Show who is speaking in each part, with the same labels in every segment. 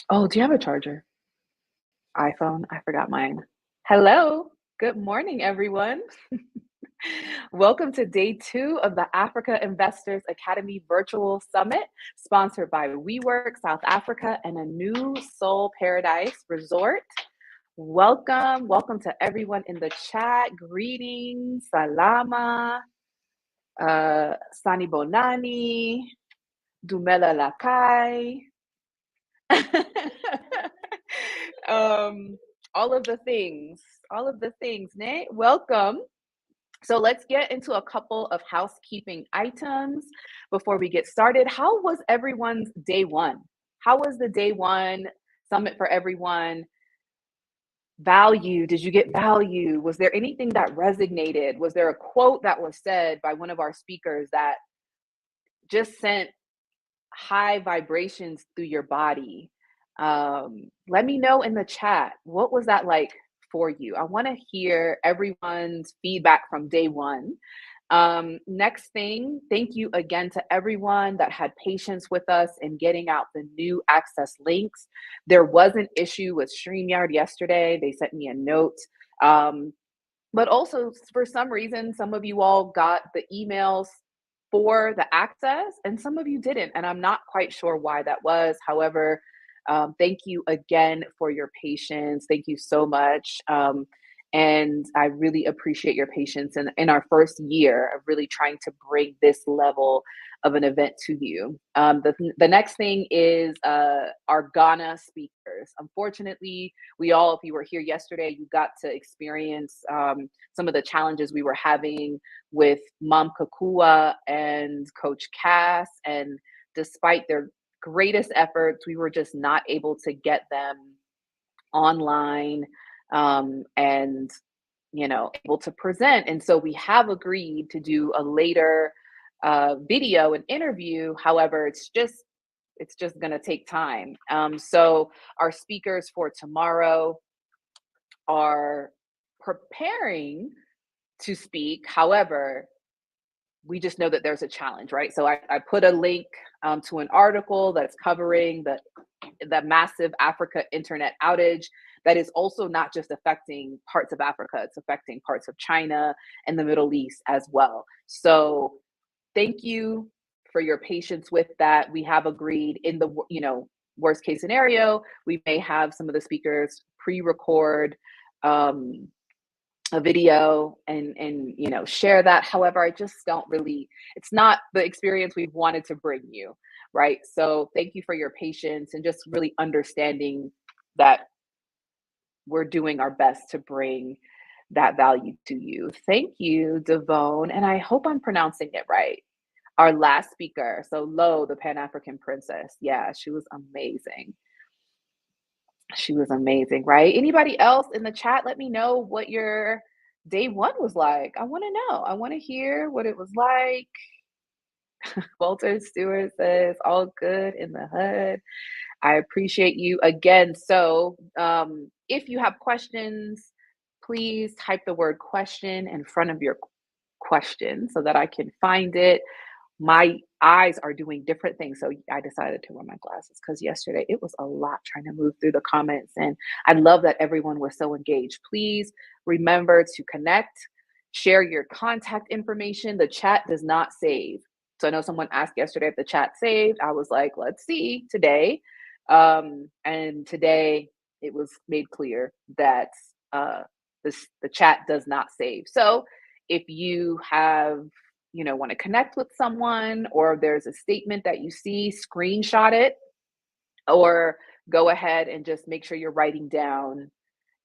Speaker 1: Oh, do you have a charger? iPhone? I forgot mine. Hello. Good morning, everyone. Welcome to day two of the Africa Investors Academy Virtual Summit, sponsored by WeWork South Africa and a new Soul Paradise Resort. Welcome to everyone in the chat. Greetings, Salama, Sani Bonani, Dumela Lakai. um, all of the things, Nate. Welcome. So let's get into a couple of housekeeping items before we get started. How was everyone's day one? How was the day one summit for everyone? Value, did you get value? Was there anything that resonated? Was there a quote that was said by one of our speakers that just sent high vibrations through your body? Let me know in the chat, what was that like for you? I want to hear everyone's feedback from day one. Next thing, thank you again to everyone that had patience with us in getting out the new access links. There was an issue with StreamYard yesterday. They sent me a note. But also, for some reason, some of you all got the emails for the access and some of you didn't. And I'm not quite sure why that was. However, thank you again for your patience. Thank you so much. And I really appreciate your patience in our first year of really trying to bring this level of an event to you. The next thing is our Ghana speakers. Unfortunately, if you were here yesterday, you got to experience some of the challenges we were having with Mom Kakua and Coach Cass. And despite their greatest efforts, we were just not able to get them online and able to present. And so we have agreed to do a later video and interview. However, it's just going to take time. So our speakers for tomorrow are preparing to speak. However, we just know that there's a challenge, right? So I put a link to an article that's covering the massive Africa internet outage that is also not just affecting parts of Africa, it's affecting parts of China and the Middle East as well. So thank you for your patience with that. We have agreed in the worst case scenario, we may have some of the speakers pre-record a video and share that. However, I just don't really, it's not the experience we wanted to bring you, right? So thank you for your patience and just really understanding that we're doing our best to bring that value to you. Thank you, Devone, and I hope I'm pronouncing it right. Our last speaker, so Lo, the Pan-African princess. Yeah, she was amazing. She was amazing, right? Anybody else in the chat, let me know what your day one was like. I want to know. I want to hear what it was like. Walter Stewart says, all good in the hood. I appreciate you again. So if you have questions, please type the word question in front of your question so that I can find it. My eyes are doing different things. So I decided to wear my glasses because yesterday it was a lot trying to move through the comments. And I love that everyone was so engaged. Please remember to connect, share your contact information. The chat does not save. So I know someone asked yesterday if the chat saved. I was like, let's see today. And today it was made clear that the chat does not save. So if you have want to connect with someone, or there's a statement that you see, screenshot it, or go ahead and just make sure you're writing down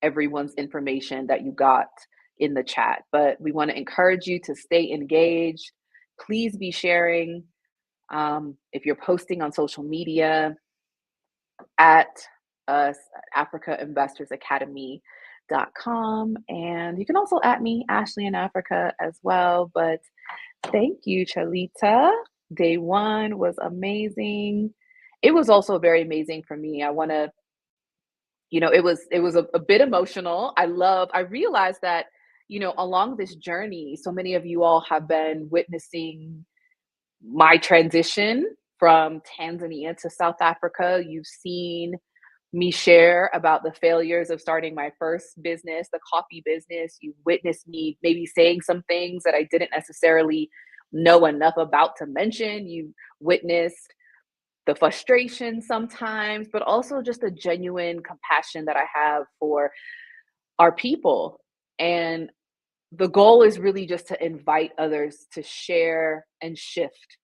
Speaker 1: everyone's information that you got in the chat. But we want to encourage you to stay engaged. Please be sharing. If you're posting on social media, at us at africainvestorsacademy.com, and you can also at me, Ashley in Africa, as well. But thank you, Chalita. Day one was amazing. It was also very amazing for me. I want to, it was a bit emotional. I realized that, along this journey, so many of you all have been witnessing my transition from Tanzania to South Africa. You've seen me share about the failures of starting my first business, the coffee business. You witnessed me maybe saying some things that I didn't necessarily know enough about to mention. You witnessed the frustration sometimes, but also just a genuine compassion that I have for our people. And the goal is really just to invite others to share and shift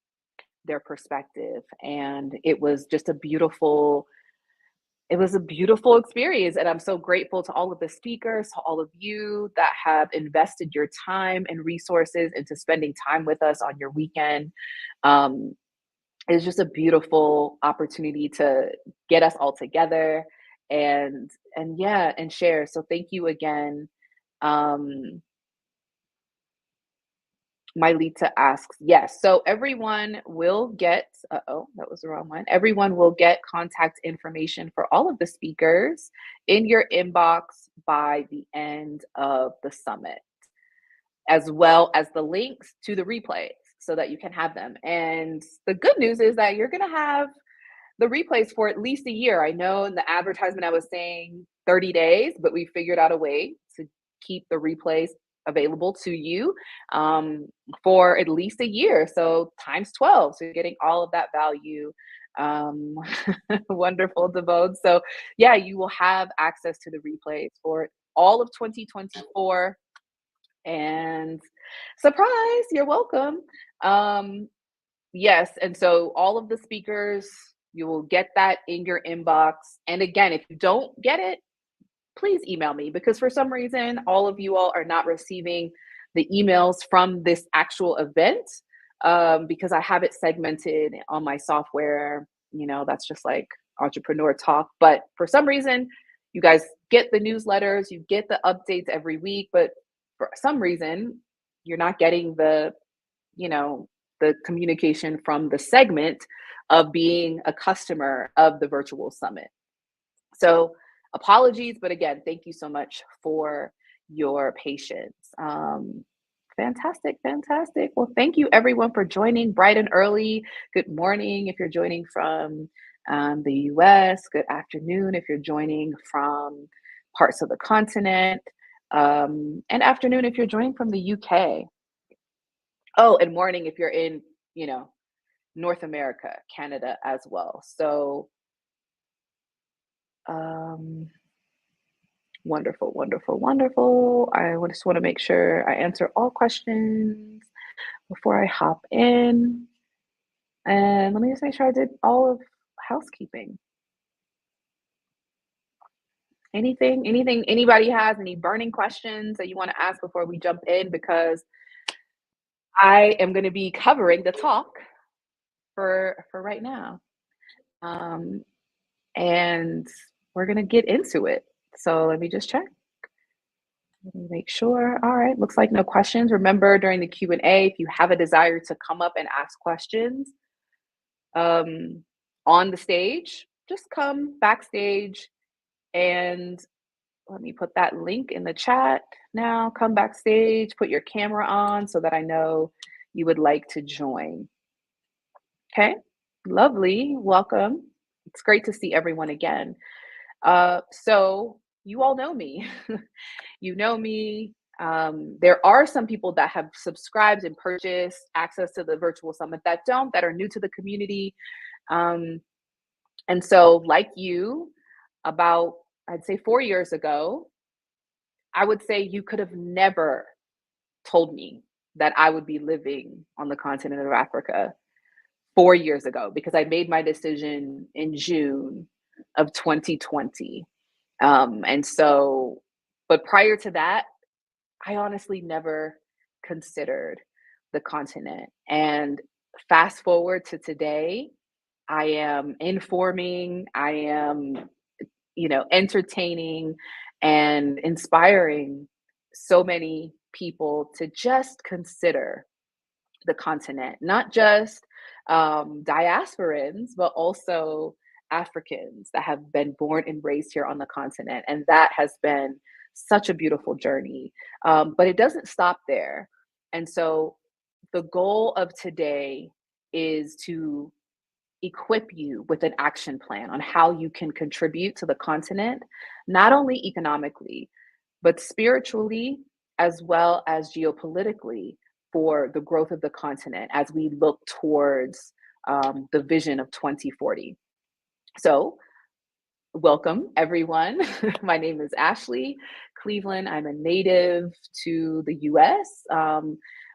Speaker 1: their perspective. And it was a beautiful experience. And I'm so grateful to all of the speakers, to all of you that have invested your time and resources into spending time with us on your weekend. Um, it's just a beautiful opportunity to get us all together and yeah, and share. So thank you again. Um, Mylita asks, yes. So everyone will get, oh, that was the wrong one. Everyone will get contact information for all of the speakers in your inbox by the end of the summit, as well as the links to the replays so that you can have them. And the good news is that you're going to have the replays for at least a year. I know in the advertisement I was saying 30 days, but we figured out a way to keep the replays available to you for at least a year. So times 12. So you're getting all of that value. Um, Wonderful, Devode. So yeah, you will have access to the replays for all of 2024. And surprise, you're welcome. Um, Yes, and so all of the speakers, you will get that in your inbox. And again, if you don't get it, please email me because for some reason, all of you all are not receiving the emails from this actual event because I have it segmented on my software. You know, that's just like entrepreneur talk. But for some reason, you guys get the newsletters, you get the updates every week, but for some reason, you're not getting you know, the communication from the segment of being a customer of the virtual summit. So apologies, but again, thank you so much for your patience. Fantastic, fantastic. Well, thank you everyone for joining bright and early. Good morning if you're joining from the US. Good afternoon if you're joining from parts of the continent. And afternoon if you're joining from the UK. Oh, and morning if you're in, you know, North America, Canada as well. So, um, wonderful, wonderful, wonderful. Just want to make sure I answer all questions before I hop in. And let me just make sure I did all of housekeeping. Anything anybody has, any burning questions that you want to ask before we jump in? Because I am going to be covering the talk for right now. Um, and we're going to get into it. So let me just check. Let me make sure. All right, looks like no questions. Remember during the Q&A, if you have a desire to come up and ask questions um, on the stage, just come backstage and let me put that link in the chat now. Come backstage, put your camera on so that I know you would like to join. Okay, lovely. Welcome. It's great to see everyone again. So you all know me. You know me. There are some people that have subscribed and purchased access to the virtual summit that don't, that are new to the community. And so, like you, about, I'd say 4 years ago, I would say you could have never told me that I would be living on the continent of Africa 4 years ago because I made my decision in June of 2020. And so, but prior to that, I honestly never considered the continent. And fast forward to today, I am informing, I am, you know, entertaining and inspiring so many people to just consider the continent, not just diasporans, but also Africans that have been born and raised here on the continent. And that has been such a beautiful journey. But it doesn't stop there. And so the goal of today is to equip you with an action plan on how you can contribute to the continent, not only economically, but spiritually, as well as geopolitically, for the growth of the continent as we look towards the vision of 2040. So, welcome everyone. My name is Ashley Cleveland. I'm a native to the US,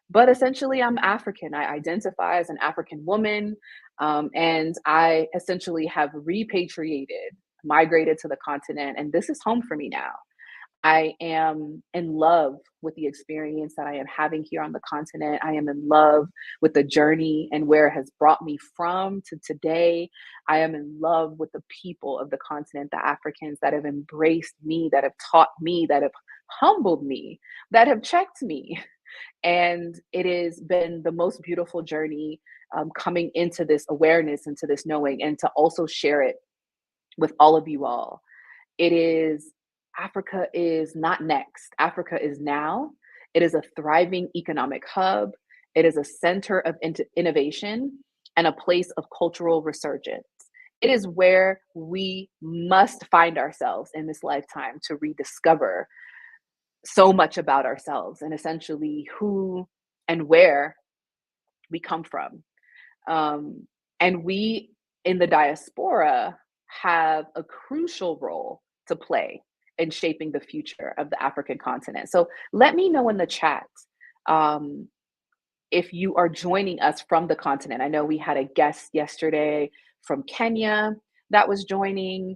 Speaker 1: but essentially I'm African. I identify as an African woman, and I essentially have repatriated, migrated to the continent, and this is home for me now. I am in love with the experience that I am having here on the continent. I am in love with the journey and where it has brought me from to today. I am in love with the people of the continent, the Africans that have embraced me, that have taught me, that have humbled me, that have checked me. And it has been the most beautiful journey, coming into this awareness, into this knowing, and to also share it with all of you all. It is Africa is not next. Africa is now. It is a thriving economic hub. It is a center of innovation and a place of cultural resurgence. It is where we must find ourselves in this lifetime to rediscover so much about ourselves and essentially who and where we come from. And we in the diaspora have a crucial role to play in shaping the future of the African continent. So let me know in the chat, if you are joining us from the continent. I know we had a guest yesterday from Kenya that was joining.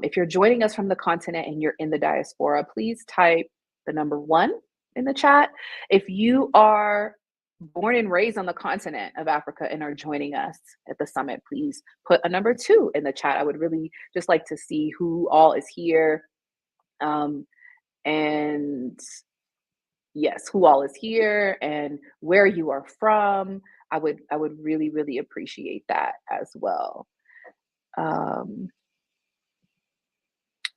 Speaker 1: If you're joining us from the continent and you're in the diaspora, please type the number 1 in the chat. If you are born and raised on the continent of Africa and are joining us at the summit, please put a number 2 in the chat. I would really just like to see who all is here. And yes, who all is here and where you are from. I would really, really appreciate that as well.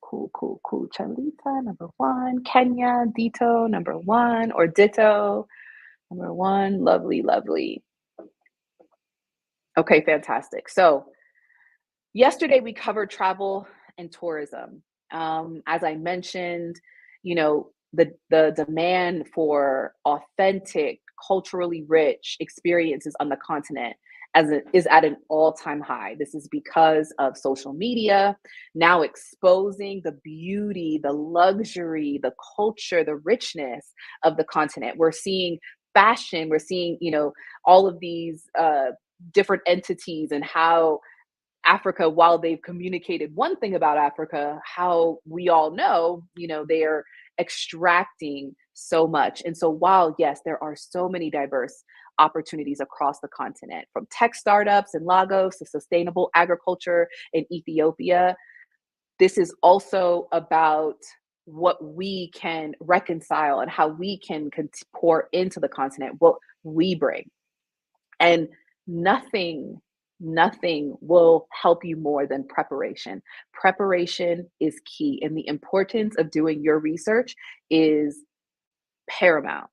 Speaker 1: Cool. Chalita, number 1. Kenya, Dito, number 1, or Ditto, number 1. Lovely. Okay, fantastic. So yesterday we covered travel and tourism. As I mentioned, the demand for authentic, culturally rich experiences on the continent is at an all-time high. This is because of social media now exposing the beauty, the luxury, the culture, the richness of the continent. We're seeing fashion, we're seeing, all of these different entities and how Africa, while they've communicated one thing about Africa, how we all know, they are extracting so much. And so while, yes, there are so many diverse opportunities across the continent, from tech startups in Lagos to sustainable agriculture in Ethiopia, this is also about what we can reconcile and how we can pour into the continent, what we bring. And nothing will help you more than preparation. Preparation is key, and the importance of doing your research is paramount.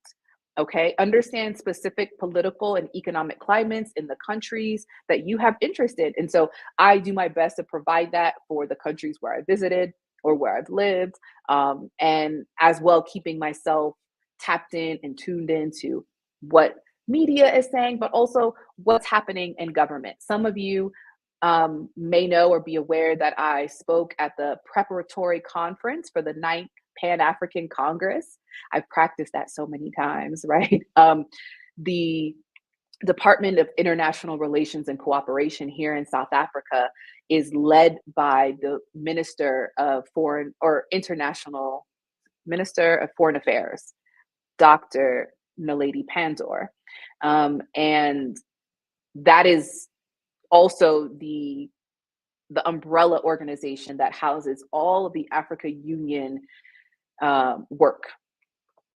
Speaker 1: Okay, understand specific political and economic climates in the countries that you have interest in. And so I do my best to provide that for the countries where I visited or where I've lived, and as well keeping myself tapped in and tuned into what media is saying, but also what's happening in government. Some of you may know or be aware that I spoke at the preparatory conference for the 9th Pan-African Congress. I've practiced that so many times, right? The Department of International Relations and Cooperation here in South Africa is led by the Minister of Foreign Affairs, Dr. Naledi Pandor. And that is also the umbrella organization that houses all of the Africa Union work.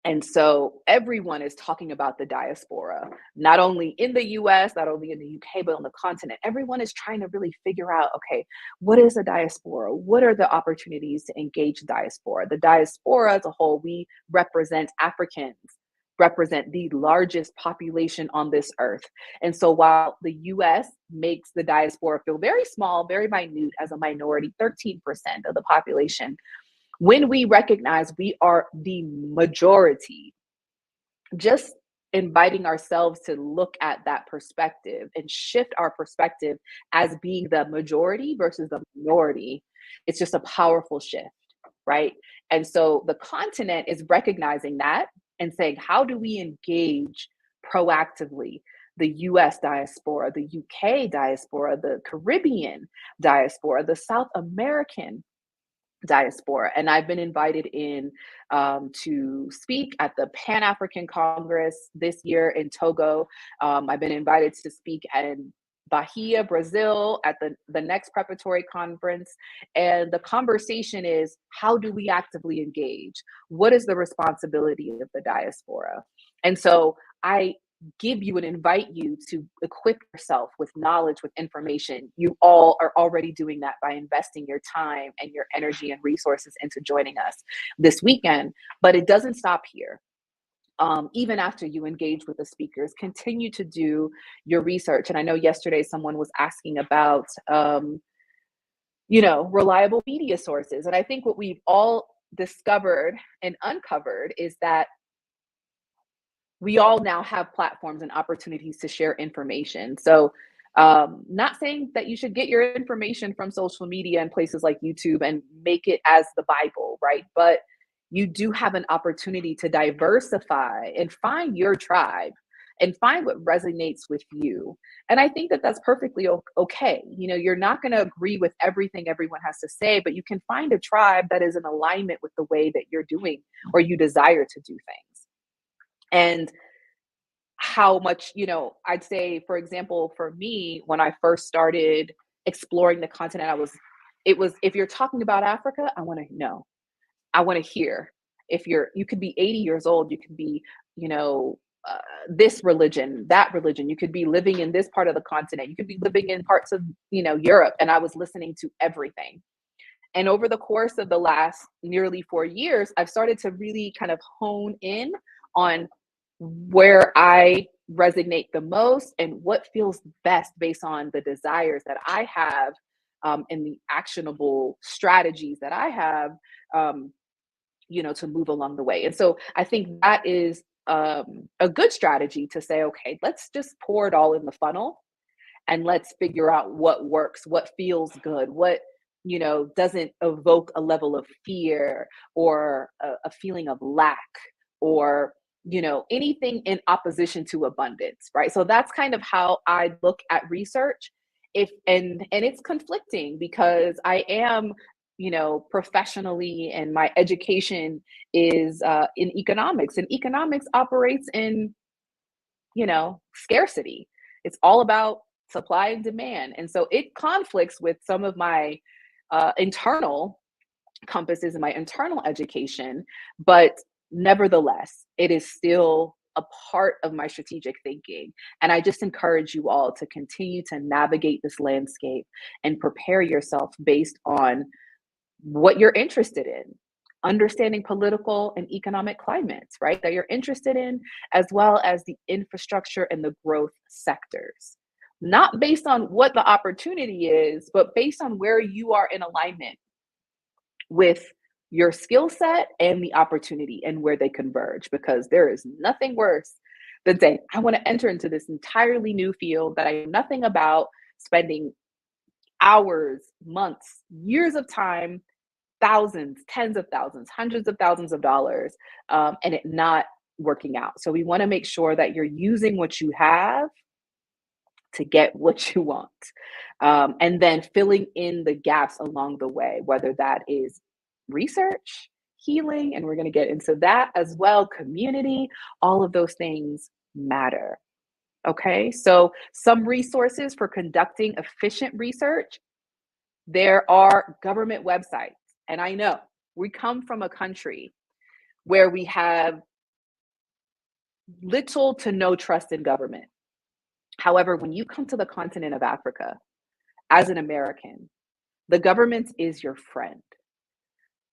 Speaker 1: And so everyone is talking about the diaspora, not only in the US, not only in the UK, but on the continent. Everyone is trying to really figure out, okay, what is a diaspora? What are the opportunities to engage diaspora? The diaspora as a whole, we represent Africans represent the largest population on this earth. And so while the US makes the diaspora feel very small, very minute as a minority, 13% of the population, when we recognize we are the majority, just inviting ourselves to look at that perspective and shift our perspective as being the majority versus the minority, it's just a powerful shift, right? And so the continent is recognizing that and saying, how do we engage proactively the US diaspora, the UK diaspora, the Caribbean diaspora, the South American diaspora? And I've been invited in to speak at the Pan African Congress this year in Togo. I've been invited to speak in Bahia, Brazil, at the next preparatory conference. And the conversation is, how do we actively engage? What is the responsibility of the diaspora? And so I give you and invite you to equip yourself with knowledge, with information. You all are already doing that by investing your time and your energy and resources into joining us this weekend. But it doesn't stop here. Even after you engage with the speakers, continue to do your research. And I know yesterday someone was asking about, reliable media sources. And I think what we've all discovered and uncovered is that we all now have platforms and opportunities to share information. So not saying that you should get your information from social media and places like YouTube and make it as the Bible, right? But you do have an opportunity to diversify and find your tribe and find what resonates with you. And I think that that's perfectly okay. You're not going to agree with everything everyone has to say, but you can find a tribe that is in alignment with the way that you're doing or you desire to do things. And how much, I'd say, for example, for me, when I first started exploring the continent, if you're talking about Africa, I want to know, I want to hear. You could be 80 years old, you could be, this religion, that religion, you could be living in this part of the continent, you could be living in parts of, Europe. And I was listening to everything. And over the course of the last nearly 4 years, I've started to really kind of hone in on where I resonate the most and what feels best based on the desires that I have and the actionable strategies that I have, to move along the way. And so I think that is a good strategy to say, okay, let's just pour it all in the funnel and let's figure out what works, what feels good, what doesn't evoke a level of fear or a feeling of lack or anything in opposition to abundance, right? So that's kind of how I look at research. And it's conflicting because I am, professionally, and my education is in economics, and economics operates in, scarcity. It's all about supply and demand. And so it conflicts with some of my internal compasses and my internal education, but nevertheless, it is still a part of my strategic thinking. And I just encourage you all to continue to navigate this landscape and prepare yourself based on what you're interested in, understanding political and economic climates, right, that you're interested in, as well as the infrastructure and the growth sectors. Not based on what the opportunity is, but based on where you are in alignment with your skill set and the opportunity and where they converge, because there is nothing worse than saying, I want to enter into this entirely new field that I know nothing about, spending hours, months, years of time, thousands, tens of thousands, hundreds of thousands of dollars, and it not working out. So we want to make sure that you're using what you have to get what you want. And then filling in the gaps along the way, whether that is research, healing, and we're going to get into that as well, community, all of those things matter. Okay, so some resources for conducting efficient research. There are government websites. And I know we come from a country where we have little to no trust in government. However, when you come to the continent of Africa, as an American, the government is your friend.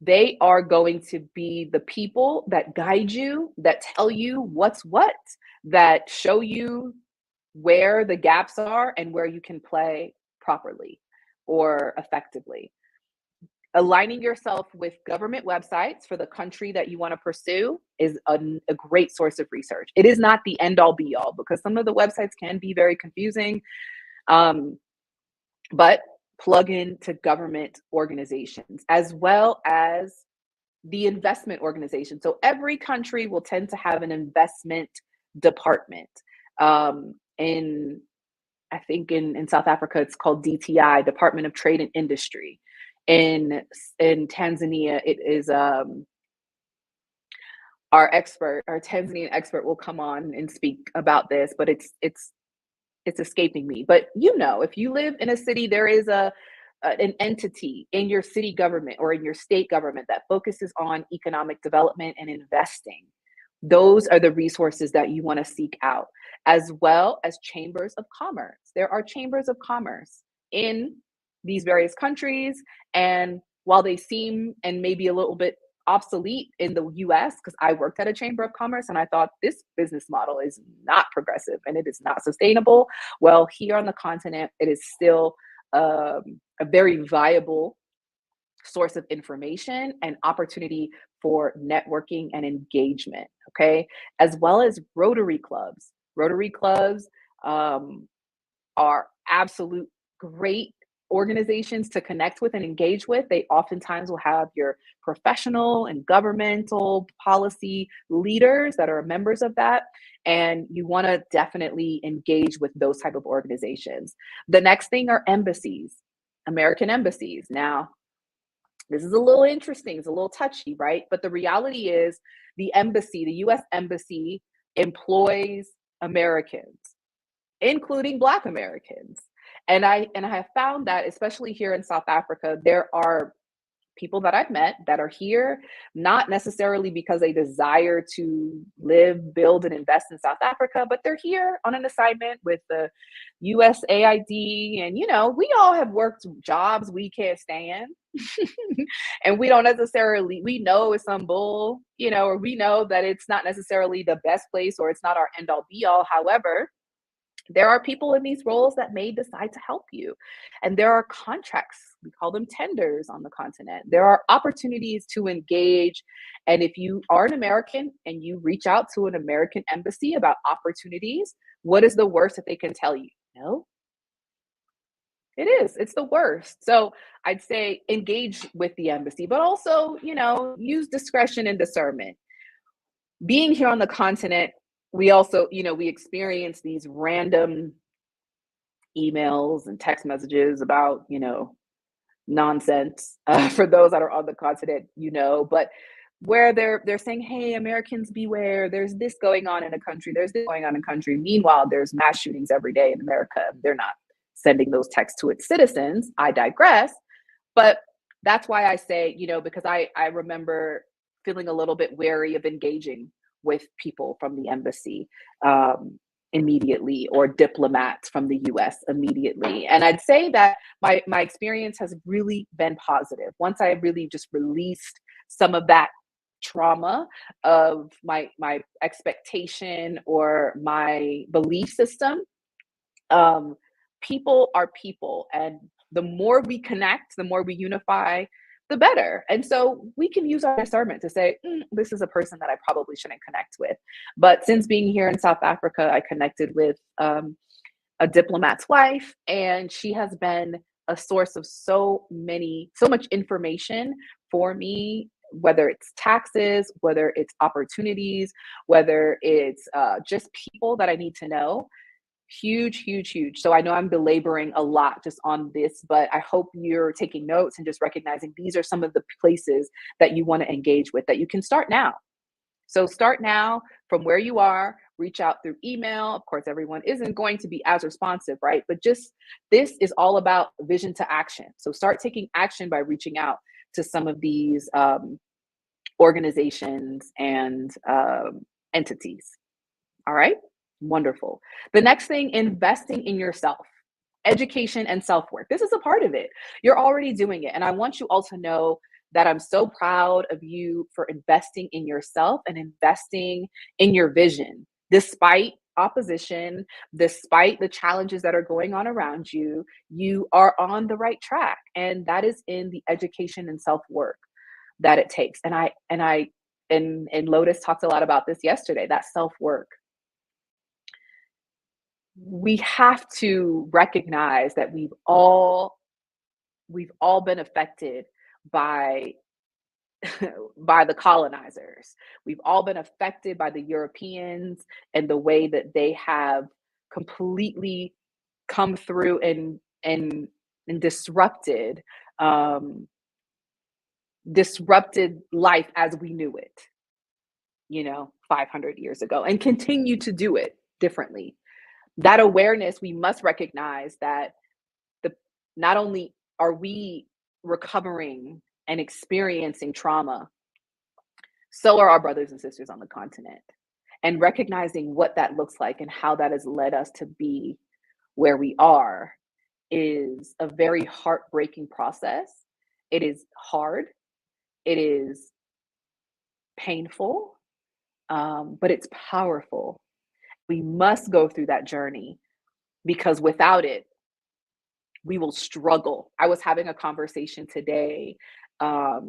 Speaker 1: They are going to be the people that guide you, that tell you what's what, that show you where the gaps are and where you can play properly or effectively. Aligning yourself with government websites for the country that you want to pursue is a great source of research. It is not the end all be all, because some of the websites can be very confusing. But plug into government organizations as well as the investment organization. So every country will tend to have an investment department. In I think in South Africa, it's called DTI, Department of Trade and Industry. In Tanzania, it is our Tanzanian expert will come on and speak about this, but it's escaping me. But if you live in a city, there is an entity in your city government or in your state government that focuses on economic development and investing. Those are the resources that you want to seek out, as well as chambers of commerce. There are chambers of commerce in these various countries. And while they seem and maybe a little bit obsolete in the US, because I worked at a chamber of commerce and I thought this business model is not progressive and it is not sustainable. Well, here on the continent, it is still a very viable source of information and opportunity for networking and engagement, okay? As well as Rotary clubs. Rotary clubs are absolute great organizations to connect with and engage with. They oftentimes will have your professional and governmental policy leaders that are members of that. And you want to definitely engage with those type of organizations. The next thing are embassies, American embassies. Now, this is a little interesting. It's a little touchy, right? But the reality is the US embassy employs Americans, including Black Americans. And I have found that, especially here in South Africa, there are people that I've met that are here, not necessarily because they desire to live, build, and invest in South Africa, but they're here on an assignment with the USAID. And, we all have worked jobs we can't stand. And we don't necessarily, we know it's some bull, or we know that it's not necessarily the best place or it's not our end all be all. However, there are people in these roles that may decide to help you. And there are contracts, we call them tenders on the continent. There are opportunities to engage. And if you are an American and you reach out to an American embassy about opportunities, what is the worst that they can tell you? No. It is. It's the worst. So I'd say engage with the embassy, but also, use discretion and discernment. Being here on the continent, we also, we experience these random emails and text messages about, nonsense for those that are on the continent, but where they're saying, hey, Americans beware, there's this going on in a country, there's this going on in a country. Meanwhile, there's mass shootings every day in America. They're not sending those texts to its citizens. I digress. But that's why I say, because I remember feeling a little bit wary of engaging with people from the embassy immediately, or diplomats from the US immediately. And I'd say that my experience has really been positive. Once I really just released some of that trauma of my expectation or my belief system, people are people. And the more we connect, the more we unify, the better. And so we can use our discernment to say, this is a person that I probably shouldn't connect with. But since being here in South Africa, I connected with a diplomat's wife, and she has been a source of so much information for me, whether it's taxes, whether it's opportunities, whether it's just people that I need to know. Huge, huge, huge. So I know I'm belaboring a lot just on this, but I hope you're taking notes and just recognizing these are some of the places that you want to engage with, that you can start now. So start now from where you are, reach out through email. Of course, everyone isn't going to be as responsive, right? But just this is all about vision to action. So start taking action by reaching out to some of these organizations and entities. All right. Wonderful. The next thing, investing in yourself, education and self-worth. This is a part of it. You're already doing it. And I want you all to know that I'm so proud of you for investing in yourself and investing in your vision, despite opposition, despite the challenges that are going on around you. You are on the right track, and that is in the education and self-work that it takes. And Lotus talked a lot about this yesterday, that self-work. We have to recognize that we've all been affected by by the colonizers. We've all been affected by the Europeans and the way that they have completely come through and um, disrupted life as we knew it, 500 years ago, and continue to do it differently. That awareness, we must recognize that the not only are we recovering and experiencing trauma, so are our brothers and sisters on the continent. And recognizing what that looks like and how that has led us to be where we are is a very heartbreaking process. It is hard, it is painful, but it's powerful. We must go through that journey, because without it, we will struggle. I was having a conversation today about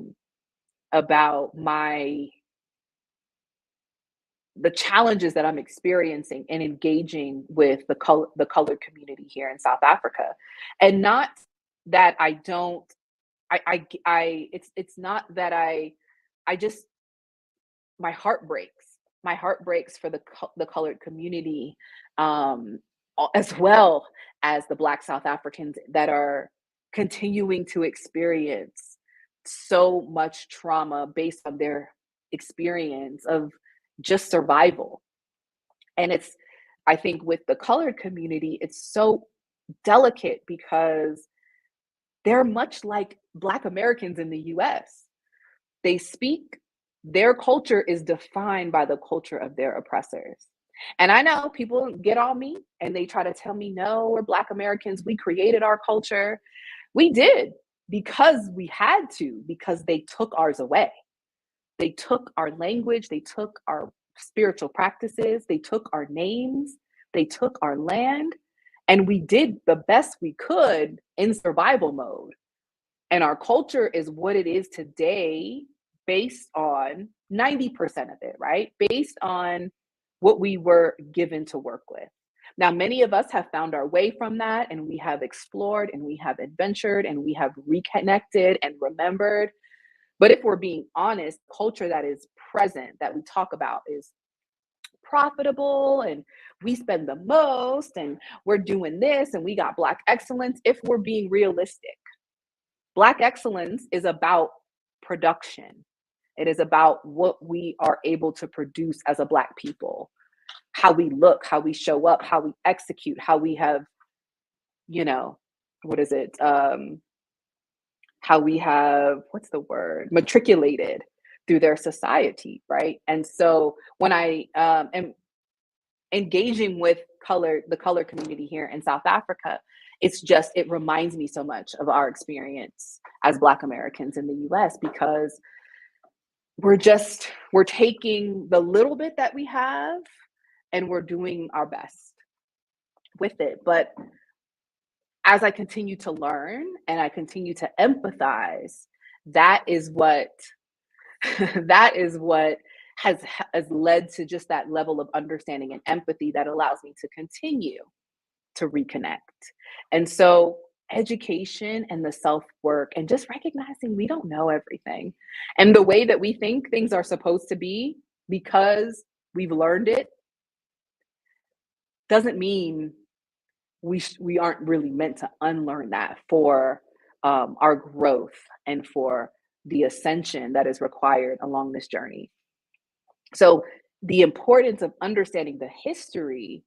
Speaker 1: the challenges that I'm experiencing in engaging with the colored community here in South Africa, and not that I don't. It's not that I just my heart breaks. My heart breaks for the colored community, as well as the Black South Africans that are continuing to experience so much trauma based on their experience of just survival. And I think with the colored community, it's so delicate because they're much like Black Americans in the US. Their culture is defined by the culture of their oppressors. And I know people get on me and they try to tell me, no, we're Black Americans. We created our culture. We did, because we had to, because they took ours away. They took our language, they took our spiritual practices, they took our names, they took our land, and we did the best we could in survival mode. And our culture is what it is today based on 90% of it, right? Based on what we were given to work with. Now, many of us have found our way from that, and we have explored and we have adventured and we have reconnected and remembered. But if we're being honest, culture that is present, that we talk about, is profitable, and we spend the most, and we're doing this, and we got Black excellence. If we're being realistic, Black excellence is about production. It is about what we are able to produce as a Black people, how we look, how we show up, how we execute, how we have, what is it? How we have, what's the word? Matriculated through their society, right? And so when I am engaging with the color community here in South Africa, it reminds me so much of our experience as Black Americans in the US, because we're taking the little bit that we have and we're doing our best with it. But as I continue to learn and I continue to empathize, that is what has led to just that level of understanding and empathy that allows me to continue to reconnect. And so education and the self-work and just recognizing we don't know everything. And the way that we think things are supposed to be because we've learned it doesn't mean we aren't really meant to unlearn that for our growth and for the ascension that is required along this journey. So the importance of understanding the history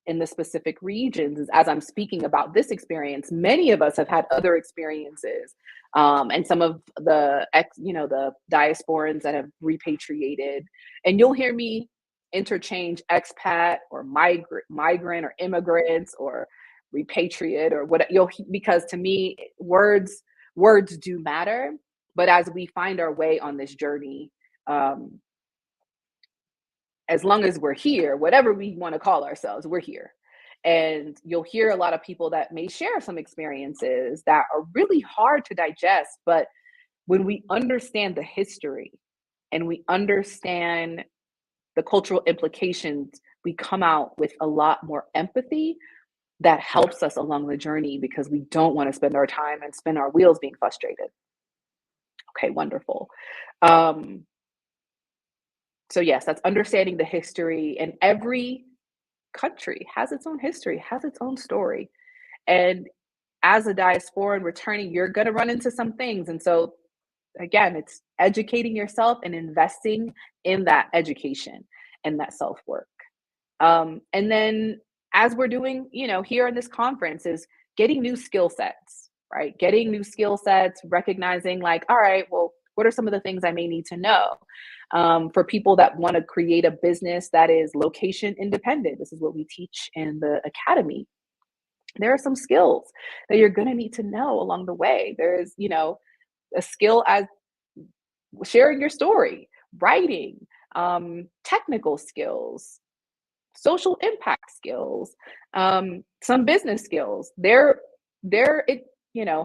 Speaker 1: in the specific regions is, as I'm speaking about this experience, many of us have had other experiences, and some of the the diasporans that have repatriated, and you'll hear me interchange expat or migrant or immigrants or repatriate or what because to me words do matter. But as we find our way on this journey, as long as we're here, whatever we want to call ourselves, we're here. And you'll hear a lot of people that may share some experiences that are really hard to digest. But when we understand the history and we understand the cultural implications, we come out with a lot more empathy that helps us along the journey, because we don't want to spend our time and spin our wheels being frustrated. Okay, wonderful. Um, so yes, that's understanding the history, and every country has its own history, has its own story. And as a diasporan returning, you're going to run into some things. And so, again, it's educating yourself and investing in that education and that self work. And then, as we're doing, here in this conference, is getting new skill sets, right? Getting new skill sets, recognizing, like, all right, well, what are some of the things I may need to know? For people that want to create a business that is location independent, this is what we teach in the academy. There are some skills that you're going to need to know along the way. There's, a skill as sharing your story, writing, technical skills, social impact skills, some business skills.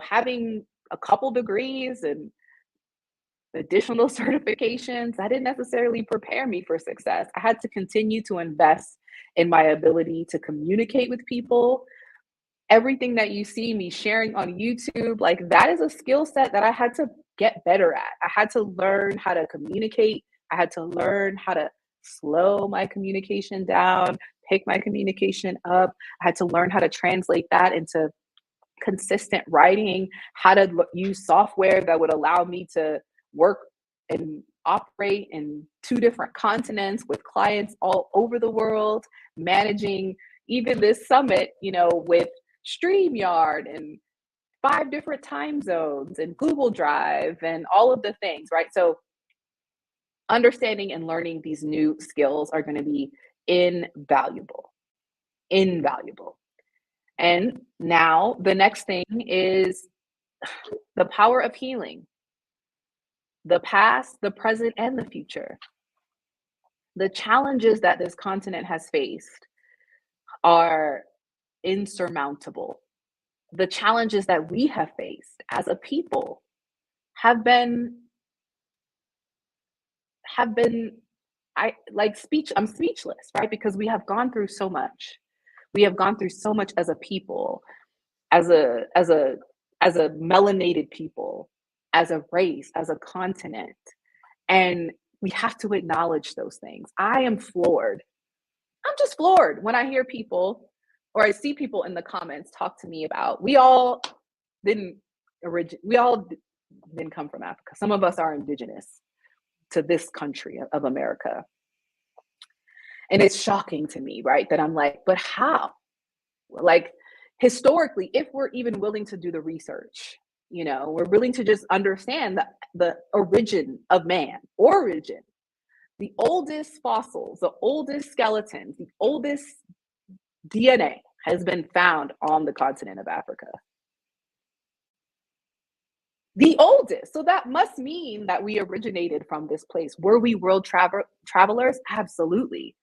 Speaker 1: Having a couple degrees and additional certifications, that didn't necessarily prepare me for success. I had to continue to invest in my ability to communicate with people. Everything that you see me sharing on YouTube, like, that is a skill set that I had to get better at. I had to learn how to communicate. I had to learn how to slow my communication down, pick my communication up. I had to learn how to translate that into consistent writing, how to use software that would allow me to work and operate in 2 different continents with clients all over the world, managing even this summit, with StreamYard and 5 different time zones and Google Drive and all of the things, right? So understanding and learning these new skills are going to be invaluable. Invaluable. And now the next thing is the power of healing. The past, the present, and the future. The challenges that this continent has faced are insurmountable. The challenges that we have faced as a people have been I'm speechless, right? Because we have gone through so much. We have gone through so much as a people, as a melanated people, as a race, as a continent. And we have to acknowledge those things. I am floored. I'm just floored when I hear people, or I see people in the comments talk to me about, we all didn't come from Africa. Some of us are indigenous to this country of America. And it's shocking to me, right? That I'm like, but how? Like, historically, if we're even willing to do the research, we're willing to just understand the origin of man, the oldest fossils, the oldest skeletons, the oldest DNA has been found on the continent of Africa. The oldest. So that must mean that we originated from this place. Were we world travelers? Absolutely.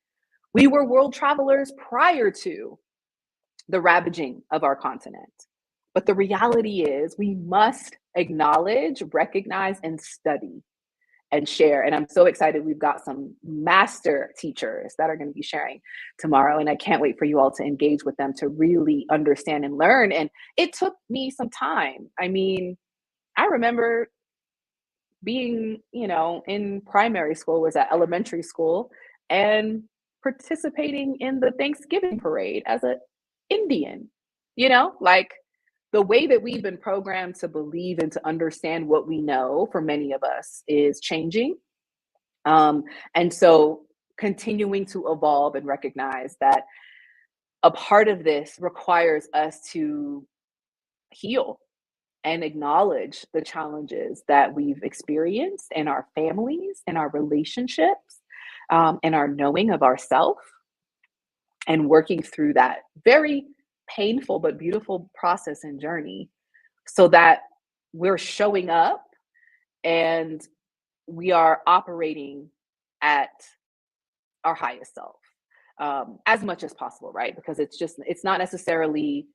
Speaker 1: We were world travelers prior to the ravaging of our continent. But the reality is, we must acknowledge, recognize, and study and share. And I'm so excited. We've got some master teachers that are going to be sharing tomorrow. And I can't wait for you all to engage with them to really understand and learn. And it took me some time. I mean, I remember being, in primary school, was at elementary school, and participating in the Thanksgiving parade as an Indian, like, the way that we've been programmed to believe and to understand what we know, for many of us, is changing. And so continuing to evolve and recognize that a part of this requires us to heal and acknowledge the challenges that we've experienced in our families, in our relationships, in our knowing of ourself, and working through that very painful but beautiful process and journey, so that we're showing up and we are operating at our highest self, as much as possible, right? Because it's not necessarily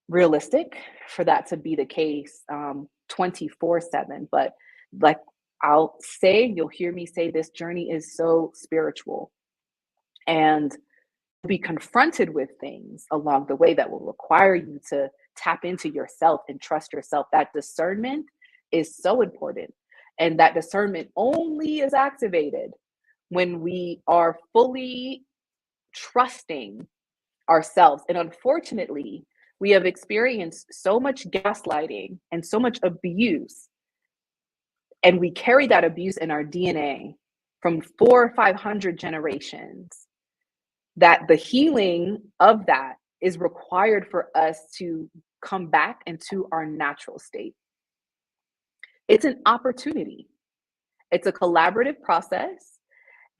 Speaker 1: realistic for that to be the case 24/7. But like I'll say, you'll hear me say, this journey is so spiritual, and be confronted with things along the way that will require you to tap into yourself and trust yourself. That discernment is so important. And that discernment only is activated when we are fully trusting ourselves. And unfortunately, we have experienced so much gaslighting and so much abuse, and we carry that abuse in our DNA from 400 or 500 generations, that the healing of that is required for us to come back into our natural state. It's an opportunity. It's a collaborative process,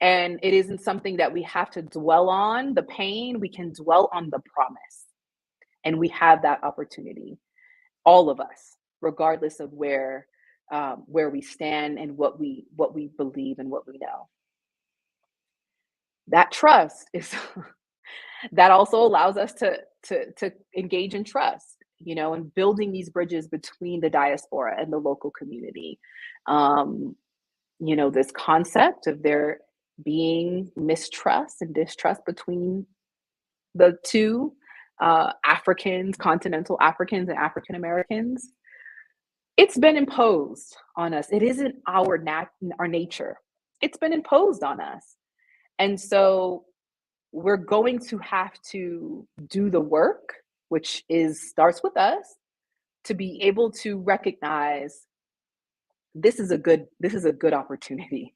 Speaker 1: and it isn't something that we have to dwell on the pain. We can dwell on the promise, and we have that opportunity, all of us, regardless of where we stand and what we believe and what we know. That trust is that also allows us to engage in trust, and building these bridges between the diaspora and the local community. This concept of there being mistrust and distrust between the two, Africans, continental Africans and African Americans, it's been imposed on us. It isn't our nature. It's been imposed on us. And so we're going to have to do the work, which starts with us, to be able to recognize this is a good opportunity.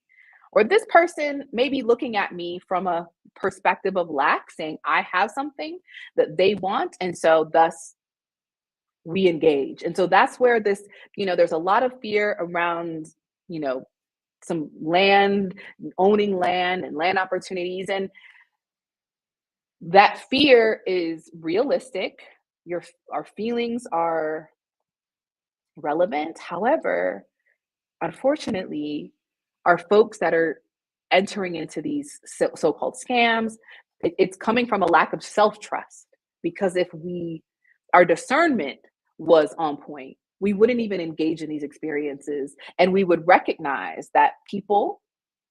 Speaker 1: Or this person may be looking at me from a perspective of lack, saying I have something that they want, and so thus we engage. And so that's where this, there's a lot of fear around, some owning land and land opportunities. And that fear is realistic. Our feelings are relevant. However, unfortunately, our folks that are entering into these so-called scams, it's coming from a lack of self-trust. Because if our discernment was on point, we wouldn't even engage in these experiences, and we would recognize that people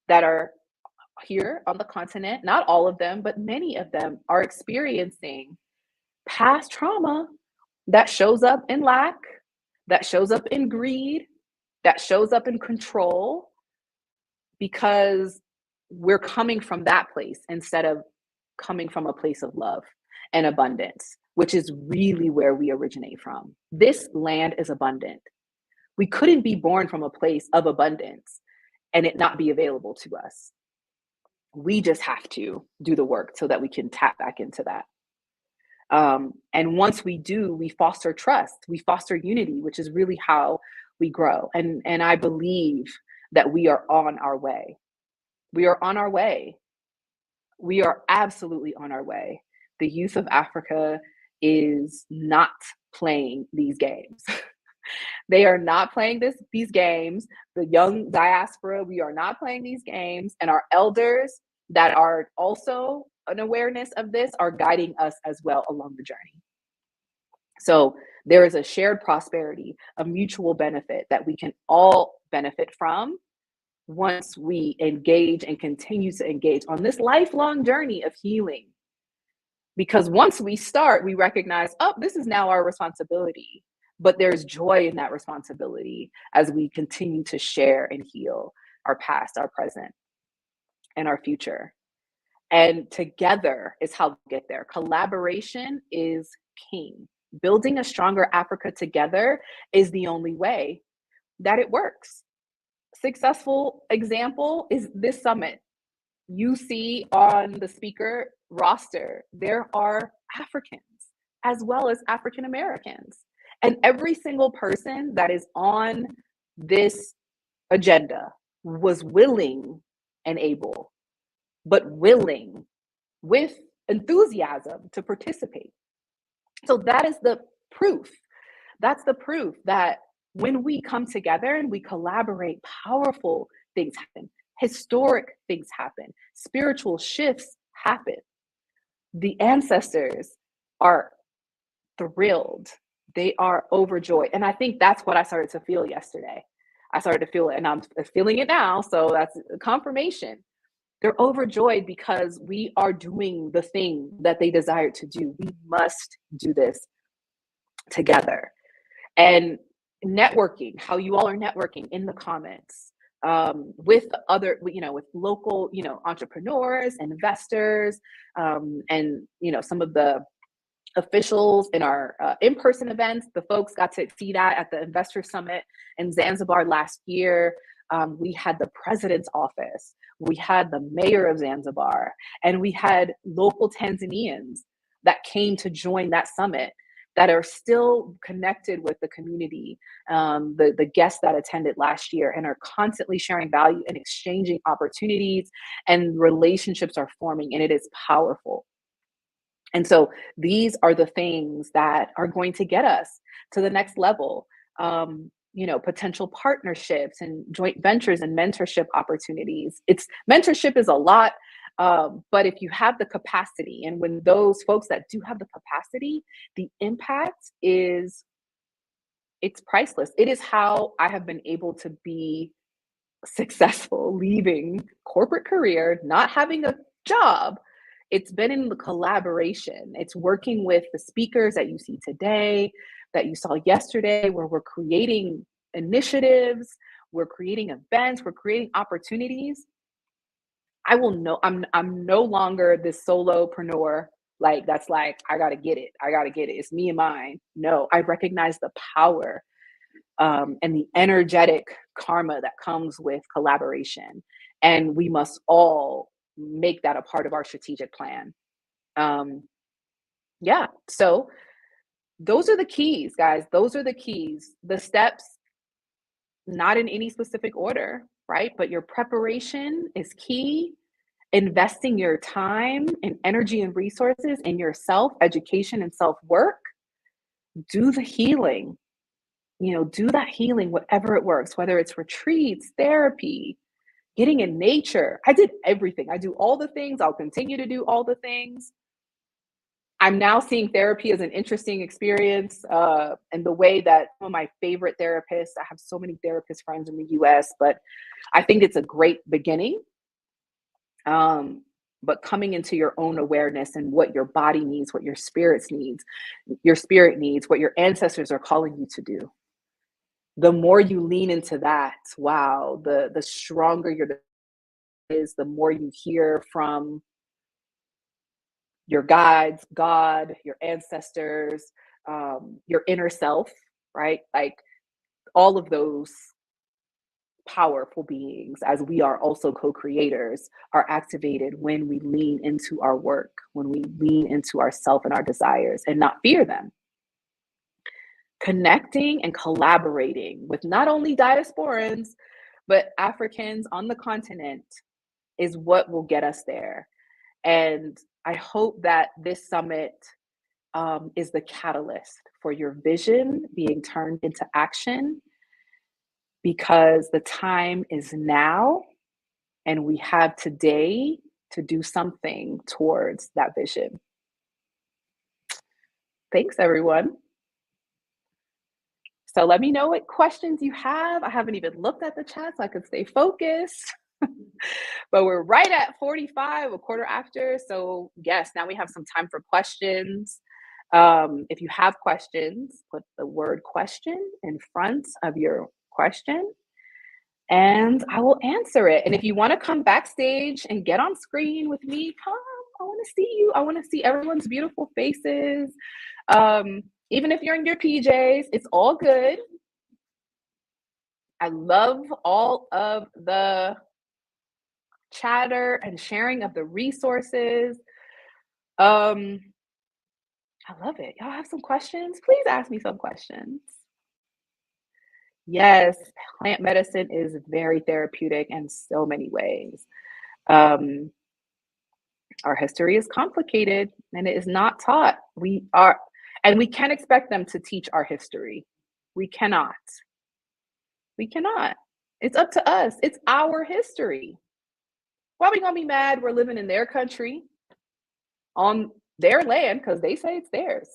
Speaker 1: that are here on the continent, not all of them, but many of them, are experiencing past trauma that shows up in lack, that shows up in greed, that shows up in control, because we're coming from that place instead of coming from a place of love and abundance, which is really where we originate from. This land is abundant. We couldn't be born from a place of abundance and it not be available to us. We just have to do the work so that we can tap back into that. And once we do, we foster trust, we foster unity, which is really how we grow. And I believe that we are on our way. We are on our way. We are absolutely on our way. The youth of Africa is not playing these games. They are not playing these games. The young diaspora, we are not playing these games. And our elders that are also an awareness of this are guiding us as well along the journey. So there is a shared prosperity, a mutual benefit that we can all benefit from once we engage and continue to engage on this lifelong journey of healing. Because once we start, we recognize, oh, this is now our responsibility. But there's joy in that responsibility as we continue to share and heal our past, our present, and our future. And together is how we get there. Collaboration is king. Building a stronger Africa together is the only way that it works. Successful example is this summit. You see on the speaker roster, there are Africans as well as African Americans. And every single person that is on this agenda was willing and able, but willing with enthusiasm to participate. So that is the proof. That's the proof that when we come together and we collaborate, powerful things happen, historic things happen, spiritual shifts happen. The ancestors are thrilled. They are overjoyed. And I think that's what I started to feel yesterday. I started to feel it, and I'm feeling it now. So that's a confirmation. They're overjoyed because we are doing the thing that they desired to do. We must do this together. And networking, how you all are networking in the comments, with other, with local, entrepreneurs, investors, and, some of the officials in our in-person events. The folks got to see that at the Investor Summit in Zanzibar last year. We had the president's office, we had the mayor of Zanzibar, and we had local Tanzanians that came to join that summit that are still connected with the community, the guests that attended last year, and are constantly sharing value and exchanging opportunities, and relationships are forming, and it is powerful. And so these are the things that are going to get us to the next level. Potential partnerships and joint ventures and mentorship opportunities. Mentorship is a lot, but if you have the capacity, and when those folks that do have the capacity, the impact it's priceless. It is how I have been able to be successful leaving corporate career, not having a job. It's been in the collaboration. It's working with the speakers that you see today, that you saw yesterday, where we're creating initiatives, we're creating events, we're creating opportunities. I'm no longer this solopreneur, that's like, I gotta get it. It's me and mine. No, I recognize the power, and the energetic karma that comes with collaboration. And we must all make that a part of our strategic plan. Yeah. So those are the keys, guys. Those are the keys. The steps, not in any specific order, right? But your preparation is key. Investing your time and energy and resources in yourself, education and self-work. Do the healing. Do that healing, whatever it works, whether it's retreats, therapy, getting in nature. I did everything. I do all the things. I'll continue to do all the things. I'm now seeing therapy as an interesting experience, and the way that some of my favorite therapists, I have so many therapist friends in the US, but I think it's a great beginning. But coming into your own awareness and what your body needs, what your spirit needs, what your ancestors are calling you to do. The more you lean into that, wow, the stronger your is, the more you hear from your guides, God, your ancestors, your inner self, right? Like all of those powerful beings, as we are also co-creators, are activated when we lean into our work, when we lean into ourself and our desires and not fear them. Connecting and collaborating with not only diasporans, but Africans on the continent is what will get us there. And I hope that this summit is the catalyst for your vision being turned into action, because the time is now, and we have today to do something towards that vision. Thanks, everyone. So let me know what questions you have. I haven't even looked at the chat so I could stay focused. But we're right at 45, a quarter after. So yes, now we have some time for questions. If you have questions, put the word question in front of your question, and I will answer it. And if you want to come backstage and get on screen with me, come. I want to see you. I want to see everyone's beautiful faces. Even if you're in your PJs, it's all good. I love all of the chatter and sharing of the resources. I love it. Y'all have some questions? Please ask me some questions. Yes, plant medicine is very therapeutic in so many ways. Our history is complicated and it is not taught. And we can't expect them to teach our history. We cannot. We cannot. It's up to us. It's our history. Why are we gonna be mad we're living in their country on their land because they say it's theirs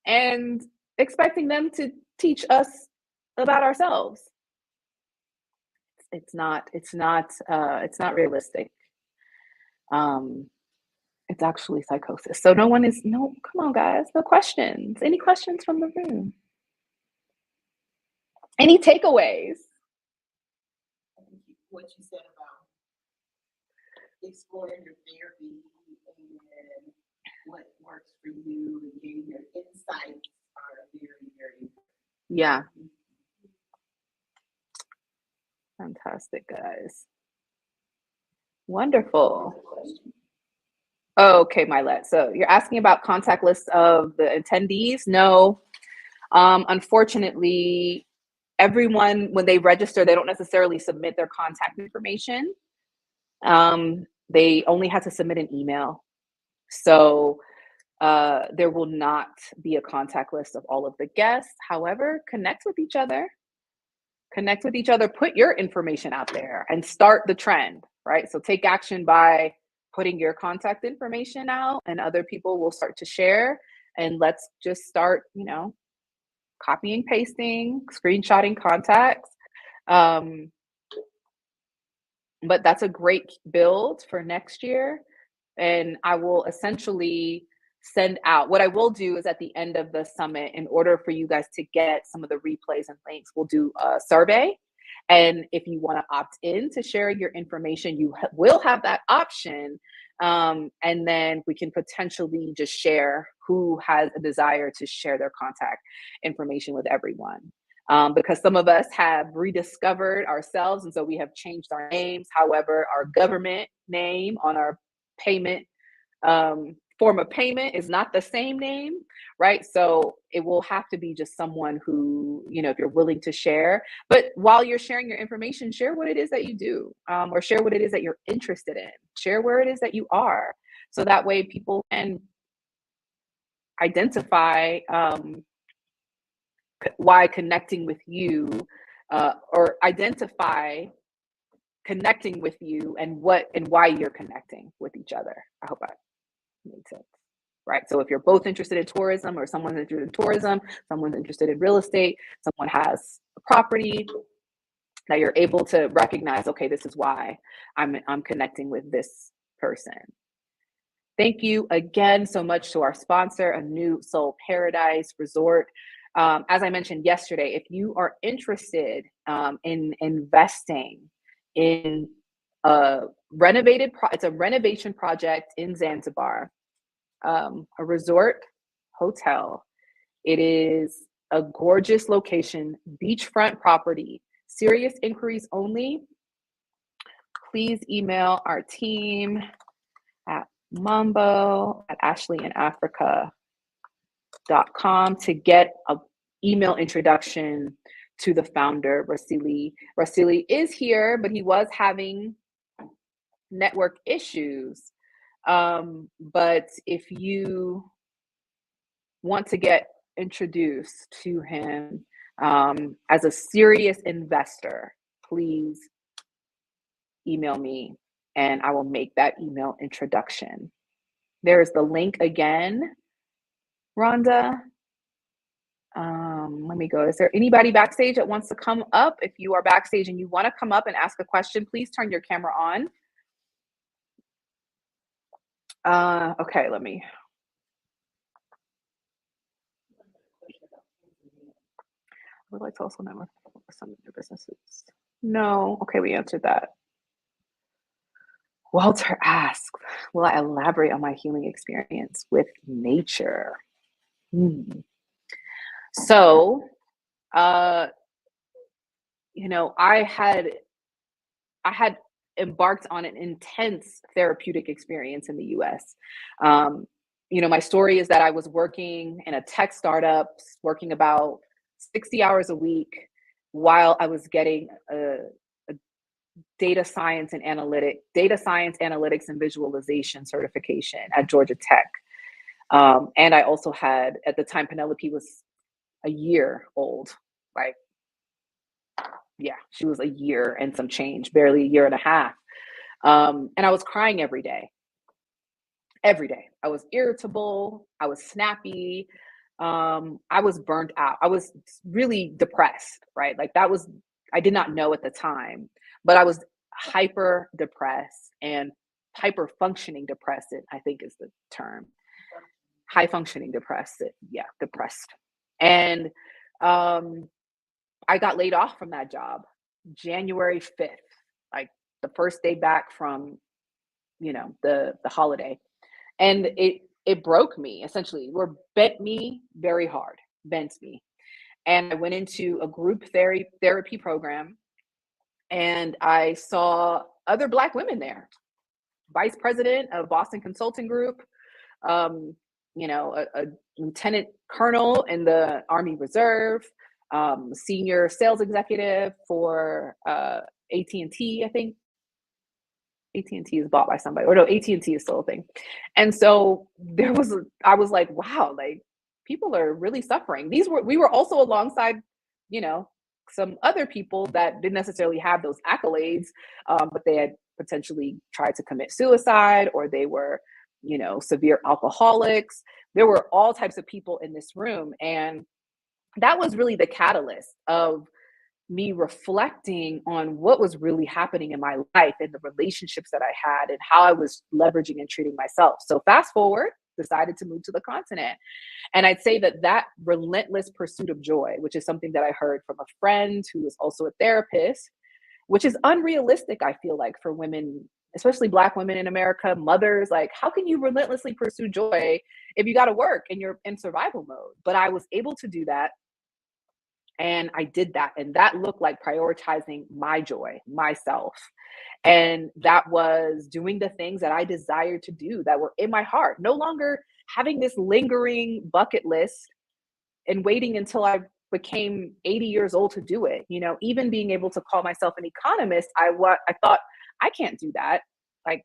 Speaker 1: and expecting them to teach us about ourselves? It's not realistic. It's actually psychosis. So no, come on, guys, no questions. Any questions from the room? Any takeaways?
Speaker 2: I think what you said about exploring your therapy and what works for you and getting your insights are very, very important.
Speaker 1: Yeah. Fantastic, guys. Wonderful. Oh, okay, Mylette. So you're asking about contact lists of the attendees? No. Unfortunately, everyone, when they register, they don't necessarily submit their contact information. They only have to submit an email. So there will not be a contact list of all of the guests. However, connect with each other, put your information out there and start the trend, right? So take action by putting your contact information out, and other people will start to share. And let's just start, copying, pasting, screenshotting contacts. But that's a great build for next year. And I will essentially send out, what I will do is at the end of the summit, in order for you guys to get some of the replays and links, we'll do a survey. And if you want to opt in to sharing your information, you will have that option. And then we can potentially just share who has a desire to share their contact information with everyone. Because some of us have rediscovered ourselves, and so we have changed our names. However, our government name on our payment form of payment is not the same name, right? So it will have to be just someone who, if you're willing to share. But while you're sharing your information, share what it is that you do, or share what it is that you're interested in. Share where it is that you are, so that way people can identify why connecting with you, or identify connecting with you and why you're connecting with each other. I hope that made sense. Right. So if you're both interested in tourism, or someone's interested in tourism, someone's interested in real estate, someone has a property, that you're able to recognize, okay, this is why I'm connecting with this person. Thank you again so much to our sponsor, A New Soul Paradise Resort. As I mentioned yesterday, if you are interested in investing in it's a renovation project in Zanzibar, a resort hotel. It is a gorgeous location, beachfront property. Serious inquiries only. Please email our team at mambo@ashleyinafrica.com to get an email introduction to the founder, Rasili. Rasili is here, but he was having network issues. But if you want to get introduced to him as a serious investor, please email me and I will make that email introduction. There's the link again, Rhonda. Let me go. Is there anybody backstage that wants to come up? If you are backstage and you want to come up and ask a question, please turn your camera on. Okay, let me. I would like to also network with some of your businesses. No. Okay, we answered that. Walter asks, will I elaborate on my healing experience with nature? So, I had embarked on an intense therapeutic experience in the US. My story is that I was working in a tech startup, working about 60 hours a week while I was getting a data science, analytics and visualization certification at Georgia Tech. And I also had, at the time, Penelope was a year old, like Yeah, she was a year and some change, barely a year and a half. And I was crying every day. Every day. I was irritable, I was snappy, I was burnt out. I was really depressed, right? Like that was I did not know at the time, but I was hyper depressed and hyper functioning depressed, I think is the term. High functioning depressed. Yeah, depressed. And um I got laid off from that job January 5th, like the first day back from, the holiday. And it broke me essentially, or bent me very hard, bent me. And I went into a group therapy program, and I saw other Black women there, vice president of Boston Consulting Group, um, a lieutenant colonel in the Army Reserve, senior sales executive for AT&T, I think. AT&T is bought by somebody, or no, AT&T is still a thing. And so I was like, wow, like people are really suffering. We were also alongside, you know, some other people that didn't necessarily have those accolades, but they had potentially tried to commit suicide, or they were, severe alcoholics. There were all types of people in this room. And that was really the catalyst of me reflecting on what was really happening in my life and the relationships that I had and how I was leveraging and treating myself. So fast forward, decided to move to the continent. And I'd say that relentless pursuit of joy, which is something that I heard from a friend who was also a therapist, which is unrealistic, I feel like, for women, especially Black women in America, mothers. Like, how can you relentlessly pursue joy if you got to work and you're in survival mode? But I was able to do that, and I did that. And that looked like prioritizing my joy, myself. And that was doing the things that I desired to do that were in my heart, no longer having this lingering bucket list and waiting until I became 80 years old to do it. Even being able to call myself an economist, I thought, I can't do that. Like,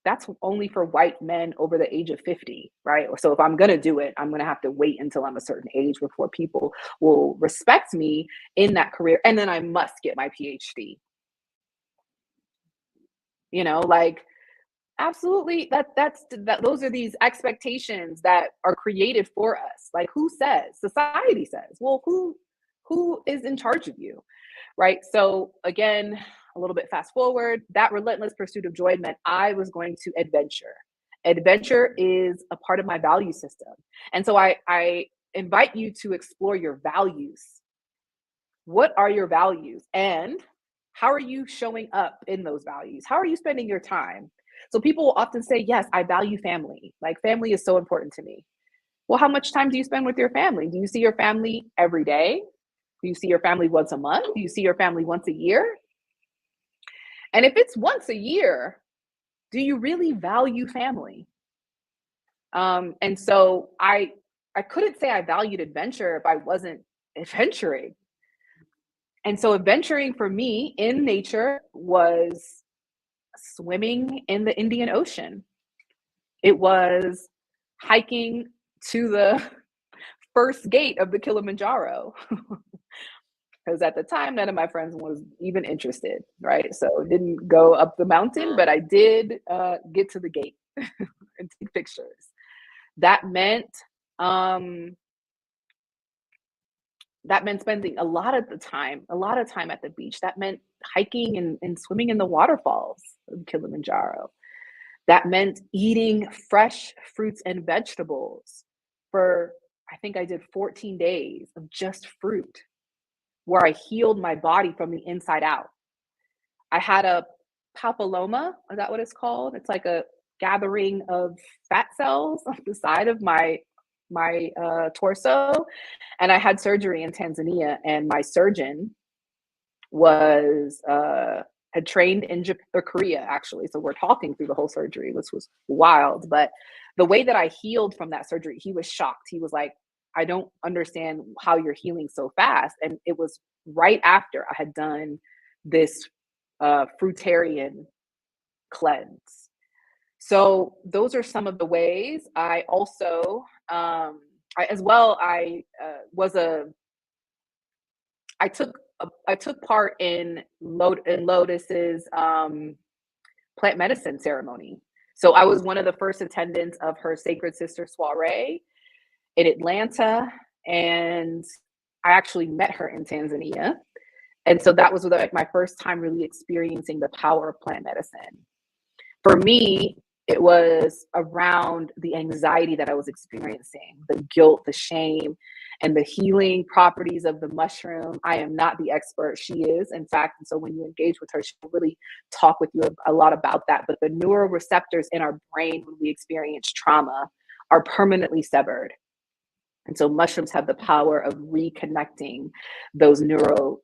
Speaker 1: that's only for white men over the age of 50, right? So if I'm going to do it, I'm going to have to wait until I'm a certain age before people will respect me in that career. And then I must get my PhD. Like, absolutely, those are these expectations that are created for us. Like, who says? Society says. Well, who is in charge of you? Right? So again, a little bit fast forward, that relentless pursuit of joy meant I was going to adventure. Adventure is a part of my value system. And so I invite you to explore your values. What are your values? And how are you showing up in those values? How are you spending your time? So people will often say, yes, I value family. Like, family is so important to me. Well, how much time do you spend with your family? Do you see your family every day? Do you see your family once a month? Do you see your family once a year? And if it's once a year, do you really value family? And so I couldn't say I valued adventure if I wasn't adventuring. And so adventuring for me in nature was swimming in the Indian Ocean. It was hiking to the first gate of the Kilimanjaro. Because at the time, none of my friends was even interested, right? So didn't go up the mountain, but I did get to the gate and take pictures. That meant spending a lot of time at the beach. That meant hiking and swimming in the waterfalls of Kilimanjaro. That meant eating fresh fruits and vegetables for, I think I did 14 days of just fruit, where I healed my body from the inside out. I had a papilloma, is that what it's called? It's like a gathering of fat cells on the side of my torso. And I had surgery in Tanzania, and my surgeon was had trained in Korea, actually. So we're talking through the whole surgery, which was wild. But the way that I healed from that surgery, he was shocked. He was like, I don't understand how you're healing so fast. And it was right after I had done this fruitarian cleanse. So those are some of the ways. I also, I took I took part in Lotus's plant medicine ceremony. So I was one of the first attendants of her Sacred Sister soiree in Atlanta, and I actually met her in Tanzania. And so that was like my first time really experiencing the power of plant medicine. For me, it was around the anxiety that I was experiencing, the guilt, the shame, and the healing properties of the mushroom. I am not the expert. She is, in fact. And so when you engage with her, she'll really talk with you a lot about that. But the neuroreceptors in our brain when we experience trauma are permanently severed. And so mushrooms have the power of reconnecting those neuro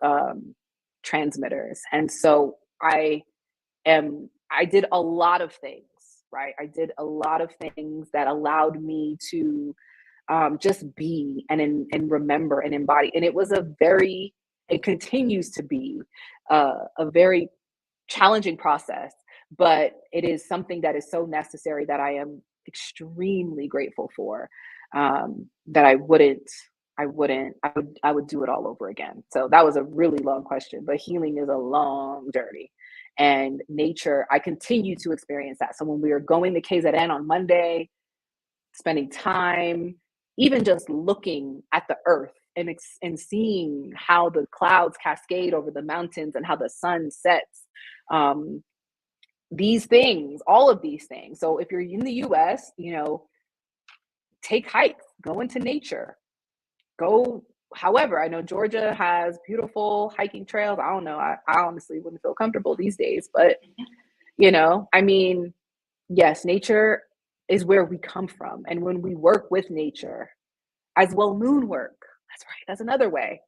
Speaker 1: transmitters. And so I did a lot of things, right? I did a lot of things that allowed me to just be and remember and embody. And it continues to be a very challenging process, but it is something that is so necessary that I am extremely grateful for. That I would do it all over again. So that was a really long question, but healing is a long journey. And nature, I continue to experience that. So when we were going to KZN on Monday, spending time, even just looking at the earth and seeing how the clouds cascade over the mountains and how the sun sets, these things, all of these things. So if you're in the US, take hikes, go into nature, however, I know Georgia has beautiful hiking trails. I don't know. I honestly wouldn't feel comfortable these days, but yes, nature is where we come from. And when we work with nature, as well, moon work, that's right. That's another way.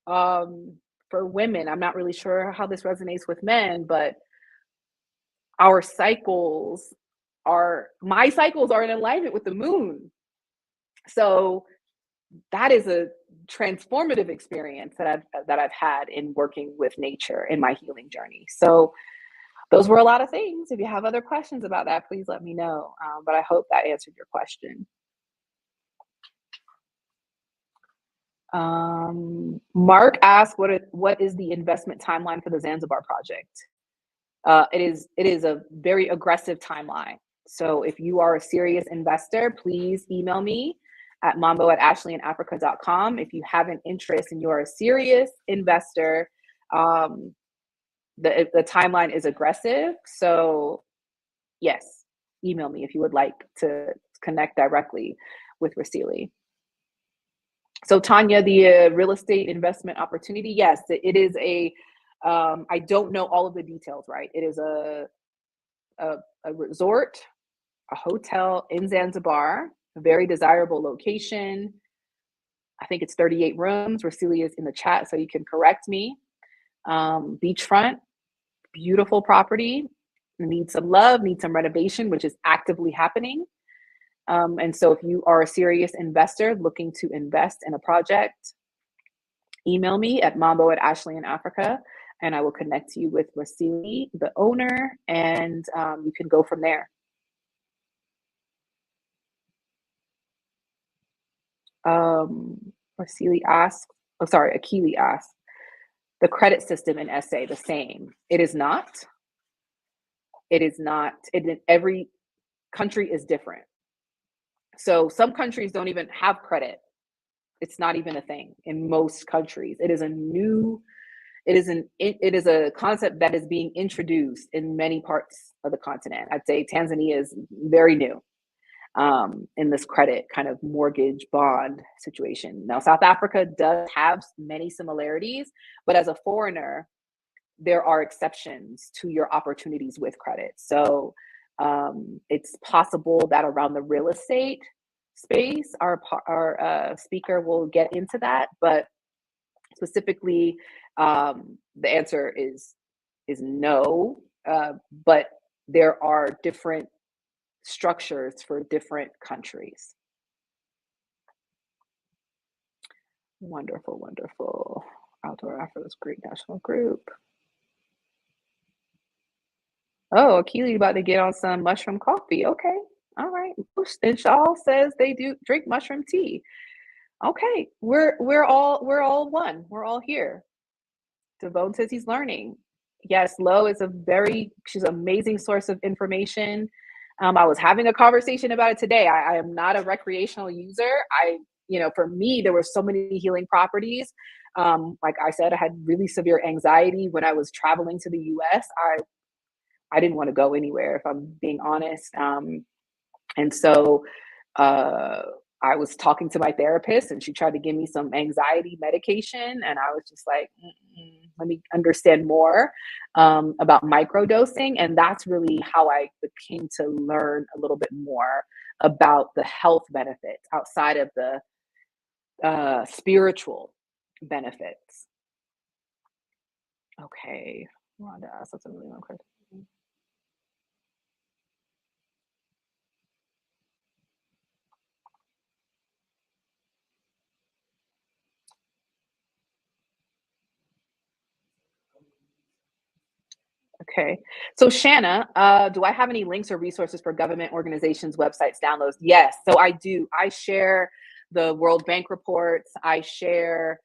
Speaker 1: For women, I'm not really sure how this resonates with men, but my cycles are in alignment with the moon. So that is a transformative experience that I've had in working with nature in my healing journey. So those were a lot of things. If you have other questions about that, please let me know. But I hope that answered your question. Mark asked, what is the investment timeline for the Zanzibar project? It is a very aggressive timeline. So if you are a serious investor, please email me at mambo@ashleyinafrica.com. If you have an interest and you are a serious investor, the timeline is aggressive. So yes, email me if you would like to connect directly with Rasili. So Tanya, the real estate investment opportunity, yes, it is I don't know all of the details, right? It is a resort, a hotel in Zanzibar, a very desirable location. I think it's 38 rooms. Rasili is in the chat, so you can correct me. Beachfront, beautiful property. Needs some love, needs some renovation, which is actively happening. And so if you are a serious investor looking to invest in a project, email me at mambo@ashleyinafrica, and I will connect you with Rasili, the owner, and you can go from there. Akili asked, the credit system in SA the same? It is not. Every country is different. So some countries don't even have credit. It's not even a thing in most countries. It is a concept that is being introduced in many parts of the continent. I'd say Tanzania is very new in this credit kind of mortgage bond situation. Now, South Africa does have many similarities, but as a foreigner, there are exceptions to your opportunities with credit. So it's possible that around the real estate space, our speaker will get into that, but specifically, the answer is no, but there are different structures for different countries. Wonderful, wonderful. Outdoor Africa's great national group. Oh, Akili about to get on some mushroom coffee. Okay, all right. And Shaw says they do drink mushroom tea. Okay, we're all one. We're all here. Devone says he's learning. Yes, Lo is she's an amazing source of information. I was having a conversation about it today. I am not a recreational user. For me, there were so many healing properties. Like I said, I had really severe anxiety when I was traveling to the US. I didn't want to go anywhere, if I'm being honest. And so I was talking to my therapist, and she tried to give me some anxiety medication. And I was just like, let me understand more about microdosing. And that's really how I came to learn a little bit more about the health benefits outside of the spiritual benefits. Okay, Rhonda asked something really quick. Okay, so Shanna, do I have any links or resources for government organizations, websites, downloads? Yes, so I do. I share the World Bank reports. I share,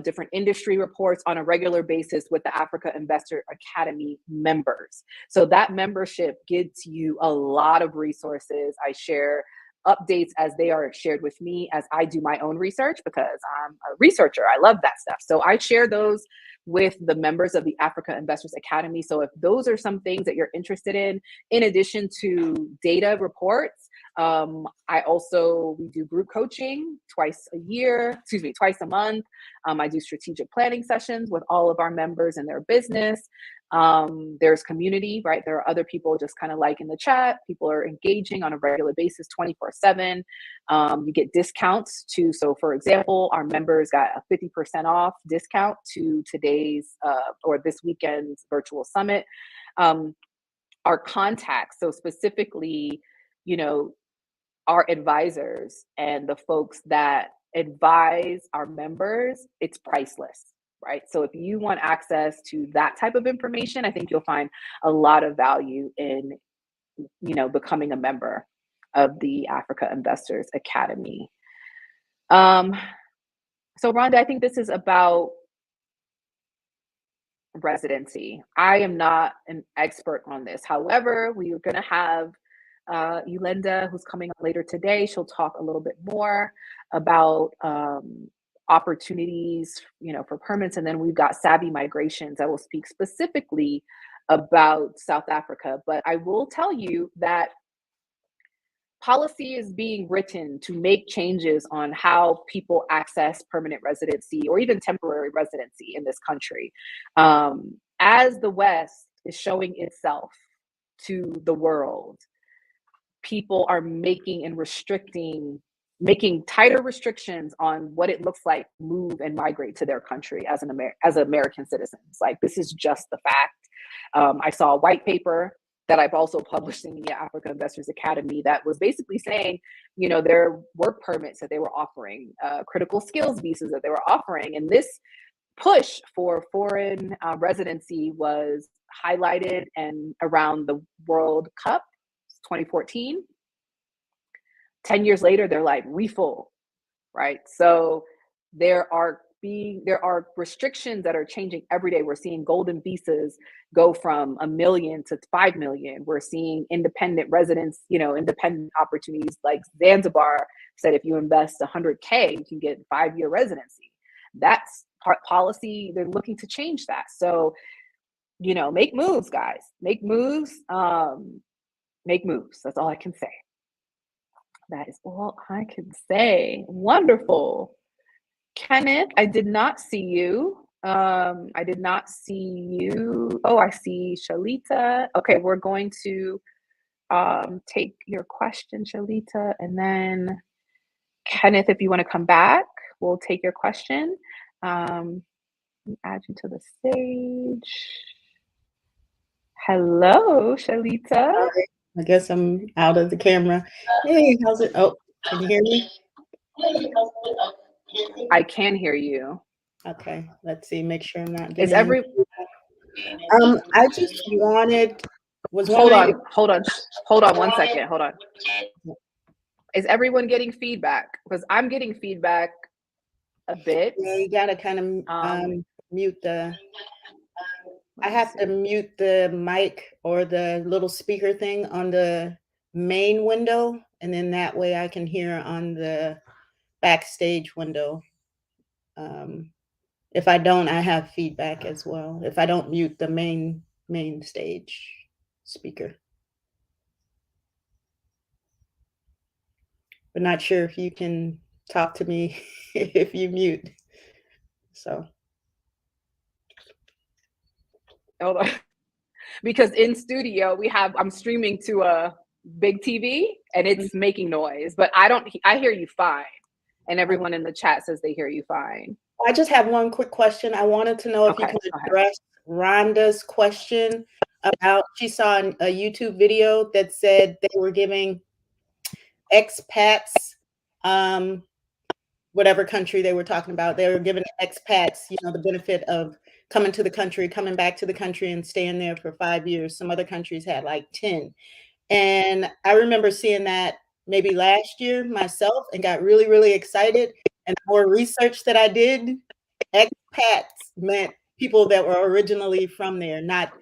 Speaker 1: different industry reports on a regular basis with the Africa Investor Academy members. So that membership gives you a lot of resources. I share updates as they are shared with me as I do my own research, because I'm a researcher. I love that stuff. So I share those with the members of the Africa Investors Academy. So if those are some things that you're interested in addition to data reports, we do group coaching twice a month. I do strategic planning sessions with all of our members and their business. There's community, right? There are other people just kind of like in the chat. People are engaging on a regular basis, 24/7. You get discounts too. So for example, our members got a 50% off discount to today's or this weekend's virtual summit. Our contacts, so specifically, our advisors and the folks that advise our members, it's priceless. Right. So if you want access to that type of information, I think you'll find a lot of value in, becoming a member of the Africa Investors Academy. So Rhonda, I think this is about residency. I am not an expert on this. However, we are going to have Yolanda, who's coming up later today. She'll talk a little bit more about opportunities, for permits. And then we've got Savvy Migrations that will speak specifically about South Africa. But I will tell you that policy is being written to make changes on how people access permanent residency or even temporary residency in this country. As the West is showing itself to the world, people are making tighter restrictions on what it looks like to move and migrate to their country as American citizens. Like, this is just the fact. I saw a white paper that I've also published in the Africa Investors Academy that was basically saying, their work permits that they were offering, critical skills visas that they were offering. And this push for foreign residency was highlighted and around the World Cup 2014. 10 years later, they're like refull, right? So there are restrictions that are changing every day. We're seeing golden visas go from 1 million to 5 million. We're seeing independent residents, independent opportunities, like Zanzibar said, if you invest 100K, you can get 5-year residency. That's policy. They're looking to change that. So, make moves, guys. Make moves. Make moves. That's all I can say. That is all I can say. Wonderful. Kenneth, I did not see you. Oh, I see Shalita. Okay, we're going to take your question, Shalita, and then Kenneth, if you want to come back, we'll take your question. Let me add you to the stage. Hello, Shalita.
Speaker 3: I guess I'm out of the camera. Hey, how's it? Oh, can you hear me?
Speaker 1: I can hear you.
Speaker 3: Okay, let's see. Make sure I'm not
Speaker 1: Is
Speaker 3: getting. I just was wondering.
Speaker 1: Hold on 1 second. Hold on. Is everyone getting feedback? Because I'm getting feedback a bit.
Speaker 3: Yeah, you gotta kind of mute the. I have to mute the mic or the little speaker thing on the main window, and then that way I can hear on the backstage window. If I don't, I have feedback as well. If I don't mute the main stage speaker. But not sure if you can talk to me if you mute. So.
Speaker 1: Hold on. Because in studio I'm streaming to a big TV and it's making noise, but I hear you fine. And everyone in the chat says they hear you fine.
Speaker 3: I just have one quick question. I wanted to know if you can address Rhonda's question about, she saw a YouTube video that said they were giving expats, whatever country they were talking about, they were giving expats, the benefit of coming to the country, coming back to the country and staying there for 5 years. Some other countries had like 10. And I remember seeing that maybe last year myself and got really, really excited. And the more research that I did, expats meant people that were originally from there, not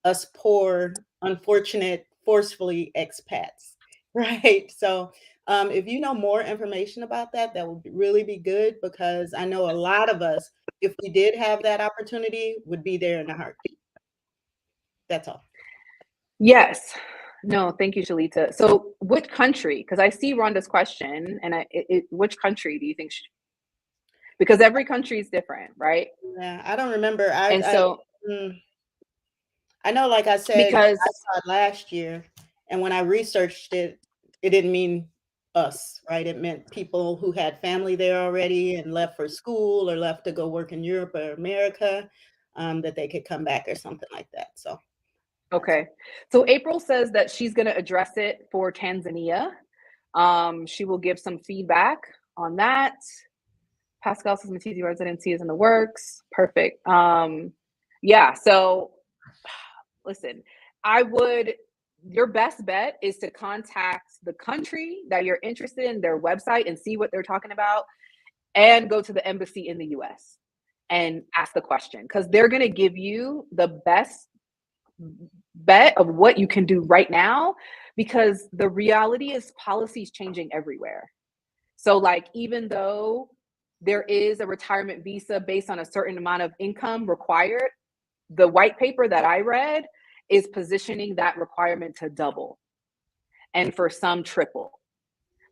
Speaker 3: us poor, unfortunate, forcefully expats, right? So if you know more information about that, that would really be good, because I know a lot of us, if we did have that opportunity, would be there in a heartbeat. That's all.
Speaker 1: Yes. No, thank you, Shalita. So which country, because I see Rhonda's question, and which country do you think because every country is different, right?
Speaker 3: Yeah, I don't remember.
Speaker 1: I
Speaker 3: know, like I said,
Speaker 1: because
Speaker 3: I saw it last year, and when I researched it, it didn't mean us, right? It meant people who had family there already and left for school or left to go work in Europe or America, that they could come back or something like that. So.
Speaker 1: Okay. So April says that she's going to address it for Tanzania. She will give some feedback on that. Pascal says Matizi residency is in the works. Perfect. Yeah. So listen, your best bet is to contact the country that you're interested in, their website, and see what they're talking about, and go to the embassy in the US and ask the question, because they're going to give you the best bet of what you can do right now, because the reality is policy is changing everywhere. So like, even though there is a retirement visa based on a certain amount of income required, the white paper that I read is positioning that requirement to double, and for some triple.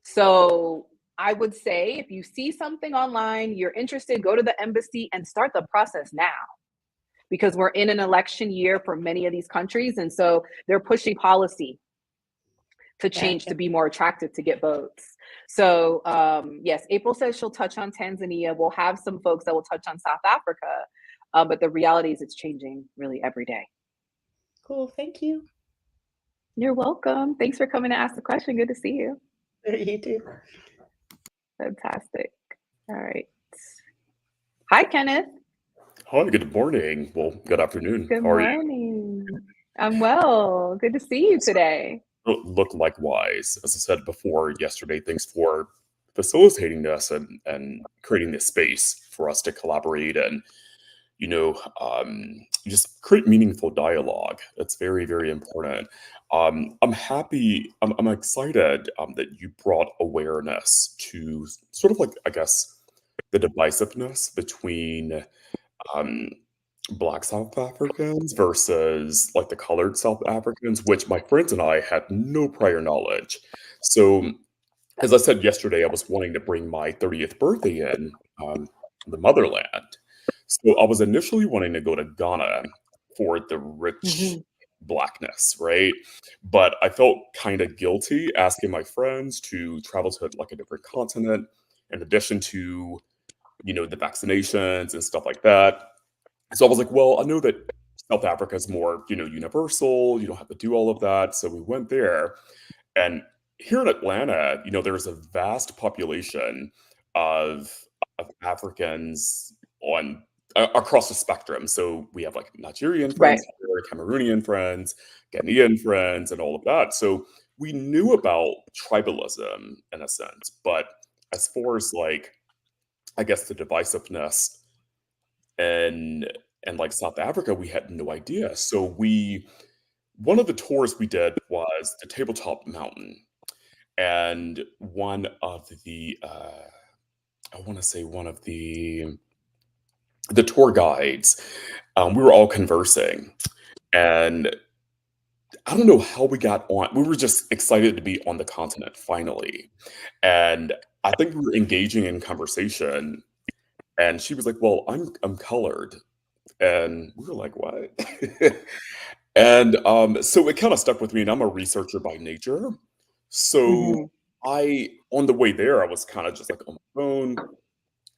Speaker 1: So I would say, if you see something online, you're interested, go to the embassy and start the process now, because we're in an election year for many of these countries. And so they're pushing policy to change, to be more attractive, to get votes. So yes, April says she'll touch on Tanzania. We'll have some folks that will touch on South Africa. But the reality is it's changing really every day.
Speaker 3: Cool. Thank you.
Speaker 1: You're welcome. Thanks for coming to ask the question. Good to see you.
Speaker 3: You too.
Speaker 1: Fantastic. All right. Hi, Kenneth.
Speaker 4: Hi, good morning. Well, good afternoon.
Speaker 1: Good
Speaker 4: How are you?
Speaker 1: morning. I'm well. Good to see you today.
Speaker 4: Look, likewise. As I said before yesterday, thanks for facilitating this and creating this space for us to collaborate and, just create meaningful dialogue. That's very, very important. I'm excited that you brought awareness to sort of like, I guess, the divisiveness between Black South Africans versus like the colored South Africans, which my friends and I had no prior knowledge. So, as I said yesterday, I was wanting to bring my 30th birthday in the motherland. So, I was initially wanting to go to Ghana for the rich Blackness, right? But I felt kind of guilty asking my friends to travel to like a different continent, in addition to, the vaccinations and stuff like that. So I was like, well, I know that South Africa is more, universal. You don't have to do all of that. So we went there. And here in Atlanta, there's a vast population of Africans across the spectrum. So we have like Nigerian friends, here, Cameroonian friends, Ghanaian friends, and all of that. So we knew about tribalism in a sense. But as far as like, I guess the divisiveness, and like South Africa, we had no idea. So one of the tours we did was the Tabletop Mountain, and one of the I want to say one of the tour guides, we were all conversing, and I don't know how we got on. We were just excited to be on the continent finally, and I think we were engaging in conversation, and she was like, "Well, I'm colored," and we were like, "What?" And so it kind of stuck with me, and I'm a researcher by nature. So
Speaker 1: Mhm.
Speaker 4: on the way there, I was kind of just like on my phone,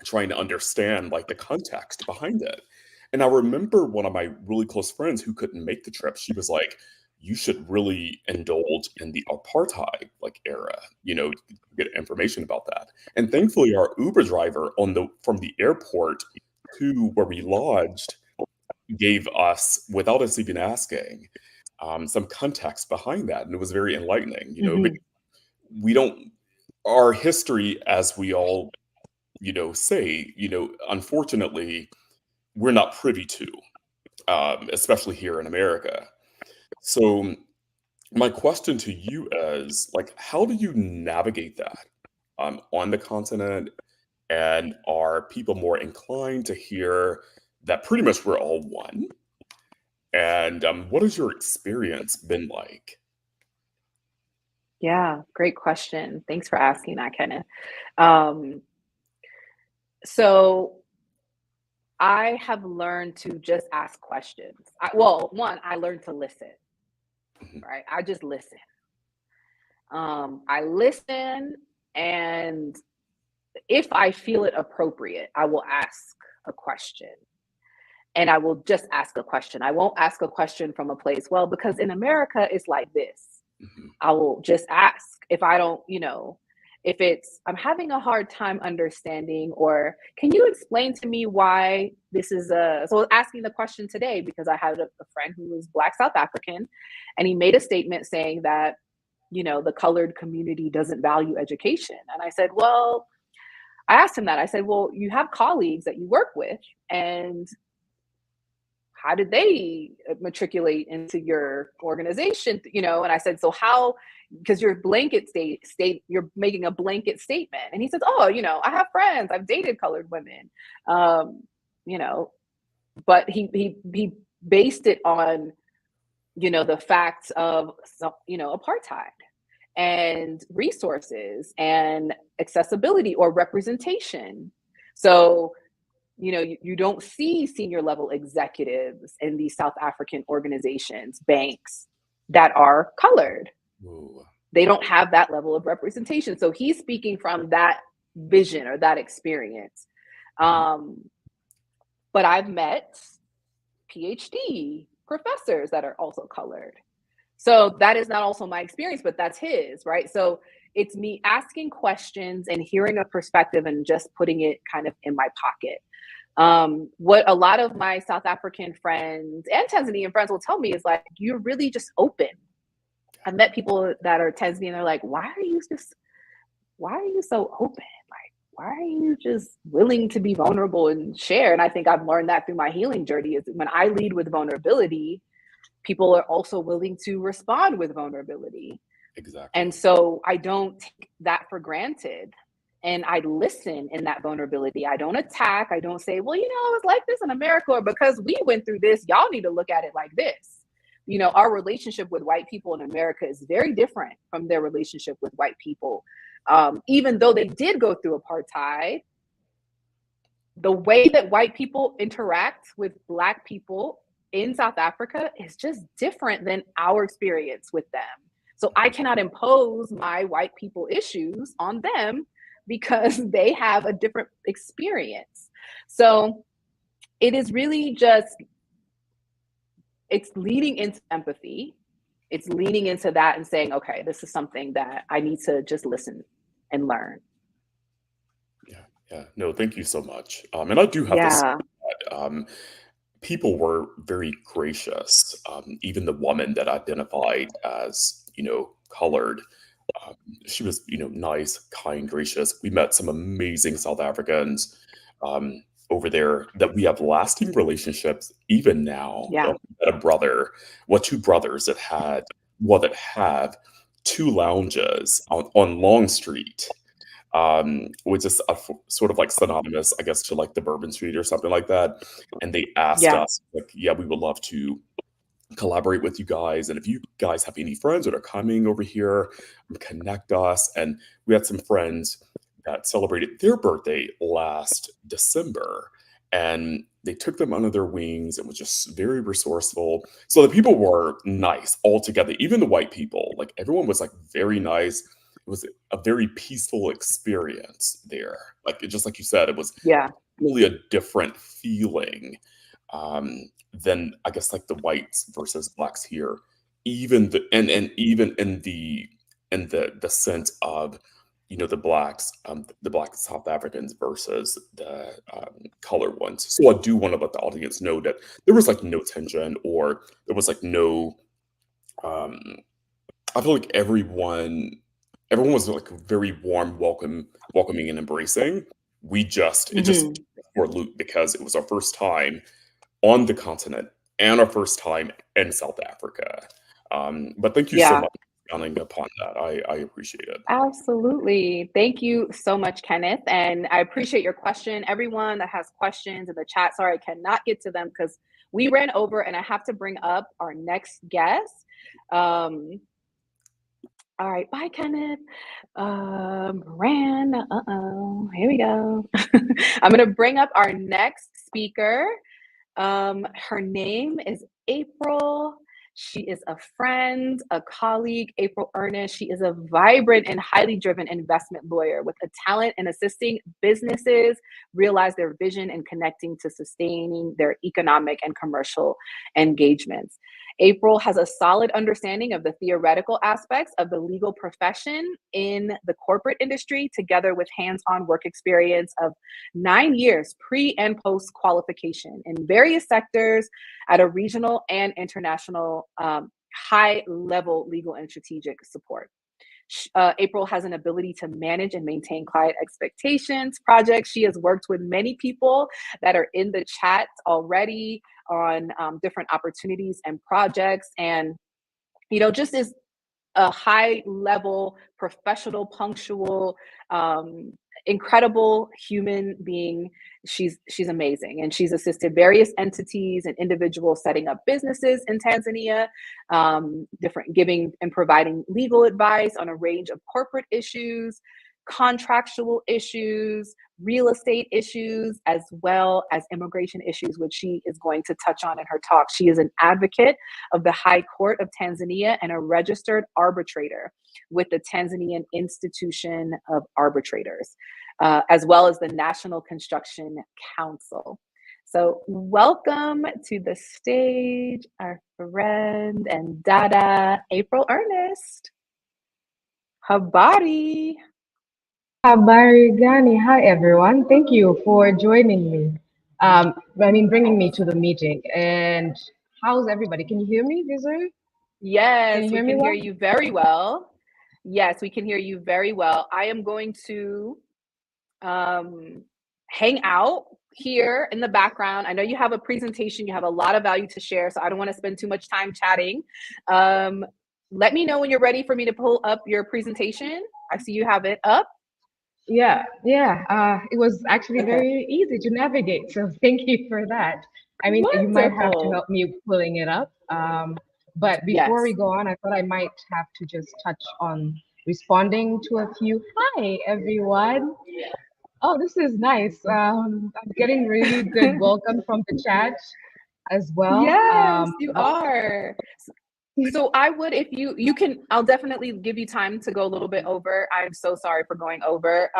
Speaker 4: trying to understand like the context behind it. And I remember one of my really close friends who couldn't make the trip. She was like, "You should really indulge in the apartheid like era, get information about that." And thankfully, our Uber driver from the airport to where we lodged gave us, without us even asking, some context behind that, and it was very enlightening. But
Speaker 1: Mhm.
Speaker 4: we don't our history, as we all say, unfortunately, we're not privy to, especially here in America. So my question to you is, like, how do you navigate that on the continent? And are people more inclined to hear that pretty much we're all one? And what has your experience been like?
Speaker 1: Yeah, great question. Thanks for asking that, Kenneth. Um, so I have learned to just ask questions. Well, one, I learned to listen,
Speaker 4: Mhm.
Speaker 1: right? I just listen. I listen, and if I feel it appropriate, I will ask a question. And I will just ask a question. I won't ask a question from a place, well, because in America, it's like this.
Speaker 4: Mhm.
Speaker 1: I will just ask. If I don't, if it's, I'm having a hard time understanding, or can you explain to me why this is so asking the question today, because I had a friend who was Black South African, and he made a statement saying that, the colored community doesn't value education. And I said, well, I asked him that. I said, well, you have colleagues that you work with, and how did they matriculate into your organization? And I said, so how, because you're you're making a blanket statement. And he says, oh, I have friends, I've dated colored women. um you know but he based it on, the facts of apartheid and resources and accessibility or representation. So, you don't see senior level executives in these South African organizations, banks, that are colored.
Speaker 4: Ooh.
Speaker 1: They don't have that level of representation. So he's speaking from that vision or that experience.
Speaker 4: Mhm.
Speaker 1: But I've met PhD professors that are also colored. So that is not also my experience, but that's his, right? So it's me asking questions and hearing a perspective and just putting it kind of in my pocket. What a lot of my South African friends and Tanzanian friends will tell me is like, you're really just open. I've met people that are Tanzanian, they're like, why are you so open? Like, why are you just willing to be vulnerable and share? And I think I've learned that through my healing journey is when I lead with vulnerability, people are also willing to respond with vulnerability.
Speaker 4: Exactly.
Speaker 1: And so I don't take that for granted. And I listen in that vulnerability. I don't attack. I don't say, well, it's like this in America, or because we went through this, y'all need to look at it like this. Our relationship with white people in America is very different from their relationship with white people. Even though they did go through apartheid, the way that white people interact with Black people in South Africa is just different than our experience with them. So I cannot impose my white people issues on them because they have a different experience. So it is really just, it's leading into empathy. It's leaning into that and saying, okay, this is something that I need to just listen and learn.
Speaker 4: Yeah. Yeah. No, thank you so much. And I do have to say
Speaker 1: Yeah.
Speaker 4: that people were very gracious. Even the woman that identified as, colored, um, she was, nice, kind, gracious. We met some amazing South Africans. Um, over there that we have lasting relationships even now.
Speaker 1: Yeah.
Speaker 4: Two brothers that have two lounges on Long Street, which is sort of like synonymous, I guess, to like the Bourbon Street or something like that. And they asked
Speaker 1: Yeah.
Speaker 4: us, like, yeah, we would love to collaborate with you guys. And if you guys have any friends that are coming over here, connect us. And we had some friends that celebrated their birthday last December. And they took them under their wings and was just very resourceful. So the people were nice altogether, even the white people. Like everyone was like very nice. It was a very peaceful experience there. Like just like you said, it was
Speaker 1: Yeah.
Speaker 4: really a different feeling than I guess like the whites versus blacks here. Even even in the sense of the blacks, the black South Africans versus the colored ones. So I do want to let the audience know that there was like no tension or there was like no. I feel like everyone was like very warm, welcoming and embracing. It just for a loop because it was our first time on the continent and our first time in South Africa. But thank you so much for expanding upon that. I appreciate it.
Speaker 1: Absolutely. Thank you so much, Kenneth. And I appreciate your question. Everyone that has questions in the chat, sorry, I cannot get to them because we ran over and I have to bring up our next guest. All right, bye, Kenneth. Here we go. I'm going to bring up our next speaker. Her name is April. She is a friend, a colleague, April Ernest. She is a vibrant and highly driven investment lawyer with a talent in assisting businesses realize their vision and connecting to sustaining their economic and commercial engagements. April has a solid understanding of the theoretical aspects of the legal profession in the corporate industry, together with hands-on work experience of 9 years pre and post qualification in various sectors at a regional and international high-level legal and strategic support. April has an ability to manage and maintain client expectations, projects. She has worked with many people that are in the chat already on different opportunities and projects, and just is a high level, professional, punctual, incredible human being. She's amazing, and she's assisted various entities and individuals setting up businesses in Tanzania, giving and providing legal advice on a range of corporate issues, contractual issues, real estate issues, as well as immigration issues, which she is going to touch on in her talk. She is an advocate of the High Court of Tanzania and a registered arbitrator with the Tanzanian Institution of Arbitrators, as well as the National Construction Council. So welcome to the stage, our friend and dada, April Ernest. Habari.
Speaker 5: Habari gani. Hi, everyone. Thank you for joining me. Bringing me to the meeting. And how's everybody? Can you hear me, Desiree?
Speaker 1: Yes, we can hear you very well. Yes, we can hear you very well. I am going to hang out here in the background. I know you have a presentation. You have a lot of value to share, so I don't want to spend too much time chatting. Let me know when you're ready for me to pull up your presentation. I see you have it up.
Speaker 5: Yeah. It was actually very easy to navigate. So thank you for that. I mean,
Speaker 1: Wonderful.
Speaker 5: You might have to help me pulling it up. But before we go on, I thought I might have to just touch on responding to a few. Hi, everyone. Oh, this is nice. I'm getting really good welcome from the chat as well.
Speaker 1: Yes, you are. So I would, if you can, I'll definitely give you time to go a little bit over. I'm so sorry for going over.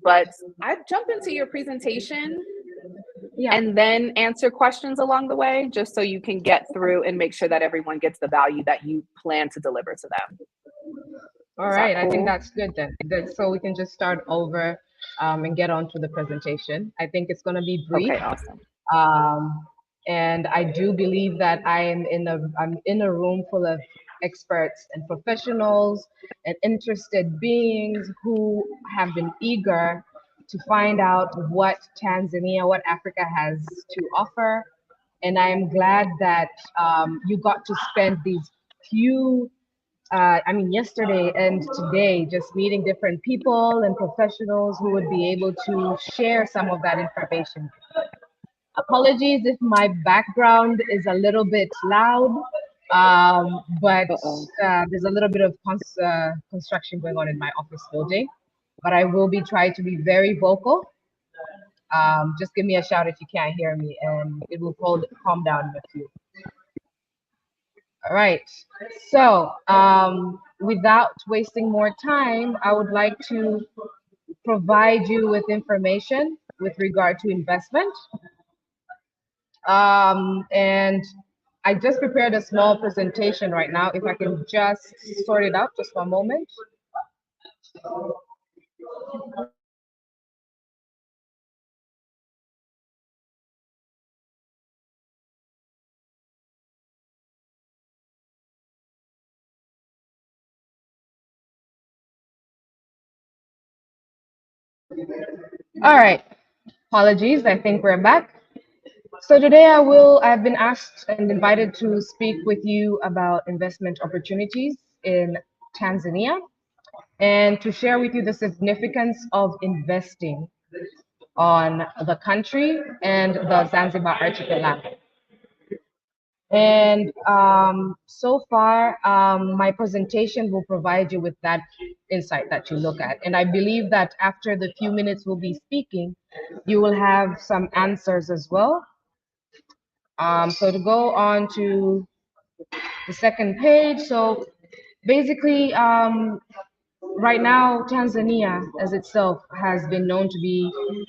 Speaker 1: But I'd jump into your presentation and then answer questions along the way, just so you can get through and make sure that everyone gets the value that you plan to deliver to them.
Speaker 5: All right, cool? I think that's good then. So we can just start over and get on to the presentation. I think it's going to be brief.
Speaker 1: Okay, awesome.
Speaker 5: And I do believe that I'm in a room full of experts and professionals and interested beings who have been eager to find out what Tanzania, what Africa has to offer. And I am glad that you got to spend these few, yesterday and today, just meeting different people and professionals who would be able to share some of that information. Apologies if my background is a little bit loud, but there's a little bit of construction going on in my office building. But I will be trying to be very vocal. Just give me a shout if you can't hear me, and it will calm down in a few. All right. So without wasting more time, I would like to provide you with information with regard to investment. And I just prepared a small presentation right now. If I can just sort it out just for a moment. All right. Apologies. I think we're back. So today I've been asked and invited to speak with you about investment opportunities in Tanzania and to share with you the significance of investing on the country and the Zanzibar archipelago. And so far, my presentation will provide you with that insight that you look at. And I believe that after the few minutes we'll be speaking, you will have some answers as well. So to go on to the second page. So basically, right now, Tanzania as itself has been known to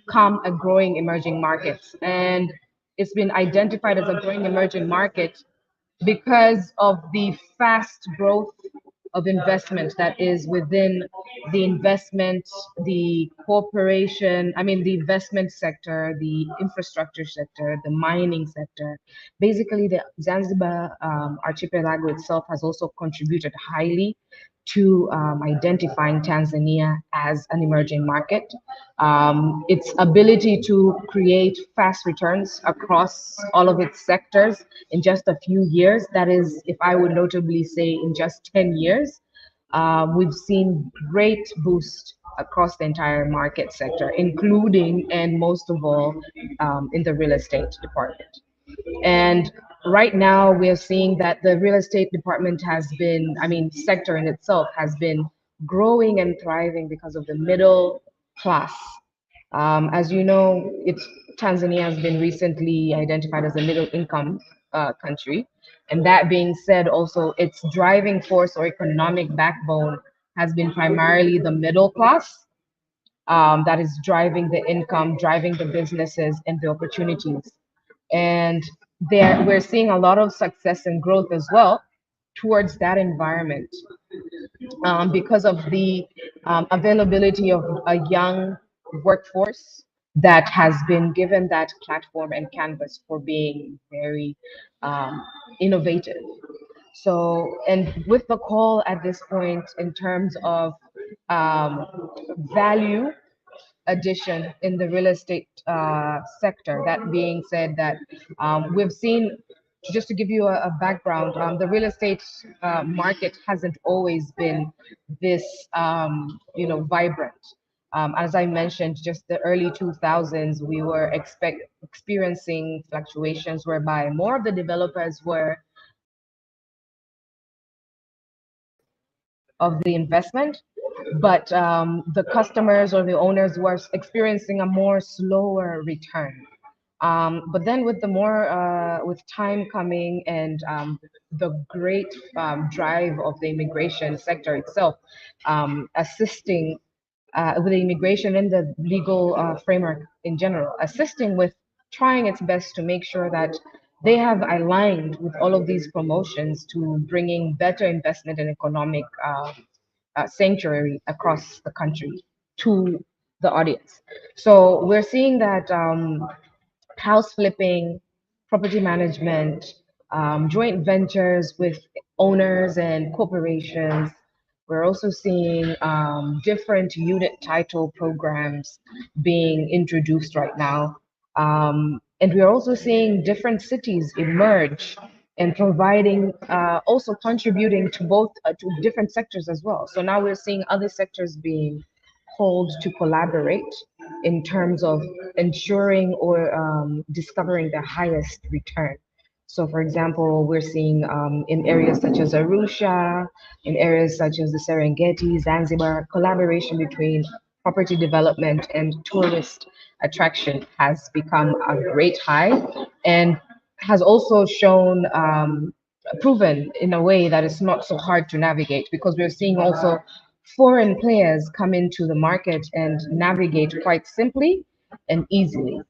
Speaker 5: become a growing emerging market. And it's been identified as a growing emerging market because of the fast growth of investment that is within the the investment sector, the infrastructure sector, the mining sector. Basically, the Zanzibar archipelago itself has also contributed highly to identifying Tanzania as an emerging market. Its ability to create fast returns across all of its sectors in just a few years, that is, if I would notably say in just 10 years, we've seen great boost across the entire market sector, including and most of all in the real estate department. And right now we're seeing that the real estate department sector in itself has been growing and thriving because of the middle class. As you know, Tanzania has been recently identified as a middle income country. And that being said, also its driving force or economic backbone has been primarily the middle class. That is driving the income, driving the businesses and the opportunities. And we're seeing a lot of success and growth as well towards that environment because of the availability of a young workforce that has been given that platform and canvas for being very innovative. So, and with the call at this point in terms of value addition in the real estate sector. That being said, that we've seen, just to give you a background, the real estate market hasn't always been this, vibrant. As I mentioned, just the early 2000s, we were experiencing fluctuations whereby more of the developers were of the investment, but the customers or the owners were experiencing a more slower return. But then with with time coming and the great drive of the immigration sector itself, assisting with the immigration and the legal framework in general, assisting with trying its best to make sure that they have aligned with all of these promotions to bringing better investment and economic sanctuary across the country to the audience. So we're seeing that house flipping, property management, joint ventures with owners and corporations, We're also seeing different unit title programs being introduced right now. And we're also seeing different cities emerge and providing, also contributing to both to different sectors as well. So now we're seeing other sectors being called to collaborate in terms of ensuring or discovering the highest return. So, for example, we're seeing in areas such as Arusha, in areas such as the Serengeti, Zanzibar, collaboration between property development and tourist attraction has become a great high and has also shown proven in a way that it's not so hard to navigate, because we're seeing also foreign players come into the market and navigate quite simply and easily.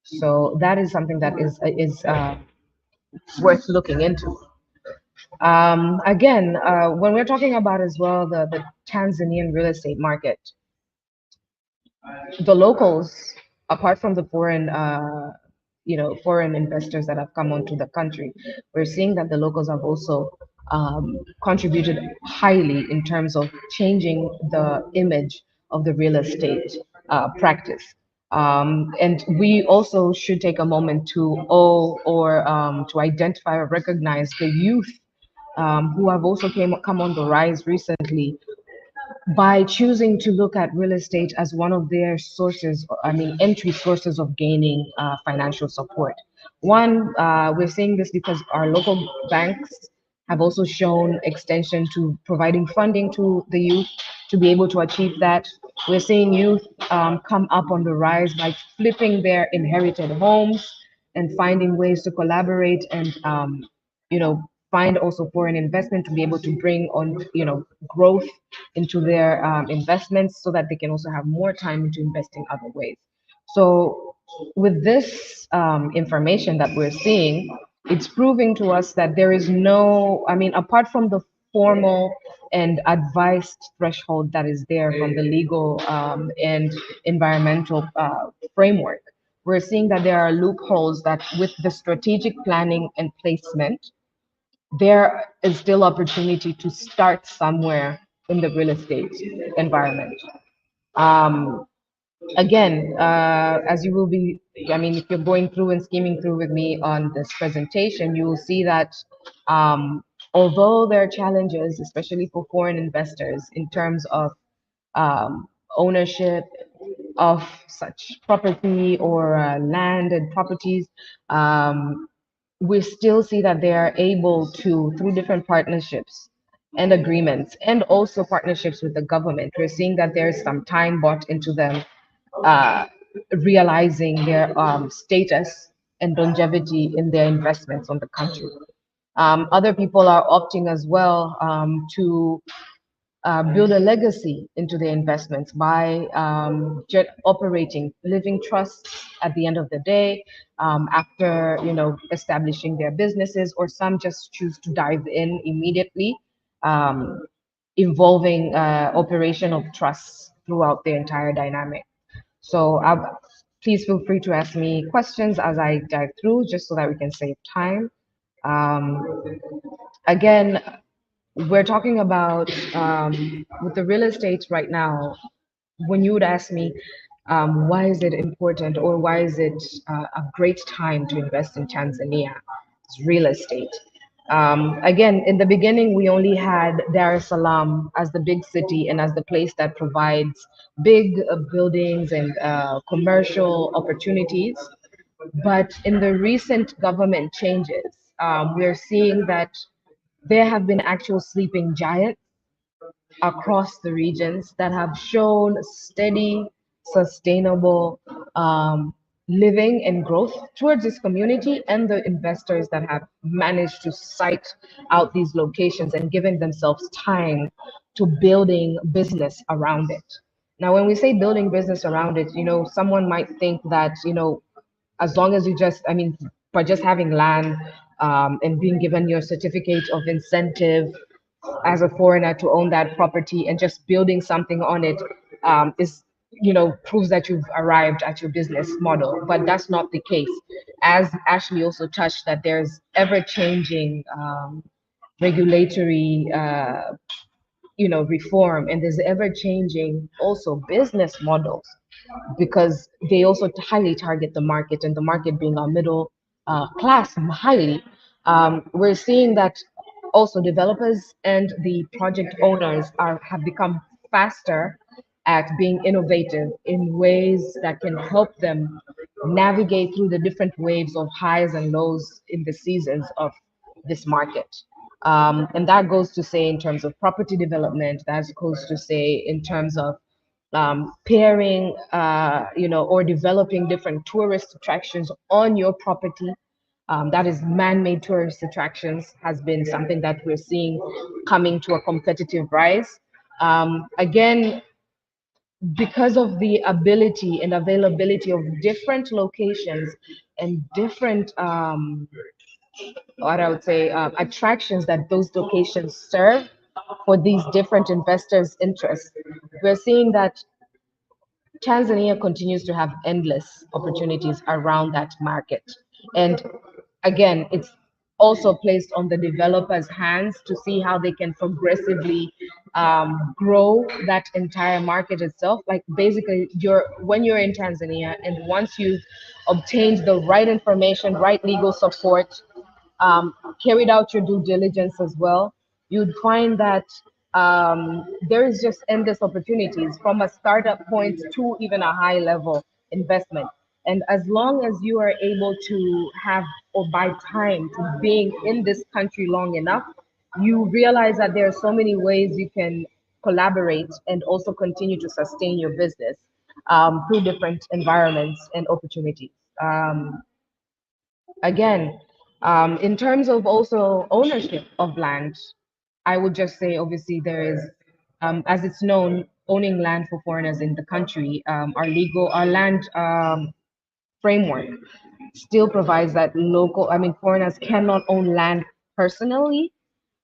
Speaker 5: So that is something that is worth looking into. Again, when we're talking about as well the Tanzanian real estate market, the locals, apart from the foreign, foreign investors that have come onto the country, we're seeing that the locals have also contributed highly in terms of changing the image of the real estate practice. And we also should take a moment to to identify or recognize the youth who have also come on the rise recently by choosing to look at real estate as one of their sources, entry sources of gaining financial support. One, we're seeing this because our local banks have also shown extension to providing funding to the youth to be able to achieve that. We're seeing youth come up on the rise by flipping their inherited homes and finding ways to collaborate and, find also foreign investment to be able to bring on, growth into their investments so that they can also have more time into investing other ways. So with this information that we're seeing, it's proving to us that there is no, apart from the formal and advised threshold that is there from the legal and environmental framework, we're seeing that there are loopholes that with the strategic planning and placement, there is still opportunity to start somewhere in the real estate environment. Again, as you will be, if you're going through and skimming through with me on this presentation, you will see that although there are challenges, especially for foreign investors, in terms of ownership of such property or land and properties, we still see that they are able to, through different partnerships and agreements, and also partnerships with the government, we're seeing that there's some time bought into them realizing their status and longevity in their investments on the country. Other people are opting as well to build a legacy into their investments by operating living trusts at the end of the day after establishing their businesses, or some just choose to dive in immediately, involving operation of trusts throughout the entire dynamic. So please feel free to ask me questions as I dive through, just so that we can save time. Again, we're talking about with the real estate right now. When you would ask me, why is it important, or why is it a great time to invest in Tanzania? It's real estate. Again, in the beginning, we only had Dar es Salaam as the big city and as the place that provides big buildings and commercial opportunities. But in the recent government changes, we're seeing that there have been actual sleeping giants across the regions that have shown steady, sustainable living and growth towards this community, and the investors that have managed to site out these locations and given themselves time to building business around it. Now, when we say building business around it, someone might think that, as long as you just, by just having land and being given your certificate of incentive as a foreigner to own that property and just building something on it is, proves that you've arrived at your business model. But that's not the case. As Ashley also touched, that there's ever changing regulatory reform, and there's ever changing also business models, because they also highly target the market, and the market being our middle class highly. We're seeing that also developers and the project owners have become faster at being innovative in ways that can help them navigate through the different waves of highs and lows in the seasons of this market. And that goes to say in terms of property development, that goes to say in terms of pairing, or developing different tourist attractions on your property. That is man-made tourist attractions has been something that we're seeing coming to a competitive rise. Again, because of the ability and availability of different locations and different, what I would say, attractions that those locations serve for these different investors' interests, we're seeing that Tanzania continues to have endless opportunities around that market. And again, it's also placed on the developers' hands to see how they can progressively grow that entire market itself. Like basically, when you're in Tanzania, and once you've obtained the right information, right legal support, carried out your due diligence as well, you'd find that there is just endless opportunities from a startup point to even a high level investment. And as long as you are able to have or buy time to being in this country long enough, you realize that there are so many ways you can collaborate and also continue to sustain your business through different environments and opportunities. Again, in terms of also ownership of land, I would just say obviously there is, as it's known, owning land for foreigners in the country, our land framework still provides that foreigners cannot own land personally,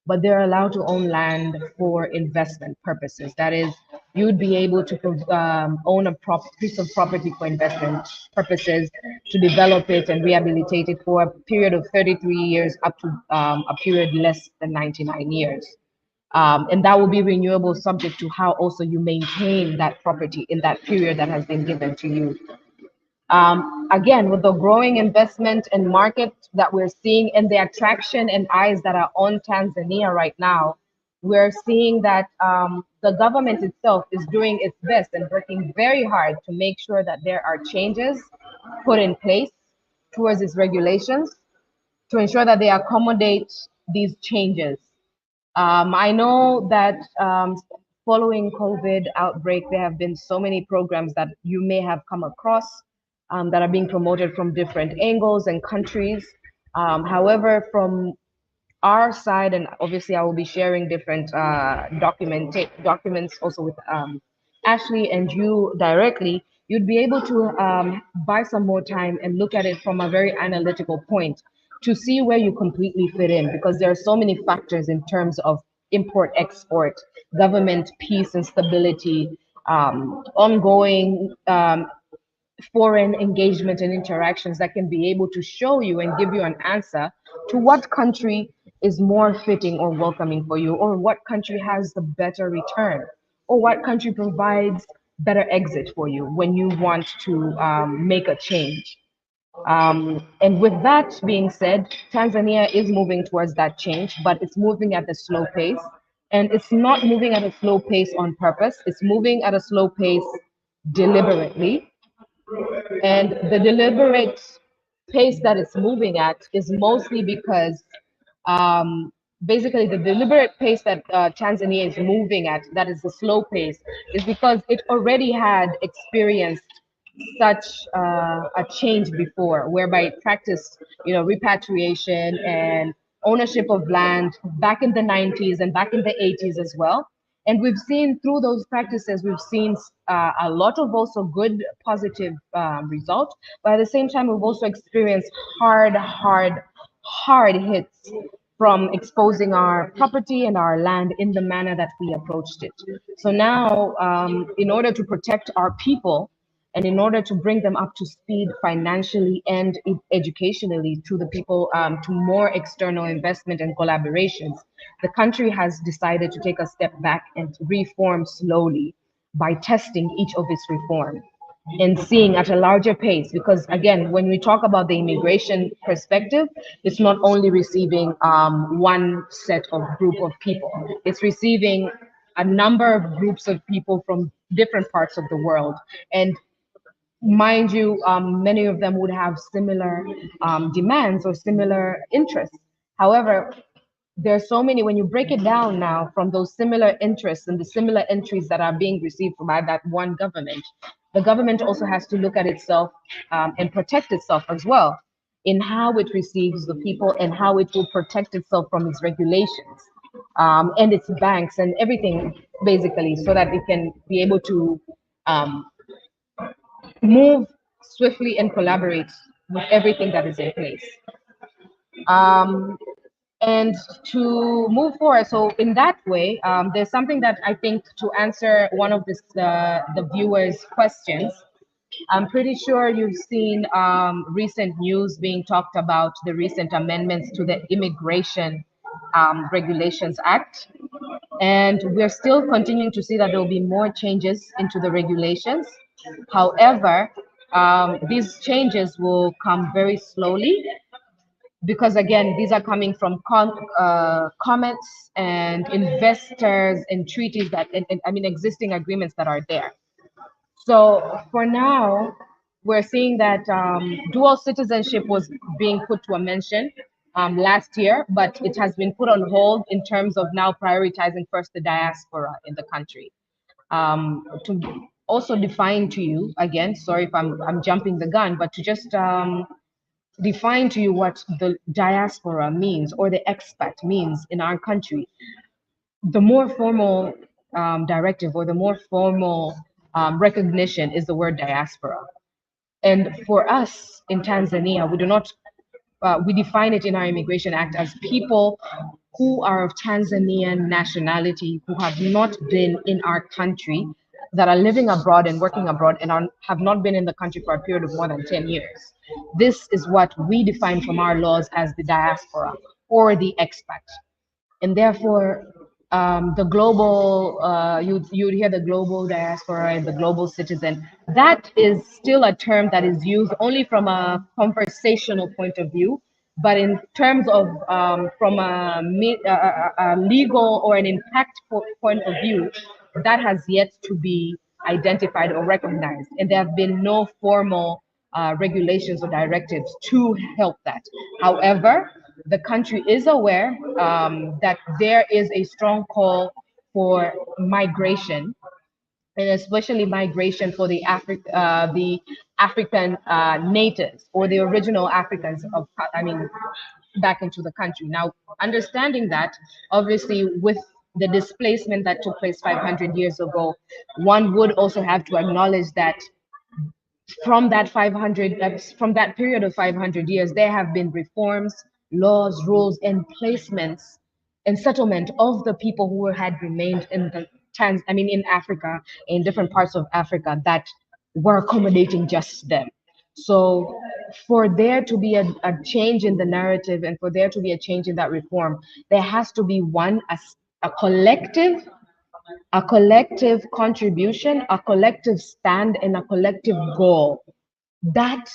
Speaker 5: but they're allowed to own land for investment purposes. That is, you'd be able to own a piece of property for investment purposes, to develop it and rehabilitate it for a period of 33 years up to a period less than 99 years. And that will be renewable, subject to how also you maintain that property in that period that has been given to you. Again, with the growing investment and market that we're seeing and the attraction and eyes that are on Tanzania right now, we're seeing that the government itself is doing its best and working very hard to make sure that there are changes put in place towards its regulations to ensure that they accommodate these changes. I know that following COVID outbreak, there have been so many programs that you may have come across that are being promoted from different angles and countries. However, from our side, and obviously I will be sharing different documents also with Ashley and you directly, you'd be able to buy some more time and look at it from a very analytical point to see where you completely fit in, because there are so many factors in terms of import, export, government, peace and stability, ongoing foreign engagement and interactions that can be able to show you and give you an answer to what country is more fitting or welcoming for you, or what country has the better return, or what country provides better exit for you when you want to make a change. And with that being said, Tanzania is moving towards that change, but it's moving at a slow pace. And it's not moving at a slow pace on purpose, it's moving at a slow pace deliberately. And the deliberate pace that it's moving at is mostly because basically the deliberate pace that Tanzania is moving at, that is the slow pace, is because it already had experienced such a change before, whereby it practiced, repatriation and ownership of land back in the 90s and back in the 80s as well. And we've seen through those practices, we've seen a lot of also good, positive results. But at the same time, we've also experienced hard hits from exposing our property and our land in the manner that we approached it. So now, in order to protect our people And in order to bring them up to speed financially and educationally to the people, to more external investment and collaborations, the country has decided to take a step back and reform slowly by testing each of its reforms and seeing at a larger pace. Because again, when we talk about the immigration perspective, it's not only receiving one set of group of people, it's receiving a number of groups of people from different parts of the world. And mind you, many of them would have similar demands or similar interests. However, there are so many, when you break it down now from those similar interests and the similar entries that are being received by that one government, the government also has to look at itself and protect itself as well in how it receives the people and how it will protect itself from its regulations and its banks and everything, basically, so that it can be able to move swiftly and collaborate with everything that is in place. And to move forward, so in that way, there's something that I think, to answer one of the viewers' questions. I'm pretty sure you've seen recent news being talked about the recent amendments to the Immigration Regulations Act. And we're still continuing to see that there will be more changes into the regulations. However, these changes will come very slowly, because again, these are coming from comments and investors and treaties that, I mean, existing agreements that are there. So for now, we're seeing that dual citizenship was being put to a mention last year, but it has been put on hold in terms of now prioritizing first the diaspora in the country. To also define to you, again, sorry if I'm jumping the gun, but to just define to you what the diaspora means or the expat means in our country. The more formal directive or the more formal recognition is the word diaspora. And for us in Tanzania, we do not, we define it in our Immigration Act as people who are of Tanzanian nationality, who have not been in our country, that are living abroad and working abroad and have not been in the country for a period of more than 10 years. This is what we define from our laws as the diaspora or the expat. And therefore, the global, you'd hear the global diaspora and the global citizen. That is still a term that is used only from a conversational point of view, but in terms of from a legal or an impact point of view, that has yet to be identified or recognized. And there have been no formal regulations or directives to help that. However, the country is aware that there is a strong call for migration, and especially migration for the African natives or the original Africans of, I mean, back into the country. Now, understanding that, obviously, with the displacement that took place 500 years ago, one would also have to acknowledge that from that period of 500 years, there have been reforms, laws, rules, and placements and settlement of the people who had remained in in Africa, in different parts of Africa, that were accommodating just them. So for there to be a change in the narrative and for there to be a change in that reform, there has to be a collective contribution, a collective stand, and a collective goal that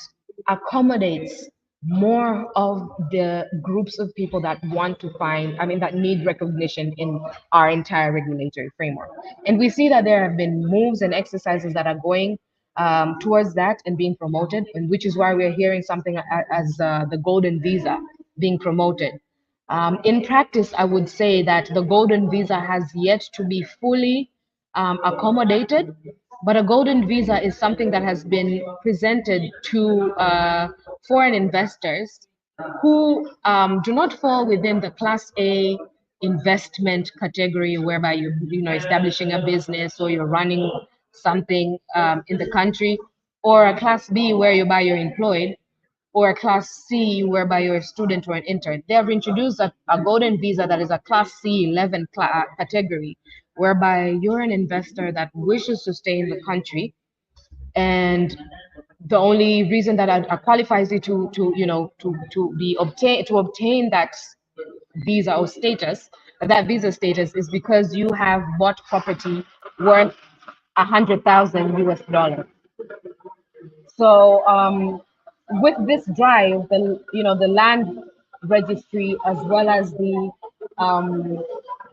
Speaker 5: accommodates more of the groups of people that want to find, that need recognition in our entire regulatory framework. And we see that there have been moves and exercises that are going towards that and being promoted, and which is why we're hearing something as the golden visa being promoted. In practice, I would say that the golden visa has yet to be fully accommodated, but a golden visa is something that has been presented to foreign investors who do not fall within the Class A investment category, whereby you're establishing a business or you're running something in the country, or a Class B whereby you're employed, or a Class C whereby you're a student or an intern. They have introduced a golden visa that is a Class C11 category, whereby you're an investor that wishes to stay in the country and the only reason that qualifies you to you know to obtain that visa or status, that visa status, is because you have bought property worth 100,000 US dollars. So with this drive, the land registry as well as the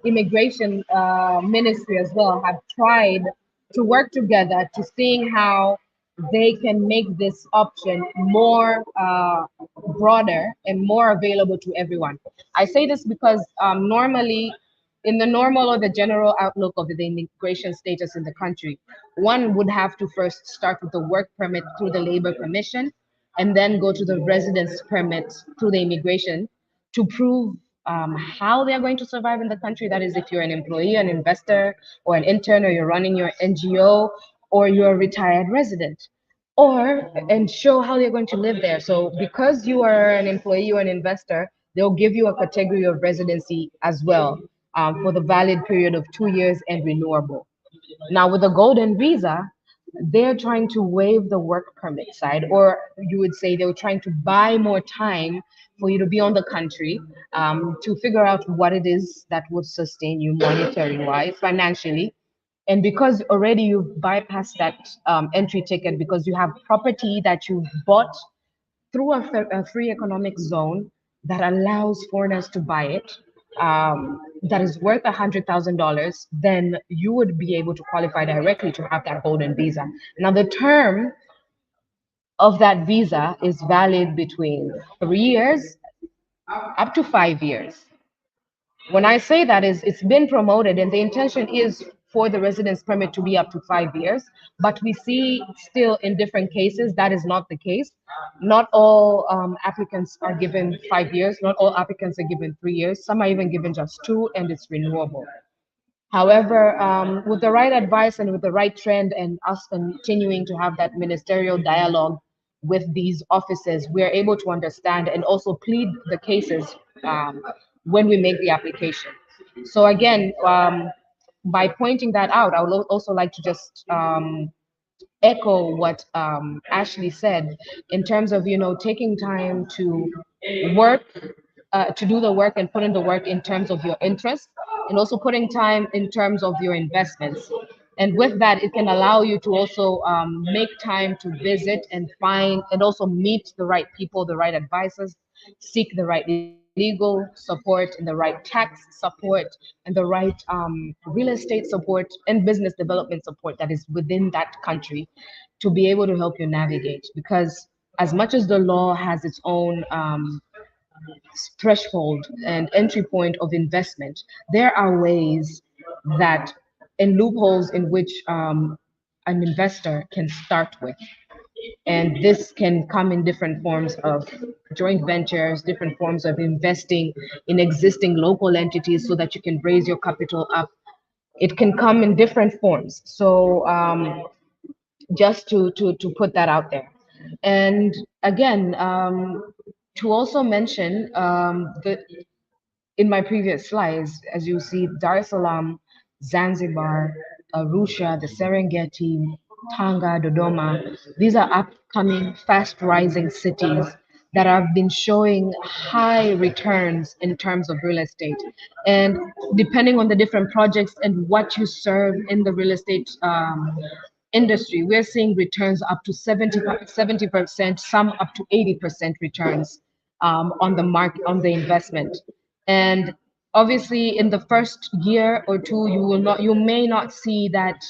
Speaker 5: immigration ministry as well have tried to work together to seeing how they can make this option more broader and more available to everyone. I say this because normally, in the normal or the general outlook of the immigration status in the country, one would have to first start with the work permit through the labor commission and then go to the residence permit through the immigration to prove how they're going to survive in the country. That is, if you're an employee, an investor, or an intern, or you're running your NGO, or you're a retired resident, or and show how they're going to live there. So because you are an employee or an investor, they'll give you a category of residency as well, for the valid period of 2 years and renewable. Now, with the golden visa, they're trying to waive the work permit side, or you would say they were trying to buy more time for you to be on the country, to figure out what it is that would sustain you monetary wise, financially. And because already you've bypassed that entry ticket, because you have property that you've bought through a free economic zone that allows foreigners to buy it, that is worth $100,000, then you would be able to qualify directly to have that golden visa. Now, the term of that visa is valid between 3 years up to 5 years. When I say that, is it's been promoted and the intention is for the residence permit to be up to 5 years, but we see still in different cases that is not the case. Not all applicants are given 5 years, not all applicants are given 3 years, some are even given just 2, and it's renewable. However, with the right advice and with the right trend, and us continuing to have that ministerial dialogue with these offices, we're able to understand and also plead the cases when we make the application. So again, by pointing that out, I would also like to just echo what Ashley said in terms of, taking time to work, to do the work and put in the work in terms of your interest, and also putting time in terms of your investments. And with that, it can allow you to also make time to visit and find and also meet the right people, the right advisors, seek the right legal support and the right tax support and the right real estate support and business development support that is within that country to be able to help you navigate. Because as much as the law has its own threshold and entry point of investment, there are ways that and loopholes in which an investor can start with. And this can come in different forms of joint ventures, different forms of investing in existing local entities so that you can raise your capital up. It can come in different forms. So just to put that out there. And again, to also mention that in my previous slides, as you see, Dar es Salaam, Zanzibar, Arusha, the Serengeti, Tanga, Dodoma, these are upcoming, fast rising cities that have been showing high returns in terms of real estate. And depending on the different projects and what you serve in the real estate industry, we're seeing returns up to 70%, some up to 80% returns on the market, on the investment. And obviously, in the first year or two, you may not see that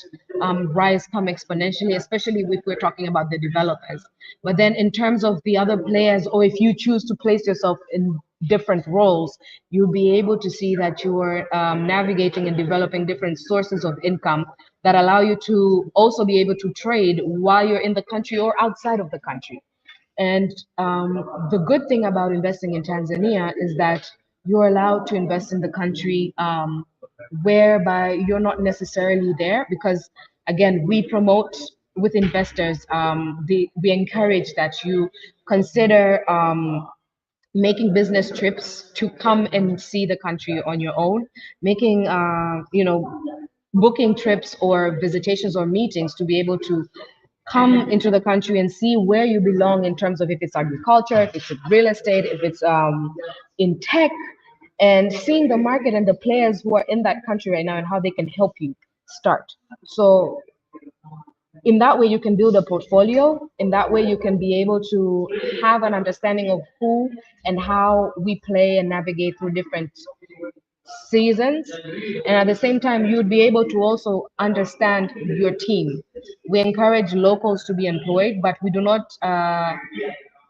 Speaker 5: rise come exponentially, especially if we're talking about the developers. But then, in terms of the other players, or if you choose to place yourself in different roles, you'll be able to see that you are navigating and developing different sources of income that allow you to also be able to trade while you're in the country or outside of the country. And the good thing about investing in Tanzania is that you're allowed to invest in the country whereby you're not necessarily there, because again, we promote with investors, we encourage that you consider making business trips to come and see the country on your own, making booking trips or visitations or meetings to be able to come into the country and see where you belong in terms of if it's agriculture, if it's real estate, if it's in tech, and seeing the market and the players who are in that country right now and how they can help you start. So in that way, you can build a portfolio. In that way, you can be able to have an understanding of who and how we play and navigate through different seasons. And at the same time, you'd be able to also understand your team. We encourage locals to be employed, but we do not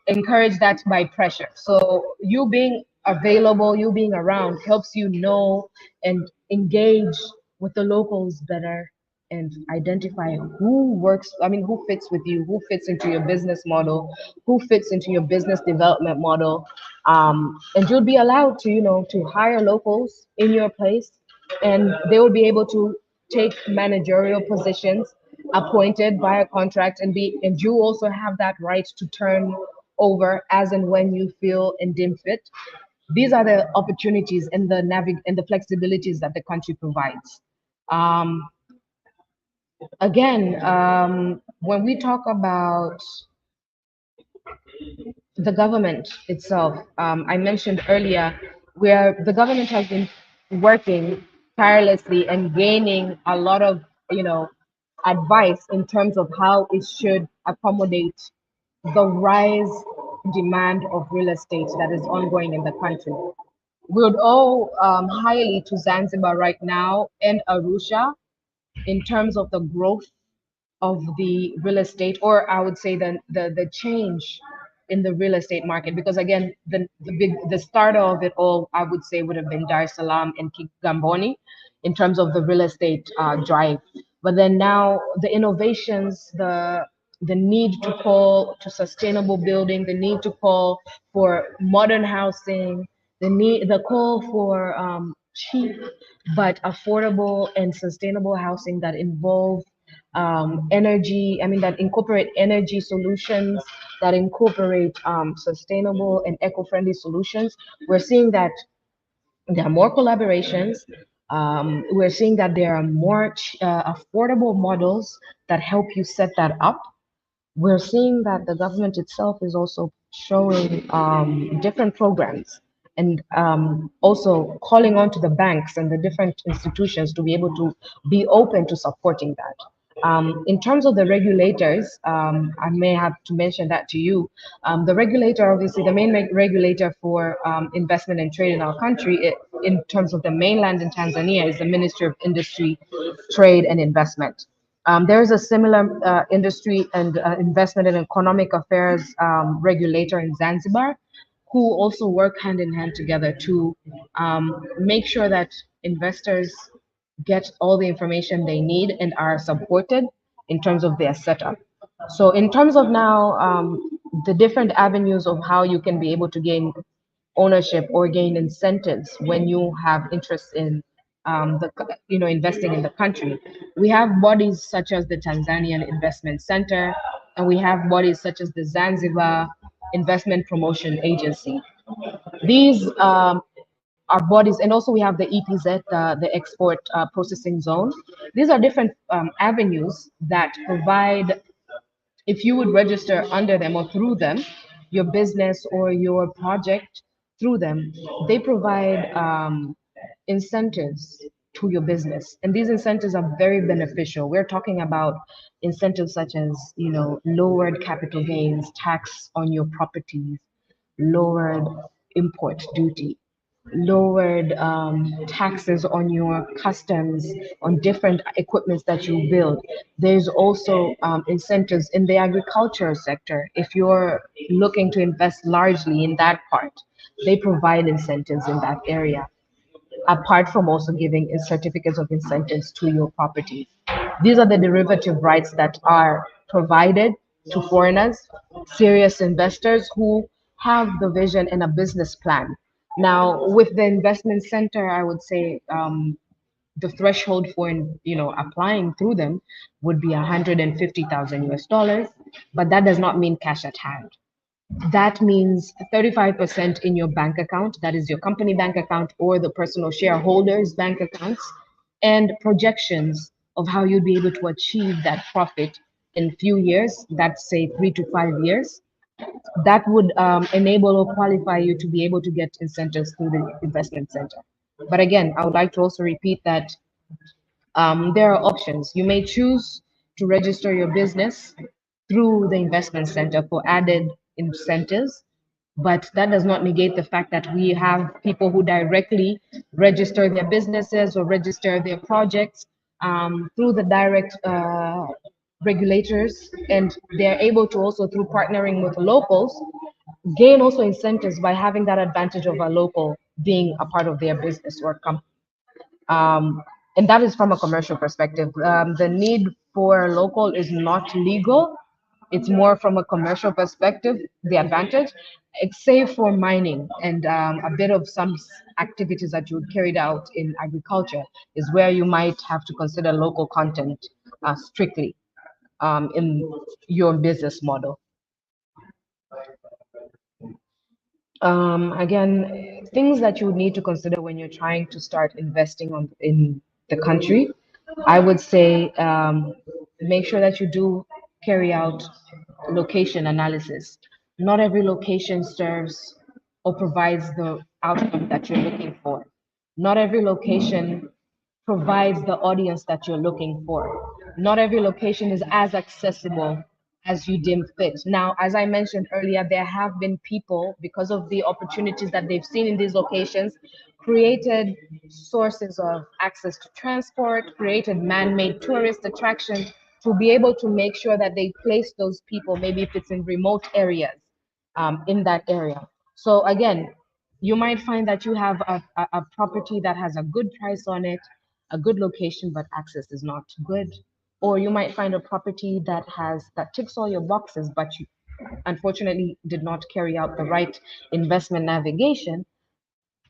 Speaker 5: encourage that by pressure. So you being available, you being around helps you know and engage with the locals better and identify who works, who fits with you, who fits into your business model, who fits into your business development model. And you'll be allowed to, to hire locals in your place, and they will be able to take managerial positions appointed by a contract, and you also have that right to turn over as and when you feel and deem fit. These are the opportunities and the flexibilities that the country provides. When we talk about the government itself, I mentioned earlier where the government has been working tirelessly and gaining a lot of, advice in terms of how it should accommodate the rise demand of real estate that is ongoing in the country. We would owe highly to Zanzibar right now and Arusha in terms of the growth of the real estate, or I would say the change in the real estate market. Because again, the starter of it all, I would say, would have been Dar es Salaam and Kigamboni in terms of the real estate drive. But then now the innovations, the need to call to sustainable building, the need to call for modern housing, the call for cheap but affordable and sustainable housing that involve energy, that incorporate energy solutions, that incorporate sustainable and eco-friendly solutions. We're seeing that there are more collaborations. We're seeing that there are more affordable models that help you set that up. We're seeing that the government itself is also showing different programs and also calling on to the banks and the different institutions to be able to be open to supporting that. In terms of the regulators, I may have to mention that to you. The regulator, obviously, the main regulator for investment and trade in our country, in terms of the mainland in Tanzania, is the Ministry of Industry, Trade and Investment. There is a similar industry and investment and economic affairs regulator in Zanzibar, who also work hand in hand together to make sure that investors get all the information they need and are supported in terms of their setup. So in terms of now, the different avenues of how you can be able to gain ownership or gain incentives when you have interest in investing in the country. We have bodies such as the Tanzanian Investment Center, and we have bodies such as the Zanzibar Investment Promotion Agency. These are bodies, and also we have the EPZ, the Export Processing Zone. These are different avenues that provide, if you would register under them or through them, your business or your project through them, they provide incentives to your business. And these incentives are very beneficial. We're talking about incentives such as, lowered capital gains, tax on your properties, lowered import duty, lowered taxes on your customs, on different equipments that you build. There's also incentives in the agriculture sector. If you're looking to invest largely in that part, they provide incentives in that area, apart from also giving certificates of incentives to your properties. These are the derivative rights that are provided to foreigners, serious investors who have the vision and a business plan. Now, with the investment center, I would say the threshold for applying through them would be 150,000 US dollars, but that does not mean cash at hand. That means 35% in your bank account, that is your company bank account or the personal shareholders' bank accounts, and projections of how you'd be able to achieve that profit in few years, that's say 3 to 5 years, that would enable or qualify you to be able to get incentives through the investment center. But again, I would like to also repeat that there are options. You may choose to register your business through the investment center for added incentives, but that does not negate the fact that we have people who directly register their businesses or register their projects through the direct regulators, and they're able to also, through partnering with locals, gain also incentives by having that advantage of a local being a part of their business or company. And that is from a commercial perspective. The need for local is not legal. It's more from a commercial perspective, the advantage, save for mining and a bit of some activities that you carried out in agriculture is where you might have to consider local content strictly in your business model. Again, things that you would need to consider when you're trying to start investing in the country, I would say make sure that you do carry out location analysis. Not every location serves or provides the outcome that you're looking for. Not every location provides the audience that you're looking for. Not every location is as accessible as you deem fit. Now, as I mentioned earlier, there have been people, because of the opportunities that they've seen in these locations, created sources of access to transport, created man-made tourist attractions to be able to make sure that they place those people, maybe if it's in remote areas, in that area. So again, you might find that you have a property that has a good price on it, a good location, but access is not good. Or you might find a property that ticks all your boxes, but you unfortunately did not carry out the right investment navigation,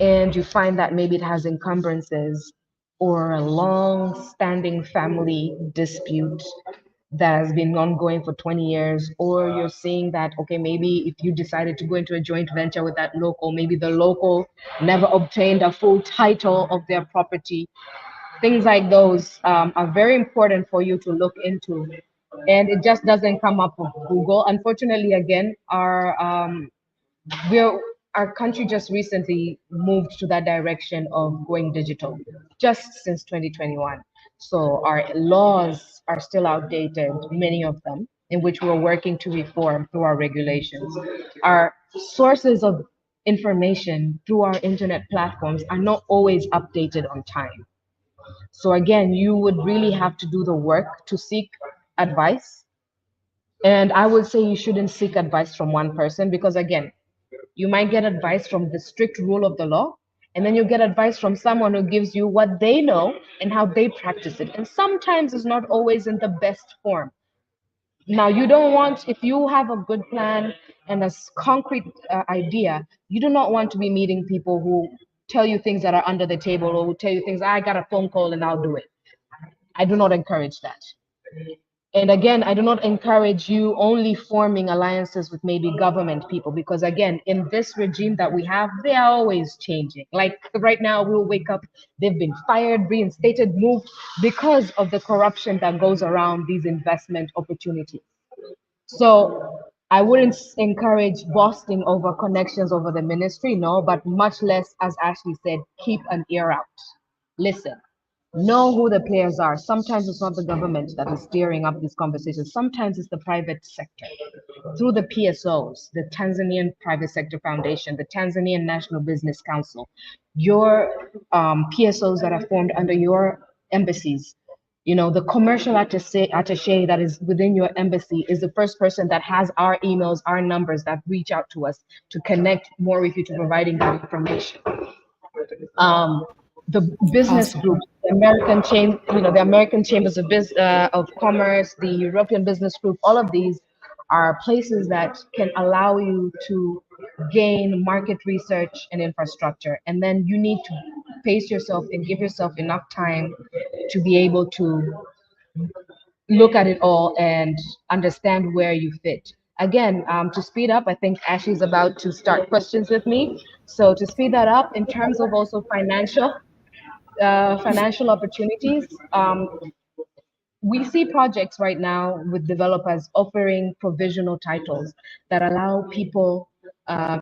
Speaker 5: and you find that maybe it has encumbrances or a long-standing family dispute that has been ongoing for 20 years, or you're seeing that, okay, maybe if you decided to go into a joint venture with that local, maybe the local never obtained a full title of their property. Things like those are very important for you to look into. And it just doesn't come up with Google. Unfortunately, again, our country just recently moved to that direction of going digital, just since 2021. So our laws are still outdated, many of them, in which we're working to reform through our regulations. Our sources of information through our internet platforms are not always updated on time. So again, you would really have to do the work to seek advice. And I would say you shouldn't seek advice from one person, because again, you might get advice from the strict rule of the law, and then you get advice from someone who gives you what they know and how they practice it. And sometimes it's not always in the best form. Now, you don't want, if you have a good plan and a concrete idea, you do not want to be meeting people who tell you things that are under the table, or who tell you things, I got a phone call and I'll do it. I do not encourage that. And again, I do not encourage you only forming alliances with maybe government people, because again, in this regime that we have, they are always changing. Like right now, we'll wake up, they've been fired, reinstated, moved because of the corruption that goes around these investment opportunities. So I wouldn't encourage boasting over connections over the ministry, no, but much less, as Ashley said, keep an ear out. Listen. Know who the players are. Sometimes it's not the government that is steering up these conversations. Sometimes it's the private sector. Through the PSOs, the Tanzanian Private Sector Foundation, the Tanzanian National Business Council, your PSOs that are formed under your embassies. You know, the commercial attaché that is within your embassy is the first person that has our emails, our numbers, that reach out to us to connect more with you, to providing that information. The business groups, the American Chambers of Commerce, the European Business Group, all of these are places that can allow you to gain market research and infrastructure. And then you need to pace yourself and give yourself enough time to be able to look at it all and understand where you fit. Again, to speed up, I think Ashley's about to start questions with me. So to speed that up, in terms of also financial opportunities, we see projects right now with developers offering provisional titles that allow people,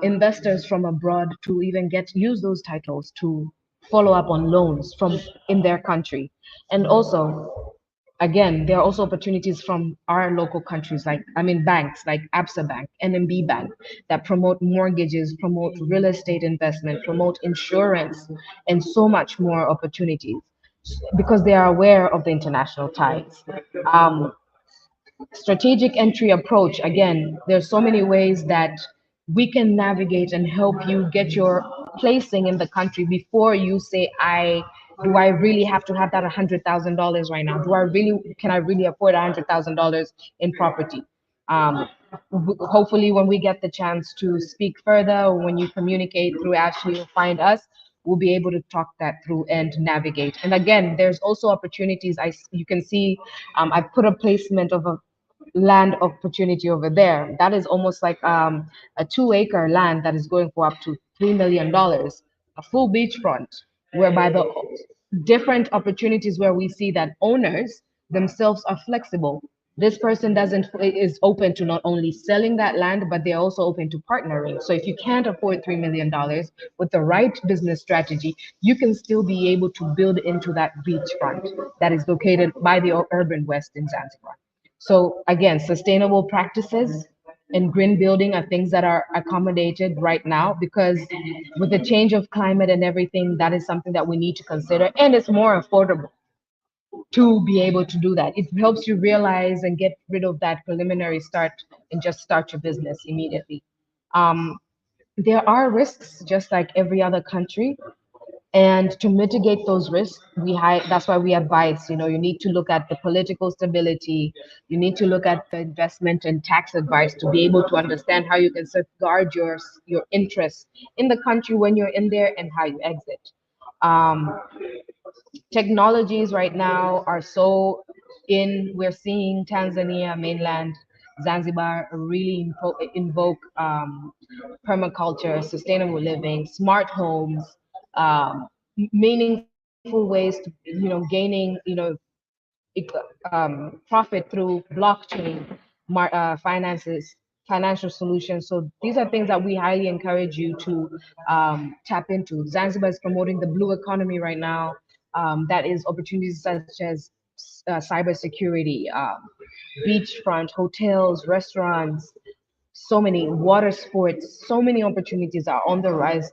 Speaker 5: investors from abroad, to even use those titles to follow up on loans from in their country. And also, again, there are also opportunities from our local countries, banks like Absa Bank, NMB Bank, that promote mortgages, promote real estate investment, promote insurance, and so much more opportunities because they are aware of the international ties. Um, Strategic entry approach, again, there's so many ways that we can navigate and help you get your placing in the country before you say, I really have to have that $100,000 right now? Can I really afford $100,000 in property? Um, Hopefully when we get the chance to speak further, or when you communicate through Ashley or find us, we'll be able to talk that through and navigate. And again, there's also opportunities. You can see, I put a placement of a land opportunity over there. That is almost like a 2-acre land that is going for up to $3 million, a full beachfront, whereby the different opportunities where we see that owners themselves are flexible. This person doesn't is open to not only selling that land, but they're also open to partnering. So if you can't afford $3 million with the right business strategy, you can still be able to build into that beachfront that is located by the urban west in Zanzibar. So again, sustainable practices and green building are things that are accommodated right now, because with the change of climate and everything, that is something that we need to consider, and it's more affordable to be able to do that. It helps you realize and get rid of that preliminary start and just start your business immediately. Um, there are risks, just like every other country. And to mitigate those risks, that's why we advise, you need to look at the political stability. You need to look at the investment and tax advice to be able to understand how you can safeguard your interests in the country when you're in there and how you exit. Um, Technologies right now are we're seeing Tanzania, mainland, Zanzibar really invoke permaculture, sustainable living, smart homes, meaningful ways to, gaining, profit through blockchain, finances, financial solutions. So these are things that we highly encourage you to tap into. Zanzibar is promoting the blue economy right now. That is opportunities such as cybersecurity, beachfront, hotels, restaurants, so many water sports, so many opportunities are on the rise,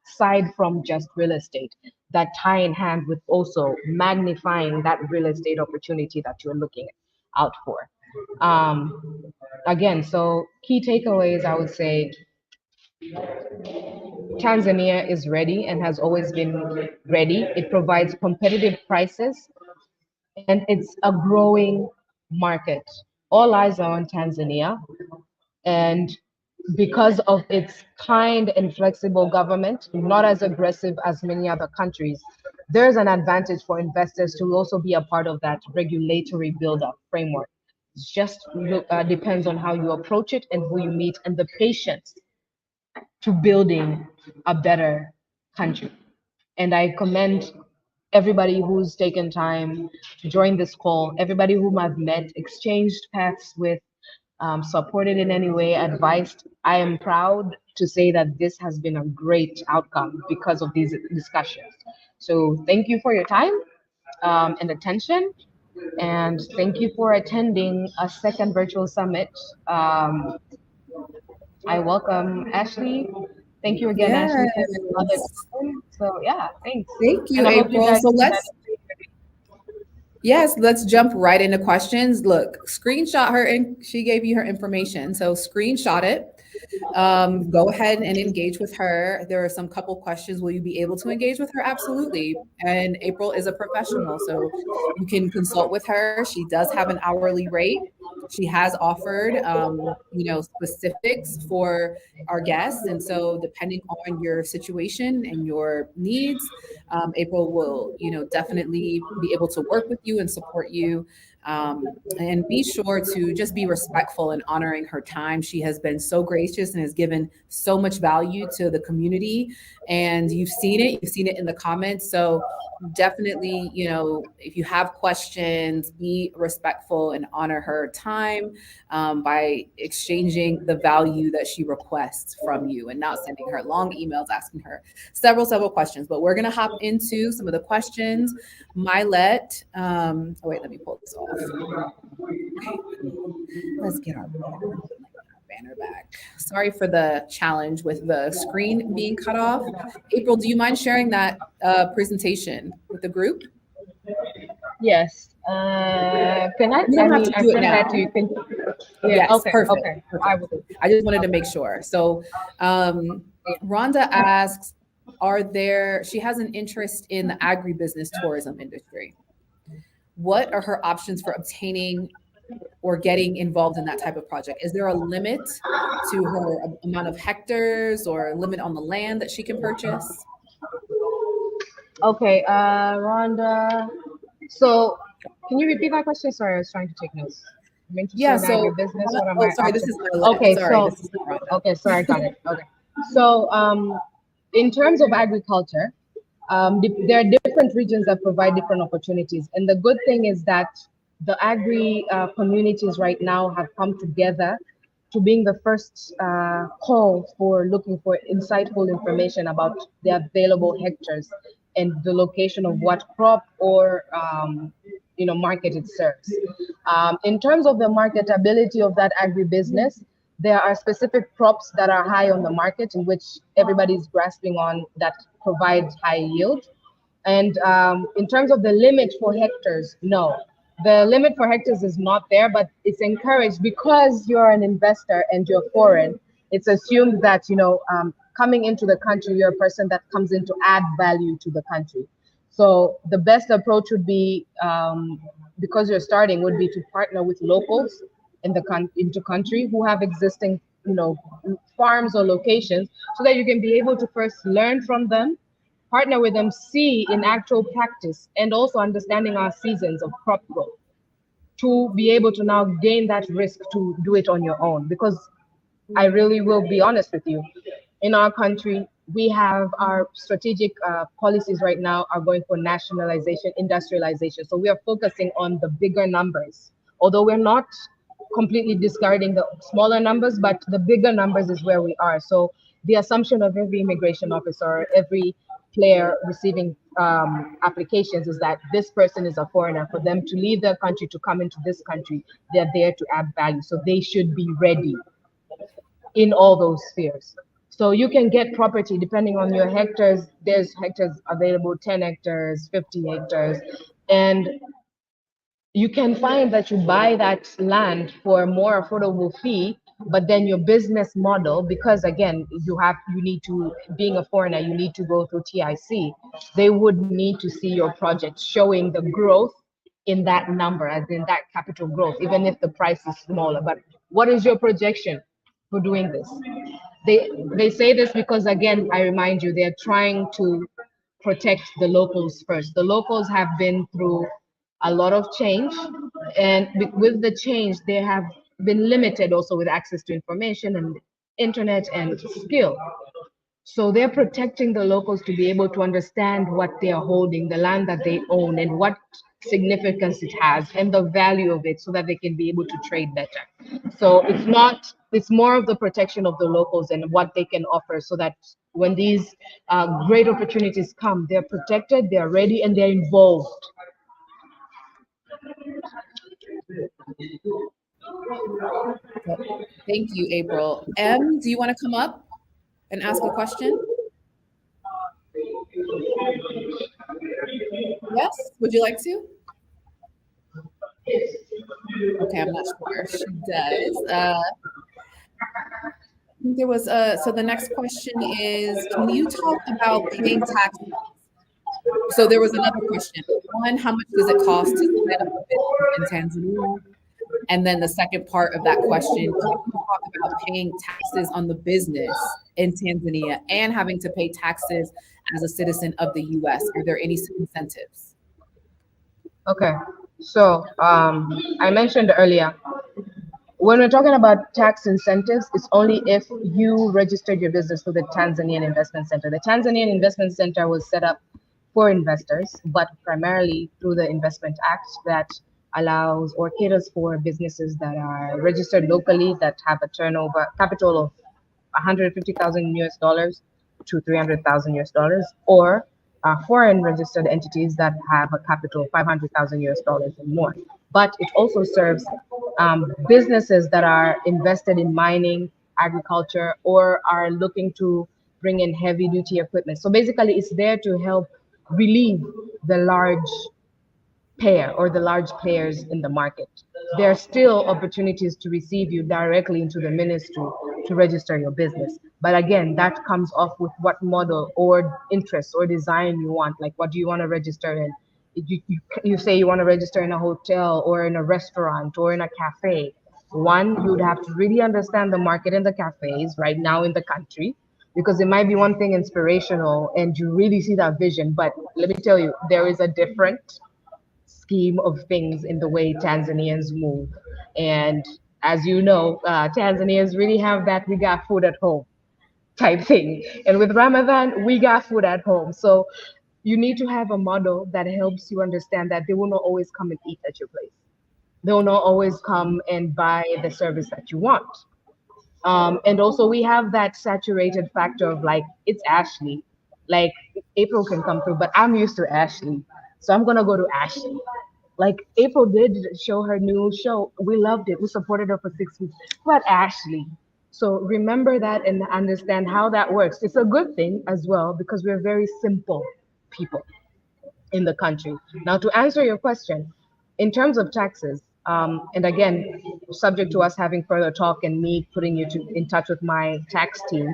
Speaker 5: aside from just real estate, that tie in hand with also magnifying that real estate opportunity that you're looking out for. Again, so key takeaways, I would say Tanzania is ready and has always been ready. It provides competitive prices and it's a growing market. All eyes are on Tanzania. And because of its kind and flexible government, not as aggressive as many other countries, there's an advantage for investors to also be a part of that regulatory build-up framework. It just depends on how you approach it and who you meet and the patience to building a better country. And I commend everybody who's taken time to join this call, everybody whom I've met, exchanged paths with, supported in any way, advised. I am proud to say that this has been a great outcome because of these discussions. So thank you for your time and attention. And thank you for attending a second virtual summit. I welcome Ashley. Thank you again, Ashley, for
Speaker 6: Yes.
Speaker 5: another time. So yeah, thanks.
Speaker 6: Thank you,
Speaker 5: And I hope you
Speaker 6: April.
Speaker 5: guys
Speaker 6: So
Speaker 5: see that.
Speaker 6: let's jump right into questions. Look, screenshot her and she gave you her information. So screenshot it. Go ahead and engage with her. There are some couple questions. Will you be able to engage with her? Absolutely. And April is a professional, so you can consult with her. She does have an hourly rate. She has offered, specifics for our guests. And so depending on your situation and your needs, April will, definitely be able to work with you and support you And be sure to just be respectful in honoring her time. She has been so gracious and has given so much value to the community. And you've seen it in the comments. So definitely, if you have questions, be respectful and honor her time by exchanging the value that she requests from you and not sending her long emails asking her several questions. But we're going to hop into some of the questions. Milet, wait, let me pull this off. Okay. Let's get our banner back. Sorry for the challenge with the screen being cut off. April, do you mind sharing that presentation with the group?
Speaker 5: Yes. Can I?
Speaker 6: You don't have to do it now.
Speaker 5: That to you. Yeah.
Speaker 6: Yes,
Speaker 5: okay.
Speaker 6: perfect.
Speaker 5: Okay.
Speaker 6: Perfect. I just wanted to make sure. So, Rhonda asks, she has an interest in the agribusiness tourism industry. What are her options for obtaining or getting involved in that type of project? Is there a limit to her amount of hectares or a limit on the land that she can purchase?
Speaker 5: Okay, Rhonda. So can you repeat my question? Sorry, I was trying to take notes. I'm interested in agribusiness. What am I?
Speaker 6: Sorry, this is my
Speaker 5: okay.
Speaker 6: Sorry,
Speaker 5: Sorry, I got it. Okay. So, in terms of agriculture, there are different regions that provide different opportunities, and the good thing is that the agri communities right now have come together to being the first call for looking for insightful information about the available hectares and the location of what crop or market it serves. In terms of the marketability of that agribusiness, there are specific crops that are high on the market in which everybody's grasping on that provide high yield. And in terms of the limit for hectares, no. The limit for hectares is not there, but it's encouraged because you're an investor and you're foreign. It's assumed that, coming into the country, you're a person that comes in to add value to the country. So the best approach would be, because you're starting, would be to partner with locals into country who have existing, farms or locations, so that you can be able to first learn from them, partner with them, see in actual practice, and also understanding our seasons of crop growth to be able to now gain that risk to do it on your own. Because I really will be honest with you, in our country, we have our strategic policies right now are going for nationalization, industrialization. So we are focusing on the bigger numbers, although we're not completely discarding the smaller numbers, but the bigger numbers is where we are. So the assumption of every immigration officer, every player receiving applications is that this person is a foreigner. For them to leave their country to come into this country, they're there to add value. So they should be ready in all those spheres. So you can get property depending on your hectares. There's hectares available, 10 hectares, 50 hectares. And you can find that you buy that land for a more affordable fee, but then your business model, because again, you need to, being a foreigner, you need to go through TIC. They would need to see your project showing the growth in that number, as in that capital growth, even if the price is smaller. But what is your projection for doing this? They say this because, again, I remind you, they're trying to protect the locals first. The locals have been through a lot of change, and with the change, they have been limited also with access to information and internet and skill. So they're protecting the locals to be able to understand what they are holding, the land that they own, and what significance it has and the value of it, so that they can be able to trade better. So it's more of the protection of the locals and what they can offer, so that when these great opportunities come, they're protected, they're ready, and they're involved.
Speaker 6: Thank you, April. M, do you want to come up and ask a question? Yes, would you like to? Okay, I'm not sure. She does. I think there was so the next question is, can you talk about paying taxes? So there was another question. One, how much does it cost to set up a business in Tanzania? And then the second part of that question, can you talk about paying taxes on the business in Tanzania and having to pay taxes as a citizen of the US? Are there any incentives?
Speaker 5: Okay, So I mentioned earlier, when we're talking about tax incentives, it's only if you registered your business through the Tanzanian Investment Center. The Tanzanian Investment Center was set up for investors, but primarily through the Investment Act that allows or caters for businesses that are registered locally that have a turnover capital of 150,000 US dollars to 300,000 US dollars, or foreign registered entities that have a capital of 500,000 US dollars and more. But it also serves businesses that are invested in mining, agriculture, or are looking to bring in heavy duty equipment. So basically, it's there to help relieve the large payer or the large players in the market. There are still opportunities to receive you directly into the ministry to register your business. But again, that comes off with what model or interest or design you want. Like, what do you want to register in? You say you want to register in a hotel or in a restaurant or in a cafe. One, you would have to really understand the market in the cafes right now in the country, because it might be one thing inspirational and you really see that vision. But let me tell you, there is a different scheme of things in the way Tanzanians move. And as you know, Tanzanians really have that we got food at home type thing. And with Ramadan, we got food at home. So you need to have a model that helps you understand that they will not always come and eat at your place. They will not always come and buy the service that you want. And also we have that saturated factor of like, it's Ashley. Like April can come through, but I'm used to Ashley. So I'm gonna go to Ashley. Like April did show her new show. We loved it. We supported her for 6 weeks. But Ashley. So remember that and understand how that works. It's a good thing as well because we're very simple people in the country. Now, to answer your question, in terms of taxes, and again, subject to us having further talk and me putting you in touch with my tax team,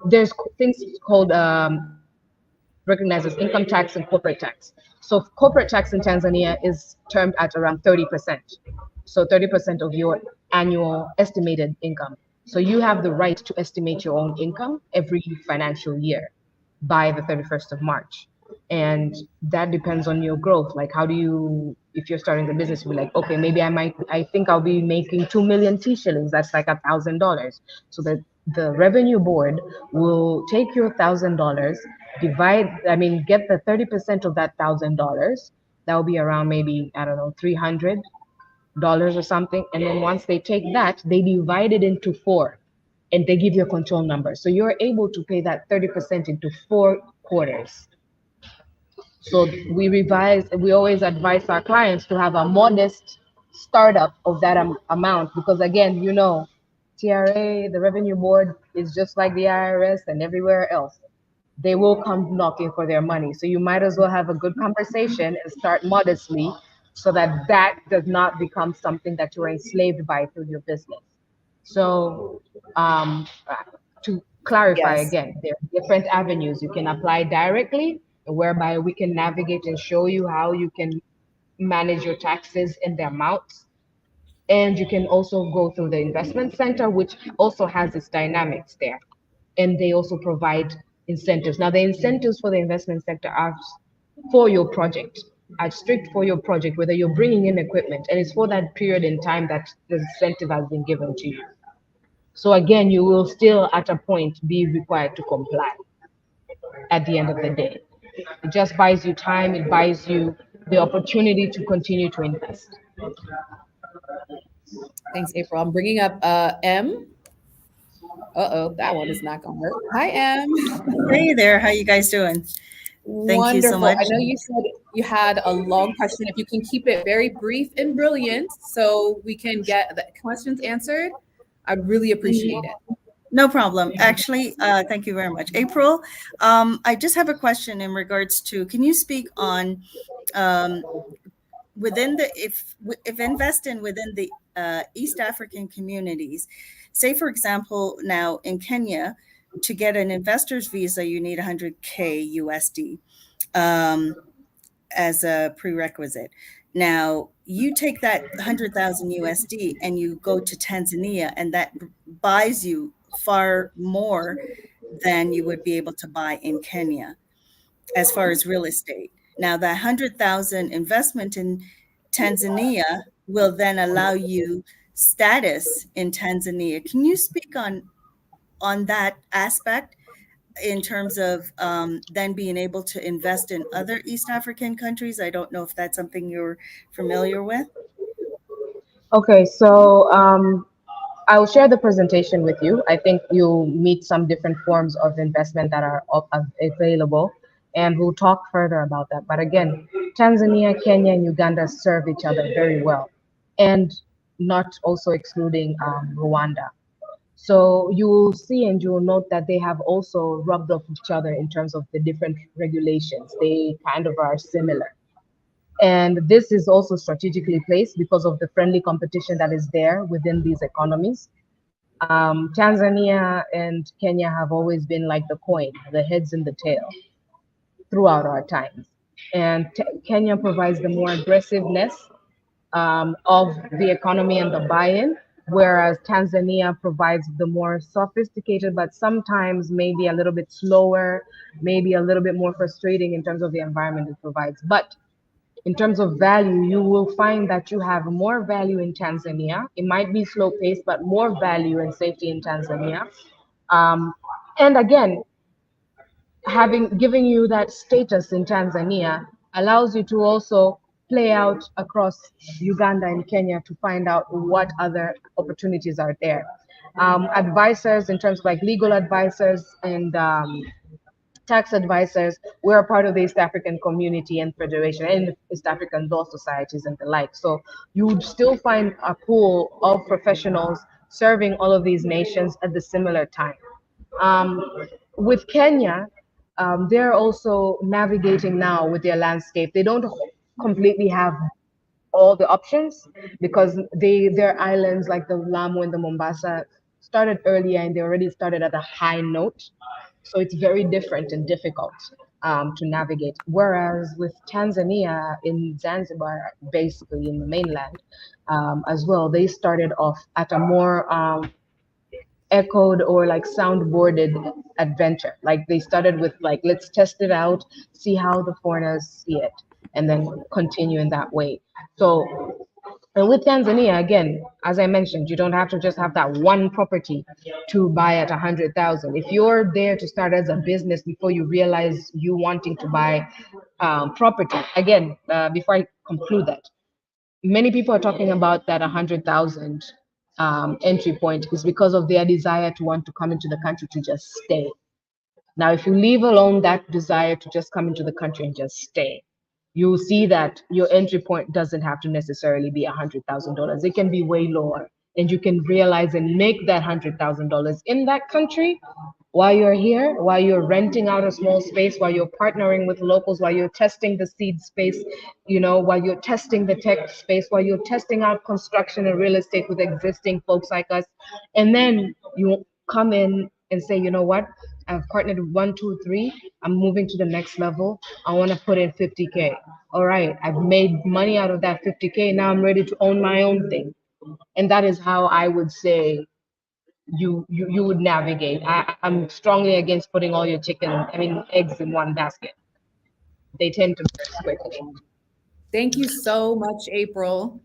Speaker 5: there's things called recognized as income tax and corporate tax. So corporate tax in Tanzania is termed at around 30%. So 30% of your annual estimated income. So you have the right to estimate your own income every financial year by the 31st of March. And that depends on your growth. Like, how do you, if you're starting the business, you'll be like, okay, maybe I think I'll be making 2 million T shillings. That's like $1,000. So that the revenue board will take your $1,000, get the 30% of that $1,000. That will be around maybe, I don't know, $300 or something. And then once they take that, they divide it into four and they give you a control number. So you're able to pay that 30% into 4 quarters. So we always advise our clients to have a modest startup of that amount, because again, TRA, the revenue board, is just like the IRS and everywhere else. They will come knocking for their money. So you might as well have a good conversation and start modestly so that does not become something that you're enslaved by through your business. So to clarify again, there are different avenues. You can apply directly, whereby we can navigate and show you how you can manage your taxes and the amounts. And you can also go through the investment center, which also has its dynamics there. And they also provide incentives. Now, the incentives for the investment sector are for your project, are strict for your project, whether you're bringing in equipment, and it's for that period in time that the incentive has been given to you. So again, you will still at a point be required to comply at the end of the day. It just buys you time, it buys you the opportunity to continue to invest.
Speaker 6: Thanks, April. I'm bringing up M. Uh-oh, that one is not gonna work. Hi, M.
Speaker 7: Hey there, how you guys doing? Thank you so much.
Speaker 6: I know you said you had a long question. If you can keep it very brief and brilliant so we can get the questions answered, I'd really appreciate it.
Speaker 7: No problem. Actually, thank you very much. April, I just have a question in regards to, can you speak on within the, if investing within the East African communities, say for example, now in Kenya, to get an investor's visa, you need 100K USD as a prerequisite. Now, you take that 100,000 USD and you go to Tanzania, and that buys you far more than you would be able to buy in Kenya as far as real estate. Now, that 100,000 investment in Tanzania will then allow you status in Tanzania. Can you speak on that aspect in terms of then being able to invest in other East African countries? I don't know if that's something you're familiar with.
Speaker 5: Okay, so I'll share the presentation with you. I think you'll meet some different forms of investment that are available, and we'll talk further about that. But again, Tanzania, Kenya, and Uganda serve each other very well, and not also excluding Rwanda. So you will see and you will note that they have also rubbed off each other in terms of the different regulations. They kind of are similar. And this is also strategically placed because of the friendly competition that is there within these economies. Tanzania and Kenya have always been like the coin, the heads and the tail throughout our times. And Kenya provides the more aggressiveness of the economy and the buy-in, whereas Tanzania provides the more sophisticated, but sometimes maybe a little bit slower, maybe a little bit more frustrating in terms of the environment it provides. But in terms of value, you will find that you have more value in Tanzania. It might be slow paced, but more value and safety in Tanzania. And again, giving you that status in Tanzania allows you to also play out across Uganda and Kenya to find out what other opportunities are there. Advisors, in terms of like legal advisors and tax advisors, we're a part of the East African Community and Federation and East African Law Societies and the like. So you would still find a pool of professionals serving all of these nations at the similar time. With Kenya, they're also navigating now with their landscape. They don't completely have all the options because their islands like the Lamu and the Mombasa started earlier and they already started at a high note. So it's very different and difficult to navigate. Whereas with Tanzania in Zanzibar, basically in the mainland as well, they started off at a more echoed or like soundboarded adventure. Like they started with like, let's test it out, see how the foreigners see it, and then continue in that way. So, and with Tanzania, again, as I mentioned, you don't have to just have that one property to buy at 100,000. If you're there to start as a business before you realize you wanting to buy property, again, before I conclude that, many people are talking about that 100,000 entry point is because of their desire to want to come into the country to just stay. Now, if you leave alone that desire to just come into the country and just stay, you'll see that your entry point doesn't have to necessarily be $100,000. It can be way lower, and you can realize and make that $100,000 in that country while you're here, while you're renting out a small space, while you're partnering with locals, while you're testing the seed space, while you're testing the tech space, while you're testing out construction and real estate with existing folks like us. And then you come in and say, you know what? I've partnered with 1, 2, 3. I'm moving to the next level. I want to put in 50K. All right, I've made money out of that 50K. Now I'm ready to own my own thing. And that is how I would say you would navigate. I'm strongly against putting all your eggs in one basket. They tend to burst quickly.
Speaker 6: Thank you so much, April.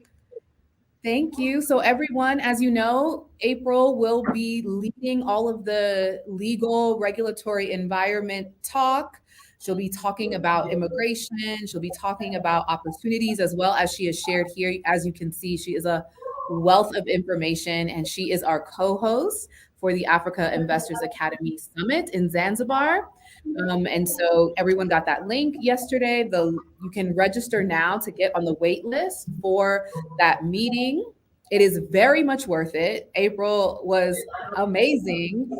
Speaker 6: Thank you. So everyone, as you know, April will be leading all of the legal regulatory environment talk. She'll be talking about immigration. She'll be talking about opportunities as well as she has shared here. As you can see, she is a wealth of information and she is our co-host for the Africa Investors Academy Summit in Zanzibar. And so everyone got that link yesterday. You can register now to get on the wait list for that meeting. It is very much worth it. April was amazing,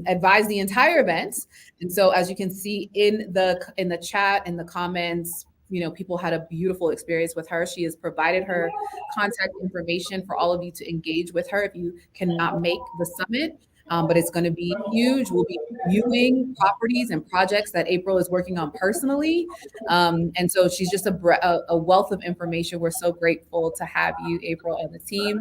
Speaker 6: advised the entire event. And so as you can see in the chat, in the comments, people had a beautiful experience with her. She has provided her contact information for all of you to engage with her if you cannot make the summit. But it's going to be huge. We'll be viewing properties and projects that April is working on personally. And so she's just a wealth of information. We're so grateful to have you, April, and the team.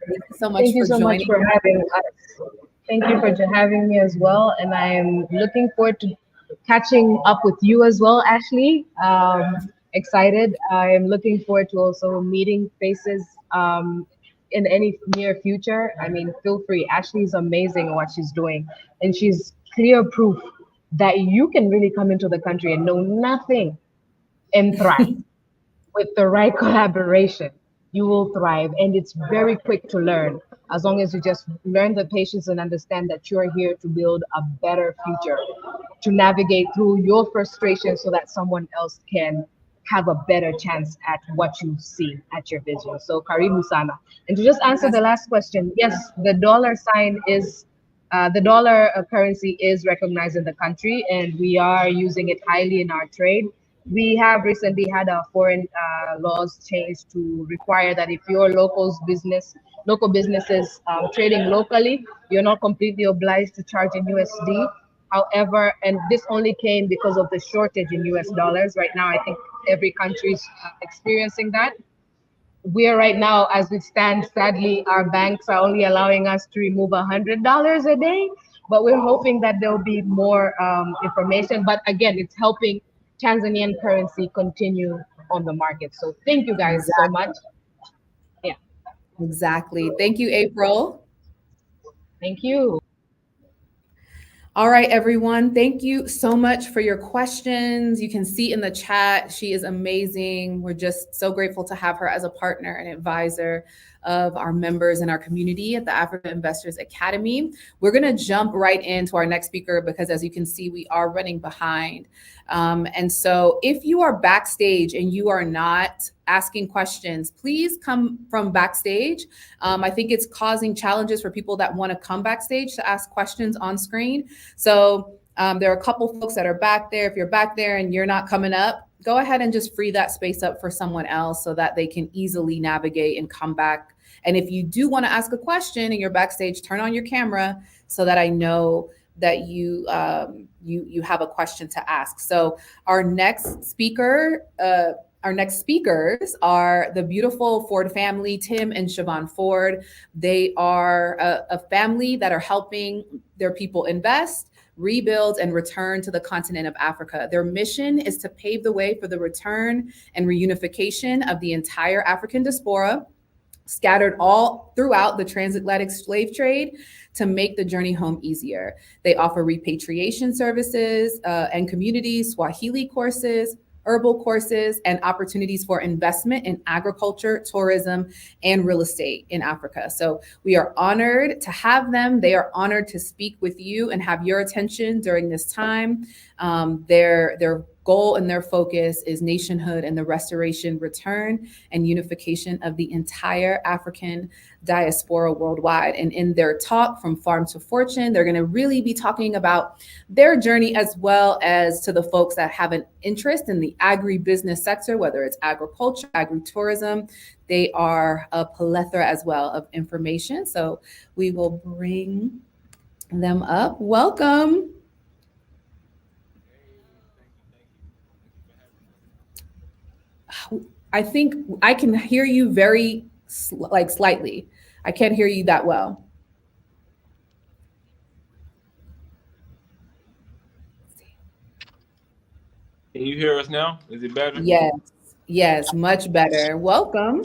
Speaker 6: Thank you so much for joining.
Speaker 5: Much for having us. Thank you for having me as well. And I am looking forward to catching up with you as well, Ashley. Excited. I'm looking forward to also meeting faces in any near future. I mean, feel free. Ashley's amazing at what she's doing, and she's clear proof that you can really come into the country and know nothing and thrive. With the right collaboration, you will thrive. And it's very quick to learn as long as you just learn the patience and understand that you're here to build a better future, to navigate through your frustration so that someone else can have a better chance at what you see at your vision. So karibu sana. And to just answer the last question, yes, the dollar sign is the dollar currency is recognized in the country, and we are using it highly in our trade. We have recently had our foreign laws changed to require that if your local businesses trading locally, you're not completely obliged to charge in USD. However, and this only came because of the shortage in US dollars. Right now, I think every country is experiencing that. We are right now, as we stand, sadly, our banks are only allowing us to remove $100 a day, but we're hoping that there'll be more information. But again, it's helping Tanzanian currency continue on the market. So thank you guys so much. Yeah.
Speaker 6: Exactly. Thank you, April.
Speaker 5: Thank you.
Speaker 6: All right, everyone. Thank you so much for your questions. You can see in the chat, she is amazing. We're just so grateful to have her as a partner and advisor of our members in our community at the Africa Investors Academy. We're going to jump right into our next speaker because, as you can see, we are running behind. And so if you are backstage and you are not asking questions, please come from backstage. I think it's causing challenges for people that want to come backstage to ask questions on screen. So there are a couple folks that are back there. If you're back there and you're not coming up, go ahead and just free that space up for someone else so that they can easily navigate and come back. And if you do want to ask a question and you're backstage, turn on your camera so that I know that you have a question to ask. So our next speakers are the beautiful Ford family, Tim and Siobhan Ford. They are a family that are helping their people invest, rebuild, and return to the continent of Africa. Their mission is to pave the way for the return and reunification of the entire African diaspora, scattered all throughout the transatlantic slave trade, to make the journey home easier. They offer repatriation services and community Swahili courses, herbal courses, and opportunities for investment in agriculture, tourism, and real estate in Africa. So we are honored to have them. They are honored to speak with you and have your attention during this time. Their goal and their focus is nationhood and the restoration, return, and unification of the entire African diaspora worldwide. And in their talk, From Farm to Fortune, they're going to really be talking about their journey, as well as to the folks that have an interest in the agribusiness sector, whether it's agriculture, agritourism. They are a plethora as well of information. So we will bring them up. Welcome. I think I can hear you very slightly. I can't hear you that well.
Speaker 8: Can you hear us now? Is it better?
Speaker 6: Yes, much better. Welcome.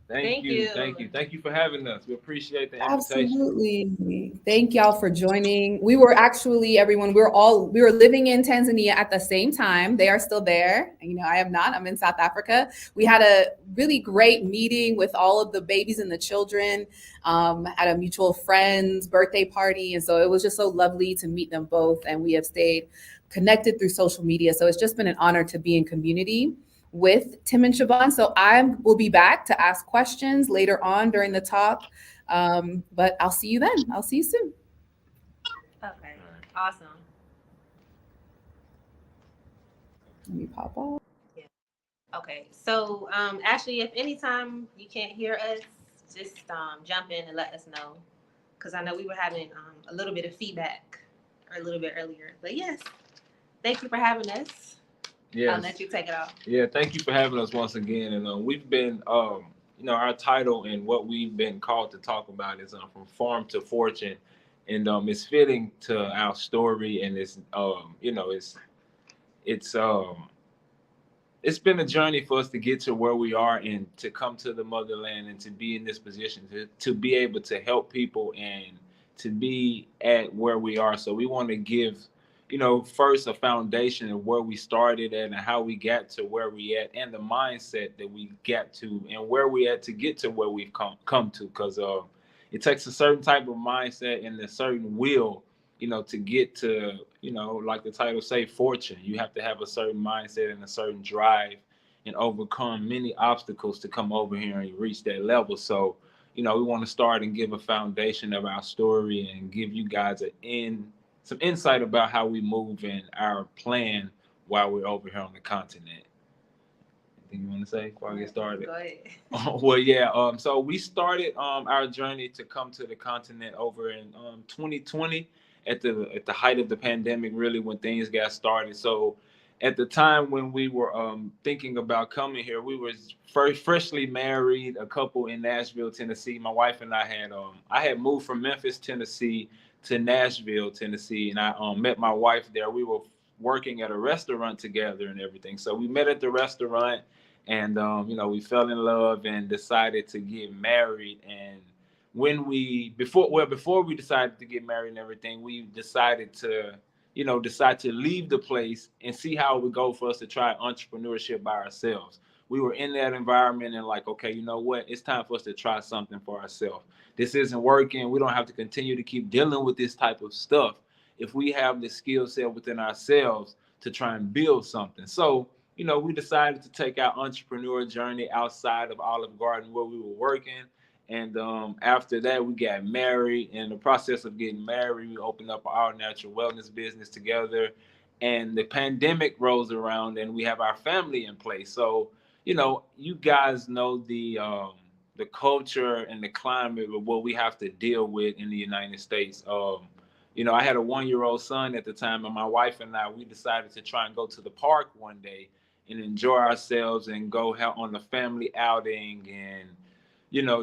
Speaker 8: Thank you. Thank you for having us. We appreciate the invitation.
Speaker 6: Absolutely. Thank y'all for joining. We were actually, everyone, we were living in Tanzania at the same time. They are still there. You know, I am not. I'm in South Africa. We had a really great meeting with all of the babies and the children at a mutual friend's birthday party. And so it was just so lovely to meet them both. And we have stayed connected through social media. So it's just been an honor to be in community with Tim and Siobhan. So I will be back to ask questions later on during the talk. But I'll see you then. I'll see you soon.
Speaker 9: Okay, awesome.
Speaker 6: Let me pop off.
Speaker 9: Yeah. Okay, so Ashley, if anytime you can't hear us, just jump in and let us know. Because I know we were having a little bit of feedback a little bit earlier. But yes, thank you for having us.
Speaker 8: Yes.
Speaker 9: I'll let you take it off.
Speaker 8: Yeah, thank you for having us once again. And we've been, our title and what we've been called to talk about is From Farm to Fortune. and it's fitting to our story, and it's it's been a journey for us to get to where we are and to come to the motherland and to be in this position to be able to help people and to be at where we are. So we want to give, first a foundation of where we started at and how we got to where we at and the mindset that we got to and where we at to get to where we've come to. Because it takes a certain type of mindset and a certain will, to get to, like the title say, fortune. You have to have a certain mindset and a certain drive and overcome many obstacles to come over here and reach that level. So, we want to start and give a foundation of our story and give you guys some insight about how we move and our plan while we're over here on the continent. Anything you want to say before I get started?
Speaker 9: Go ahead.
Speaker 8: Well, yeah. So we started our journey to come to the continent over in 2020 at the height of the pandemic, really, when things got started. So at the time when we were thinking about coming here, we were freshly married, a couple in Nashville, Tennessee. My wife and I had moved from Memphis, Tennessee to Nashville, Tennessee, and I met my wife there. We were working at a restaurant together and everything. So we met at the restaurant, and we fell in love and decided to get married. And before we decided to get married and everything, we decided to leave the place and see how it would go for us to try entrepreneurship by ourselves. We were in that environment and like, okay, you know what? It's time for us to try something for ourselves. This isn't working. We don't have to continue to keep dealing with this type of stuff if we have the skill set within ourselves to try and build something. So, we decided to take our entrepreneur journey outside of Olive Garden where we were working. And after that, we got married. In the process of getting married, we opened up our natural wellness business together. And the pandemic rolls around and we have our family in place. So, you guys know the culture and the climate of what we have to deal with in the United States. I had a 1-year-old son at the time, and my wife and I, we decided to try and go to the park one day and enjoy ourselves and go on a family outing and,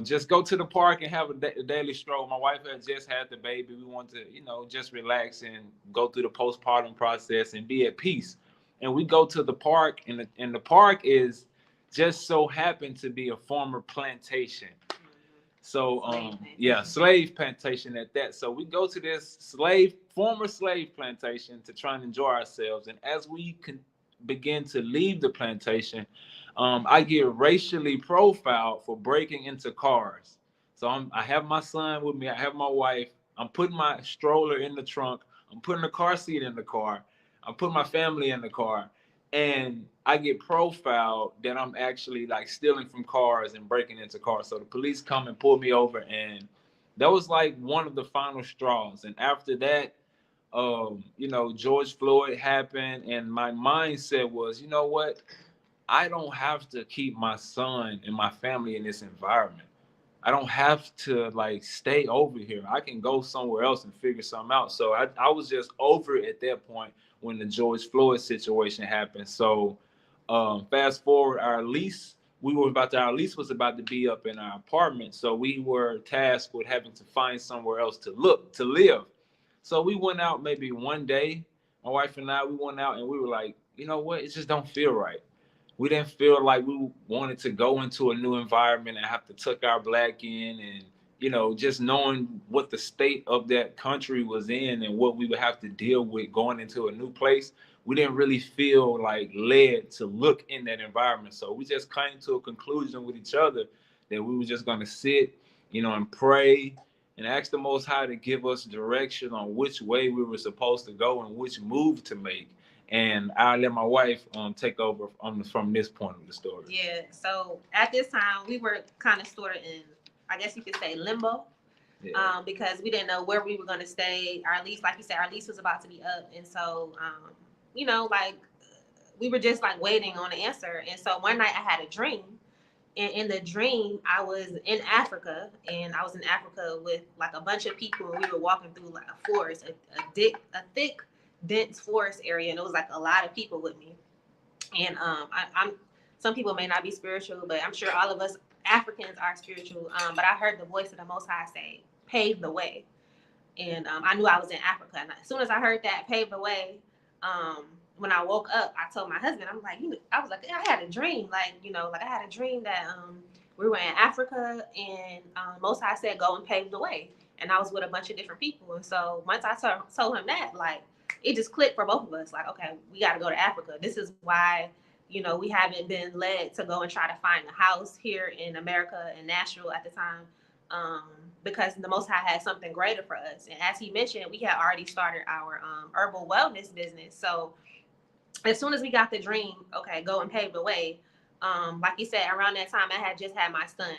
Speaker 8: just go to the park and have a daily stroll. My wife had just had the baby. We wanted to, just relax and go through the postpartum process and be at peace. And we go to the park, and the park is just so happened to be a former plantation. So, slave plantation at that. So we go to this former slave plantation to try and enjoy ourselves. And as we begin to leave the plantation, I get racially profiled for breaking into cars. So I have my son with me. I have my wife. I'm putting my stroller in the trunk. I'm putting the car seat in the car. I'm putting my family in the car. And I get profiled that I'm actually like stealing from cars and breaking into cars. So the police come and pull me over, and that was like one of the final straws. And after that, George Floyd happened, and my mindset was, you know what? I don't have to keep my son and my family in this environment. I don't have to like stay over here. I can go somewhere else and figure something out. So I was just over it at that point when the George Floyd situation happened. So fast forward, our lease was about to be up in our apartment. So we were tasked with having to find somewhere else to live. So we went out maybe one day, my wife and I, we went out and we were like, you know what? It just don't feel right. We didn't feel like we wanted to go into a new environment and have to tuck our black in and, just knowing what the state of that country was in and what we would have to deal with going into a new place. We didn't really feel like led to look in that environment. So we just came to a conclusion with each other that we were just going to sit, and pray and ask the Most High to give us direction on which way we were supposed to go and which move to make. And I'll let my wife take over from this point of the story.
Speaker 9: Yeah. So at this time, we were kind of sort of in, I guess you could say, limbo, because we didn't know where we were going to stay. Our lease, like you said, our lease was about to be up. And so, we were just like waiting on an answer. And so one night I had a dream. And in the dream, I was in Africa, and I was in Africa with like a bunch of people. And we were walking through like a forest, a thick, dense forest area, and it was like a lot of people with me. And I'm some people may not be spiritual, but I'm sure all of us Africans are spiritual. But I heard the voice of the Most High say, "Pave the way." And I knew I was in Africa. And as soon as I heard that paved the way, when I woke up, I told my husband, I'm like, I was like, I had a dream, like I had a dream that we were in Africa, and Most High said, go and pave the way. And I was with a bunch of different people. And so once I told him that, like, it just clicked for both of us. Like, okay, we got to go to Africa. This is why, we haven't been led to go and try to find a house here in America, in Nashville at the time, because the Most High had something greater for us. And as he mentioned, we had already started our herbal wellness business. So as soon as we got the dream, okay, go and pave the way. Like you said, around that time, I had just had my son.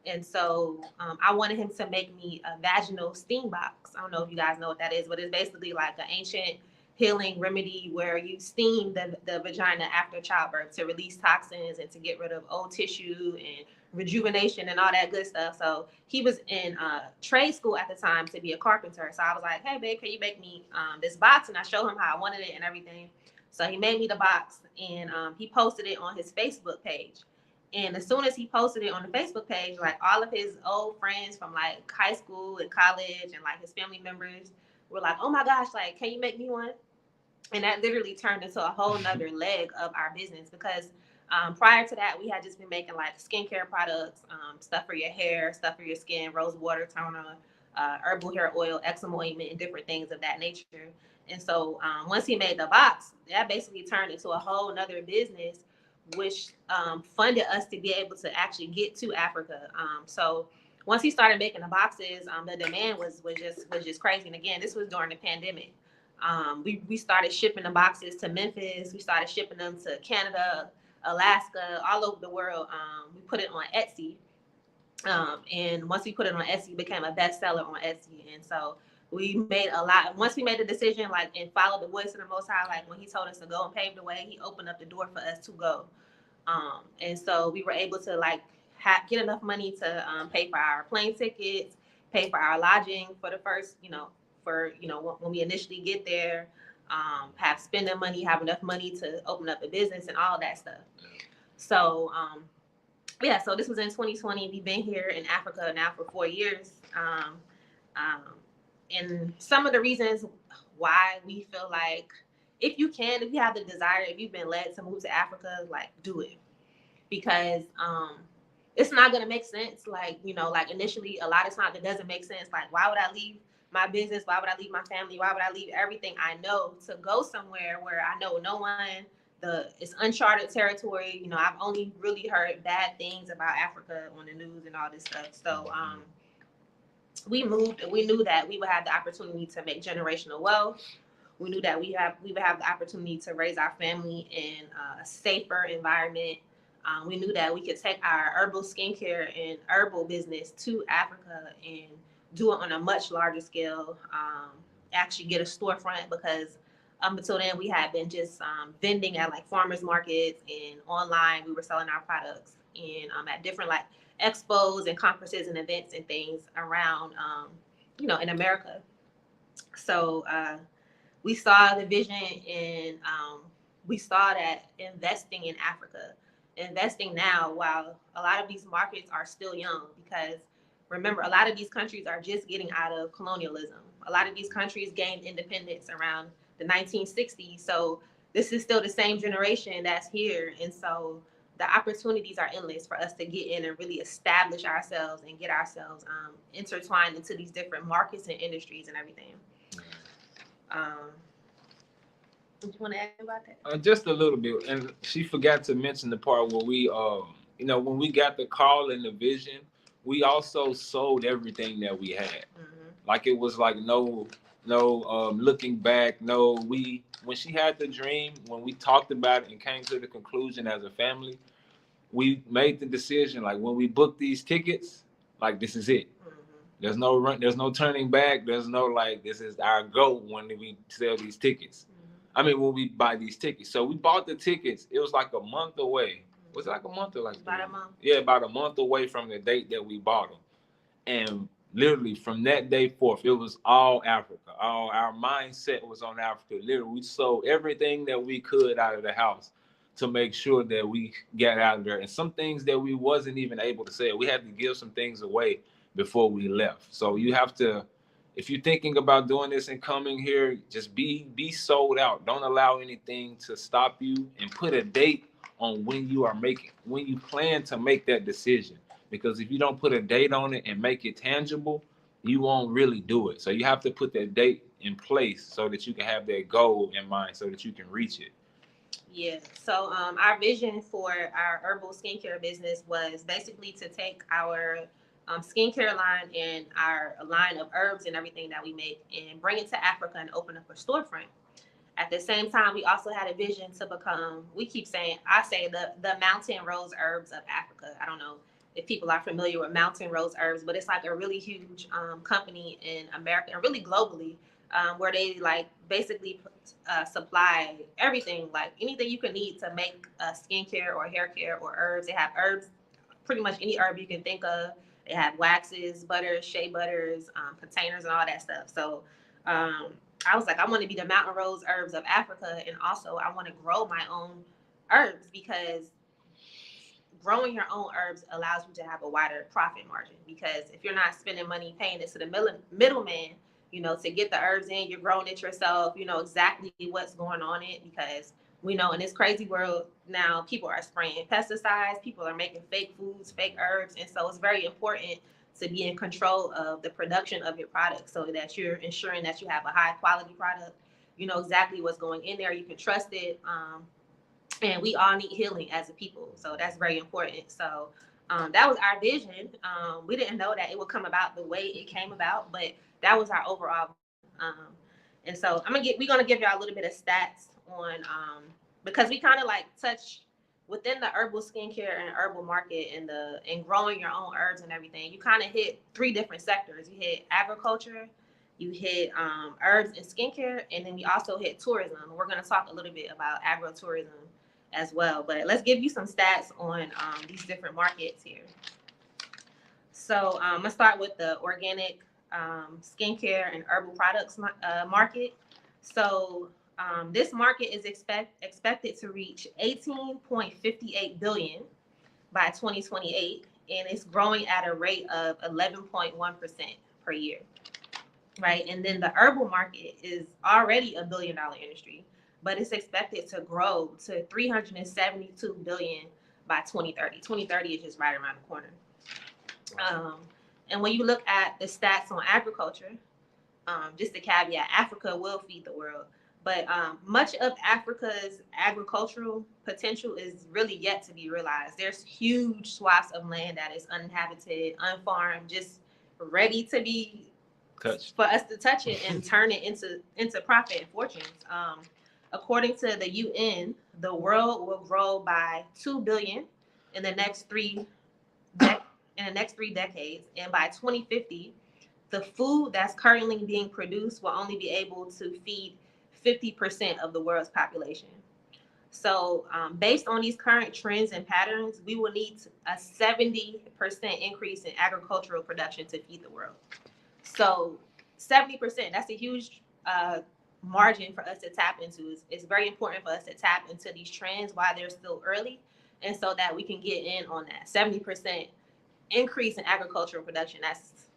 Speaker 9: And so I wanted him to make me a vaginal steam box. I don't know if you guys know what that is, but it's basically like an ancient healing remedy where you steam the vagina after childbirth to release toxins and to get rid of old tissue and rejuvenation and all that good stuff. So he was in trade school at the time to be a carpenter. So I was like, hey, babe, can you make me this box? And I showed him how I wanted it and everything. So he made me the box, and he posted it on his Facebook page. And as soon as he posted it on the Facebook page, like all of his old friends from like high school and college and like his family members were like, oh my gosh, like, can you make me one? And that literally turned into a whole nother leg of our business, because prior to that, we had just been making like skincare products, stuff for your hair, stuff for your skin, rose water, toner, herbal hair oil, eczema ointment, and different things of that nature. And so once he made the box, that basically turned into a whole nother business, which funded us to be able to actually get to Africa. So once he started making the boxes, the demand was just crazy. And again, this was during the pandemic. We started shipping the boxes to Memphis. We started shipping them to Canada, Alaska, all over the world. We put it on Etsy. And once we put it on Etsy, it became a bestseller on Etsy. And so we made a lot. Once we made the decision, like, and followed the voice of the Most High, like when he told us to go and pave the way, he opened up the door for us to go. And so we were able to like get enough money to pay for our plane tickets, pay for our lodging for the first, when we initially get there, have spending money, have enough money to open up a business and all that stuff. So, so this was in 2020. We've been here in Africa now for 4 years. And some of the reasons why we feel like if you have the desire, if you've been led to move to Africa, like, do it. Because it's not going to make sense. Like, like initially, a lot of times it doesn't make sense. Like, why would I leave my business? Why would I leave my family? Why would I leave everything I know to go somewhere where I know no one? It's uncharted territory. I've only really heard bad things about Africa on the news and all this stuff. So we moved, and we knew that we would have the opportunity to make generational wealth. We knew that we would have the opportunity to raise our family in a safer environment. We knew that we could take our herbal skincare and herbal business to Africa and do it on a much larger scale. Actually get a storefront, because until then we had been just vending at like farmers markets and online. We were selling our products and at different like expos and conferences and events and things around, in America. So we saw the vision, and we saw that investing in Africa, investing now while a lot of these markets are still young, because remember, a lot of these countries are just getting out of colonialism. A lot of these countries gained independence around the 1960s. So this is still the same generation that's here. And so the opportunities are endless for us to get in and really establish ourselves and get ourselves intertwined into these different markets and industries and everything. Do you want to add about that?
Speaker 8: Just a little bit. And she forgot to mention the part where we, when we got the call and the vision, we also sold everything that we had. Mm-hmm. Like it was like no looking back. When she had the dream, when we talked about it and came to the conclusion as a family, we made the decision, like when we booked these tickets, like this is it. Mm-hmm. There's no turning back. There's no like, this is our goal when we sell these tickets. Mm-hmm. I mean, when we buy these tickets. So we bought the tickets. It was like a month away. Was it like a month or like
Speaker 9: about a month?
Speaker 8: Yeah, about a month away from the date that we bought them. And literally from that day forth, it was all Africa. All our mindset was on Africa. Literally, we sold everything that we could out of the house to make sure that we got out of there. And some things that we wasn't even able to sell, we had to give some things away before we left. So you have to if you're thinking about doing this and coming here, just be sold out. Don't allow anything to stop you, and put a date on when you plan to make that decision. Because if you don't put a date on it and make it tangible, you won't really do it. So you have to put that date in place so that you can have that goal in mind so that you can reach it.
Speaker 9: Yeah. So our vision for our herbal skincare business was basically to take our skincare line and our line of herbs and everything that we make and bring it to Africa and open up a storefront. At the same time, we also had a vision to become, I say the mountain rose herbs of Africa. I don't know if people are familiar with mountain rose herbs, but it's like a really huge company in America and really globally, where they like basically supply everything, like anything you can need to make skincare or hair care or herbs. They have herbs, pretty much any herb you can think of. They have waxes, butters, shea butters, containers, and all that stuff. So I was like, I want to be the mountain rose herbs of Africa, and also I want to grow my own herbs, because growing your own herbs allows you to have a wider profit margin. Because if you're not spending money paying it to the middleman, you know, to get the herbs in, you're growing it yourself, you know exactly what's going on it. Because we know in this crazy world now, people are spraying pesticides, people are making fake foods, fake herbs. And so it's very important to be in control of the production of your product so that you're ensuring that you have a high quality product. You know exactly what's going in there. You can trust it. And we all need healing as a people. So that's very important. So that was our vision. We didn't know that it would come about the way it came about, but that was our overall. And so we're gonna give y'all a little bit of stats on because we kind of like touch within the herbal skincare and herbal market and growing your own herbs and everything. You kind of hit 3 different sectors. You hit agriculture, you hit herbs and skincare, and then we also hit tourism. We're gonna talk a little bit about agritourism as well, but let's give you some stats on these different markets here. So I'm gonna start with the organic skincare and herbal products market. So this market is expected to reach 18.58 billion by 2028, and it's growing at a rate of 11.1% per year, right? And then the herbal market is already $1 billion industry, but it's expected to grow to 372 billion by 2030. 2030 is just right around the corner. And when you look at the stats on agriculture, just a caveat, Africa will feed the world, but much of Africa's agricultural potential is really yet to be realized. There's huge swaths of land that is uninhabited, unfarmed, just ready to be touched for us to touch it and turn it into profit and fortunes. According to the UN, the world will grow by 2 billion in the next 3 decades, and by 2050, the food that's currently being produced will only be able to feed 50% of the world's population. So based on these current trends and patterns, we will need a 70% increase in agricultural production to feed the world. So 70%, that's a huge margin for us to tap into. It's very important for us to tap into these trends while they're still early, and so that we can get in on that 70% increase in agricultural production. That's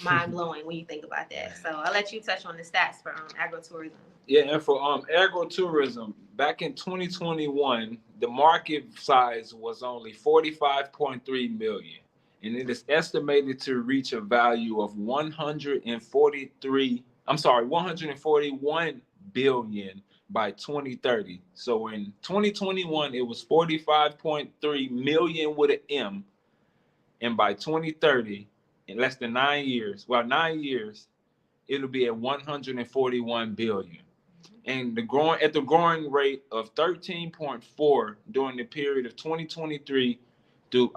Speaker 9: mind-blowing when you think about that. So I'll let you touch on the stats for agritourism.
Speaker 8: Yeah, and for agritourism, back in 2021, the market size was only 45.3 million, and it is estimated to reach a value of 141 billion by 2030. So in 2021, it was 45.3 million with an M, and by 2030, in less than 9 years, it'll be at 141 billion. And the growing rate of 13.4 during the period of 2022 through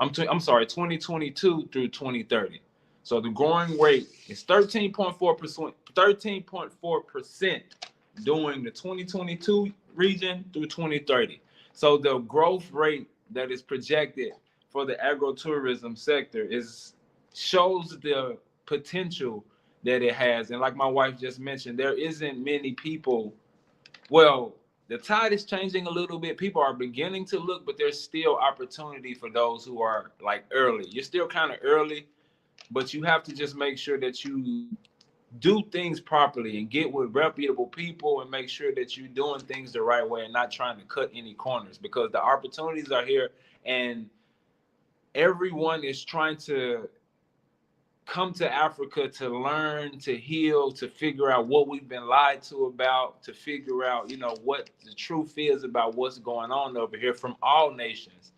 Speaker 8: 2030. So the growing rate is 13.4% during the 2022 region through 2030. So the growth rate that is projected for the agrotourism sector shows the potential that it has. And like my wife just mentioned, there isn't many people. Well, the tide is changing a little bit. People are beginning to look, but there's still opportunity for those who are like early. You're still kind of early, but you have to just make sure that you do things properly and get with reputable people and make sure that you're doing things the right way and not trying to cut any corners, because the opportunities are here and everyone is trying to come to Africa to learn, to heal, to figure out what we've been lied to about, to figure out, you know, what the truth is about what's going on over here from all nations.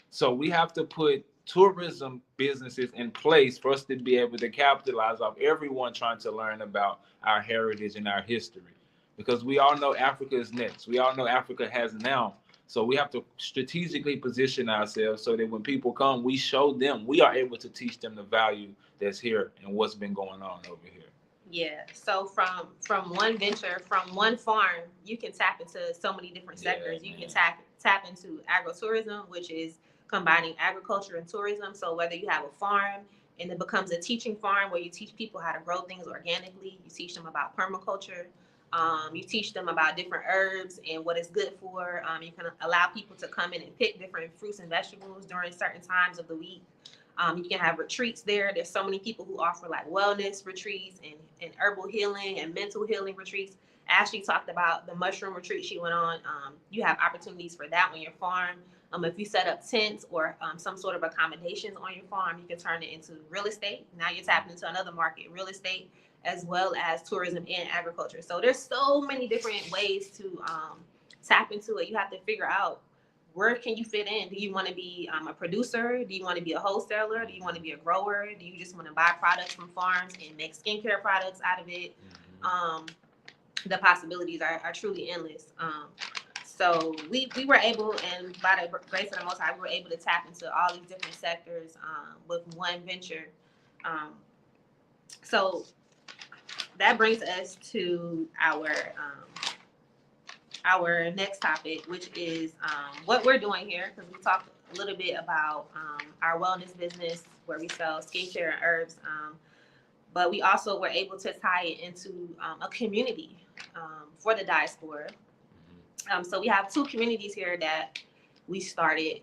Speaker 8: So we have to put tourism businesses in place for us to be able to capitalize off everyone trying to learn about our heritage and our history. Because we all know Africa is next. We all know Africa has now. So we have to strategically position ourselves so that when people come, we show them, we are able to teach them the value that's here and what's been going on over here.
Speaker 9: Yeah. So from one venture, from one farm, you can tap into so many different sectors. You can tap into agritourism, which is combining agriculture and tourism. So whether you have a farm and it becomes a teaching farm where you teach people how to grow things organically, you teach them about permaculture. You teach them about different herbs and what it's good for. You can allow people to come in and pick different fruits and vegetables during certain times of the week. You can have retreats there. There's so many people who offer like wellness retreats and herbal healing and mental healing retreats. Ashley talked about the mushroom retreat she went on. You have opportunities for that on your farm. If you set up tents or some sort of accommodations on your farm, you can turn it into real estate. Now you're tapping into another market, real estate, as well as tourism and agriculture. So there's so many different ways to tap into it. You have to figure out, where can you fit in? Do you want to be a producer? Do you want to be a wholesaler? Do you want to be a grower? Do you just want to buy products from farms and make skincare products out of it? The possibilities are truly endless. So we were able, and by the grace of the Most High, we were able to tap into all these different sectors with one venture. So that brings us to our next topic, which is what we're doing here, because we talked a little bit about our wellness business where we sell skincare and herbs, but we also were able to tie it into a community for the diaspora. So we have two communities here that we started.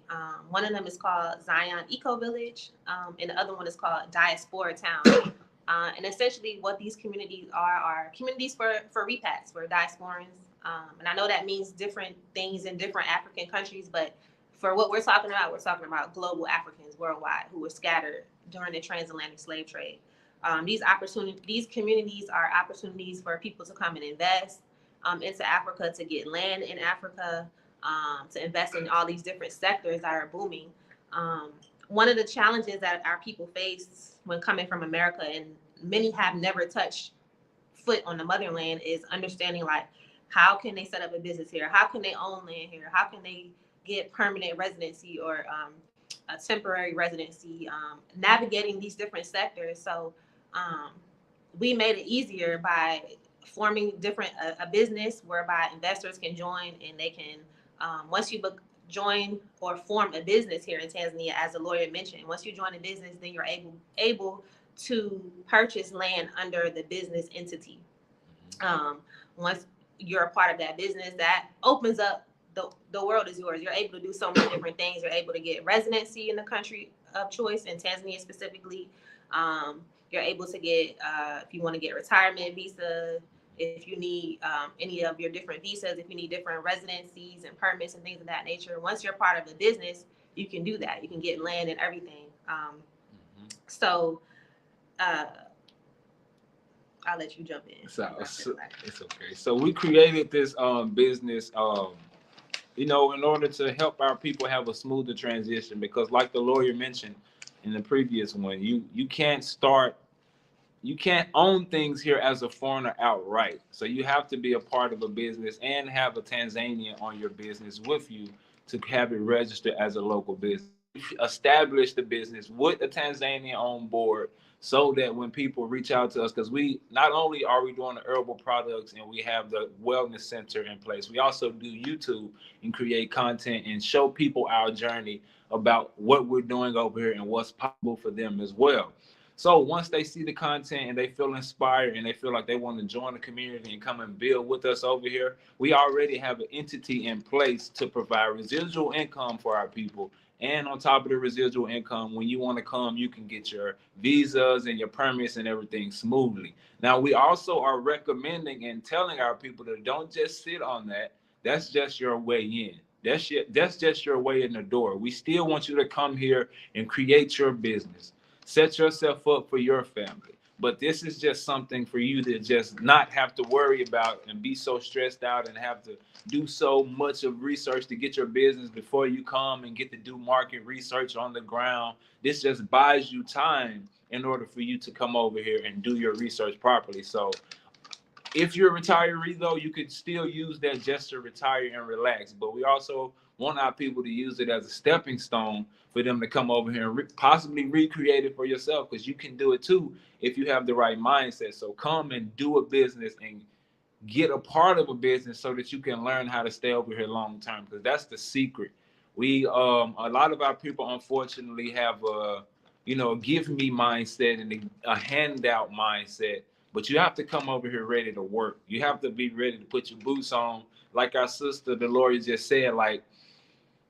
Speaker 9: One of them is called Zion Eco Village, and the other one is called Diaspora Town. And essentially what these communities are communities for repats, for diasporans. And I know that means different things in different African countries, but for what we're talking about global Africans worldwide who were scattered during the transatlantic slave trade. These communities are opportunities for people to come and invest into Africa, to get land in Africa, to invest in all these different sectors that are booming. One of the challenges that our people face when coming from America, and many have never touched foot on the motherland, is understanding, like, how can they set up a business here? How can they own land here? How can they get permanent residency or a temporary residency? Navigating these different sectors. So we made it easier by forming a business whereby investors can join, and they can, once you join or form a business here in Tanzania, as the lawyer mentioned, once you join a business, then you're able to purchase land under the business entity. Once you're a part of that business, that opens up, the world is yours. You're able to do so many different things. You're able to get residency in the country of choice, in Tanzania specifically. You're able to get, if you want to get retirement visa, if you need any of your different visas, if you need different residencies and permits and things of that nature. Once you're part of the business, you can do that. You can get land and everything. So I'll let you jump in.
Speaker 8: So it's okay. So we created this business, in order to help our people have a smoother transition, because like the lawyer mentioned in the previous one, you can't own things here as a foreigner outright. So you have to be a part of a business and have a Tanzanian on your business with you to have it registered as a local business. Establish the business with a Tanzanian on board, so that when people reach out to us, because we not only are we doing the herbal products and we have the wellness center in place, we also do YouTube and create content and show people our journey about what we're doing over here and what's possible for them as well. So once they see the content and they feel inspired and they feel like they want to join the community and come and build with us over here, we already have an entity in place to provide residual income for our people. And on top of the residual income, when you want to come, you can get your visas and your permits and everything smoothly. Now, we also are recommending and telling our people that don't just sit on that. That's just your way in. That's just your way in the door. We still want you to come here and create your business. Set yourself up for your family. But this is just something for you to just not have to worry about and be so stressed out and have to do so much of research to get your business before you come and get to do market research on the ground. This just buys you time in order for you to come over here and do your research properly. So if you're a retiree, though, you could still use that just to retire and relax. But we also want our people to use it as a stepping stone for them to come over here and possibly recreate it for yourself, because you can do it too if you have the right mindset. So come and do a business and get a part of a business so that you can learn how to stay over here long term, because that's the secret. We a lot of our people unfortunately have a give me mindset and a handout mindset. But you have to come over here ready to work. You have to be ready to put your boots on. Like our sister, the lawyer, just said, like,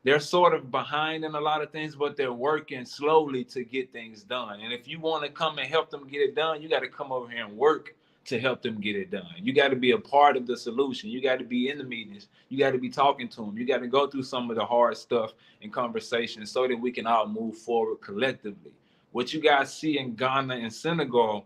Speaker 8: they're sort of behind in a lot of things, but they're working slowly to get things done. And if you want to come and help them get it done, you got to come over here and work to help them get it done. You got to be a part of the solution. You got to be in the meetings. You got to be talking to them. You got to go through some of the hard stuff and conversations so that we can all move forward collectively. What you guys see in Ghana and Senegal,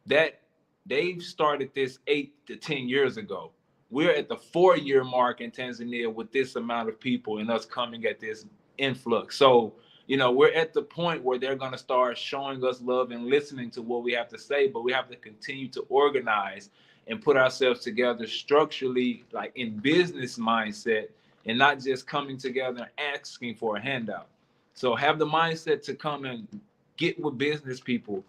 Speaker 8: that they've started this 8 to 10 years ago. We're at the 4-year mark in Tanzania with this amount of people and us coming at this influx. So, we're at the point where they're going to start showing us love and listening to what we have to say, but we have to continue to organize and put ourselves together structurally, like in business mindset, and not just coming together and asking for a handout. So have the mindset to come and get with business people.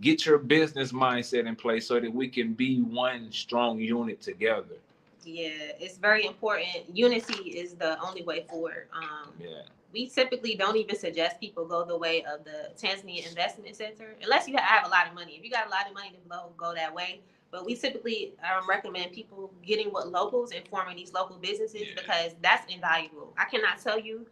Speaker 8: Get your business mindset in place so that we can be one strong unit together.
Speaker 9: Yeah, it's very important. Unity is the only way forward. We typically don't even suggest people go the way of the Tanzania Investment Center, unless you have a lot of money. If you got a lot of money to blow, go that way. But we typically recommend people getting with locals and forming these local businesses because that's invaluable. I cannot tell you,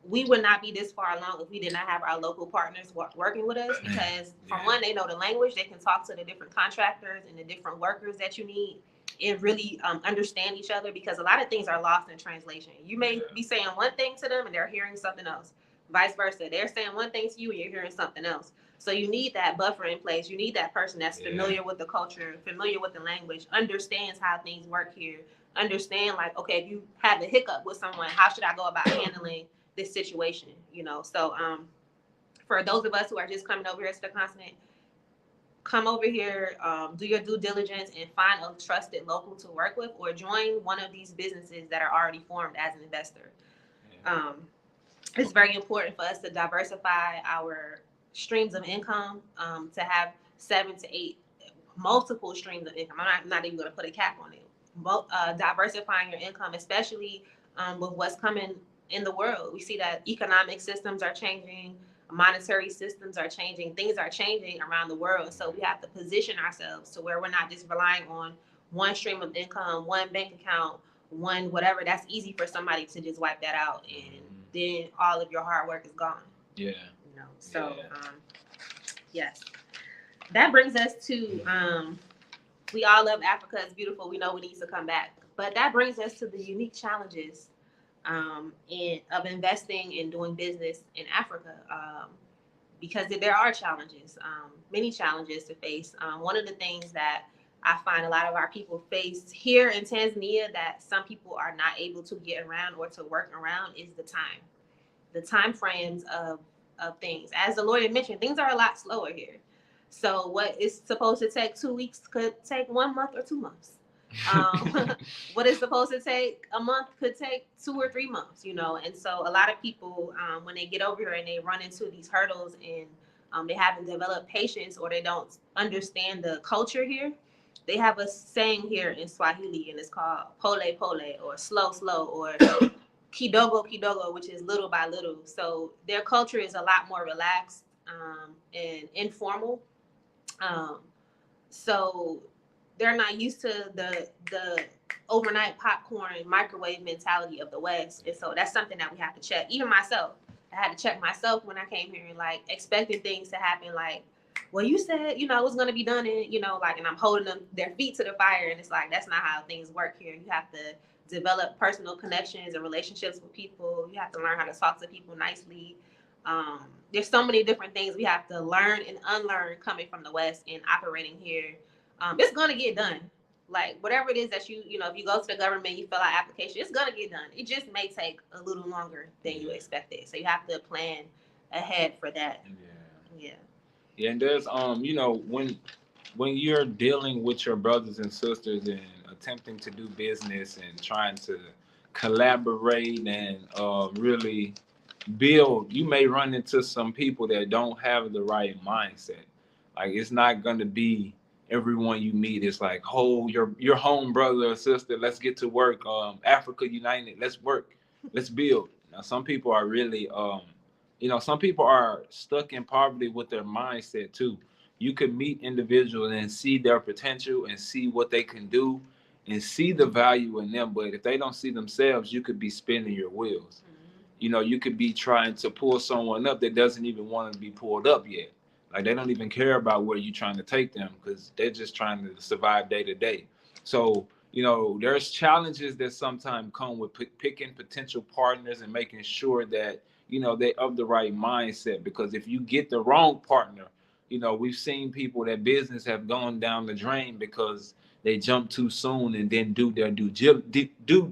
Speaker 9: we would not be this far along if we did not have our local partners working with us, because from one, they know the language, they can talk to the different contractors and the different workers that you need and really understand each other, because a lot of things are lost in translation. You may be saying one thing to them and they're hearing something else. Vice versa. They're saying one thing to you and you're hearing something else. So you need that buffer in place. You need that person that's familiar with the culture, familiar with the language, understands how things work here, understand like, okay, if you have a hiccup with someone, how should I go about handling this situation? So for those of us who are just coming over here to the continent, come over here, do your due diligence and find a trusted local to work with, or join one of these businesses that are already formed as an investor. It's very important for us to diversify our streams of income, to have 7 to 8 multiple streams of income. I'm not even going to put a cap on it. Diversifying your income, especially with what's coming in the world. We see that economic systems are changing, monetary systems are changing, things are changing around the world. So we have to position ourselves to where we're not just relying on one stream of income, one bank account, one whatever. That's easy for somebody to just wipe that out, and then all of your hard work is gone. Yes. That brings us to we all love Africa. It's beautiful. We know we need to come back. But that brings us to the unique challenges of investing and doing business in Africa, because there are challenges, many challenges to face. One of the things that I find a lot of our people face here in Tanzania that some people are not able to get around or to work around is the time frames of things. As the lawyer mentioned, things are a lot slower here. So what is supposed to take 2 weeks could take 1 month or 2 months. What is supposed to take a month could take 2 or 3 months, and so a lot of people, when they get over here and they run into these hurdles and they haven't developed patience or they don't understand the culture here, they have a saying here in Swahili, and it's called pole pole, or slow slow, or kidogo kidogo, which is little by little. So their culture is a lot more relaxed. and informal. So they're not used to the overnight popcorn microwave mentality of the West. And so that's something that we have to check. Even myself, I had to check myself when I came here, like expecting things to happen. Like, well, you said, you know, it was going to be done in, you know, like, and I'm holding them, their feet to the fire. And it's like, that's not how things work here. You have to develop personal connections and relationships with people. You have to learn how to talk to people nicely. There's so many different things we have to learn and unlearn coming from the West and operating here. It's going to get done. Like whatever it is that you know, if you go to the government, you fill out application, it's going to get done. It just may take a little longer than you expected. So you have to plan ahead for that. Yeah.
Speaker 8: And there's, you know, when you're dealing with your brothers and sisters and attempting to do business and trying to collaborate and really build, you may run into some people that don't have the right mindset. Like it's not going to be everyone you meet is like, oh, your home brother or sister, let's get to work. Africa United, let's work, let's build. Now, some people are really, you know, some people are stuck in poverty with their mindset too. You could meet individuals and see their potential and see what they can do and see the value in them. But if they don't see themselves, you could be spinning your wheels. You know, you could be trying to pull someone up that doesn't even want to be pulled up yet. Like they don't even care about where you're trying to take them because they're just trying to survive day to day. So, you know, there's challenges that sometimes come with picking potential partners and making sure that, you know, they of the right mindset. Because if you get the wrong partner, you know, we've seen people that business have gone down the drain because they jump too soon and then do their due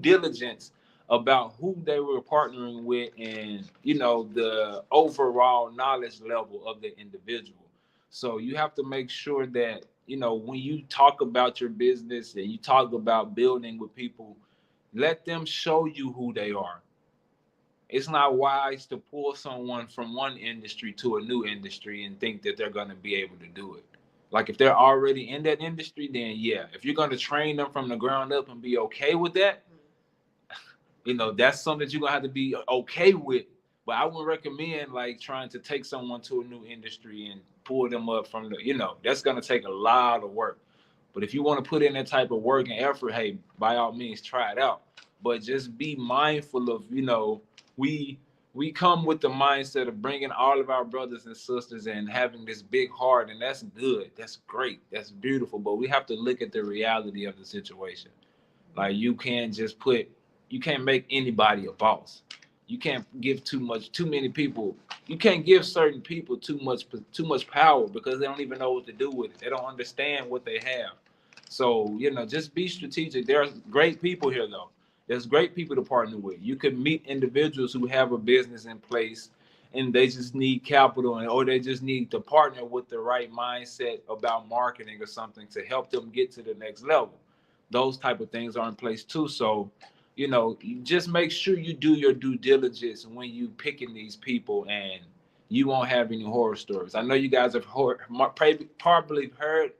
Speaker 8: diligence about who they were partnering with and, you know, the overall knowledge level of the individual. So you have to make sure that, you know, when you talk about your business and you talk about building with people, let them show you who they are. It's not wise to pull someone from one industry to a new industry and think that they're going to be able to do it. Like if they're already in that industry, then yeah, if you're going to train them from the ground up and be okay with that, you know, that's something that you're gonna have to be okay with. But I would recommend like trying to take someone to a new industry and pull them up from the, you know, that's gonna take a lot of work. But if you want to put in that type of work and effort, hey, by all means, try it out. But just be mindful of, you know, we come with the mindset of bringing all of our brothers and sisters and having this big heart, and that's good, that's great, that's beautiful. But we have to look at the reality of the situation. Like you can't make anybody a boss. You can't give too many people. You can't give certain people too much power because they don't even know what to do with it. They don't understand what they have. So, you know, just be strategic. There's great people here though. There's great people to partner with. You could meet individuals who have a business in place and they just need capital or they just need to partner with the right mindset about marketing or something to help them get to the next level. Those type of things are in place too. So, you know, you just make sure you do your due diligence when you picking these people and you won't have any horror stories. I know you guys have probably heard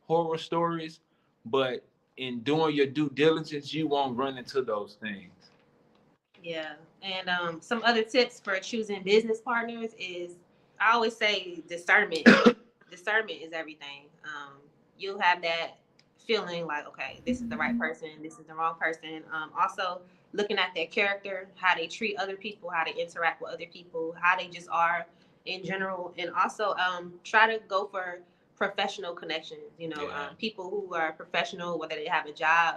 Speaker 8: horror stories, but in doing your due diligence, you won't run into those things.
Speaker 9: Yeah. And some other tips for choosing business partners is I always say discernment. Discernment is everything. You'll have that feeling like, okay, this is the right person, this is the wrong person. Also looking at their character, how they treat other people, how they interact with other people, how they just are in general. And also try to go for professional connections, you know, people who are professional, whether they have a job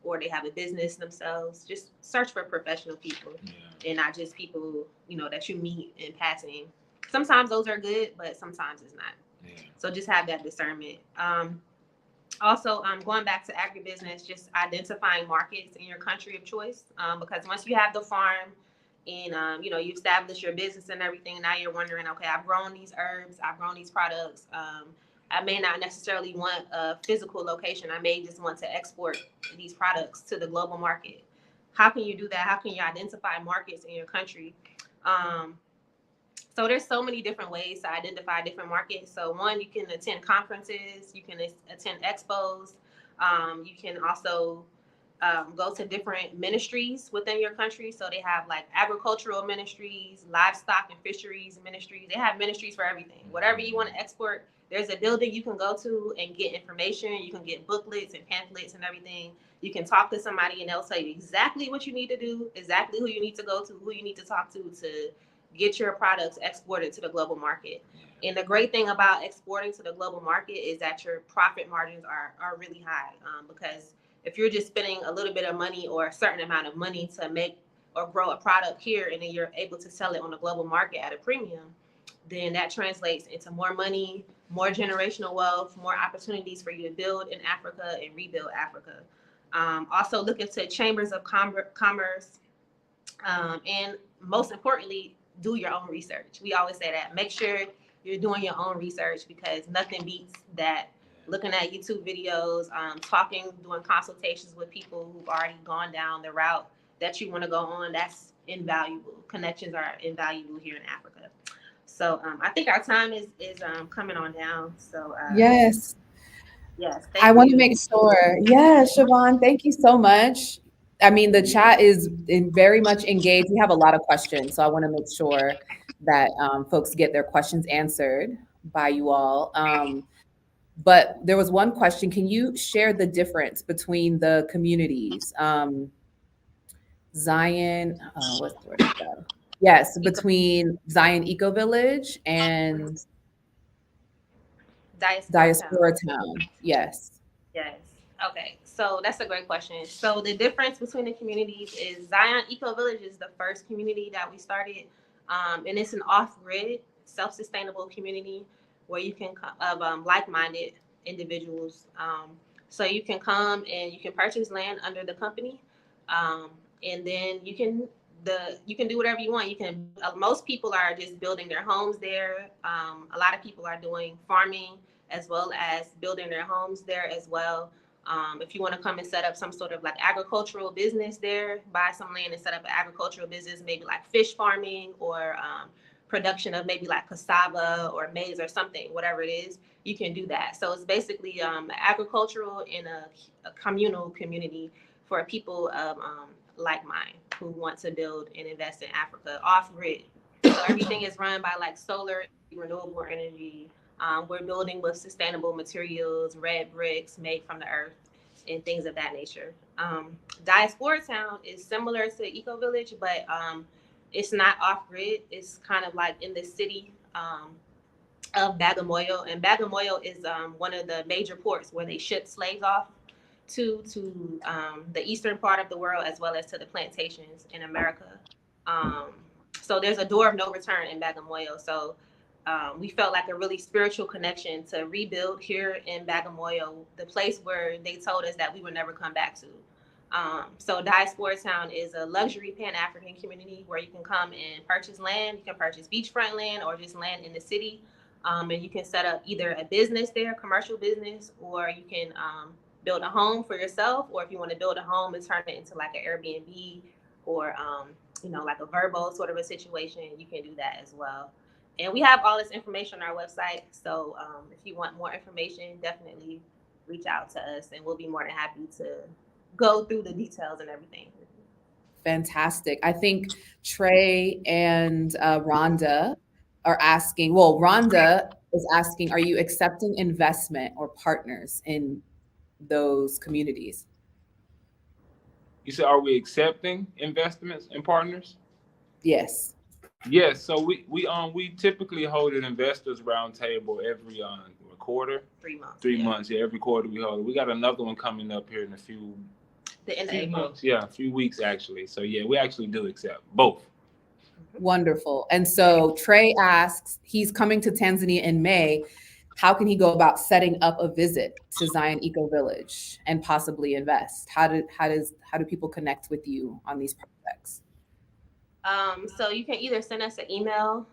Speaker 9: or they have a business themselves. Just search for professional people and not just people, you know, that you meet in passing. Sometimes those are good, but sometimes it's not. So just have that discernment. Also, going back to agribusiness, just identifying markets in your country of choice. Because once you have the farm and, you know, you establish your business and everything, now you're wondering, okay, I've grown these herbs, I've grown these products. I may not necessarily want a physical location. I may just want to export these products to the global market. How can you do that? How can you identify markets in your country? So there's so many different ways to identify different markets. So one, you can attend conferences, you can attend expos. You can also go to different ministries within your country. So they have like agricultural ministries, livestock and fisheries ministries. They have ministries for everything. Whatever you want to export, there's a building you can go to and get information. You can get booklets and pamphlets and everything. You can talk to somebody and they'll tell you exactly what you need to do, exactly who you need to go to, who you need to talk to get your products exported to the global market. And the great thing about exporting to the global market is that your profit margins are really high, because if you're just spending a little bit of money or a certain amount of money to make or grow a product here, and then you're able to sell it on the global market at a premium, then that translates into more money, more generational wealth, more opportunities for you to build in Africa and rebuild Africa. Also look into chambers of commerce, and most importantly, do your own research. We always say that. Make sure you're doing your own research, because nothing beats that. Looking at YouTube videos, talking, doing consultations with people who've already gone down the route that you want to go on, that's invaluable. Connections are invaluable here in Africa. So I think our time is coming on down. So
Speaker 6: yes.
Speaker 9: I
Speaker 6: want to make sure. Yeah, Siobhan, thank you so much. I mean, the chat is very much engaged. We have a lot of questions, so I want to make sure that folks get their questions answered by you all. But there was one question. Can you share the difference between the communities? Zion, what's the word? Yes, between Zion Eco Village and Diaspora Town. Yes.
Speaker 9: Yes. Okay. So that's a great question. So the difference between the communities is Zion Eco Village is the first community that we started, and it's an off-grid, self-sustainable community where you can of like-minded individuals. So you can come and you can purchase land under the company, and then you can do whatever you want. You can. Most people are just building their homes there. A lot of people are doing farming as well as building their homes there as well. If you want to come and set up some sort of like agricultural business there, buy some land and set up an agricultural business, maybe like fish farming or production of maybe like cassava or maize or something, whatever it is, you can do that. So it's basically agricultural in a communal community for people of like mine who want to build and invest in Africa off grid. So everything is run by like solar, renewable energy. We're building with sustainable materials, red bricks made from the earth, and things of that nature. Diaspora Town is similar to Eco Village, but it's not off grid. It's kind of like in the city of Bagamoyo, and Bagamoyo is one of the major ports where they ship slaves off to the eastern part of the world, as well as to the plantations in America. So there's a door of no return in Bagamoyo. So we felt like a really spiritual connection to rebuild here in Bagamoyo, the place where they told us that we would never come back to. So Diaspora Town is a luxury Pan-African community where you can come and purchase land. You can purchase beachfront land or just land in the city. And you can set up either a business there, commercial business, or you can build a home for yourself. Or if you want to build a home and turn it into like an Airbnb or, like a Verbo sort of a situation, you can do that as well. And we have all this information on our website. So if you want more information, definitely reach out to us and we'll be more than happy to go through the details and everything.
Speaker 6: Fantastic. I think Trey and Rhonda are asking, well, Rhonda is asking, are you accepting investment or partners in those communities?
Speaker 8: You said, are we accepting investments and partners?
Speaker 6: Yes.
Speaker 8: Yes. So we typically hold an investors roundtable every quarter.
Speaker 9: 3 months.
Speaker 8: 3 months. Yeah, every quarter we hold it. We got another one coming up here in
Speaker 9: the end of April.
Speaker 8: Yeah, a few weeks actually. So yeah, we actually do accept both.
Speaker 6: Wonderful. And so Trey asks, he's coming to Tanzania in May. How can he go about setting up a visit to Zion Eco Village and possibly invest? How do people connect with you on these projects?
Speaker 9: So you can either send us an email,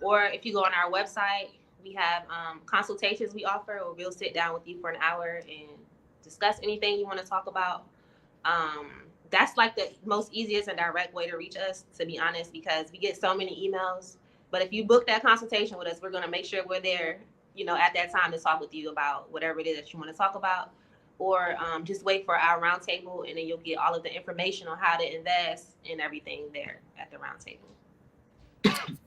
Speaker 9: or if you go on our website, we have consultations we offer, or we'll sit down with you for an hour and discuss anything you want to talk about. That's like the most easiest and direct way to reach us, to be honest, because we get so many emails. But if you book that consultation with us, we're going to make sure we're there, at that time to talk with you about whatever it is that you want to talk about. or just wait for our roundtable, and then you'll get all of the information on how to invest and everything there at the roundtable.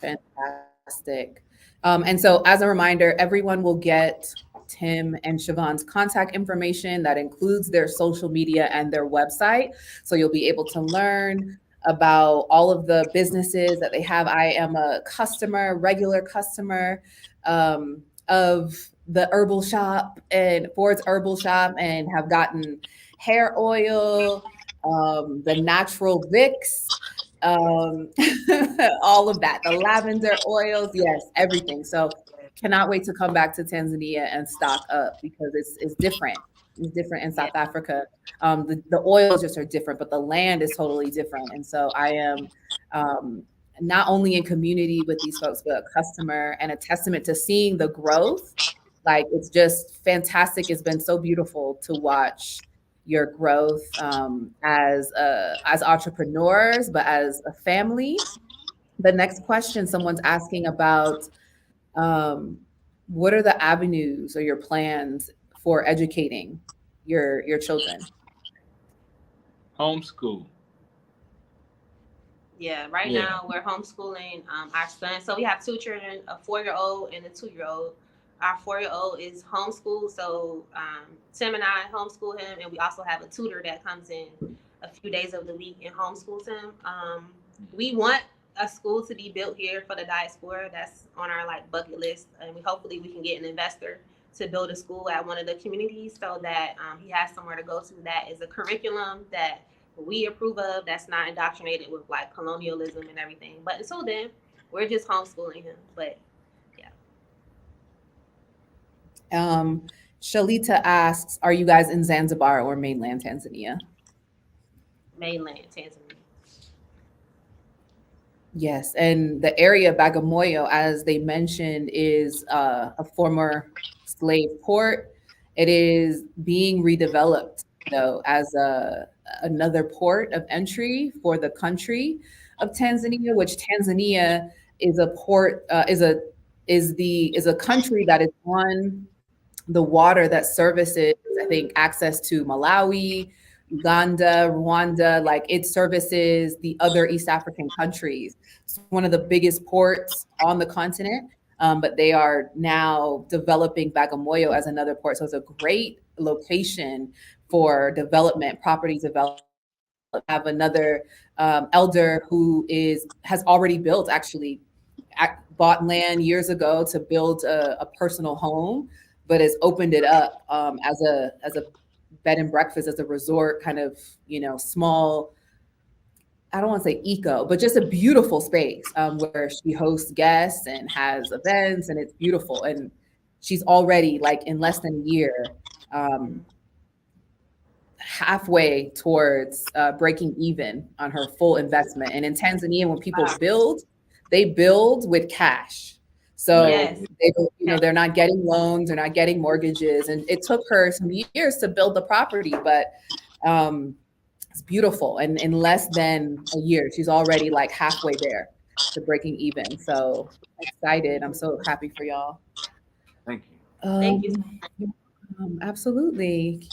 Speaker 6: Fantastic. And so as a reminder, everyone will get Tim and Siobhan's contact information. That includes their social media and their website. So you'll be able to learn about all of the businesses that they have. I am a customer, regular customer of the herbal shop and Ford's Herbal Shop, and have gotten hair oil, the natural Vicks, all of that, the lavender oils, yes, everything. So cannot wait to come back to Tanzania and stock up, because it's different. It's different in South Africa. The oils just are different, but the land is totally different. And so I am not only in community with these folks, but a customer, and a testament to seeing the growth. Like, it's just fantastic. It's been so beautiful to watch your growth as entrepreneurs, but as a family. The next question someone's asking about, what are the avenues or your plans for educating your children?
Speaker 8: Homeschool.
Speaker 9: Yeah, right now we're homeschooling our son. So we have two children, a 4-year-old and a 2-year-old. Our 4-year-old is homeschooled, so Tim and I homeschool him, and we also have a tutor that comes in a few days of the week and homeschools him. We want a school to be built here for the diaspora. That's on our bucket list, and hopefully we can get an investor to build a school at one of the communities, so that he has somewhere to go to that is a curriculum that we approve of, that's not indoctrinated with colonialism and everything. But until then, we're just homeschooling him. But
Speaker 6: Shalita asks, are you guys in Zanzibar or mainland Tanzania?
Speaker 9: Mainland Tanzania.
Speaker 6: Yes, and the area of Bagamoyo, as they mentioned, is a former slave port. It is being redeveloped, though, as another port of entry for the country of Tanzania, which Tanzania is a port, is a country that is on the water that services, I think, access to Malawi, Uganda, Rwanda. It services the other East African countries. It's one of the biggest ports on the continent, but they are now developing Bagamoyo as another port. So it's a great location for development, property development. I have another elder who has already built, actually bought land years ago to build a personal home, but has opened it up as a bed and breakfast, as a resort, kind of, small, I don't want to say eco, but just a beautiful space where she hosts guests and has events, and it's beautiful. And she's already, in less than a year, halfway towards breaking even on her full investment. And in Tanzania, when people build, they build with cash. So they're not getting loans, they're not getting mortgages. And it took her some years to build the property, but it's beautiful. And in less than a year, she's already halfway there to breaking even. So excited. I'm so happy for y'all.
Speaker 8: Thank you.
Speaker 9: Thank you.
Speaker 6: Absolutely.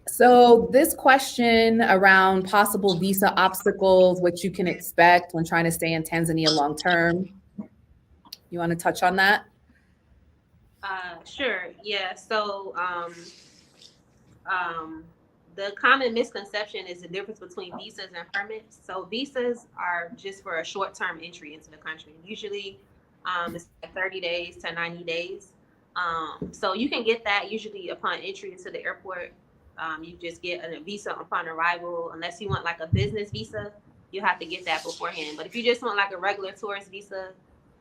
Speaker 6: So this question around possible visa obstacles, what you can expect when trying to stay in Tanzania long term. You want to touch on that?
Speaker 9: Sure. Yeah. So the common misconception is the difference between visas and permits. So visas are just for a short-term entry into the country. Usually it's 30 days to 90 days. So you can get that usually upon entry into the airport. You just get a visa upon arrival. Unless you want a business visa, you have to get that beforehand. But if you just want a regular tourist visa,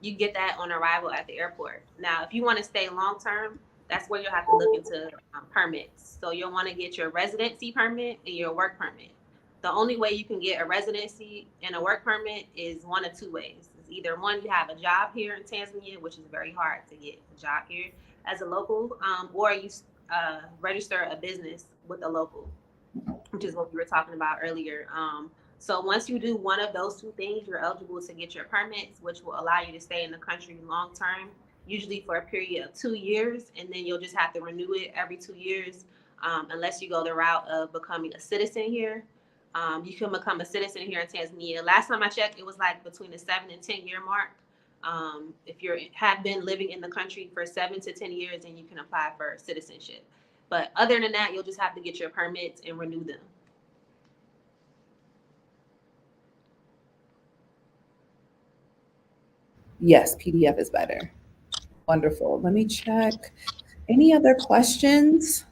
Speaker 9: you get that on arrival at the airport. Now, if you want to stay long term, that's where you'll have to look into permits. So you'll want to get your residency permit and your work permit. The only way you can get a residency and a work permit is one of two ways. It's either one, you have a job here in Tanzania, which is very hard to get a job here as a local, or you register a business with a local, which is what we were talking about earlier. So once you do one of those two things, you're eligible to get your permits, which will allow you to stay in the country long term. usually for a period of 2 years, and then you'll just have to renew it every 2 years, unless you go the route of becoming a citizen here. You can become a citizen here in Tanzania. Last time I checked, it was like between the 7 and 10 year mark. If you have been living in the country for 7 to 10 years, then you can apply for citizenship. But other than that, you'll just have to get your permits and renew them.
Speaker 6: Yes, PDF is better. Wonderful. Let me check. Any other questions?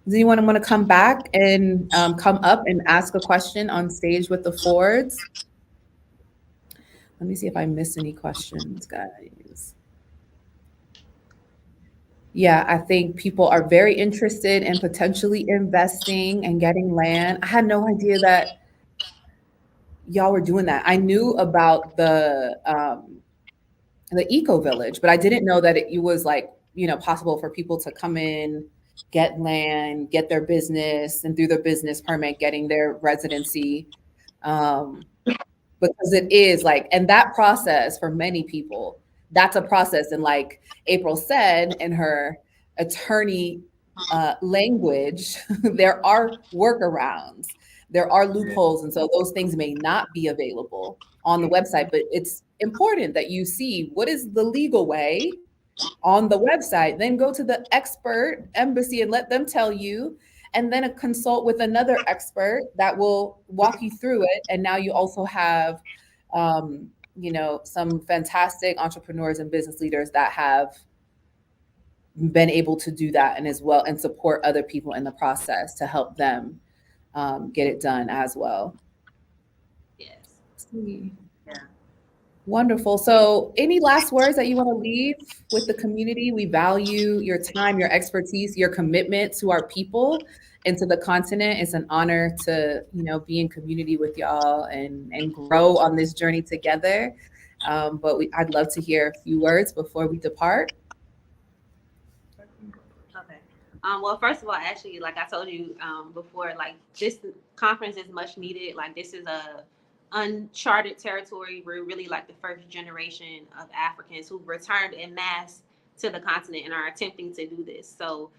Speaker 6: Does anyone want to come back and come up and ask a question on stage with the Fords? Let me see if I missed any questions, guys. Yeah, I think people are very interested in potentially investing and getting land. I had no idea that y'all were doing that. I knew about the eco village, but I didn't know that it was like, you know, possible for people to come in, get land, get their business, and through their business permit, getting their residency. Because it is like, and that process for many people, that's a process. And like April said in her attorney language, there are workarounds, there are loopholes. And so those things may not be available on the website, but it's important that you see what is the legal way on the website, then go to the expert embassy and let them tell you, and then consult with another expert that will walk you through it. And now you also have, you know, some fantastic entrepreneurs and business leaders that have been able to do that and as well, and support other people in the process to help them get it done as well.
Speaker 9: Yes.
Speaker 6: Yeah. Wonderful. So any last words that you want to leave with the community? We value your time, your expertise, your commitment to our people and to the continent. It's an honor to, you know, be in community with y'all and grow on this journey together. But I'd love to hear a few words before we depart.
Speaker 9: Okay. Well, first of all, actually, like I told you before, like this conference is much needed. Like this is a uncharted territory. We're really like the first generation of Africans who returned en masse to the continent and are attempting to do this. So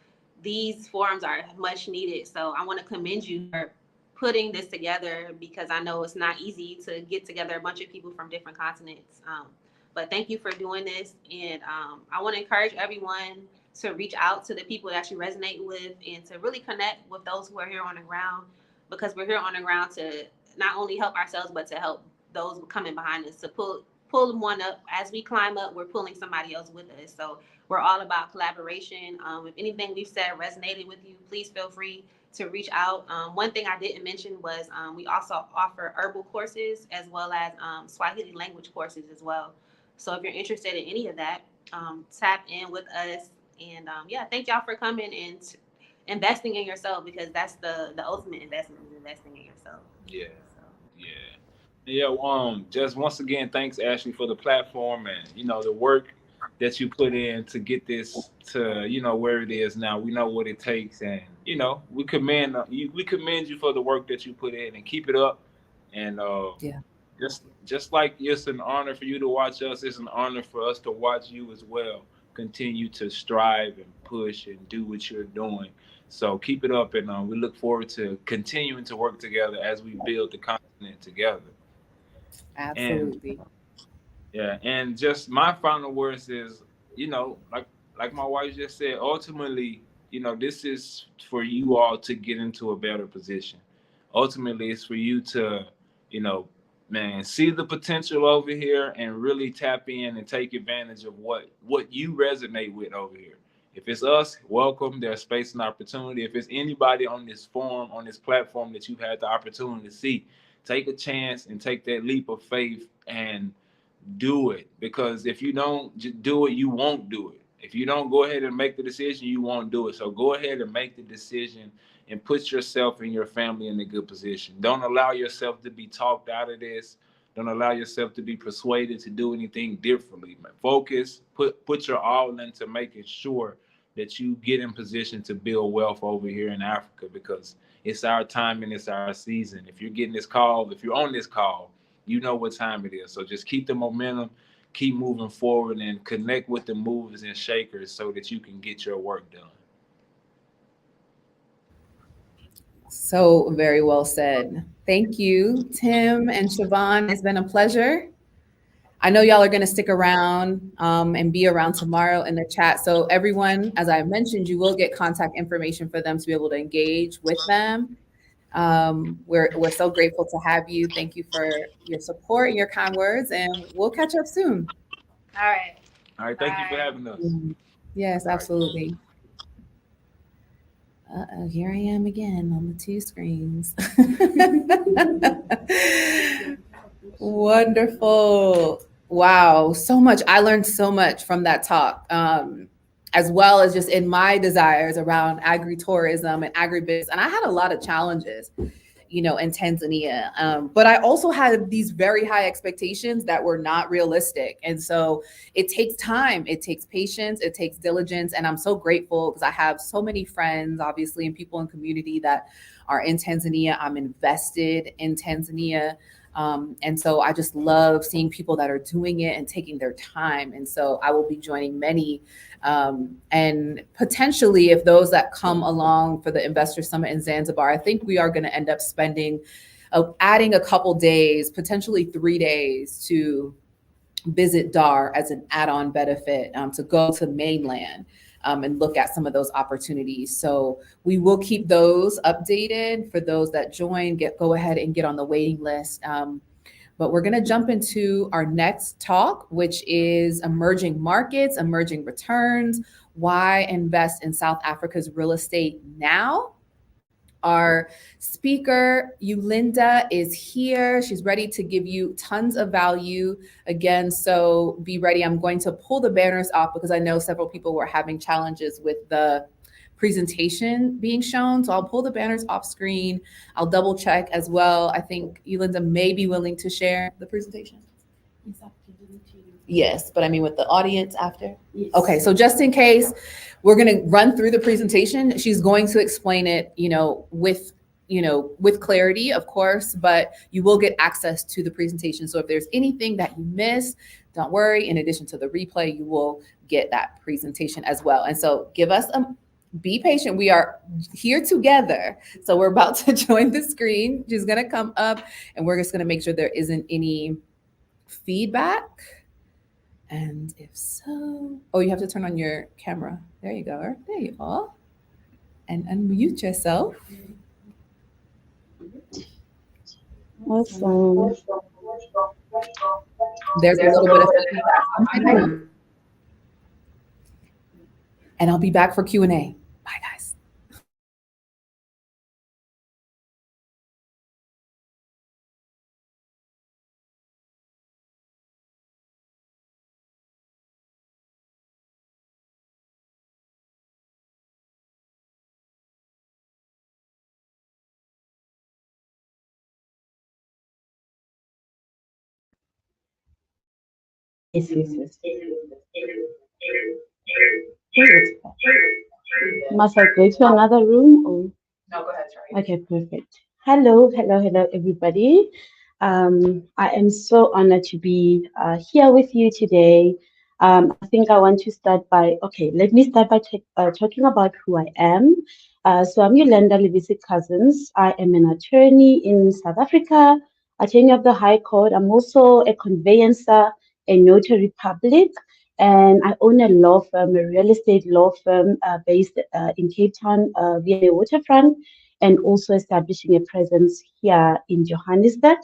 Speaker 9: these forums are much needed. So I want to commend you for putting this together, because I know it's not easy to get together a bunch of people from different continents. But thank you for doing this. And I want to encourage everyone to reach out to the people that you resonate with and to really connect with those who are here on the ground, because we're here on the ground to not only help ourselves, but to help those coming behind us, to pull one up. As we climb up, we're pulling somebody else with us. So we're all about collaboration. If anything we've said resonated with you, please feel free to reach out. One thing I didn't mention was we also offer herbal courses as well as Swahili language courses as well. So if you're interested in any of that, tap in with us. And yeah, thank y'all for coming and investing in yourself, because that's the ultimate investment, is investing in yourself.
Speaker 8: Yeah. Just once again, thanks Ashley for the platform and, you know, the work that you put in to get this to, you know, where it is now. We know what it takes, and, you know, we commend you for the work that you put in, and keep it up. And just like it's an honor for you to watch us, it's an honor for us to watch you as well. Continue to strive and push and do what you're doing. So keep it up, and we look forward to continuing to work together as we build the continent together.
Speaker 6: Absolutely.
Speaker 8: And just my final words is, you know, like my wife just said, ultimately, you know, this is for you all to get into a better position. Ultimately, it's for you to, you know, man, see the potential over here and really tap in and take advantage of what you resonate with over here. If it's us, welcome. There's space and opportunity. If it's anybody on this forum, on this platform that you've had the opportunity to see, take a chance and take that leap of faith and do it. Because if you don't do it, you won't do it. If you don't go ahead and make the decision, you won't do it. So go ahead and make the decision and put yourself and your family in a good position. Don't allow yourself to be talked out of this. Don't allow yourself to be persuaded to do anything differently. Focus, put your all into making sure that you get in position to build wealth over here in Africa, because it's our time and it's our season. If you're getting this call, if you're on this call, you know what time it is. So just keep the momentum, keep moving forward and connect with the movers and shakers so that you can get your work done.
Speaker 6: So very well said. Thank you, Tim and Siobhan. It's been a pleasure. I know y'all are going to stick around and be around tomorrow in the chat. So everyone, as I mentioned, you will get contact information for them to be able to engage with them. We're so grateful to have you. Thank you for your support and your kind words, and we'll catch up soon.
Speaker 9: All right.
Speaker 8: All right. Thank you for having us.
Speaker 6: Yes, absolutely. Here I am again on the two screens. Wonderful. Wow, so much. I learned so much from that talk, as well as just in my desires around agritourism and agribusiness. And I had a lot of challenges, you know, in Tanzania. But I also had these very high expectations that were not realistic. And so it takes time, it takes patience, it takes diligence. And I'm so grateful because I have so many friends, obviously, and people in community that are in Tanzania. I'm invested in Tanzania. And so I just love seeing people that are doing it and taking their time. And so I will be joining many. And potentially, if those that come along for the Investor Summit in Zanzibar, I think we are going to end up spending, adding a couple days, potentially 3 days to visit Dar as an add-on benefit, to go to mainland. And look at some of those opportunities. So we will keep those updated for those that join. Go ahead and get on the waiting list. But we're going to jump into our next talk, which is emerging markets, emerging returns, why invest in South Africa's real estate now. Our speaker, Yulinda, is here. She's ready to give you tons of value again. So be ready. I'm going to pull the banners off because I know several people were having challenges with the presentation being shown. So I'll pull the banners off screen. I'll double check as well. I think Yulinda may be willing to share the presentation. Yes, but I mean with the audience after? Yes. Okay, so just in case, we're going to run through the presentation. She's going to explain it, with clarity, of course, but you will get access to the presentation. So if there's anything that you miss, don't worry. In addition to the replay, you will get that presentation as well. And so be patient. We are here together. So we're about to join the screen. She's going to come up and we're just going to make sure there isn't any feedback. And if so, you have to turn on your camera. There you go. There you are. And unmute yourself.
Speaker 10: Awesome.
Speaker 6: There's a little bit of feedback. And I'll be back for Q&A. Bye, guys.
Speaker 10: Yes. Must I go to another room? Or?
Speaker 6: No, go ahead, sorry.
Speaker 10: Okay, perfect. Hello, everybody. I am so honored to be here with you today. I think I want to start by, let me start by talking about who I am. So I'm Yolanda Levisi Cousins. I am an attorney in South Africa, attorney of the High Court. I'm also a conveyancer, a notary public, and I own a law firm, a real estate law firm based in Cape Town via the waterfront, and also establishing a presence here in Johannesburg.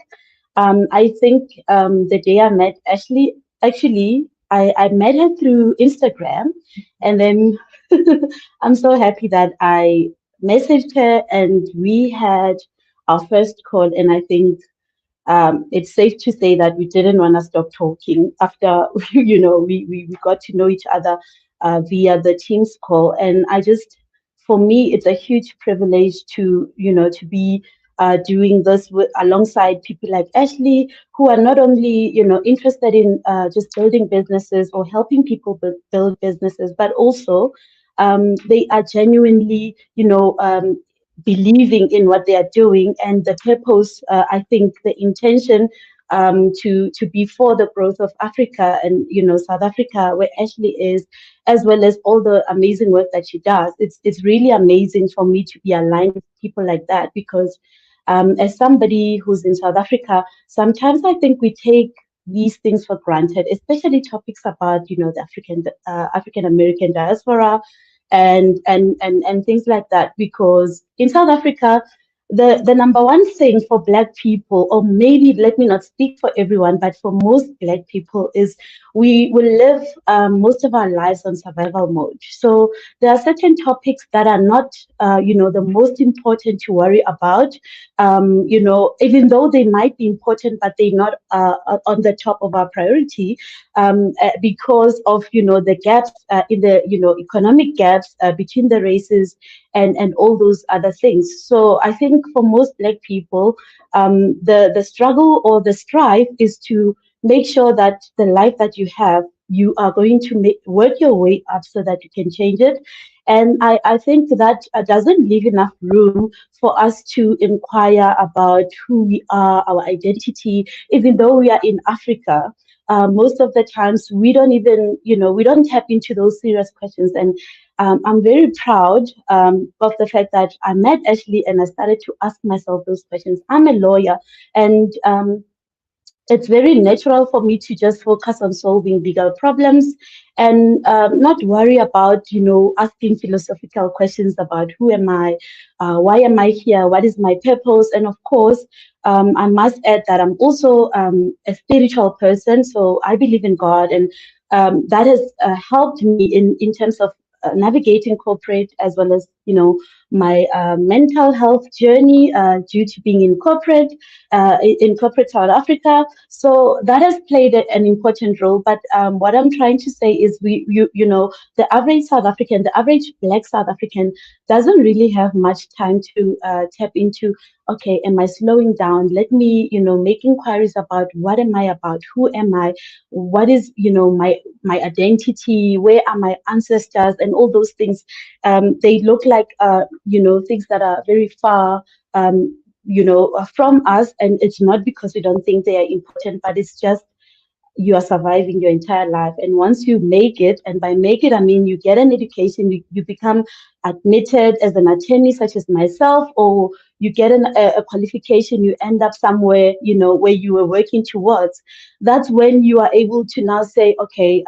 Speaker 10: I think the day I met Ashley, actually, I met her through Instagram, and then I'm so happy that I messaged her and we had our first call, and I think it's safe to say that we didn't want to stop talking after, we got to know each other via the Teams call. And for me, it's a huge privilege to be doing this alongside people like Ashley, who are not only, interested in just building businesses or helping people build businesses, but also they are genuinely, believing in what they are doing, and the purpose, I think the intention to be for the growth of Africa and, you know, South Africa, where Ashley is, as well as all the amazing work that she does. It's really amazing for me to be aligned with people like that, because as somebody who's in South Africa, sometimes I think we take these things for granted, especially topics about, you know, the African American diaspora and things like that. Because in South Africa, the number one thing for Black people, or maybe let me not speak for everyone, but for most Black people, is we will live most of our lives on survival mode. So there are certain topics that are not, you know, the most important to worry about. You know, even though they might be important, but they're not on the top of our priority, because of, you know, the gaps in the, you know, economic gaps between the races and all those other things. So I think for most Black people, the struggle or the strive is to make sure that the life that you have, you are going to work your way up so that you can change it. And I think that doesn't leave enough room for us to inquire about who we are, our identity, even though we are in Africa. Most of the times we don't even, you know, we don't tap into those serious questions. And I'm very proud of the fact that I met Ashley and I started to ask myself those questions. I'm a lawyer, and it's very natural for me to just focus on solving bigger problems and not worry about, you know, asking philosophical questions about who am I, why am I here, what is my purpose. And of course, I must add that I'm also a spiritual person, so I believe in God, and that has helped me in terms of navigating corporate, as well as, you know, my mental health journey due to being in corporate South Africa. So that has played an important role. But what I'm trying to say is, you know, the average South African, the average Black South African doesn't really have much time to tap into, okay, am I slowing down? Let me, you know, make inquiries about what am I about? Who am I? What is, you know, my identity? Where are my ancestors? And all those things. They look like, you know, things that are very far, you know, from us. And it's not because we don't think they are important, but it's just you are surviving your entire life. And once you make it, and by make it, I mean you get an education, you become admitted as an attorney, such as myself, or you get a qualification, you end up somewhere, you know, where you were working towards. That's when you are able to now say, okay,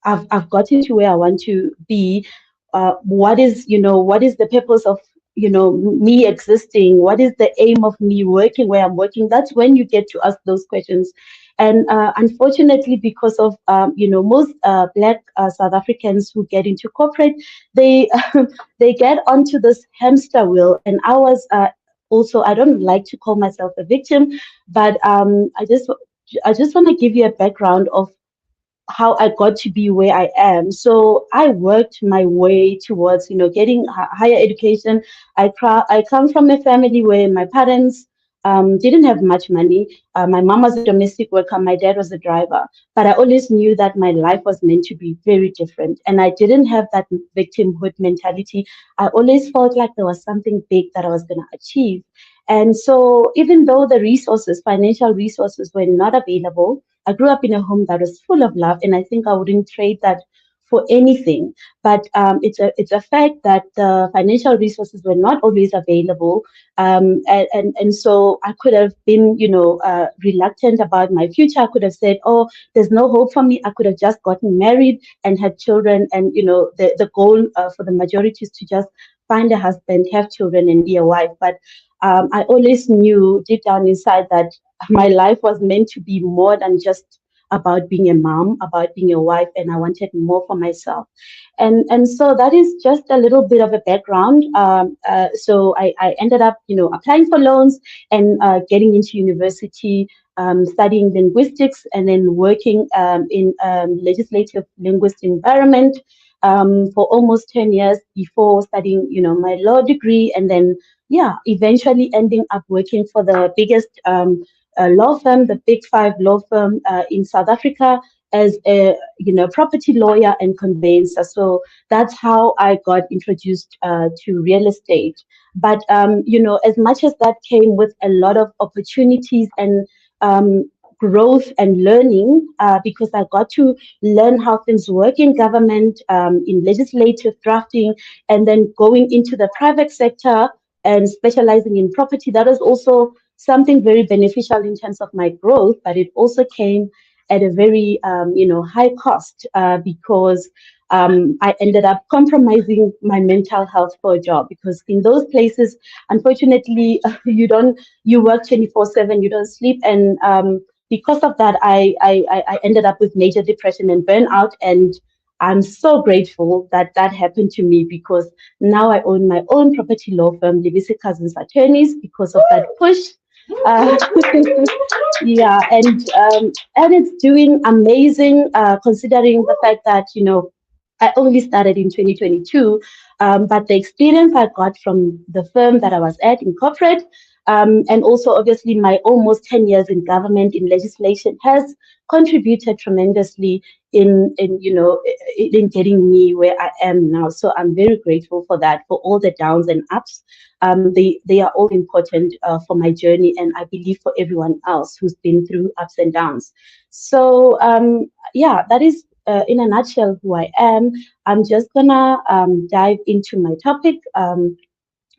Speaker 10: I've gotten to where I want to be. What is, you know, what is the purpose of, you know, me existing? What is the aim of me working where I'm working? That's when you get to ask those questions. And unfortunately, because of, you know, most Black South Africans who get into corporate, they they get onto this hamster wheel. And I was also, I don't like to call myself a victim, but I just want to give you a background of how I got to be where I am. So I worked my way towards, you know, getting higher education. I come from a family where my parents didn't have much money. My mom was a domestic worker. My dad was a driver. But I always knew that my life was meant to be very different. And I didn't have that victimhood mentality. I always felt like there was something big that I was going to achieve. And so even though the resources, financial resources, were not available, I grew up in a home that was full of love, and I think I wouldn't trade that for anything. But it's a fact that the financial resources were not always available, and so I could have been, you know, reluctant about my future. I could have said, "Oh, there's no hope for me." I could have just gotten married and had children, and you know, the goal for the majority is to just find a husband, have children, and be a wife. But I always knew deep down inside that my life was meant to be more than just about being a mom, about being a wife, and I wanted more for myself. And so that is just a little bit of a background. So I ended up, you know, applying for loans and getting into university, studying linguistics, and then working in legislative linguist environment for almost 10 years before studying, you know, my law degree, and then eventually ending up working for the biggest law firm, the Big Five law firm in South Africa, as a, you know, property lawyer and conveyancer. So that's how I got introduced to real estate. But you know, as much as that came with a lot of opportunities and growth and learning, because I got to learn how things work in government, in legislative drafting, and then going into the private sector and specializing in property. That is also something very beneficial in terms of my growth, but it also came at a very high cost, because I ended up compromising my mental health for a job, because in those places, unfortunately, you work 24/7, you don't sleep, and because of that, I ended up with major depression and burnout, and I'm so grateful that that happened to me, because now I own my own property law firm, Livisi Cousins Attorneys, because of that push. Yeah, and it's doing amazing, considering the fact that I only started in 2022, but the experience I got from the firm that I was at in corporate, and also obviously my almost 10 years in government in legislation has contributed tremendously in getting me where I am now. So I'm very grateful for that, for all the downs and ups. They are all important for my journey, and I believe for everyone else who's been through ups and downs. So yeah, that is in a nutshell who I am. I'm just gonna dive into my topic.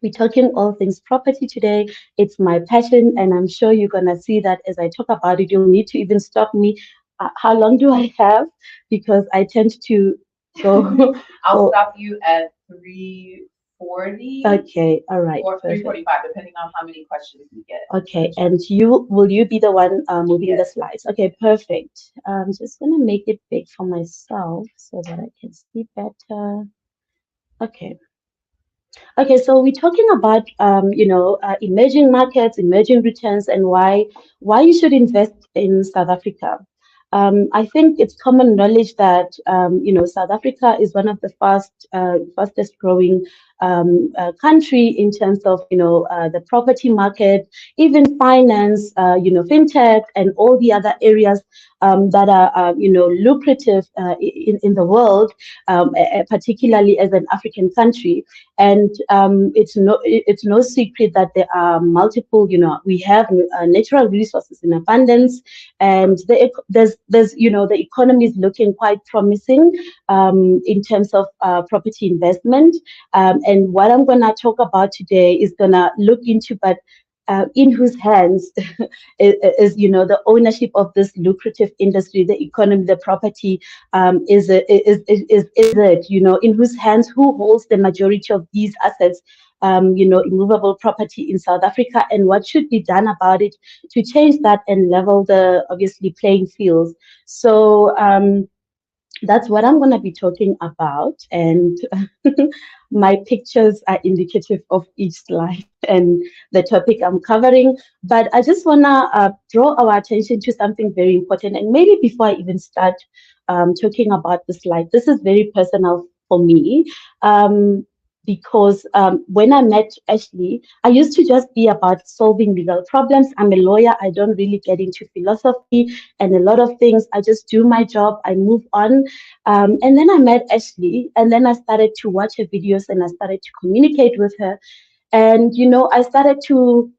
Speaker 10: We're talking all things property today. It's my passion, and I'm sure you're gonna see that as I talk about it. You'll need to even stop me. How long do I have? Because I tend to go.
Speaker 6: I'll stop you at 3:40.
Speaker 10: Okay, all right.
Speaker 6: Or 3:45, depending on how many questions you get.
Speaker 10: Okay, and will you be the one moving the slides? Okay, perfect. I'm just gonna make it big for myself so that I can see better. Okay. Okay, so we're talking about emerging markets, emerging returns, and why you should invest in South Africa. I think it's common knowledge that South Africa is one of the fastest growing country in terms of the property market, even finance, fintech, and all the other areas that are lucrative in the world, particularly as an African country. And it's no secret that there are multiple. We have natural resources in abundance, and there's the economy is looking quite promising in terms of property investment. And what I'm going to talk about today is going to look into, but in whose hands is the ownership of this lucrative industry, the economy, the property, is it, in whose hands, who holds the majority of these assets, immovable property in South Africa, and what should be done about it to change that and level the obviously playing fields. So that's what I'm going to be talking about, and my pictures are indicative of each slide and the topic I'm covering. But I just want to draw our attention to something very important. And maybe before I even start talking about the slide, this is very personal for me. Because when I met Ashley, I used to just be about solving legal problems. I'm a lawyer. I don't really get into philosophy and a lot of things. I just do my job. I move on. And then I met Ashley, and then I started to watch her videos, and I started to communicate with her. And, I started to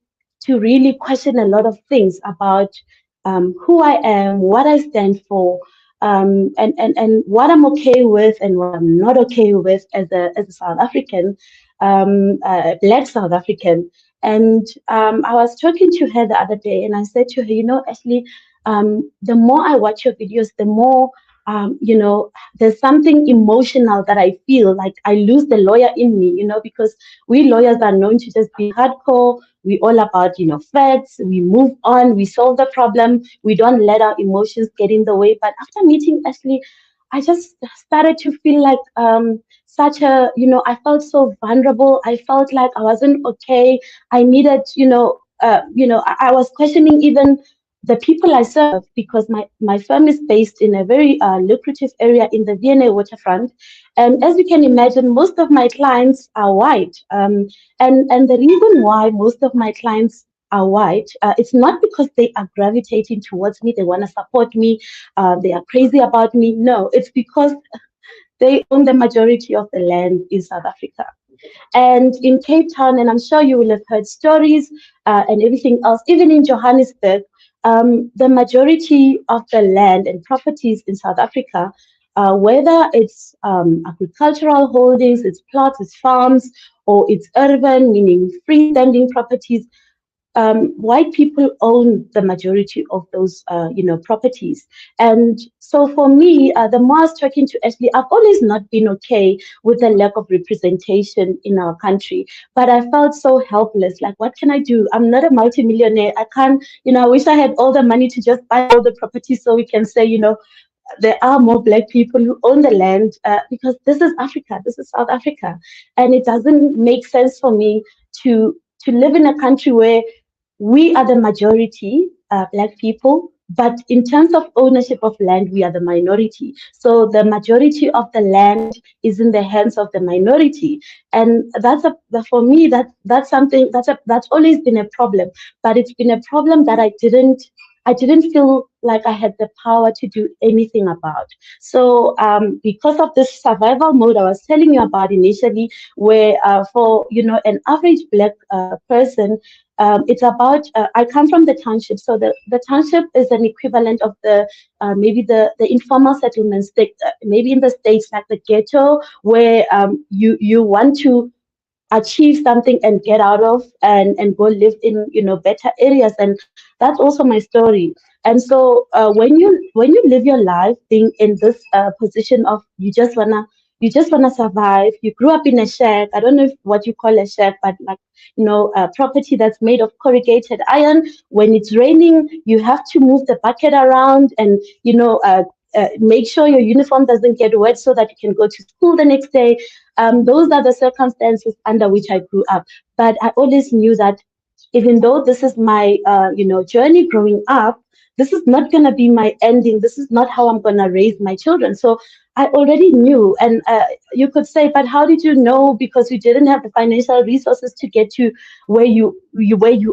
Speaker 10: really question a lot of things about who I am, what I stand for, and what I'm okay with and what I'm not okay with as a South African, Black South African. And I was talking to her the other day, and I said to her, Ashley, the more I watch your videos, the more there's something emotional that I feel like I lose the lawyer in me, because we lawyers are known to just be hardcore. We all about, facts. We move on. We solve the problem. We don't let our emotions get in the way. But after meeting Ashley, I just started to feel like I felt so vulnerable. I felt like I wasn't okay. I needed, I was questioning even the people I serve, because my firm is based in a very lucrative area in the V&A waterfront. And as you can imagine, most of my clients are white. And the reason why most of my clients are white, it's not because they are gravitating towards me, they want to support me, they are crazy about me. No, it's because they own the majority of the land in South Africa. And in Cape Town, and I'm sure you will have heard stories and everything else, even in Johannesburg, the majority of the land and properties in South Africa, whether it's agricultural holdings, it's plots, it's farms, or it's urban, meaning freestanding properties, white people own the majority of those, properties. And so for me, the more I was talking to Ashley, I've always not been okay with the lack of representation in our country, but I felt so helpless. Like, what can I do? I'm not a multimillionaire. I can't, I wish I had all the money to just buy all the properties so we can say, there are more Black people who own the land, because this is Africa, this is South Africa. And it doesn't make sense for me to live in a country where we are the majority, Black people, but in terms of ownership of land, we are the minority. So the majority of the land is in the hands of the minority, and for me that's something that's always been a problem. But it's been a problem that I didn't feel like I had the power to do anything about. So because of this survival mode I was telling you about initially, where for an average Black person, it's about, I come from the township. So the township is an equivalent of maybe the informal settlements, maybe in the States, like the ghetto, where you want to achieve something and get out of and go live in better areas. And that's also my story. And so when you live your life being in this position of you just wanna survive. You grew up in a shack. I don't know what you call a shack, but like a property that's made of corrugated iron. When it's raining, you have to move the bucket around and make sure your uniform doesn't get wet so that you can go to school the next day. Those are the circumstances under which I grew up. But I always knew that even though this is my journey growing up, this is not going to be my ending. This is not how I'm going to raise my children. So I already knew. And you could say, but how did you know? Because you didn't have the financial resources to get to where you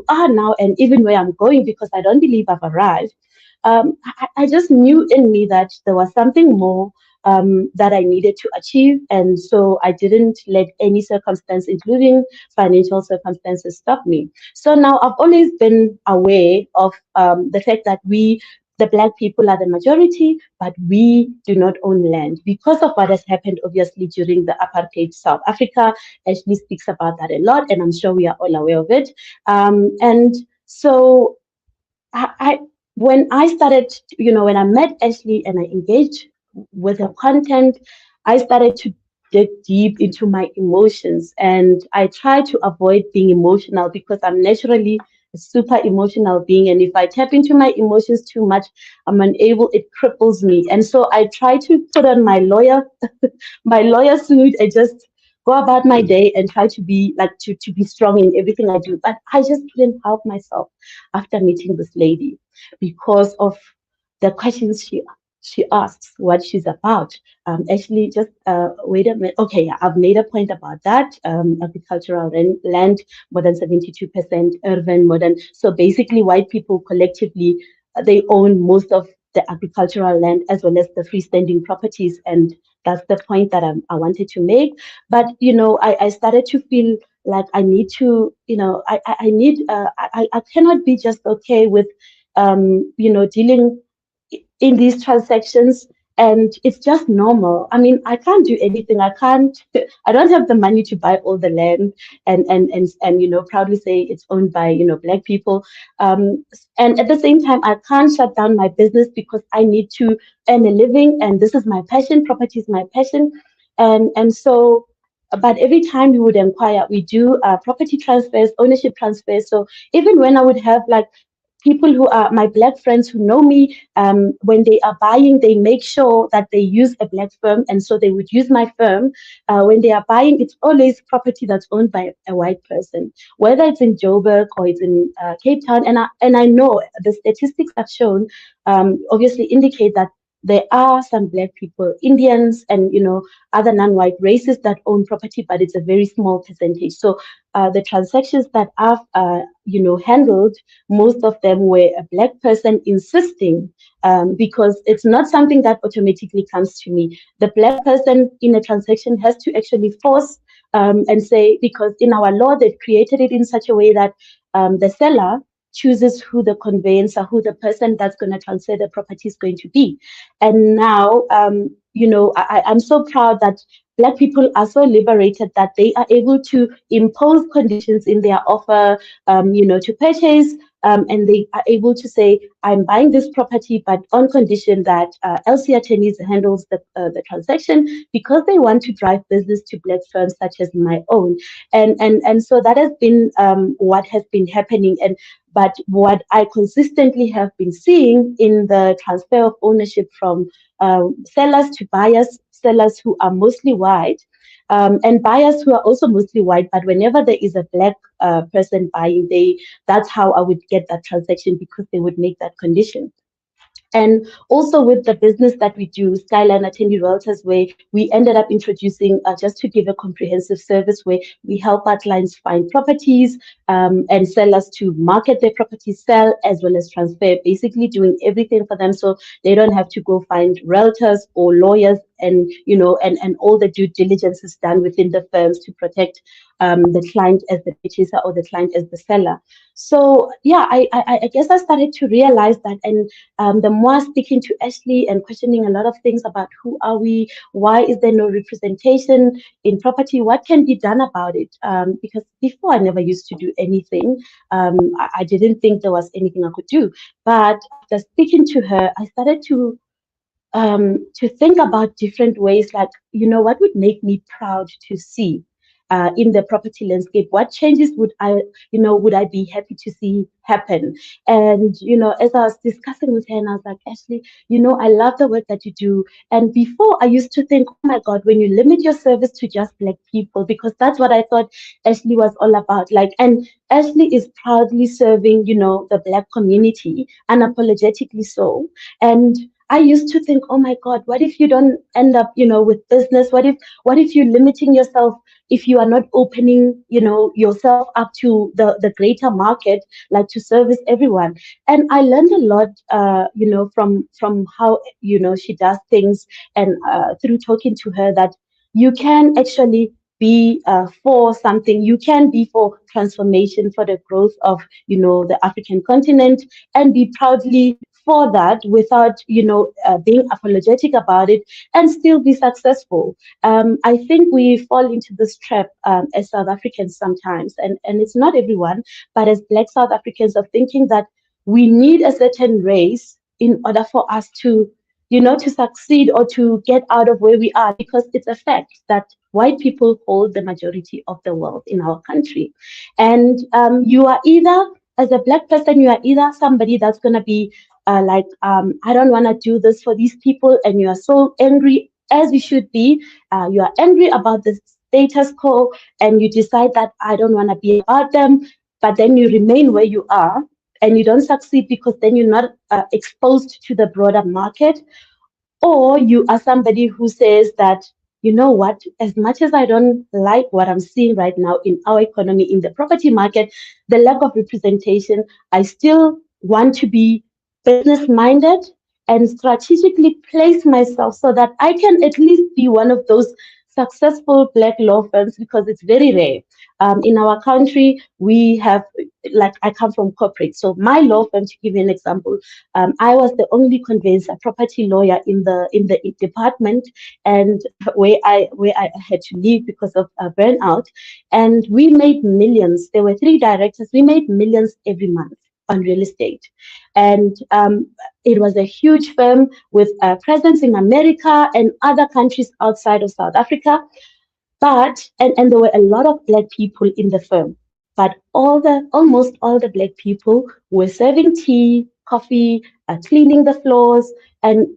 Speaker 10: are now, and even where I'm going, because I don't believe I've arrived. I just knew in me that there was something more that I needed to achieve. And so I didn't let any circumstance, including financial circumstances, stop me. So now I've always been aware of the fact that the Black people are the majority, but we do not own land because of what has happened, obviously, during the apartheid South Africa. Ashley speaks about that a lot, and I'm sure we are all aware of it. And so when I started, when I met Ashley and I engaged with her content, I started to dig deep into my emotions, and I try to avoid being emotional because I'm naturally a super emotional being. And if I tap into my emotions too much, I'm unable, it cripples me. And so I try to put on my lawyer suit and just go about my day and try to be to be strong in everything I do. But I just couldn't help myself after meeting this lady because of the questions she asks, what she's about. Actually, just wait a minute. Okay, yeah, I've made a point about that. Agricultural land, more than 72% urban, modern. So basically, white people collectively, they own most of the agricultural land as well as the freestanding properties. And that's the point that I wanted to make. But, I started to feel like I need to, I cannot be just okay with, dealing in these transactions, and it's just normal. I mean, I can't do anything. I don't have the money to buy all the land and proudly say it's owned by Black people. And at the same time, I can't shut down my business because I need to earn a living, and this is my passion. Property is my passion, and so. But every time we would inquire, we do property transfers, ownership transfers. So even when I would have people who are my Black friends who know me, when they are buying, they make sure that they use a Black firm. And so they would use my firm. When they are buying, it's always property that's owned by a white person, whether it's in Joburg or it's in Cape Town. And I know the statistics have shown, obviously indicate that there are some Black people, Indians, and other non-white races that own property, but it's a very small percentage. So the transactions that I've handled, most of them were a Black person insisting, because it's not something that automatically comes to me. The Black person in a transaction has to actually force and say, because in our law they've created it in such a way that the seller chooses who the conveyancer, who the person that's going to transfer the property is going to be. And now, I'm so proud that Black people are so liberated that they are able to impose conditions in their offer, to purchase, and they are able to say, I'm buying this property, but on condition that LC Attorneys handles the transaction, because they want to drive business to Black firms such as my own. And so that has been what has been happening. But what I consistently have been seeing in the transfer of ownership from sellers to buyers, sellers who are mostly white, and buyers who are also mostly white, but whenever there is a Black person buying, that's how I would get that transaction, because they would make that condition. And also with the business that we do, Skyline Attorney Realtors, where we ended up introducing, just to give a comprehensive service, where we help our clients find properties and sellers to market their properties, sell, as well as transfer, basically doing everything for them, so they don't have to go find realtors or lawyers, and all the due diligence is done within the firms to protect the client as the purchaser or the client as the seller. So yeah, I guess I started to realize that, and the more speaking to Ashley and questioning a lot of things about who are we, why is there no representation in property, what can be done about it? Because before I never used to do anything. I didn't think there was anything I could do. But after speaking to her, I started to think about different ways, like, what would make me proud to see in the property landscape? What changes would I be happy to see happen? And, as I was discussing with her, and I was like, Ashley, I love the work that you do. And before, I used to think, oh my God, when you limit your service to just Black people, because that's what I thought Ashley was all about. And Ashley is proudly serving, the Black community, unapologetically so. And I used to think, oh my God, what if you don't end up, with business? What if you're limiting yourself, if you are not opening, yourself up to the greater market, like to service everyone? And I learned a lot, from how, she does things, and through talking to her, that you can actually be for something. You can be for transformation, for the growth of, the African continent, and be proudly for that without, being apologetic about it, and still be successful. I think we fall into this trap as South Africans sometimes, and it's not everyone, but as Black South Africans, of thinking that we need a certain race in order for us to, to succeed or to get out of where we are, because it's a fact that white people hold the majority of the wealth in our country. And you are either, as a Black person, you are either somebody that's going to be I don't want to do this for these people, and you are so angry, as you should be. You are angry about the status quo, and you decide that I don't want to be about them, but then you remain where you are, and you don't succeed because then you're not exposed to the broader market. Or you are somebody who says that, you know what, as much as I don't like what I'm seeing right now in our economy, in the property market, the lack of representation, I still want to be business-minded and strategically place myself so that I can at least be one of those successful Black law firms, because it's very rare. In our country, we have, I come from corporate. So my law firm, to give you an example, I was the only conveyancer property lawyer in the department, and where I had to leave because of burnout. And we made millions. There were 3 directors. We made millions every month on real estate. And it was a huge firm with a presence in America and other countries outside of South Africa. But, and there were a lot of Black people in the firm, but almost all the Black people were serving tea, coffee, cleaning the floors. And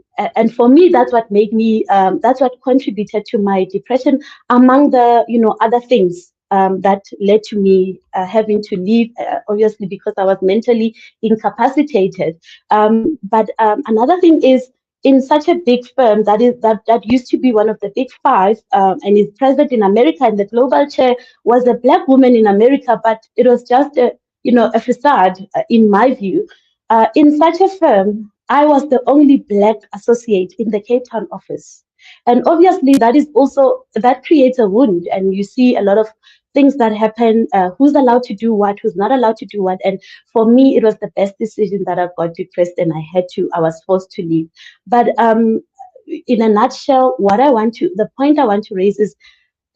Speaker 10: for me, that's what made me, that's what contributed to my depression, among the, other things that led to me having to leave, obviously, because I was mentally incapacitated. But another thing is, in such a big firm that used to be one of the big 5 and is present in America, and the global chair was a Black woman in America, but it was just a facade, in my view. In such a firm, I was the only Black associate in the Cape Town office. And obviously that creates a wound, and you see a lot of things that happen, who's allowed to do what, who's not allowed to do what. And for me, it was the best decision that I got depressed and I was forced to leave. But in a nutshell, the point I want to raise is,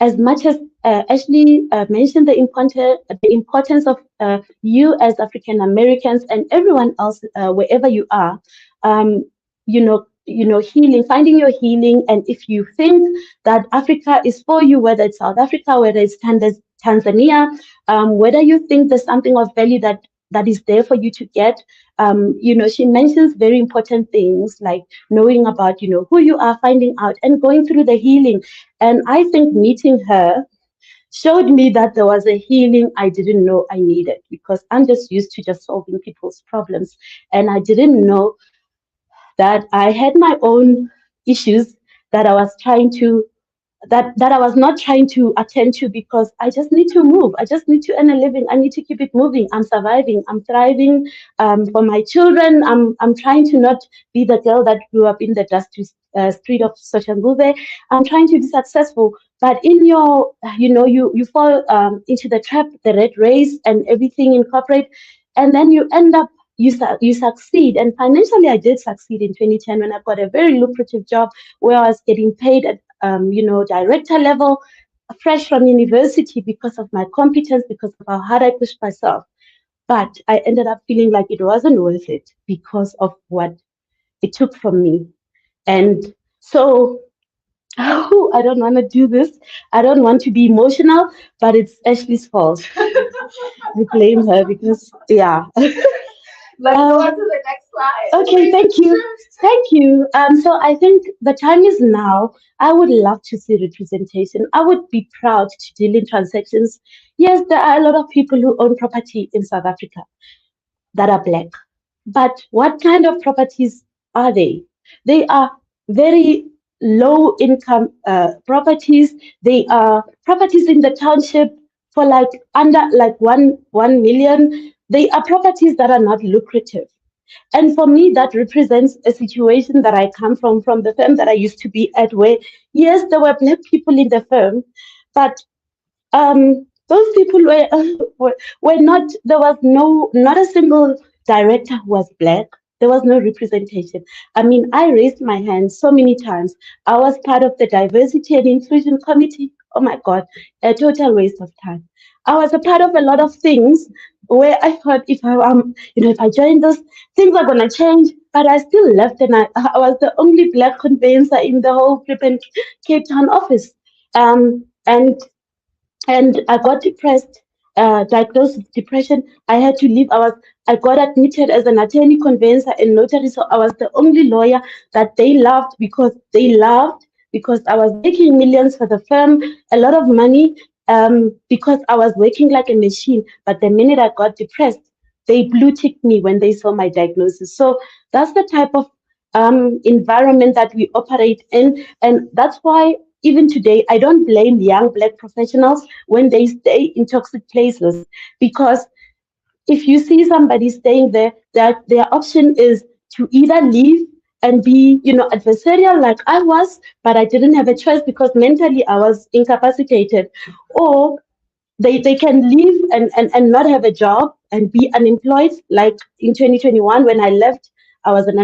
Speaker 10: as much as Ashley mentioned the importance of you as African Americans and everyone else, wherever you are, healing, finding your healing. And if you think that Africa is for you, whether it's South Africa, whether it's Tanzania, whether you think there's something of value that is there for you to get, she mentions very important things like knowing about, who you are, finding out and going through the healing. And I think meeting her showed me that there was a healing I didn't know I needed, because I'm just used to just solving people's problems. And I didn't know that I had my own issues that I was not trying to attend to, because I just need to move. I just need to earn a living. I need to keep it moving. I'm surviving. I'm thriving for my children. I'm trying to not be the girl that grew up in the dusty street of Soshanguve. I'm trying to be successful. But in your, you fall into the trap, the red race and everything in corporate, and then you end up, you succeed. And financially, I did succeed in 2010 when I got a very lucrative job where I was getting paid at director level, fresh from university, because of my competence, because of how hard I pushed myself. But I ended up feeling like it wasn't worth it because of what it took from me. And so I don't want to do this. I don't want to be emotional, but it's Ashley's fault. I blame her because, yeah.
Speaker 6: Let's go on to the next slide.
Speaker 10: Okay, thank you. Thank you. So I think the time is now. I would love to see representation. I would be proud to deal in transactions. Yes, there are a lot of people who own property in South Africa that are Black. But what kind of properties are they? They are very low income properties. They are properties in the township for under 1 million. They are properties that are not lucrative. And for me, that represents a situation that I come from the firm that I used to be at, where, yes, there were Black people in the firm, but those people were not, there was not a single director who was Black. There was no representation. I mean, I raised my hand so many times. I was part of the diversity and inclusion committee. Oh my God, a total waste of time. I was a part of a lot of things where I thought if I join this, things are gonna change. But I still left, and I was the only Black conveyancer in the whole Cape Town office. And I got depressed, diagnosed with depression. I had to leave. I got admitted as an attorney, conveyancer, and notary. So I was the only lawyer that they loved because I was making millions for the firm, a lot of money, because I was working like a machine. But the minute I got depressed, they blue ticked me when they saw my diagnosis. So that's the type of environment that we operate in. And that's why even today, I don't blame young Black professionals when they stay in toxic places, because if you see somebody staying there, that their option is to either leave and be, adversarial like I was, but I didn't have a choice because mentally I was incapacitated, or they can leave and not have a job and be unemployed. Like in 2021, when I left, I was an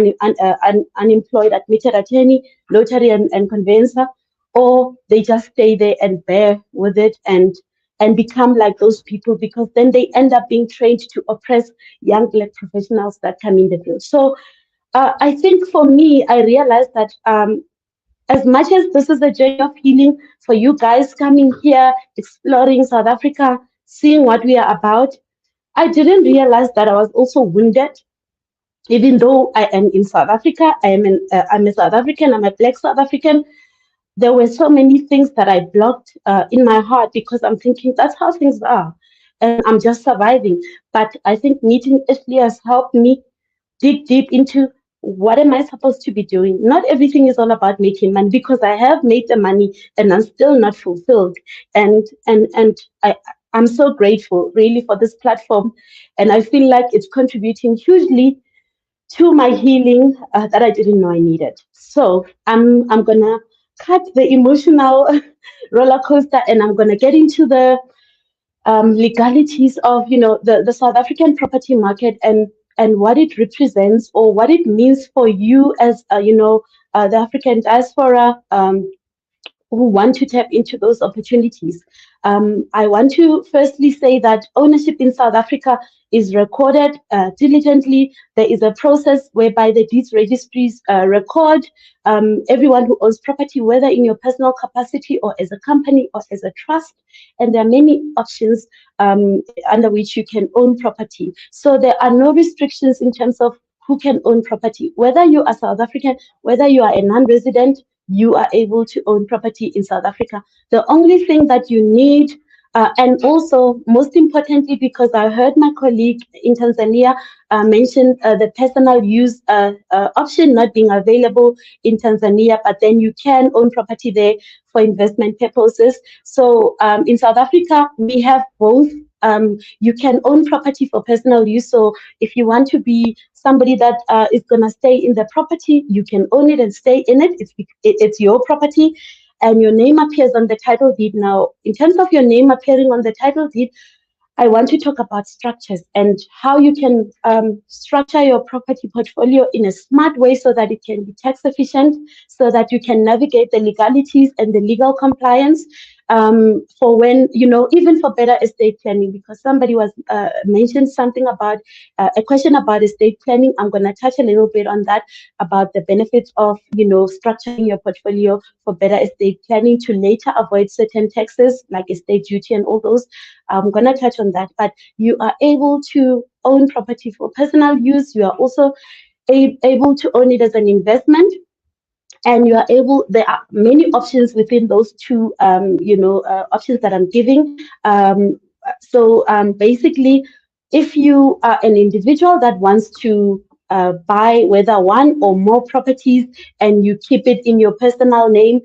Speaker 10: unemployed admitted attorney, notary, and conveyancer. Or they just stay there and bear with it and become like those people, because then they end up being trained to oppress young Black professionals that come in the field. So I think for me, I realized that as much as this is a journey of healing for you guys coming here, exploring South Africa, seeing what we are about, I didn't realize that I was also wounded. Even though I am in South Africa, I'm a South African, I'm a Black South African. There were so many things that I blocked in my heart because I'm thinking that's how things are. And I'm just surviving. But I think meeting Ashley has helped me dig deep into what am I supposed to be doing. Not everything is all about making money, because I have made the money and I'm still not fulfilled. And I'm so grateful really for this platform. And I feel like it's contributing hugely to my healing that I didn't know I needed. So I'm gonna cut the emotional roller coaster, and I'm gonna get into the legalities of, the South African property market and what it represents or what it means for you as, the African diaspora, who want to tap into those opportunities. I want to firstly say that ownership in South Africa is recorded diligently. There is a process whereby the deeds registries record everyone who owns property, whether in your personal capacity or as a company or as a trust. And there are many options under which you can own property. So there are no restrictions in terms of who can own property. Whether you are South African, whether you are a non-resident, you are able to own property in South Africa. The only thing that you need, and also most importantly, because I heard my colleague in Tanzania mention the personal use option not being available in Tanzania, but then you can own property there for investment purposes. So in South Africa, we have both. You can own property for personal use. So if you want to be somebody that is going to stay in the property, you can own it and stay in it. It's your property and your name appears on the title deed. Now, in terms of your name appearing on the title deed, I want to talk about structures and how you can structure your property portfolio in a smart way so that it can be tax efficient, so that you can navigate the legalities and the legal compliance for when, even for better estate planning, because somebody was mentioned something about a question about estate planning. I'm going to touch a little bit on that, about the benefits of, structuring your portfolio for better estate planning to later avoid certain taxes like estate duty and all those. I'm going to touch on that, but you are able to own property for personal use. You are also able to own it as an investment. And you are able, there are many options within those two, options that I'm giving. So basically, if you are an individual that wants to buy whether one or more properties and you keep it in your personal name,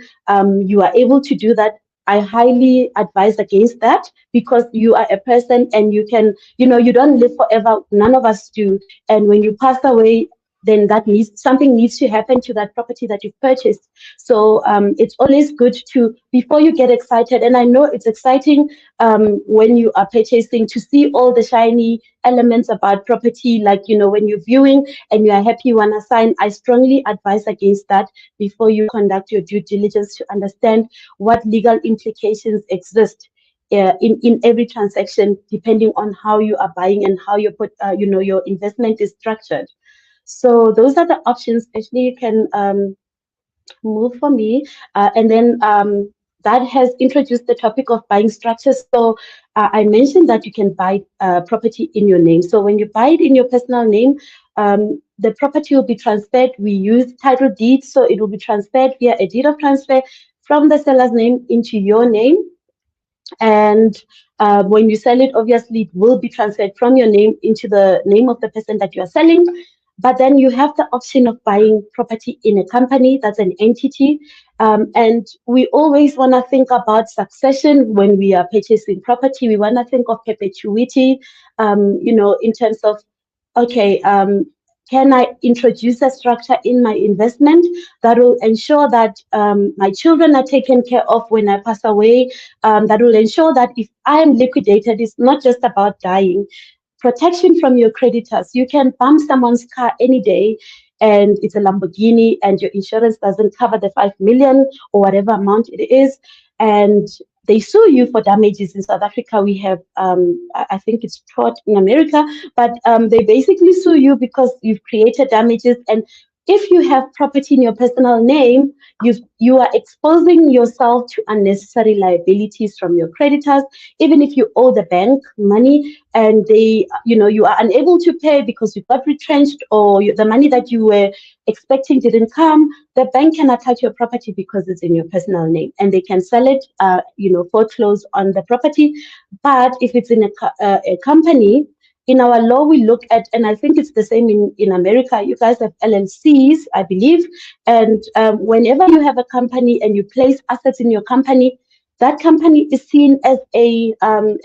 Speaker 10: you are able to do that. I highly advise against that, because you are a person and you can, you don't live forever. None of us do. And when you pass away, then something needs to happen to that property that you've purchased. So it's always good to, before you get excited, and I know it's exciting when you are purchasing, to see all the shiny elements about property, like, when you're viewing and you are happy you want to sign. I strongly advise against that before you conduct your due diligence, to understand what legal implications exist in every transaction, depending on how you are buying and how you put, your investment is structured. So those are the options. Actually, you can move for me. And then that has introduced the topic of buying structures. So I mentioned that you can buy property in your name. So when you buy it in your personal name, the property will be transferred. We use title deeds, so it will be transferred via a deed of transfer from the seller's name into your name. And when you sell it, obviously it will be transferred from your name into the name of the person that you are selling. But then you have the option of buying property in a company, that's an entity. And we always want to think about succession when we are purchasing property. We want to think of perpetuity, in terms of, okay, can I introduce a structure in my investment that will ensure that my children are taken care of when I pass away, that will ensure that if I am liquidated, it's not just about dying. Protection from your creditors. You can bump someone's car any day and it's a Lamborghini and your insurance doesn't cover the 5 million or whatever amount it is, and they sue you for damages. In South Africa, we have, I think it's taught in America, but they basically sue you because you've created damages. And if you have property in your personal name, you are exposing yourself to unnecessary liabilities from your creditors. Even if you owe the bank money and they, you are unable to pay because you got retrenched or the money that you were expecting didn't come, the bank can attack your property because it's in your personal name and they can sell it, foreclose on the property. But if it's in a company, in our law, we look at, and I think it's the same in America, you guys have LLCs, I believe. And whenever you have a company and you place assets in your company, that company is seen as a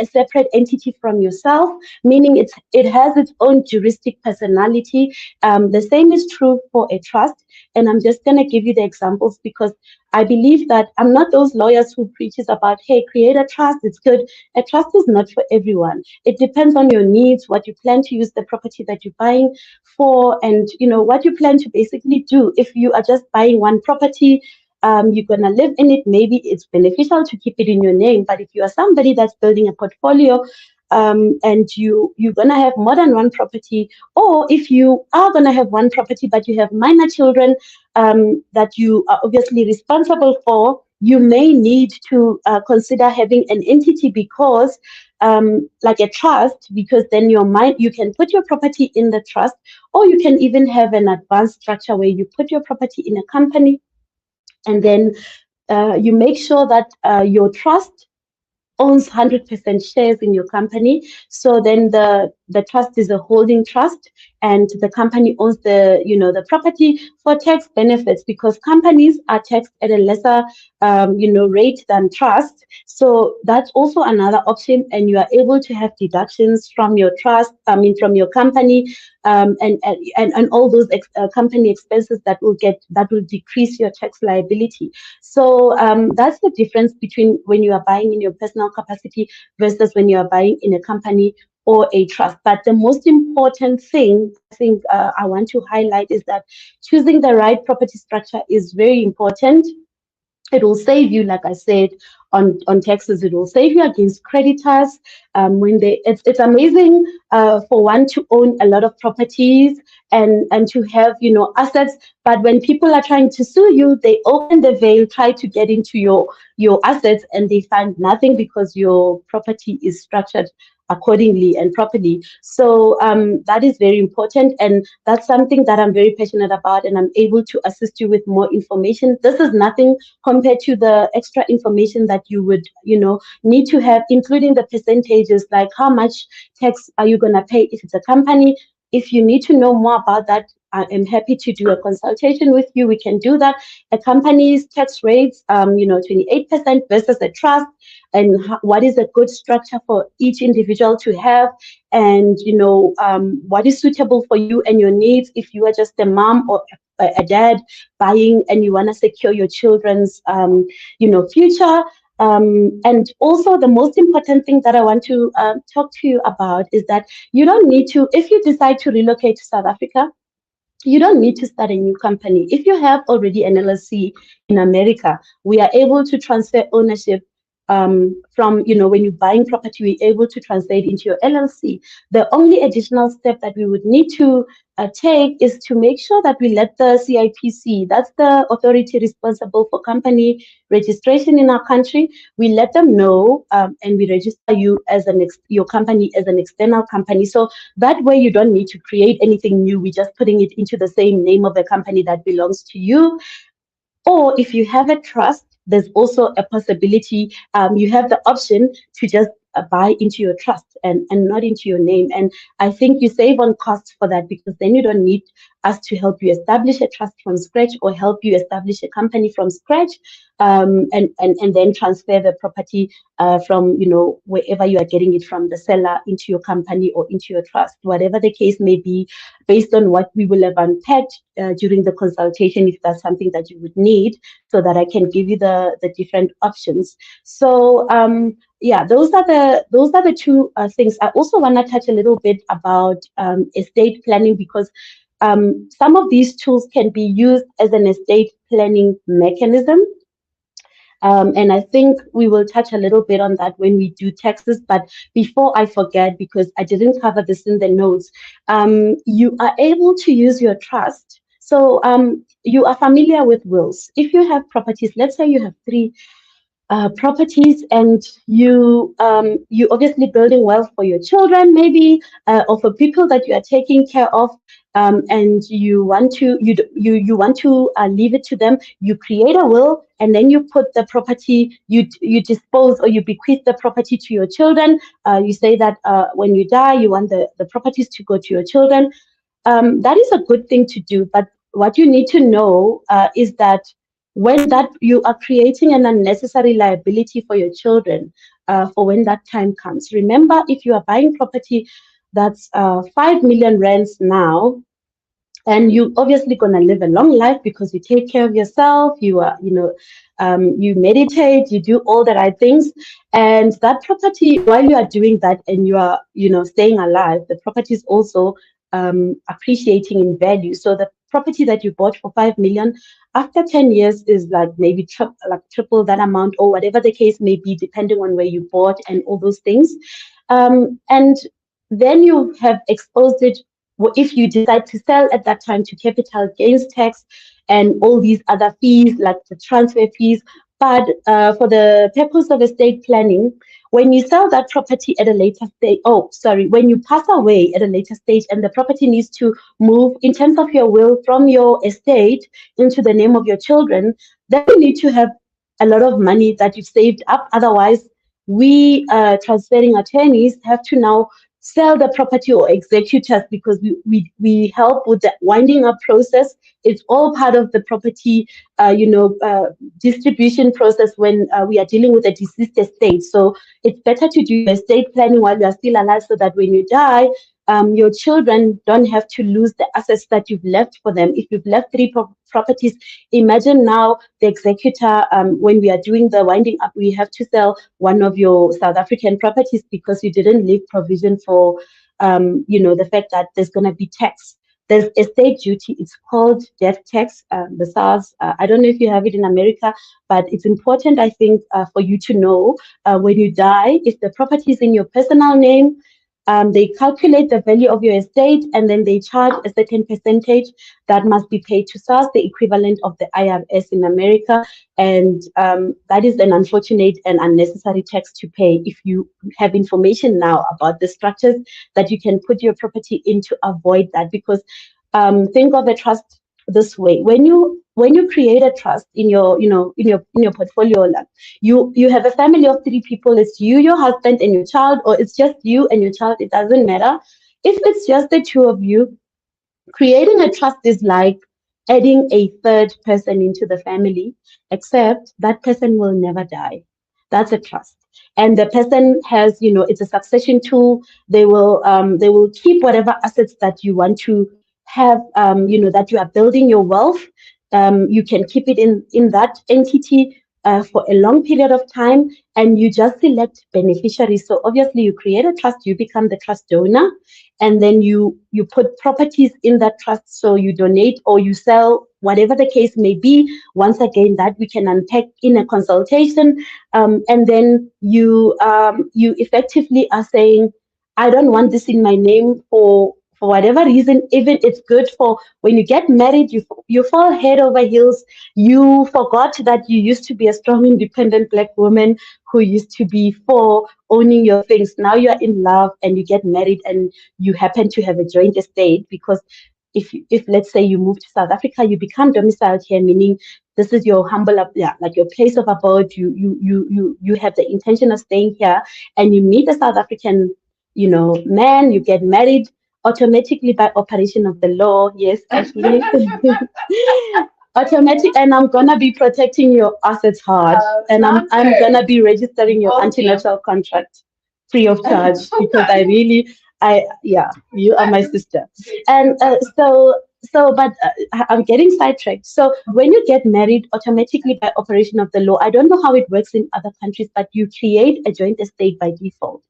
Speaker 10: separate entity from yourself, meaning it has its own juristic personality. The same is true for a trust. And I'm just going to give you the examples because I believe that I'm not those lawyers who preaches about, hey, create a trust, it's good. A trust is not for everyone. It depends on your needs, what you plan to use the property that you're buying for, and what you plan to basically do. If you are just buying one property, you're going to live in it, maybe it's beneficial to keep it in your name. But if you are somebody that's building a portfolio, and you're going to have more than one property, or if you are going to have one property but you have minor children that you are obviously responsible for, you may need to consider having an entity because like a trust, because then you can put your property in the trust, or you can even have an advanced structure where you put your property in a company, and then you make sure that your trust owns 100% shares in your company. So then the trust is a holding trust, and the company owns the property for tax benefits, because companies are taxed at a lesser rate than trust. So that's also another option, and you are able to have deductions from your trust, from your company, and all those company expenses that will decrease your tax liability. So that's the difference between when you are buying in your personal capacity versus when you are buying in a company or a trust. But the most important thing I think I want to highlight is that choosing the right property structure is very important. It will save you, like I said, on taxes. It will save you against creditors. It's amazing for one to own a lot of properties and to have assets. But when people are trying to sue you, they open the veil, try to get into your assets, and they find nothing because your property is structured accordingly and properly. So that is very important, and that's something that I'm very passionate about, and I'm able to assist you with more information. This is nothing compared to the extra information that you would need to have, including the percentages, like how much tax are you going to pay if it's a company. If you need to know more about that, I am happy to do a consultation with you. We can do that. A company's tax rates, 28% versus a trust, and what is a good structure for each individual to have, and what is suitable for you and your needs. If you are just a mom or a dad buying and you want to secure your children's future. And also the most important thing that I want to talk to you about is that you don't need to, if you decide to relocate to South Africa, you don't need to start a new company. If you have already an LLC in America, we are able to transfer ownership from, when you're buying property, we're able to transfer it into your LLC. The only additional step that we would need to take is to make sure that we let the CIPC, that's the authority responsible for company registration in our country, we let them know and we register you as your company as an external company. So that way you don't need to create anything new. We're just putting it into the same name of a company that belongs to you. Or if you have a trust, there's also a possibility, you have the option to just buy into your trust and not into your name. And I think you save on costs for that, because then you don't need us to help you establish a trust from scratch or help you establish a company from scratch, and then transfer the property from wherever you are getting it from, the seller, into your company or into your trust, whatever the case may be, based on what we will have unpacked during the consultation, if that's something that you would need, so that I can give you the different options. So yeah, those are the two things. I also want to touch a little bit about estate planning, because some of these tools can be used as an estate planning mechanism. And I think we will touch a little bit on that when we do taxes. But before I forget, because I didn't cover this in the notes, you are able to use your trust. So you are familiar with wills. If you have properties, let's say you have 3 properties, and you obviously building wealth for your children, maybe, or for people that you are taking care of, and you want to leave it to them. You create a will, and then you put the property, you dispose or you bequeath the property to your children. You say that when you die, you want the properties to go to your children. That is a good thing to do, but what you need to know is that when that you are creating an unnecessary liability for your children for when that time comes. Remember, if you are buying property that's 5 million rands now, and you obviously gonna live a long life because you take care of yourself, you are, you meditate, you do all the right things, and that property, while you are doing that and you are, staying alive, the property is also appreciating in value. So the property that you bought for 5 million, after 10 years is like maybe triple that amount, or whatever the case may be, depending on where you bought and all those things. And then you have exposed it, if you decide to sell at that time, to capital gains tax and all these other fees like the transfer fees. But for the purpose of estate planning, when you sell that property at a later stage, when you pass away at a later stage and the property needs to move in terms of your will from your estate into the name of your children, then you need to have a lot of money that you've saved up. Otherwise, we transferring attorneys have to now sell the property, or executors, because we help with the winding up process. It's all part of the property, distribution process when we are dealing with a deceased estate. So it's better to do estate planning while you are still alive, so that when you die, your children don't have to lose the assets that you've left for them. If you've left 3 properties, imagine now the executor, when we are doing the winding up, we have to sell one of your South African properties because you didn't leave provision for, the fact that there's going to be tax. There's estate duty. It's called death tax, the SARS. I don't know if you have it in America, but it's important, I think, for you to know when you die, if the property is in your personal name, they calculate the value of your estate, and then they charge a certain percentage that must be paid to SARS, the equivalent of the IRS in America. And that is an unfortunate and unnecessary tax to pay. If you have information now about the structures that you can put your property in to avoid that, because think of a trust this way: when you create a trust in your portfolio, you have a family of 3 people. It's you, your husband, and your child, or it's just you and your child. It doesn't matter. If it's just the 2 of you, creating a trust is like adding a 3rd person into the family, except that person will never die. That's a trust. And the person has, it's a succession tool. They will keep whatever assets that you want to have, that you are building your wealth. You can keep it in that entity for a long period of time, and you just select beneficiaries. So obviously you create a trust, you become the trust donor, and then you put properties in that trust. So you donate or you sell, whatever the case may be. Once again, that we can unpack in a consultation. And then you effectively are saying, I don't want this in my name for whatever reason. Even it's good for when you get married, you fall head over heels. You forgot that you used to be a strong, independent Black woman who used to be for owning your things. Now you're in love and you get married and you happen to have a joint estate, because if let's say you move to South Africa, you become domiciled here, meaning this is your humble, like your place of abode. You have the intention of staying here, and you meet a South African, man. You get married automatically by operation of the law. Yes, actually. Automatic, and I'm gonna be protecting your assets hard, and I'm gonna be registering your antenatal contract free of charge, because you are my sister. And but I'm getting sidetracked. So when you get married, automatically by operation of the law, I don't know how it works in other countries, but you create a joint estate by default.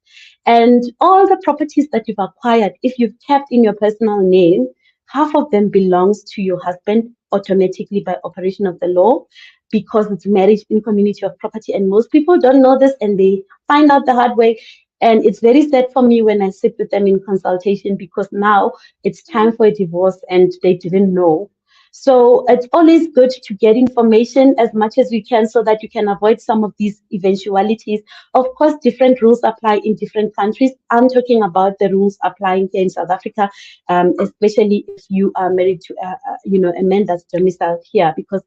Speaker 10: And all the properties that you've acquired, if you've kept in your personal name, half of them belongs to your husband automatically by operation of the law, because it's marriage in community of property. And most people don't know this, and they find out the hard way. And it's very sad for me when I sit with them in consultation, because now it's time for a divorce and they didn't know. So it's always good to get information as much as we can, so that you can avoid some of these eventualities. Of course, different rules apply in different countries. I'm talking about the rules applying here in South Africa, especially if you are married to a man that's domiciled here, because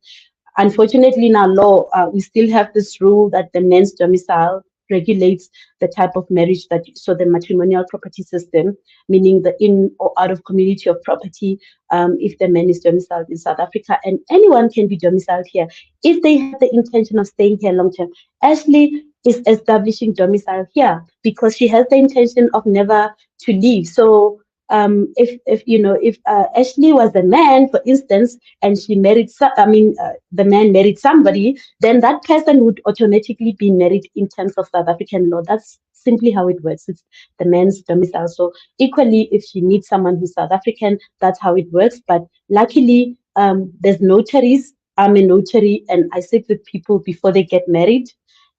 Speaker 10: unfortunately in our law, we still have this rule that the man's domicile regulates the type of marriage so the matrimonial property system, meaning the in or out of community of property, if the man is domiciled in South Africa, and anyone can be domiciled here if they have the intention of staying here long term. Ashley is establishing domicile here because she has the intention of never to leave. So if Ashley was a man, for instance, and she married, the man married somebody, then that person would automatically be married in terms of South African law. That's simply how it works. It's the man's domicile. So equally, if she meets someone who's South African, that's how it works. But luckily, there's notaries. I'm a notary, and I sit with people before they get married,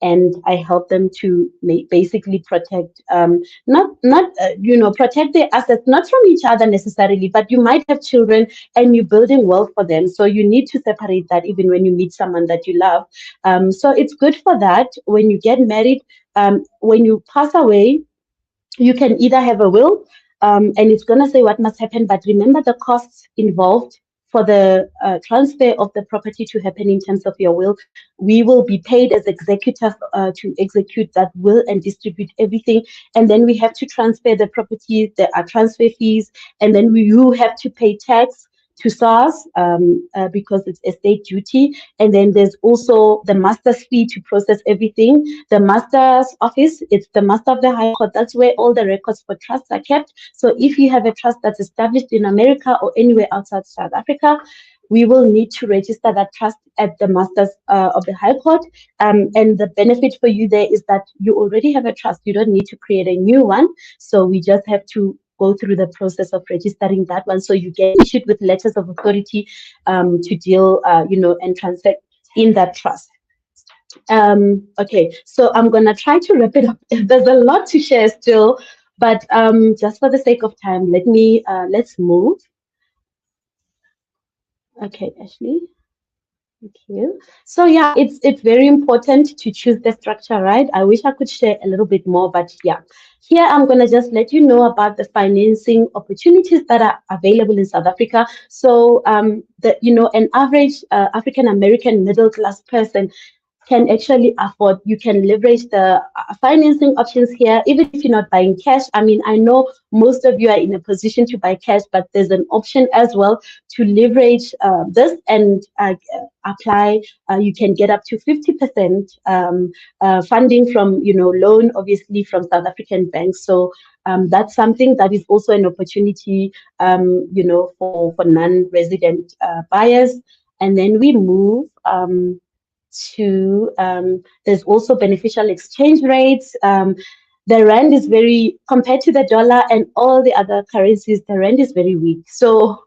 Speaker 10: and I help them to basically protect, protect their assets, not from each other necessarily, but you might have children and you're building wealth for them. So you need to separate that even when you meet someone that you love. So it's good for that. When you get married, when you pass away, you can either have a will, and it's going to say what must happen, but remember the costs involved for the transfer of the property to happen in terms of your will. We will be paid as executors to execute that will and distribute everything. And then we have to transfer the property. There are transfer fees. And then you have to pay tax to SARS because it's estate duty. And then there's also the master's fee to process everything. The master's office, it's the master of the High Court. That's where all the records for trusts are kept. So if you have a trust that's established in America or anywhere outside South Africa, we will need to register that trust at the masters of the High Court. And the benefit for you there is that you already have a trust. You don't need to create a new one. So we just have to go through the process of registering that one. So you get issued with letters of authority to deal, and transact in that trust. Okay, so I'm gonna try to wrap it up. There's a lot to share still, but just for the sake of time, let's move. Okay, Ashley. Thank you. So yeah, it's very important to choose the structure, right? I wish I could share a little bit more, but yeah. Here I'm going to just let you know about the financing opportunities that are available in South Africa. So an average African American middle class person can actually afford, you can leverage the financing options here, even if you're not buying cash. I mean, I know most of you are in a position to buy cash, but there's an option as well to leverage this and apply. You can get up to 50% funding from, loan, obviously from South African banks. So that's something that is also an opportunity, for non-resident buyers. And then we move to there's also beneficial exchange rates. The rand is compared to the dollar and all the other currencies, the rand is very weak. So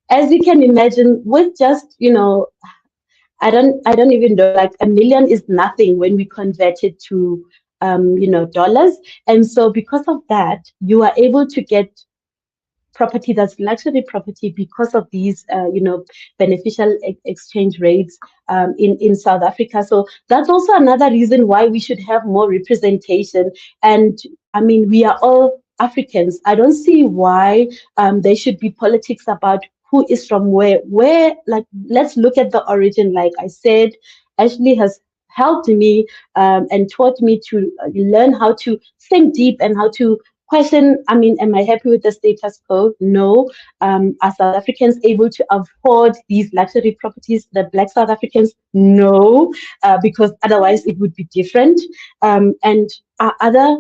Speaker 10: as you can imagine, with just, I don't even know, like $1 million is nothing when we convert it to, dollars. And so because of that, you are able to get property that's luxury property because of these, beneficial exchange rates in South Africa. So that's also another reason why we should have more representation. And I mean, we are all Africans. I don't see why there should be politics about who is from where. Like, let's look at the origin. Like I said, Ashley has helped me and taught me to learn how to think deep and how to question. I mean, am I happy with the status quo? No. Are South Africans able to afford these luxury properties? The Black South Africans? No, because otherwise it would be different. And are other,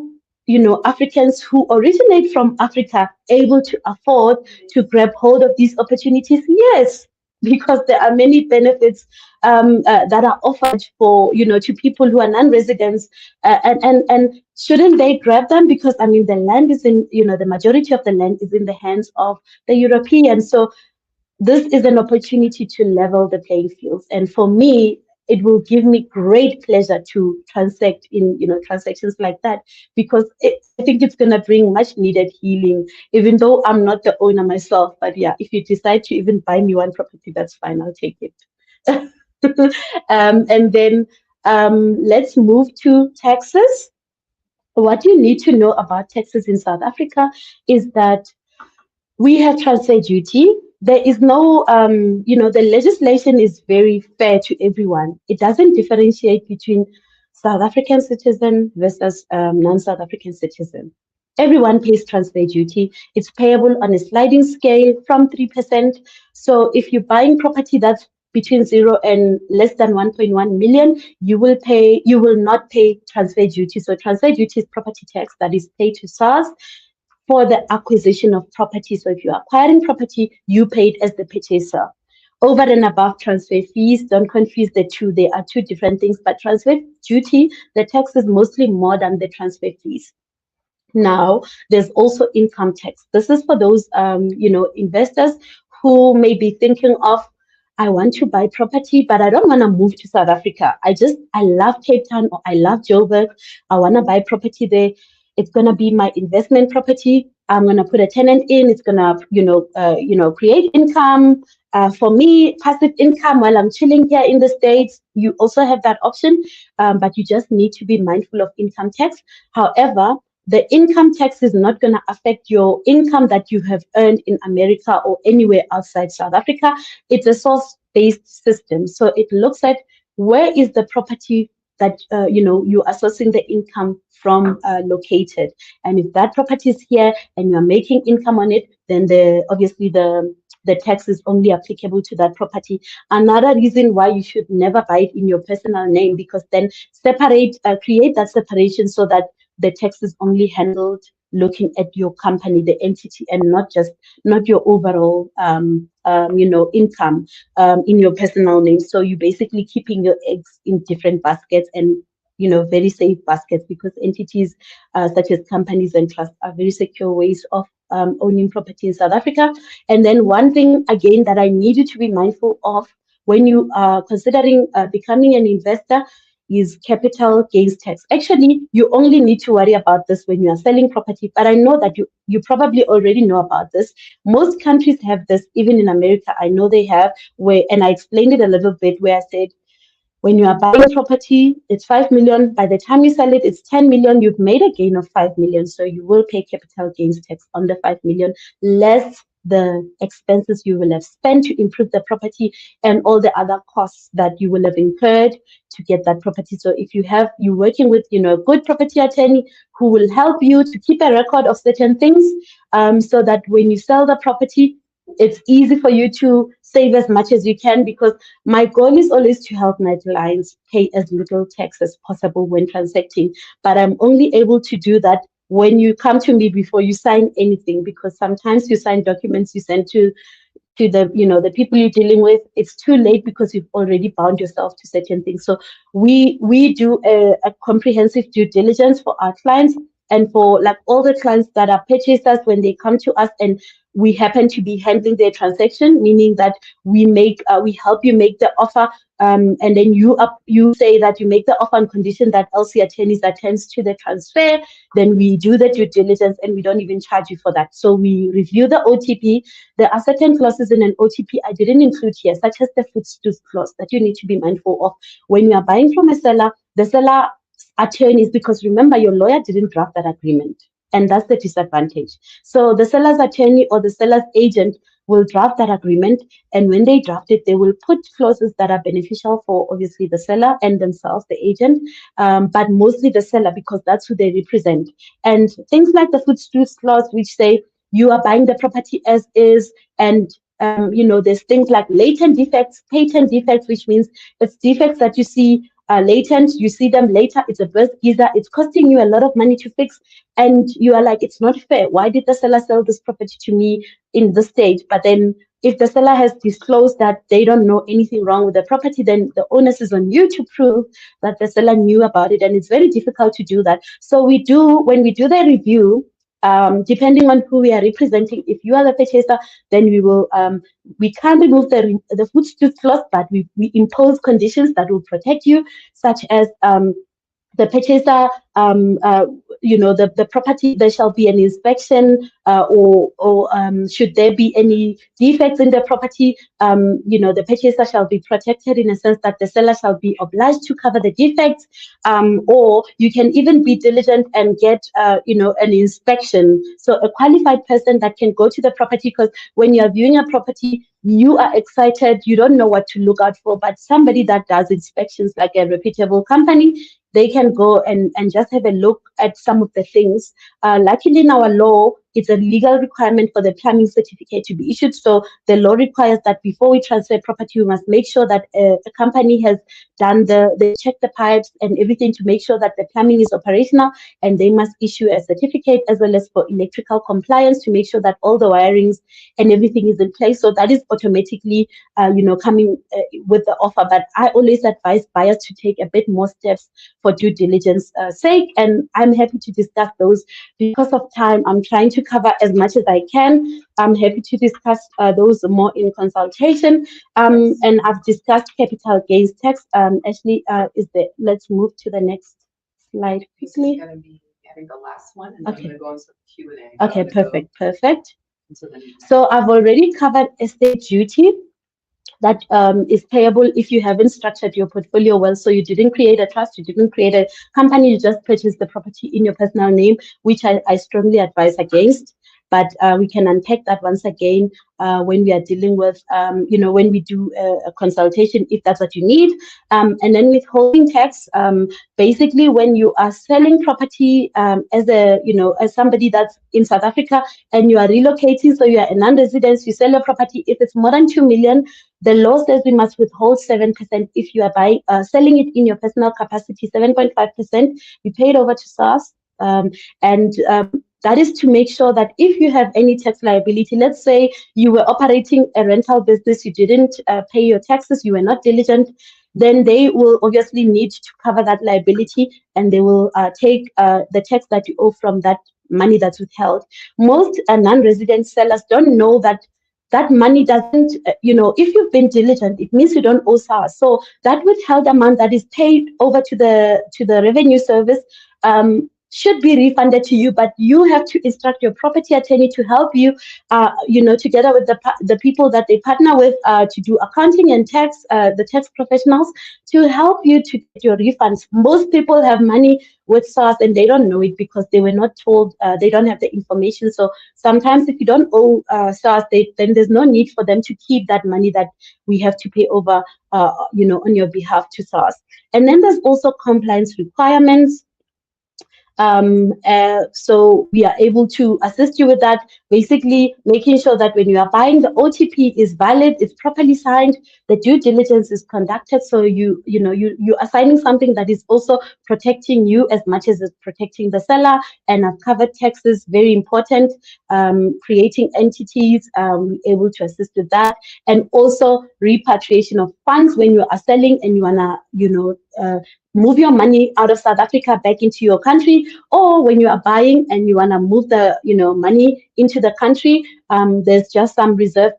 Speaker 10: Africans who originate from Africa able to afford to grab hold of these opportunities? Yes, because there are many benefits that are offered for, to people who are non-residents, and shouldn't they grab them? Because I mean, the land is in, the majority of the land is in the hands of the Europeans. So this is an opportunity to level the playing fields. And for me, it will give me great pleasure to transact in, transactions like that, because I think it's going to bring much needed healing, even though I'm not the owner myself. But yeah, if you decide to even buy me one property, that's fine. I'll take it. And then let's move to taxes. What you need to know about taxes in South Africa is that we have transfer duty. There is no, the legislation is very fair to everyone. It doesn't differentiate between South African citizen versus non-South African citizen. Everyone pays transfer duty. It's payable on a sliding scale from 3%. So if you're buying property that's between 0 and less than 1.1 million, you will not pay transfer duty. So transfer duty is property tax that is paid to SARS for the acquisition of property. So if you're acquiring property, you pay it as the purchaser. Over and above transfer fees, don't confuse the two. They are two different things, but transfer duty, the tax is mostly more than the transfer fees. Now, there's also income tax. This is for those, investors who may be thinking of, I want to buy property, but I don't want to move to South Africa. I love Cape Town or I love Joburg. I want to buy property there. It's going to be my investment property. I'm going to put a tenant in. It's going to, create income. For me, passive income while I'm chilling here in the States, you also have that option, but you just need to be mindful of income tax. However, the income tax is not going to affect your income that you have earned in America or anywhere outside South Africa. It's a source-based system. So it looks at where is the property that you are sourcing the income from located. And if that property is here and you're making income on it, then obviously the tax is only applicable to that property. Another reason why you should never buy it in your personal name, because then create that separation so that the tax is only handled looking at your company, the entity, and not your overall income in your personal name. So you're basically keeping your eggs in different baskets and very safe baskets, because entities such as companies and trusts are very secure ways of owning property in South Africa. And then one thing again that I need you to be mindful of when you are considering becoming an investor is capital gains tax. Actually, you only need to worry about this when you are selling property, but I know that you probably already know about this. Most countries have this, even in America, I know they have, and I explained it a little bit where I said, when you are buying property, it's 5 million. By the time you sell it, it's 10 million. You've made a gain of 5 million. So you will pay capital gains tax on the 5 million, less the expenses you will have spent to improve the property and all the other costs that you will have incurred to get that property. So if you're working with, a good property attorney who will help you to keep a record of certain things, so that when you sell the property, it's easy for you to save as much as you can, because my goal is always to help my clients pay as little tax as possible when transacting. But I'm only able to do that when you come to me before you sign anything, because sometimes you sign documents you send to the the people you're dealing with, it's too late because you've already bound yourself to certain things. So we do a comprehensive due diligence for our clients, and for like all the clients that are purchasers, when they come to us and we happen to be handling their transaction, meaning that we help you make the offer, and then you say that you make the offer on condition that LC attorneys attends to the transfer. Then we do the due diligence and we don't even charge you for that. So we review the OTP. There are certain clauses in an OTP I didn't include here, such as the footstool clause, that you need to be mindful of when you are buying from a seller. The seller attorneys, because remember, your lawyer didn't draft that agreement, and that's the disadvantage. So the seller's attorney or the seller's agent will draft that agreement, and when they draft it, they will put clauses that are beneficial for obviously the seller and themselves, the agent, but mostly the seller, because that's who they represent. And things like the footstool clause, which say you are buying the property as is, and there's things like latent defects, patent defects, which means it's defects that you see latent, you see them later, it's a burst geyser, it's costing you a lot of money to fix, and you are like, it's not fair. Why did the seller sell this property to me in this stage? But then if the seller has disclosed that they don't know anything wrong with the property, then the onus is on you to prove that the seller knew about it, and it's very difficult to do that. So when we do the review, depending on who we are representing, if you are the purchaser, then we can't remove the footstool clause, but we impose conditions that will protect you, such as the purchaser, the property, there shall be an inspection, or should there be any defects in the property, the purchaser shall be protected in a sense that the seller shall be obliged to cover the defects, or you can even be diligent and get, an inspection. So a qualified person that can go to the property, because when you're viewing a property, you are excited, you don't know what to look out for, but somebody that does inspections, like a reputable company, they can go and just have a look at some of the things. Luckily in our law, it's a legal requirement for the plumbing certificate to be issued. So the law requires that before we transfer property, we must make sure that a company has done they check the pipes and everything to make sure that the plumbing is operational, and they must issue a certificate as well as for electrical compliance to make sure that all the wirings and everything is in place. So that is automatically, coming with the offer. But I always advise buyers to take a bit more steps for due diligence sake, and I'm happy to discuss those. Because of time, I'm trying to cover as much as I can. I'm happy to discuss those more in consultation. And I've discussed capital gains tax. Ashley, let's move to the next slide quickly.
Speaker 6: This is going to be, I think, the last one, and then
Speaker 10: Okay.
Speaker 6: I'm going to go into Q&A.
Speaker 10: Okay, perfect. So I've already covered estate duty that is payable if you haven't structured your portfolio well. So you didn't create a trust, you didn't create a company, you just purchased the property in your personal name, which I strongly advise against. But we can unpack that once again when we are dealing with, when we do a consultation, if that's what you need. And then withholding tax, basically when you are selling property as somebody that's in South Africa and you are relocating, so you are a non-resident, you sell your property, if it's more than 2 million, the law says we must withhold 7% if you are selling it in your personal capacity, 7.5%, you pay it over to SARS. That is to make sure that if you have any tax liability, let's say you were operating a rental business, you didn't pay your taxes, you were not diligent, then they will obviously need to cover that liability, and they will take the tax that you owe from that money that's withheld. Most non-resident sellers don't know that that money doesn't, if you've been diligent, it means you don't owe SARS. So that withheld amount that is paid over to the revenue service should be refunded to you, but you have to instruct your property attorney to help you, together with the people that they partner with to do accounting and tax, the tax professionals, to help you to get your refunds. Most people have money with SARS and they don't know it because they were not told, they don't have the information. So sometimes if you don't owe SARS, then there's no need for them to keep that money that we have to pay over, on your behalf to SARS. And then there's also compliance requirements. So we are able to assist you with that, basically making sure that when you are buying, the OTP is valid, it's properly signed, the due diligence is conducted, so you are signing something that is also protecting you as much as it's protecting the seller. And I've covered taxes, very important, creating entities, able to assist with that, and also repatriation of funds when you are selling and you wanna move your money out of South Africa back into your country, or when you are buying and you want to move the money into the country, there's just some reserve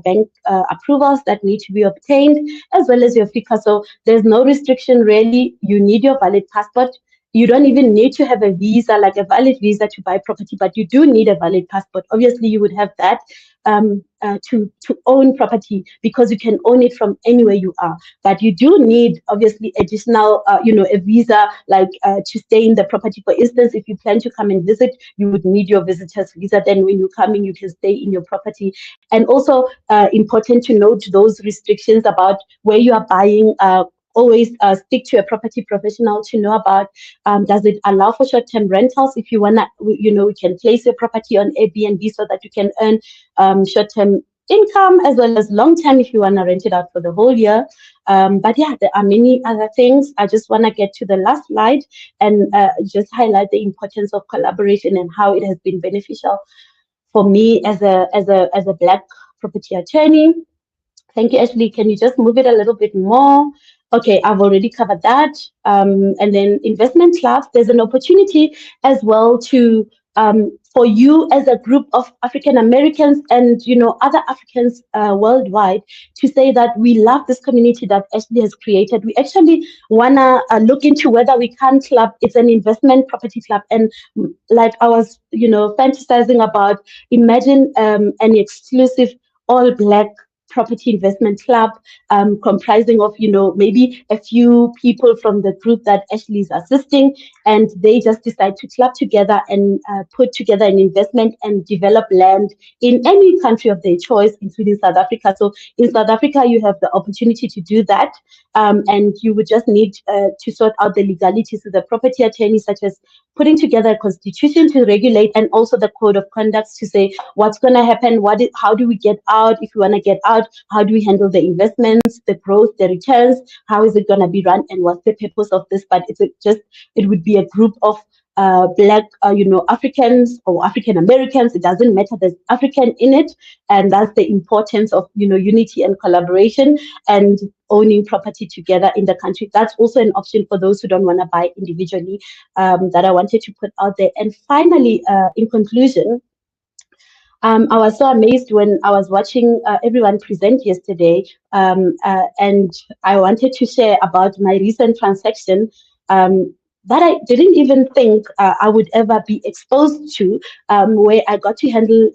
Speaker 10: bank approvals that need to be obtained, as well as your FICA. So there's no restriction really. You need your valid passport. You don't even need to have a visa, like a valid visa to buy property, but you do need a valid passport. Obviously, you would have that to own property, because you can own it from anywhere you are. But you do need, obviously, additional, a visa, like to stay in the property. For instance, if you plan to come and visit, you would need your visitor's visa. Then when you come in, you can stay in your property. And also important to note those restrictions about where you are buying. Always speak to a property professional to know about, does it allow for short-term rentals? If you want to, we can place your property on Airbnb so that you can earn short-term income, as well as long-term if you want to rent it out for the whole year. But yeah, there are many other things. I just want to get to the last slide and just highlight the importance of collaboration and how it has been beneficial for me as a Black property attorney. Thank you, Ashley. Can you just move it a little bit more? Okay, I've already covered that. And then investment clubs, there's an opportunity as well to for you as a group of African Americans and other Africans worldwide to say that we love this community that Ashley has created. We actually wanna look into whether we can club. It's an investment property club, and like I was fantasizing about, imagine an exclusive all Black property investment club, comprising of, maybe a few people from the group that Ashley is assisting, and they just decide to club together and put together an investment and develop land in any country of their choice, including South Africa. So in South Africa, you have the opportunity to do that, and you would just need to sort out the legalities with the property attorney, such as putting together a constitution to regulate, and also the code of conduct to say what's going to happen, how do we get out, if we want to get out, how do we handle the investments, the growth, the returns, how is it going to be run, and what's the purpose of this. But it would be a group of Black, Africans or African Americans. It doesn't matter. There's African in it, and that's the importance of unity and collaboration and owning property together in the country. That's also an option for those who don't want to buy individually. That I wanted to put out there. And finally, in conclusion, I was so amazed when I was watching everyone present yesterday, and I wanted to share about my recent transaction that I didn't even think I would ever be exposed to, where I got to handle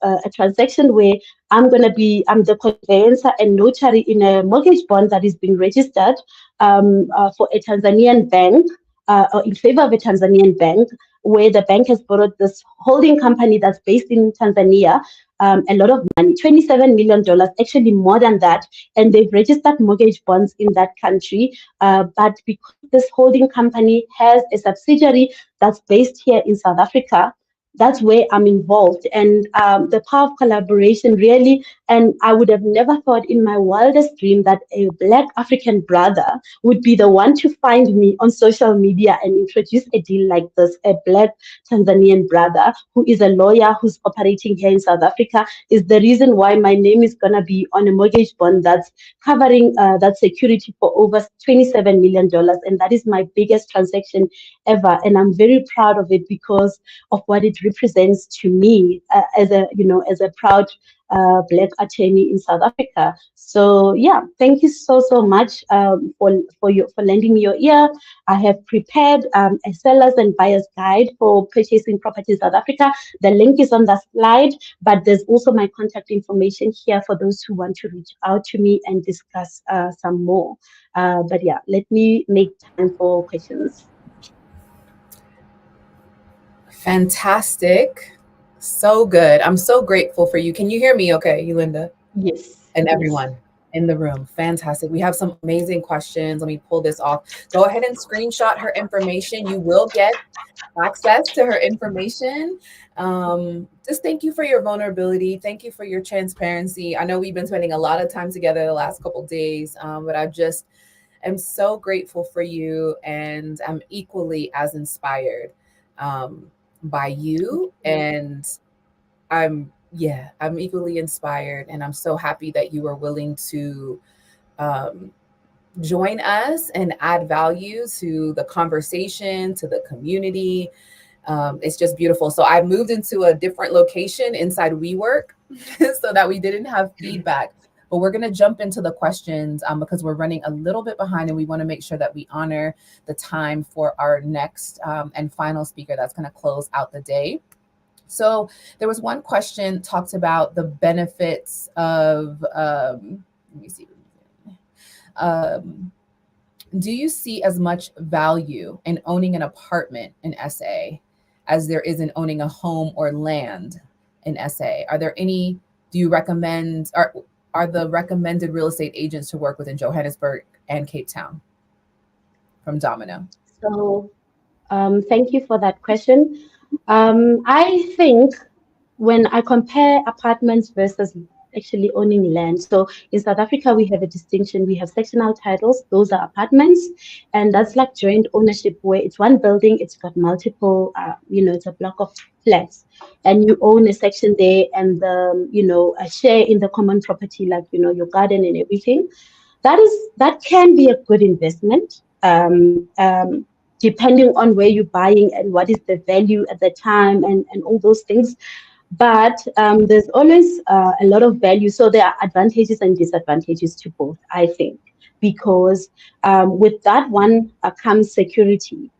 Speaker 10: a transaction where I'm the conveyancer and notary in a mortgage bond that is being registered for a Tanzanian bank, or in favor of a Tanzanian bank, where the bank has borrowed this holding company that's based in Tanzania a lot of money, $27 million, actually more than that. And they've registered mortgage bonds in that country. But because this holding company has a subsidiary that's based here in South Africa, that's where I'm involved. And the power of collaboration really, and I would have never thought in my wildest dream that a Black African brother would be the one to find me on social media and introduce a deal like this. A Black Tanzanian brother who is a lawyer who's operating here in South Africa is the reason why my name is going to be on a mortgage bond that's covering that security for over $27 million. And that is my biggest transaction ever. And I'm very proud of it because of what it represents to me as a proud Black attorney in South Africa. So yeah, thank you so much for lending me your ear. I have prepared a seller's and buyer's guide for purchasing property in South Africa. The link is on the slide, but there's also my contact information here for those who want to reach out to me and discuss some more. But yeah, let me make time for questions.
Speaker 6: Fantastic. So good. I'm so grateful for you. Can you hear me okay, Yulinda?
Speaker 10: Yes.
Speaker 6: And everyone in the room. Fantastic. We have some amazing questions. Let me pull this off. Go ahead and screenshot her information. You will get access to her information. Just thank you for your vulnerability. Thank you for your transparency. I know we've been spending a lot of time together the last couple of days, but I just am so grateful for you, and I'm equally as inspired by you, and I'm equally inspired, and I'm so happy that you are willing to join us and add value to the conversation, to the community. It's just beautiful. So I moved into a different location inside WeWork so that we didn't have feedback. But we're going to jump into the questions because we're running a little bit behind, and we want to make sure that we honor the time for our next and final speaker that's going to close out the day. So there was one question talked about the benefits of, let me see. Do you see as much value in owning an apartment in SA as there is in owning a home or land in SA? Are there any, do you recommend, are the recommended real estate agents to work with in Johannesburg and Cape Town? From Domino.
Speaker 10: So thank you for that question. I think when I compare apartments versus actually owning land, so in South Africa, we have a distinction. We have sectional titles. Those are apartments. And that's like joint ownership, where it's one building, it's got multiple, it's a block of flats. And you own a section there and, a share in the common property, like, your garden and everything. That can be a good investment. Depending on where you're buying and what is the value at the time and all those things. But there's always a lot of value. So there are advantages and disadvantages to both, I think, because with that one comes security.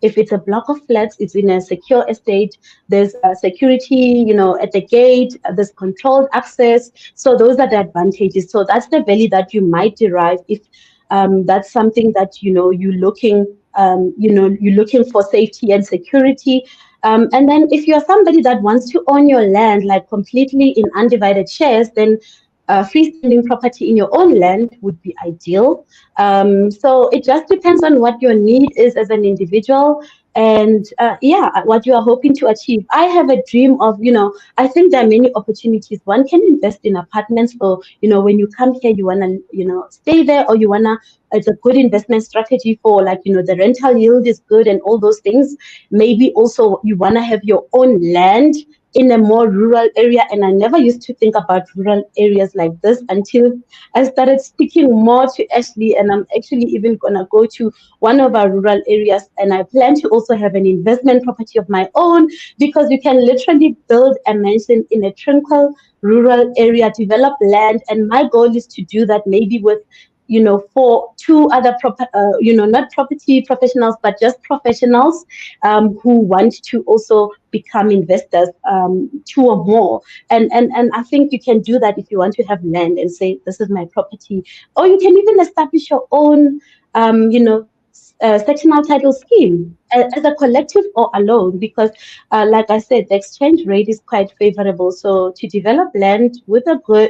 Speaker 10: if it's a block of flats, it's in a secure estate. There's security, at the gate. There's controlled access. So those are the advantages. So that's the value that you might derive if that's something that you're looking. You're looking for safety and security. And then if you're somebody that wants to own your land like completely in undivided shares, then freestanding property in your own land would be ideal. So it just depends on what your need is as an individual and what you are hoping to achieve. I have a dream of, I think there are many opportunities. One can invest in apartments, or, when you come here, you want to, stay there, or you want to, it's a good investment strategy for the rental yield is good and all those things. Maybe also you want to have your own land in a more rural area. And I never used to think about rural areas like this until I started speaking more to Ashley. And I'm actually even going to go to one of our rural areas. And I plan to also have an investment property of my own, because you can literally build a mansion in a tranquil rural area, develop land. And my goal is to do that maybe with for two other, not property professionals, but just professionals who want to also become investors, two or more. And I think you can do that if you want to have land and say, this is my property. Or you can even establish your own, sectional title scheme as a collective or alone, because like I said, the exchange rate is quite favorable. So to develop land with a good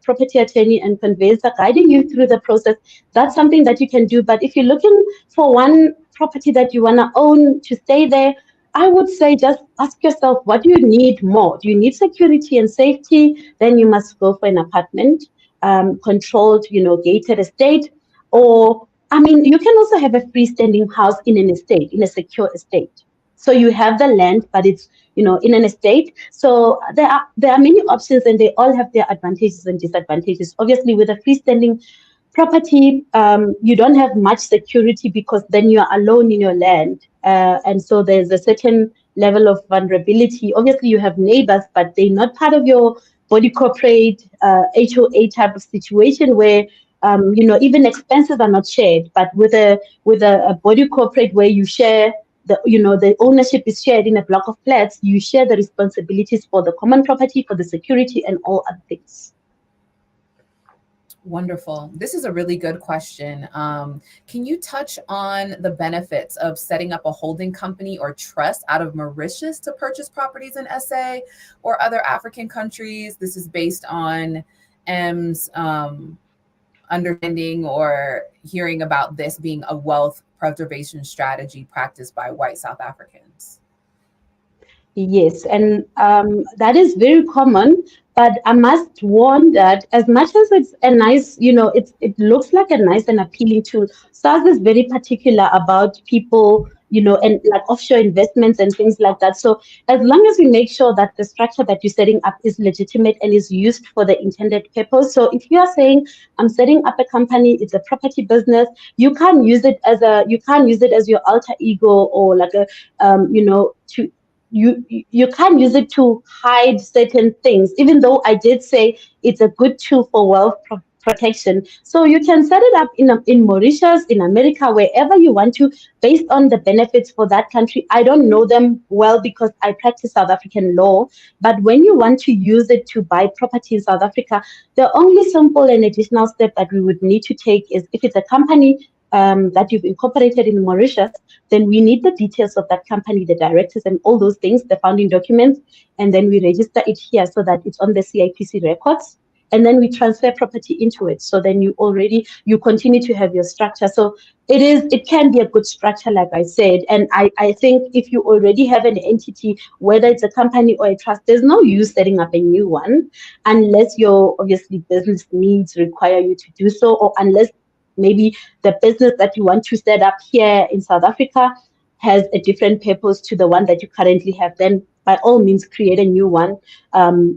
Speaker 10: property attorney and conveyancer guiding you through the process, that's something that you can do. But if you're looking for one property that you want to own to stay there, I would say just ask yourself, what do you need more? Do you need security and safety? Then you must go for an apartment, controlled, gated estate. Or, you can also have a freestanding house in an estate, in a secure estate. So you have the land, but it's, in an estate. So there are many options, and they all have their advantages and disadvantages. Obviously, with a freestanding property, you don't have much security, because then you are alone in your land. And so there's a certain level of vulnerability. Obviously, you have neighbors, but they're not part of your body corporate, HOA type of situation where, even expenses are not shared. But with a body corporate where you share the ownership is shared in a block of flats, you share the responsibilities for the common property, for the security, and all other things.
Speaker 6: Wonderful. This is a really good question. Can you touch on the benefits of setting up a holding company or trust out of Mauritius to purchase properties in SA or other African countries? This is based on M's understanding or hearing about this being a wealth preservation strategy practiced by white South Africans.
Speaker 10: Yes, and that is very common, but I must warn that as much as it's a nice, it looks like a nice and appealing tool, SARS is very particular about people, and like offshore investments and things like that. So as long as we make sure that the structure that you're setting up is legitimate and is used for the intended purpose. So if you are saying, I'm setting up a company, it's a property business, you can't use it as your alter ego, or like you can't use it to hide certain things, even though I did say it's a good tool for wealth protection. So you can set it up in Mauritius, in America, wherever you want to, based on the benefits for that country. I don't know them well because I practice South African law, but when you want to use it to buy property in South Africa, the only simple and additional step that we would need to take is, if it's a company that you've incorporated in Mauritius, then we need the details of that company, the directors and all those things, the founding documents, and then we register it here so that it's on the CIPC records, and then we transfer property into it. So then you continue to have your structure. So it can be a good structure, like I said. And I think if you already have an entity, whether it's a company or a trust, there's no use setting up a new one unless your obviously business needs require you to do so, or unless maybe the business that you want to set up here in South Africa has a different purpose to the one that you currently have. Then by all means, create a new one.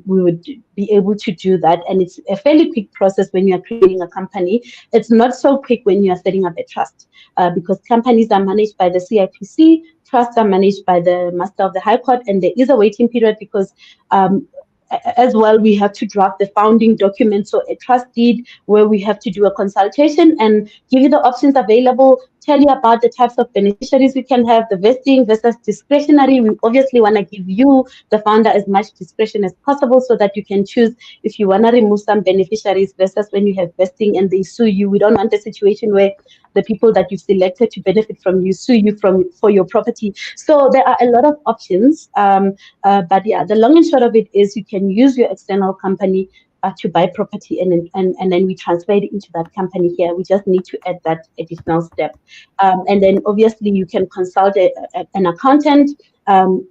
Speaker 10: We would be able to do that. And it's a fairly quick process when you're creating a company. It's not so quick when you're setting up a trust, because companies are managed by the CIPC, trusts are managed by the Master of the High Court, and there is a waiting period because as well, we have to draft the founding document, so a trust deed where we have to do a consultation and give you the options available, tell you about the types of beneficiaries we can have, the vesting versus discretionary. We obviously want to give you, the founder, as much discretion as possible so that you can choose if you want to remove some beneficiaries versus when you have vesting and they sue you. We don't want a situation where the people that you've selected to benefit from you sue you for your property. So there are a lot of options. But yeah, the long and short of it is you can use your external company to buy property, and then we transfer it into that company here. We just need to add that additional step. And then obviously you can consult an accountant.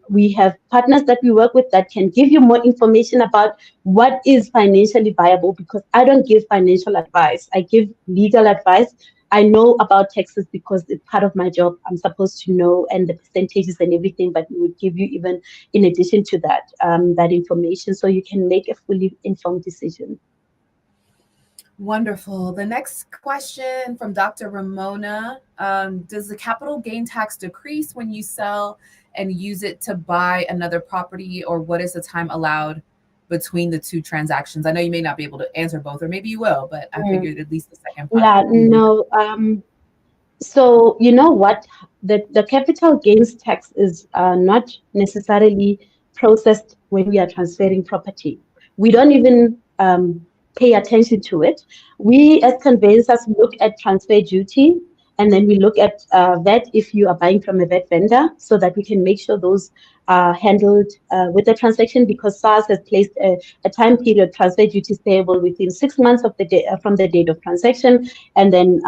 Speaker 10: We have partners that we work with that can give you more information about what is financially viable, because I don't give financial advice. I give legal advice. I know about taxes because it's part of my job. I'm supposed to know, and the percentages and everything, but we would give you, even in addition to that, that information so you can make a fully informed decision.
Speaker 6: Wonderful. The next question from Dr. Ramona. Does the capital gain tax decrease when you sell and use it to buy another property, or what is the time allowed between the two transactions? I know you may not be able to answer both, or maybe you will, but I figured at least the second part.
Speaker 10: Yeah, no. So you know what? The capital gains tax is not necessarily processed when we are transferring property. We don't even pay attention to it. We as conveyancers look at transfer duty, and then we look at VAT if you are buying from a VAT vendor, so that we can make sure those are handled with the transaction, because SARS has placed a time period, transfer duties payable within 6 months of the day from the date of transaction, and then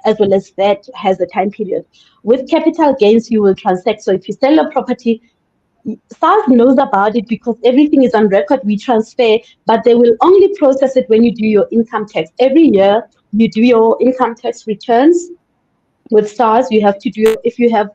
Speaker 10: as well as that has a time period. With capital gains, you will transact. So if you sell a property, SARS knows about it because everything is on record. We transfer, but they will only process it when you do your income tax. Every year, you do your income tax returns. With SARS, you have to do, if you have,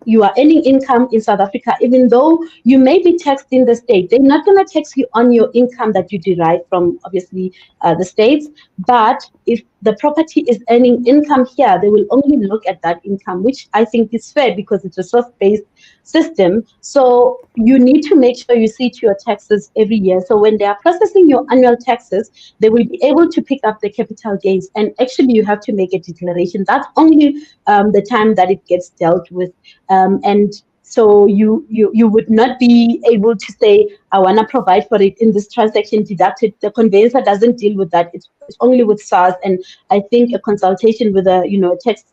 Speaker 10: you are earning income in South Africa, even though you may be taxed in the state, they're not going to tax you on your income that you derive from, obviously, the states. But if the property is earning income here, they will only look at that income, which I think is fair because it's a source-based system. So you need to make sure you see to your taxes every year. So when they are processing your annual taxes, they will be able to pick up the capital gains. And actually, you have to make a declaration. That's only the time that it gets dealt with. And so you would not be able to say, I want to provide for it in this transaction, deducted. The conveyancer doesn't deal with that. It's only with SARS. And I think a consultation with a tax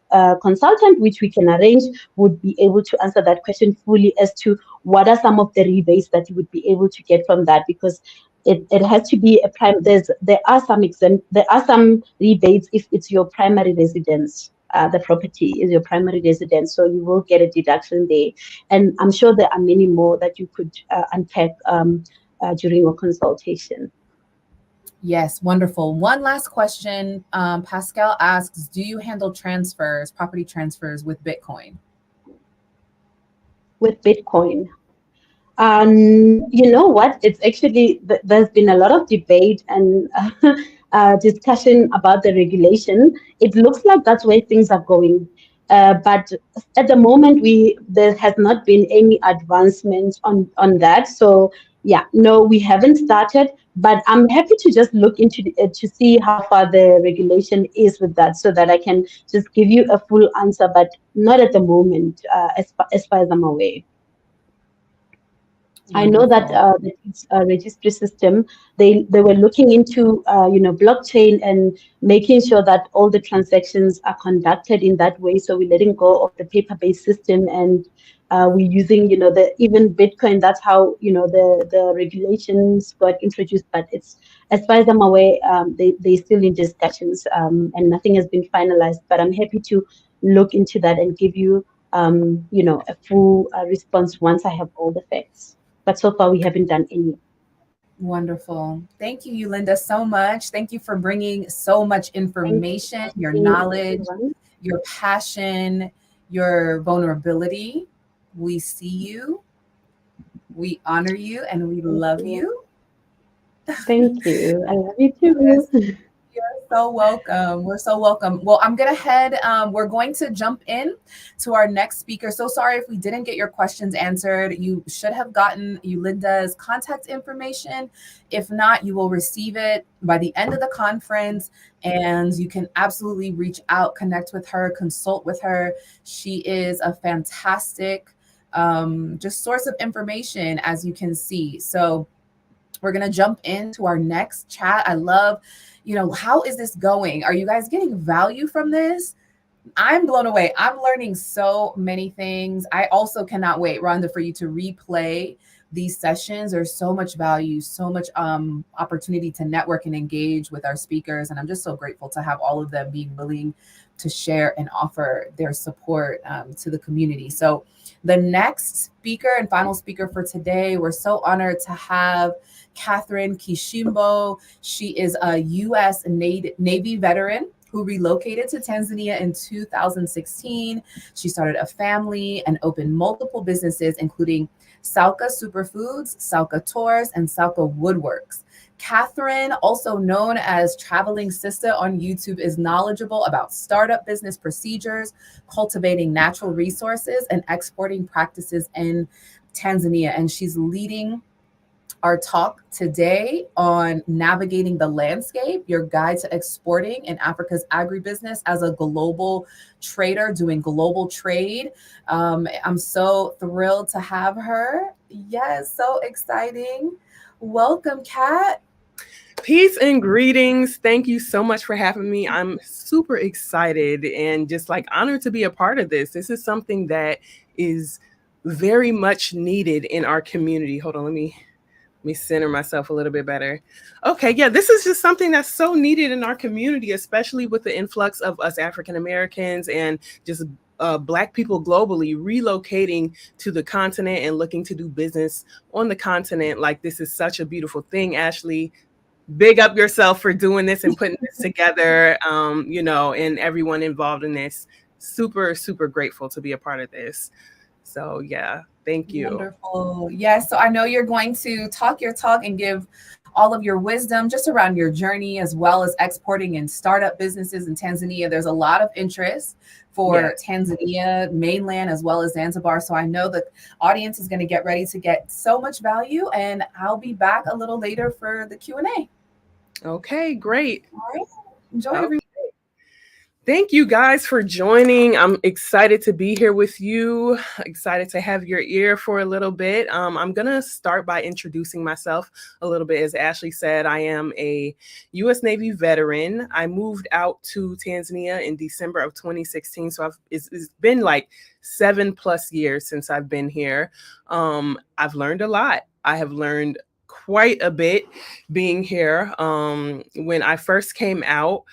Speaker 10: consultant, which we can arrange, would be able to answer that question fully as to what are some of the rebates that you would be able to get from that, because it has to be a prime. There are some rebates if it's your primary residence. The property is your primary residence, so you will get a deduction there. And I'm sure there are many more that you could unpack during your consultation.
Speaker 6: Yes, wonderful. One last question. Pascal asks, do you handle transfers, property transfers with Bitcoin?
Speaker 10: With Bitcoin? You know what? It's actually, there's been a lot of debate and discussion about the regulation. It looks like that's where things are going. But at the moment, there has not been any advancement on that. So yeah, no, we haven't started, but I'm happy to just look into it to see how far the regulation is with that, so that I can just give you a full answer, but not at the moment, as far as I'm aware. I know that the registry system, they were looking into blockchain and making sure that all the transactions are conducted in that way. So we're letting go of the paper-based system, and we're using even Bitcoin. That's how the regulations got introduced. But it's, as far as I'm aware, they still in discussions, and nothing has been finalized. But I'm happy to look into that and give you a full response once I have all the facts. But so far, we haven't done any.
Speaker 6: Wonderful. Thank you, Linda, so much. Thank you for bringing so much information, your knowledge, your passion, your vulnerability. We see you, we honor you, and we love you.
Speaker 10: Thank you. I love you too.
Speaker 6: You're so welcome. We're so welcome. Well, I'm gonna head. We're going to jump in to our next speaker. So sorry if we didn't get your questions answered. You should have gotten Yulinda's contact information. If not, you will receive it by the end of the conference, and you can absolutely reach out, connect with her, consult with her. She is a fantastic just source of information, as you can see. So we're going to jump into our next chat. I love, how is this going? Are you guys getting value from this? I'm blown away. I'm learning so many things. I also cannot wait, Rhonda, for you to replay these sessions. There's so much value, so much opportunity to network and engage with our speakers. And I'm just so grateful to have all of them being willing to share and offer their support to the community. So the next speaker and final speaker for today, we're so honored to have Catherine Kishimbo. She is a U.S. Navy veteran who relocated to Tanzania in 2016. She started a family and opened multiple businesses, including Salka Superfoods, Salka Tours, and Salka Woodworks. Catherine, also known as Traveling Sister on YouTube, is knowledgeable about startup business procedures, cultivating natural resources, and exporting practices in Tanzania. And she's leading our talk today on navigating the landscape, your guide to exporting in Africa's agribusiness as a global trader doing global trade. I'm so thrilled to have her. Yes, so exciting. Welcome, Kat.
Speaker 11: Peace and greetings. Thank you so much for having me. I'm super excited and just honored to be a part of this. This is something that is very much needed in our community. Hold on, let me center myself a little bit better. Okay, yeah, this is just something that's so needed in our community, especially with the influx of us African Americans and just Black people globally relocating to the continent and looking to do business on the continent. This is such a beautiful thing, Ashley. Big up yourself for doing this and putting this together, and everyone involved in this. Super, super grateful to be a part of this. So yeah, thank you.
Speaker 6: Wonderful. Yes. So I know you're going to talk your talk and give all of your wisdom just around your journey, as well as exporting and startup businesses in Tanzania. There's a lot of interest for Tanzania mainland as well as Zanzibar. So I know the audience is going to get ready to get so much value, and I'll be back a little later for the Q&A.
Speaker 11: Okay, great.
Speaker 6: All right. Enjoy, everyone.
Speaker 11: Thank you guys for joining. I'm excited to be here with you. Excited to have your ear for a little bit. I'm going to start by introducing myself a little bit. As Ashley said, I am a U.S. Navy veteran. I moved out to Tanzania in December of 2016. So it's been 7+ years since I've been here. I've learned a lot. I have learned quite a bit being here. When I first came out,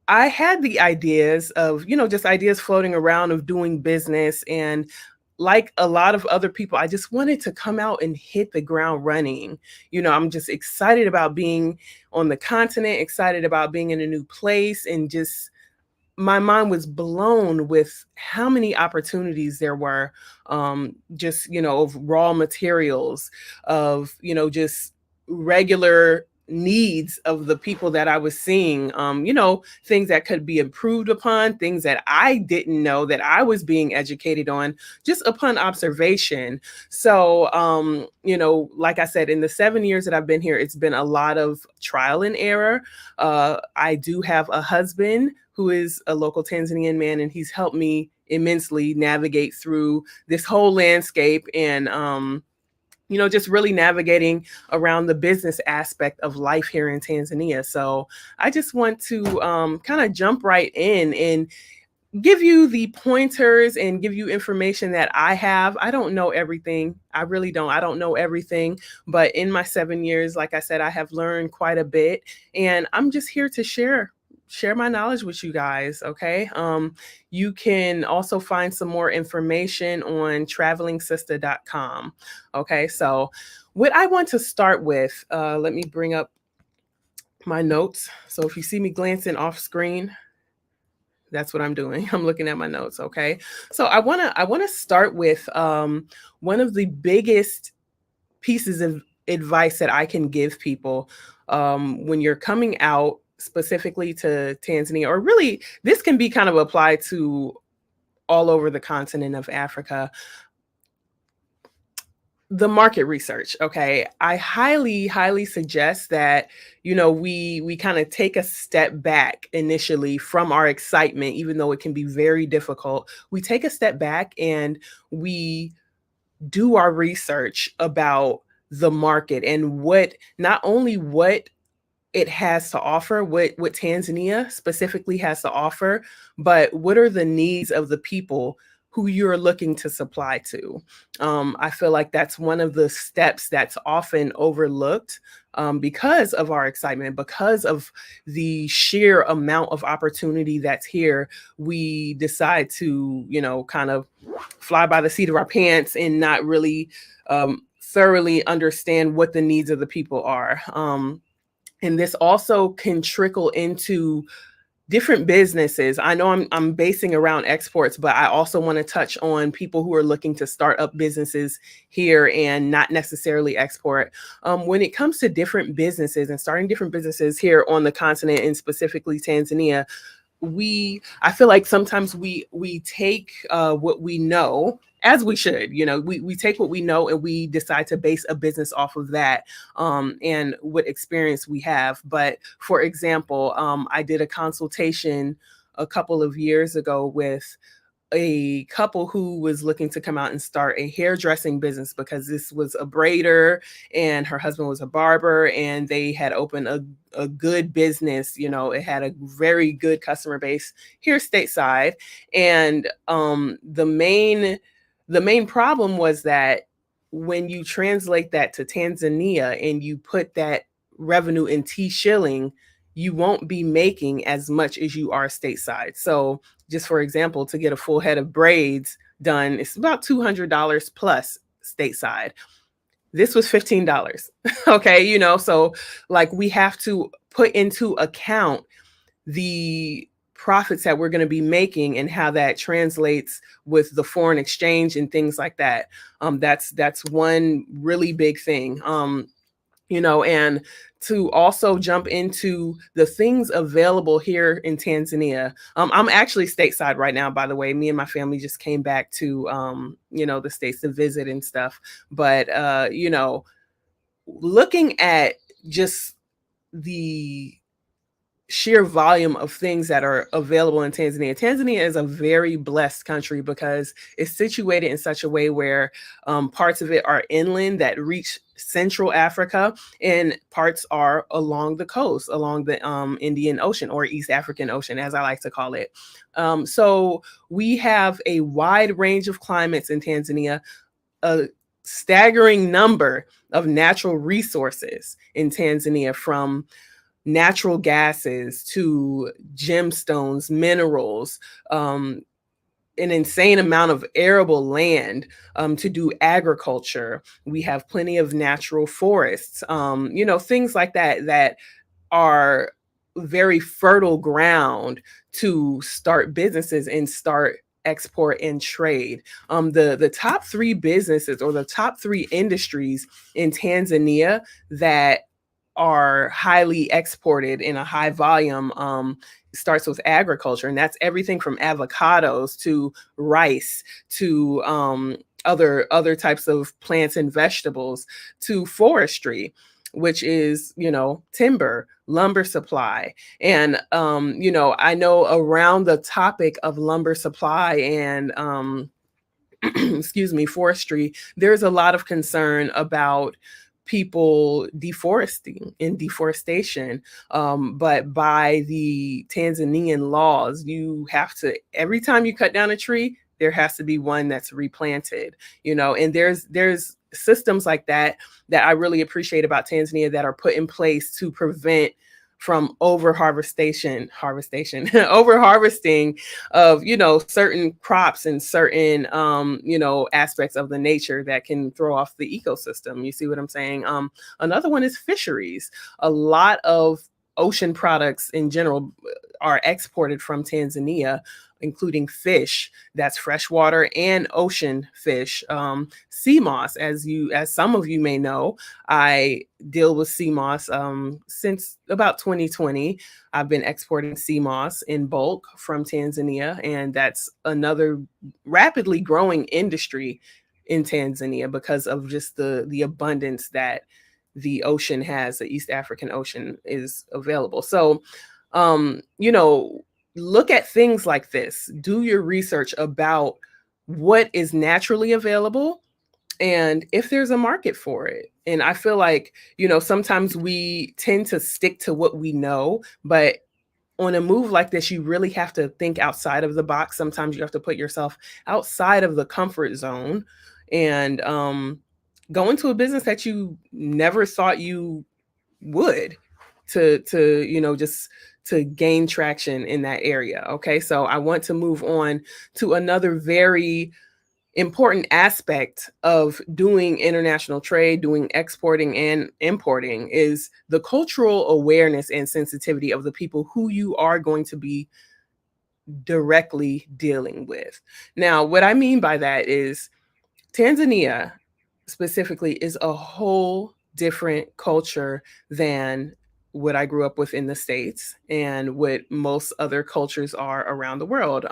Speaker 11: I had the ideas of, just ideas floating around of doing business. And like a lot of other people, I just wanted to come out and hit the ground running. I'm just excited about being on the continent, excited about being in a new place, and just my mind was blown with how many opportunities there were, of raw materials, of, just regular needs of the people that I was seeing, things that could be improved upon, things that I didn't know that I was being educated on just upon observation. So, like I said, in the 7 years that I've been here, it's been a lot of trial and error. I do have a husband who is a local Tanzanian man, and he's helped me immensely navigate through this whole landscape and, just really navigating around the business aspect of life here in Tanzania. So I just want to kind of jump right in and give you the pointers and give you information that I have. I don't know everything. I really don't. I don't know everything. But in my 7 years, like I said, I have learned quite a bit. And I'm just here to share my knowledge with you guys. Okay. You can also find some more information on travelingsister.com. Okay. So what I want to start with, let me bring up my notes. So if you see me glancing off screen, that's what I'm doing. I'm looking at my notes. Okay. So I want to start with one of the biggest pieces of advice that I can give people when you're coming out specifically to Tanzania, or really this can be kind of applied to all over the continent of Africa. The market research, okay, I highly suggest that, you know, we kind of take a step back initially from our excitement, even though it can be very difficult. We take a step back and we do our research about the market and what, not only what it has to offer, what Tanzania specifically has to offer, but what are the needs of the people who you're looking to supply to. I feel like that's one of the steps that's often overlooked because of our excitement, because of the sheer amount of opportunity that's here. We decide to, you know, kind of fly by the seat of our pants and not really thoroughly understand what the needs of the people are. And this also can trickle into different businesses. I know I'm basing around exports, but I also want to touch on people who are looking to start up businesses here and not necessarily export. When it comes to different businesses and starting different businesses here on the continent, and specifically Tanzania, I feel like sometimes we take what we know, as we should, you know, we take what we know and we decide to base a business off of that and what experience we have. But for example, I did a consultation a couple of years ago with a couple who was looking to come out and start a hairdressing business, because this was a braider and her husband was a barber, and they had opened a good business. You know, it had a very good customer base here stateside. And the main problem was that when you translate that to Tanzania and you put that revenue in T shilling, you won't be making as much as you are stateside. So just for example, to get a full head of braids done, it's about $200 plus stateside. This was $15. Okay, you know, so like we have to put into account the profits that we're going to be making and how that translates with the foreign exchange and things like that. That's one really big thing. You know, and to also jump into the things available here in Tanzania. I'm actually stateside right now, by the way. Me and my family just came back to, you know, the States to visit and stuff. But, you know, looking at just the sheer volume of things that are available in Tanzania. Tanzania is a very blessed country because it's situated in such a way where parts of it are inland that reach Central Africa, and parts are along the coast, along the Indian Ocean, or East African Ocean, as I like to call it. So we have a wide range of climates in Tanzania, a staggering number of natural resources in Tanzania, from natural gases to gemstones, minerals, an insane amount of arable land to do agriculture. We have plenty of natural forests, you know, things like that, that are very fertile ground to start businesses and start export and trade. The top 3 businesses, or the top 3 industries in Tanzania that are highly exported in a high volume, starts with agriculture, and that's everything from avocados to rice to other types of plants and vegetables, to forestry, which is, you know, timber, lumber supply. And you know, I know around the topic of lumber supply and excuse me, forestry, there's a lot of concern about people deforestation. But by the Tanzanian laws, you have to, every time you cut down a tree, there has to be one that's replanted, you know, and there's systems like that I really appreciate about Tanzania that are put in place to prevent from over harvesting of, you know, certain crops and certain, you know, aspects of the nature that can throw off the ecosystem. You see what I'm saying? Another one is fisheries. A lot of ocean products in general, are exported from Tanzania, including fish, that's freshwater and ocean fish. Sea moss, as some of you may know, I deal with sea moss since about 2020. I've been exporting sea moss in bulk from Tanzania, and that's another rapidly growing industry in Tanzania because of just the abundance that the ocean has, the East African Ocean is available. So, look at things like this. Do your research about what is naturally available and if there's a market for it. And I feel like, sometimes we tend to stick to what we know, but on a move like this, you really have to think outside of the box. Sometimes you have to put yourself outside of the comfort zone and go into a business that you never thought you would just to gain traction in that area. Okay, so I want to move on to another very important aspect of doing international trade, doing exporting and importing, is the cultural awareness and sensitivity of the people who you are going to be directly dealing with. Now, what I mean by that is Tanzania specifically is a whole different culture than what I grew up with in the States and what most other cultures are around the world.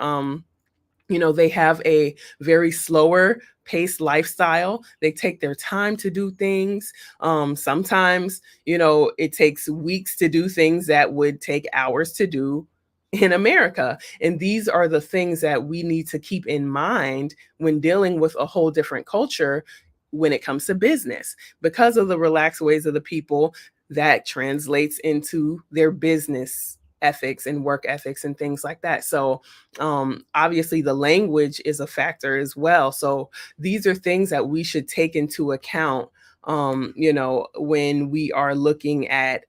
Speaker 11: They have a very slower paced lifestyle. They take their time to do things. Sometimes, it takes weeks to do things that would take hours to do in America. And these are the things that we need to keep in mind when dealing with a whole different culture when it comes to business. Because of the relaxed ways of the people, that translates into their business ethics and work ethics and things like that. So obviously the language is a factor as well. So these are things that we should take into account, when we are looking at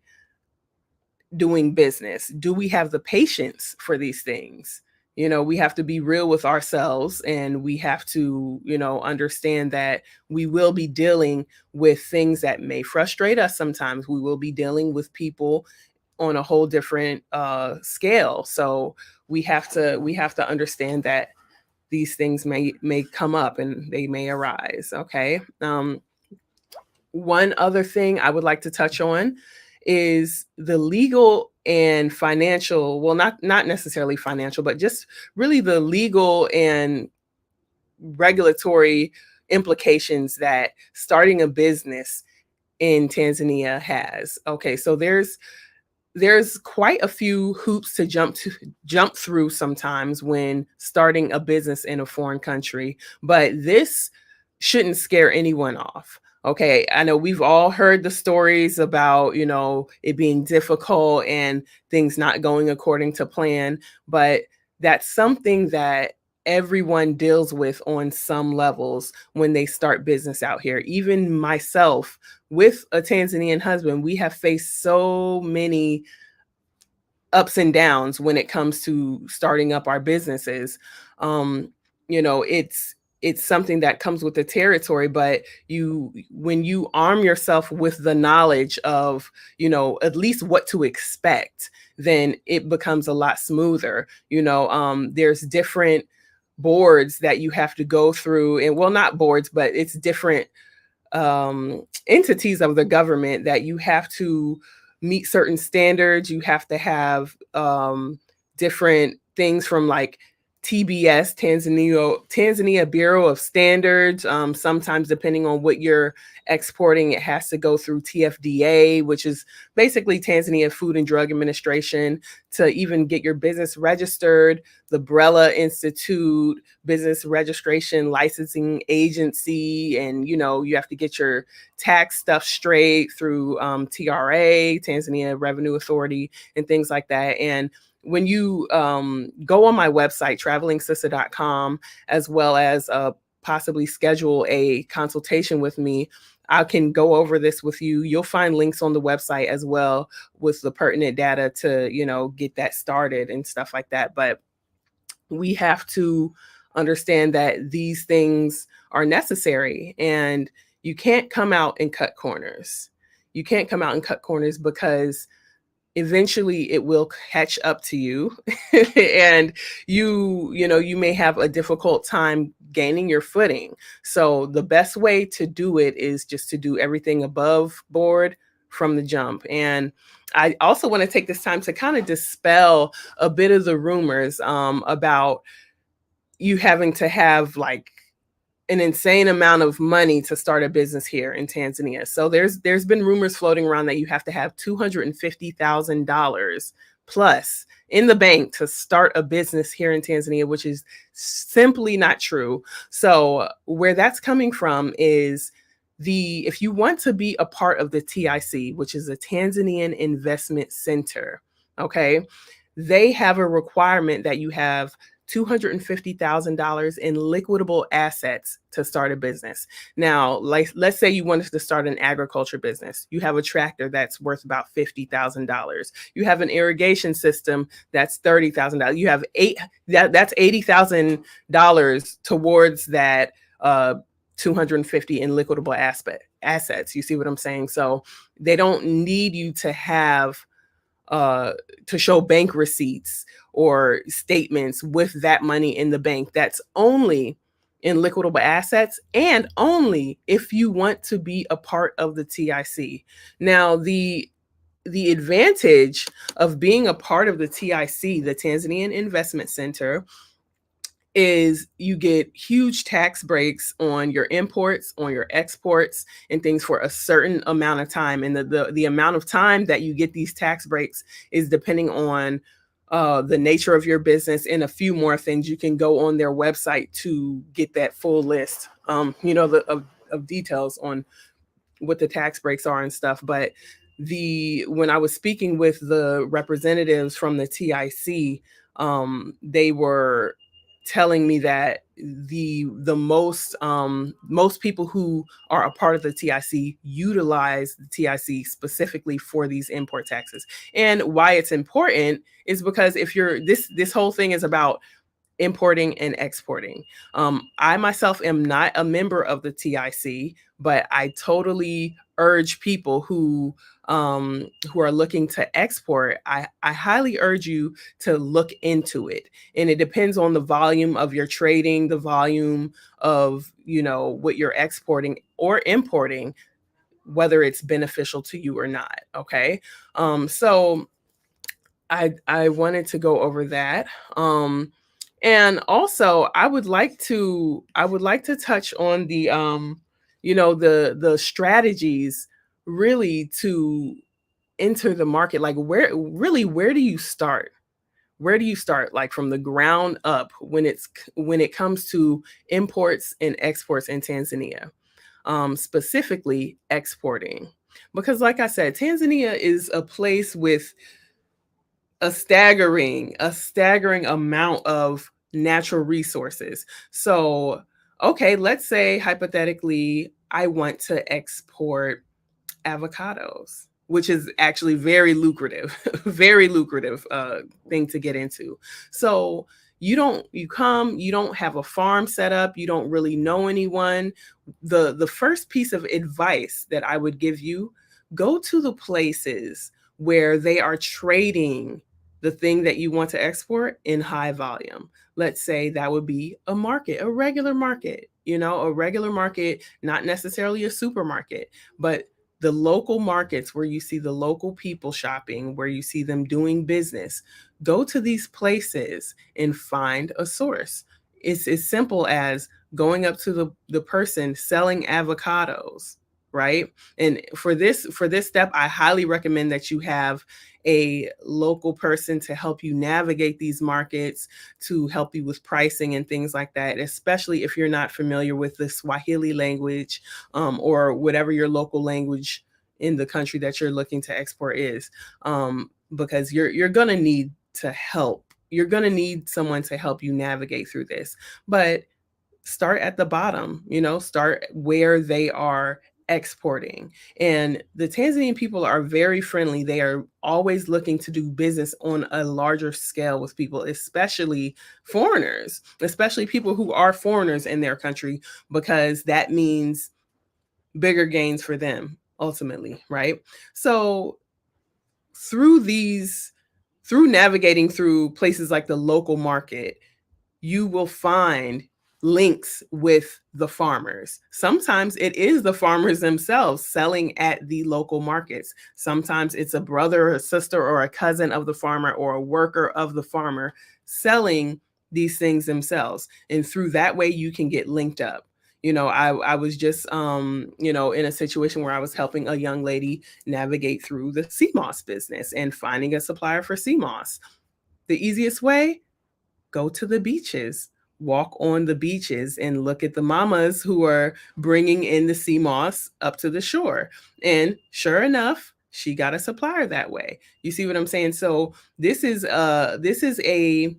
Speaker 11: doing business. Do we have the patience for these things? We have to be real with ourselves, and we have to, understand that we will be dealing with things that may frustrate us. Sometimes we will be dealing with people on a whole different scale. So we have to understand that these things may come up and they may arise. Okay. One other thing I would like to touch on is the legal and financial, well, not necessarily financial, but just really the legal and regulatory implications that starting a business in Tanzania has. Okay, so there's quite a few hoops to jump through sometimes when starting a business in a foreign country, but this shouldn't scare anyone off. Okay, I know we've all heard the stories about, it being difficult and things not going according to plan, but that's something that everyone deals with on some levels when they start business out here. Even myself, with a Tanzanian husband, we have faced so many ups and downs when it comes to starting up our businesses. It's something that comes with the territory, but when you arm yourself with the knowledge of, at least what to expect, then it becomes a lot smoother. There's different boards that you have to go through, and well, not boards, but it's different entities of the government that you have to meet certain standards. You have to have different things from like TBS, Tanzania Bureau of Standards. Sometimes depending on what you're exporting, it has to go through TFDA, which is basically Tanzania Food and Drug Administration, to even get your business registered. The Brella Institute, Business Registration Licensing Agency, and you have to get your tax stuff straight through TRA, Tanzania Revenue Authority, and things like that. And when you go on my website, travelingsister.com, as well as possibly schedule a consultation with me, I can go over this with you. You'll find links on the website as well with the pertinent data to, get that started and stuff like that. But we have to understand that these things are necessary, and you can't come out and cut corners. You can't come out and cut corners because eventually it will catch up to you and you may have a difficult time gaining your footing. So the best way to do it is just to do everything above board from the jump. And I also want to take this time to kind of dispel a bit of the rumors about you having to have like an insane amount of money to start a business here in Tanzania. So there's been rumors floating around that you have to have $250,000 plus in the bank to start a business here in Tanzania, which is simply not true. So where that's coming from is if you want to be a part of the TIC, which is a Tanzanian Investment Center, okay, they have a requirement that you have $250,000 in liquidable assets to start a business. Now, like, let's say you wanted to start an agriculture business. You have a tractor that's worth about $50,000. You have an irrigation system that's $30,000. You have that's $80,000 towards that 250 in liquidable assets. You see what I'm saying? So they don't need you to have to show bank receipts or statements with that money in the bank. That's only in liquidable assets and only if you want to be a part of the TIC. Now, the advantage of being a part of the TIC, the Tanzanian Investment Center, is you get huge tax breaks on your imports, on your exports, and things for a certain amount of time. And the amount of time that you get these tax breaks is depending on the nature of your business and a few more things. You can go on their website to get that full list, of details on what the tax breaks are and stuff. But when I was speaking with the representatives from the TIC, they were telling me that the most people who are a part of the TIC utilize the TIC specifically for these import taxes. And why it's important is because if you're this whole thing is about importing and exporting. I myself am not a member of the TIC, but I totally urge people who are looking to export, I highly urge you to look into it. And it depends on the volume of your trading, the volume of, what you're exporting or importing, whether it's beneficial to you or not. Okay. So I wanted to go over that. And also I would like to touch on the the strategies really to enter the market. Like where do you start? Where do you start, like from the ground up when it comes to imports and exports in Tanzania, specifically exporting? Because like I said, Tanzania is a place with a staggering amount of natural resources. So, okay, let's say hypothetically, I want to export avocados, which is actually very lucrative, very lucrative thing to get into. So you don't have a farm set up, you don't really know anyone. The first piece of advice that I would give you, go to the places where they are trading the thing that you want to export in high volume. Let's say that would be a market, a regular market, not necessarily a supermarket, but the local markets where you see the local people shopping, where you see them doing business. Go to these places and find a source. It's as simple as going up to the person selling avocados, right? And for this step, I highly recommend that you have a local person to help you navigate these markets, to help you with pricing and things like that, especially if you're not familiar with the Swahili language, or whatever your local language in the country that you're looking to export is, because you're going to need to help. You're going to need someone to help you navigate through this. But start at the bottom, start where they are exporting. And the Tanzanian people are very friendly. They are always looking to do business on a larger scale with people, especially foreigners, especially people who are foreigners in their country, because that means bigger gains for them ultimately, right? So through navigating through places like the local market, you will find links with the farmers. Sometimes it is the farmers themselves selling at the local markets. Sometimes it's a brother or a sister or a cousin of the farmer or a worker of the farmer selling these things themselves. And through that way, you can get linked up. I was just, in a situation where I was helping a young lady navigate through the sea moss business and finding a supplier for sea moss. The easiest way, go to the beaches, walk on the beaches and look at the mamas who are bringing in the sea moss up to the shore. And sure enough, she got a supplier that way. You see what I'm saying? So this is a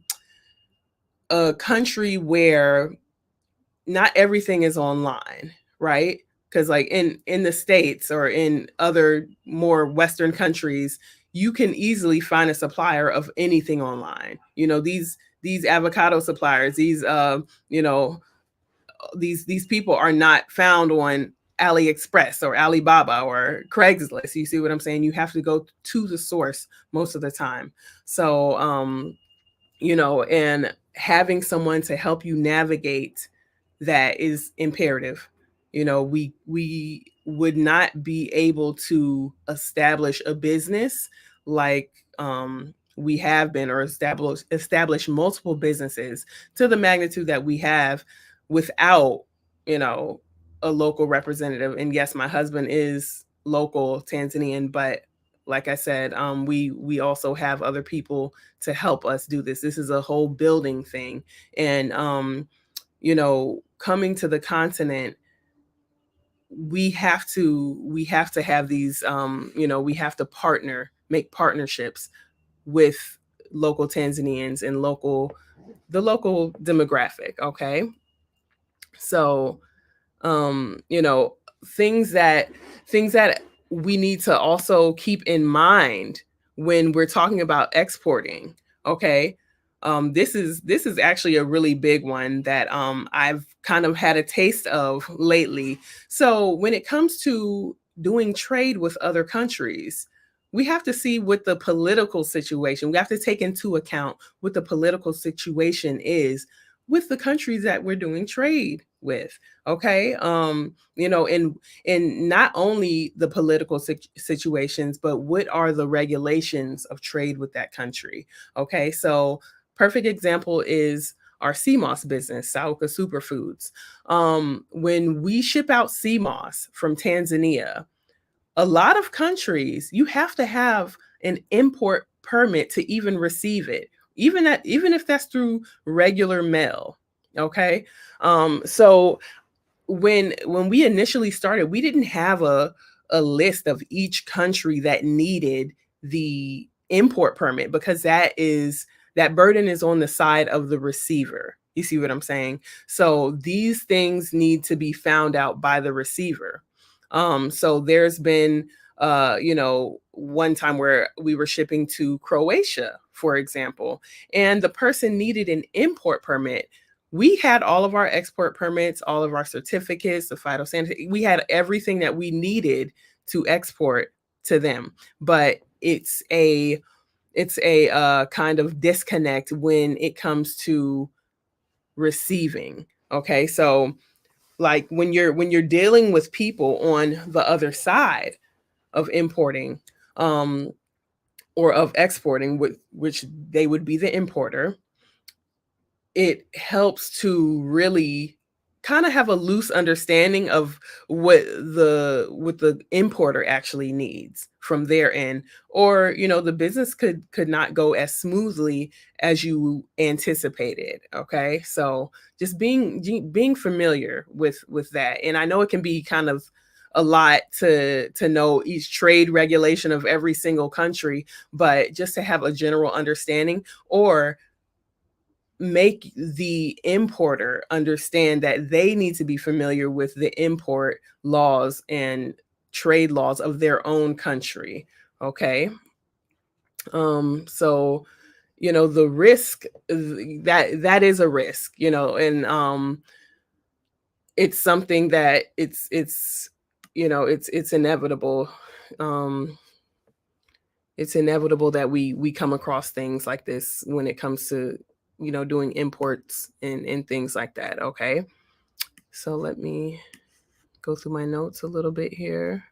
Speaker 11: country where not everything is online, right? Because like in the States or in other more Western countries, you can easily find a supplier of anything online. These avocado suppliers, these people are not found on AliExpress or Alibaba or Craigslist. You see what I'm saying? You have to go to the source most of the time. So, and having someone to help you navigate that is imperative. We would not be able to establish a business like we have been, or establish multiple businesses to the magnitude that we have without, a local representative. And yes, my husband is local Tanzanian, but like I said, we also have other people to help us do this. This is a whole building thing. And, coming to the continent, we have to have these, we have to make partnerships with local Tanzanians and the local demographic. Okay. So, things that we need to also keep in mind when we're talking about exporting. Okay. This is actually a really big one that I've kind of had a taste of lately. So when it comes to doing trade with other countries, we have to see what the political situation, we have to take into account what the political situation is with the countries that we're doing trade with. Okay. And not only the political situations, but what are the regulations of trade with that country? Okay. So perfect example is our sea moss business, Sauka Superfoods. When we ship out sea moss from Tanzania, a lot of countries, you have to have an import permit to even receive it, even if that's through regular mail. Okay. So when we initially started, we didn't have a list of each country that needed the import permit, because that burden is on the side of the receiver. You see what I'm saying? So these things need to be found out by the receiver. So there's been, one time where we were shipping to Croatia, for example, and the person needed an import permit. We had all of our export permits, all of our certificates, the phytosanitary, we had everything that we needed to export to them. But it's a kind of disconnect when it comes to receiving. Okay. So like when you're dealing with people on the other side of importing, or of exporting, which they would be the importer, it helps to really kind of have a loose understanding of what the importer actually needs from their end, or the business could not go as smoothly as you anticipated. Okay, so just being familiar with that. And I know it can be kind of a lot to know each trade regulation of every single country, but just to have a general understanding, or make the importer understand that they need to be familiar with the import laws and trade laws of their own country. Okay. So, the risk, that is a risk, and it's something that it's inevitable. it's inevitable that we come across things like this when it comes to, you know, doing imports and things like that. Okay. So let me go through my notes a little bit here.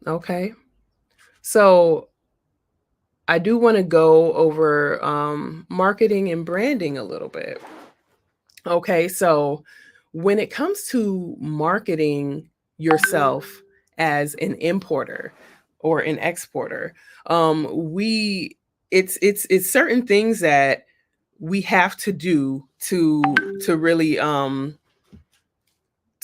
Speaker 11: Okay. So I do want to go over marketing and branding a little bit. Okay. So when it comes to marketing yourself as an importer or an exporter, it's certain things that we have to do to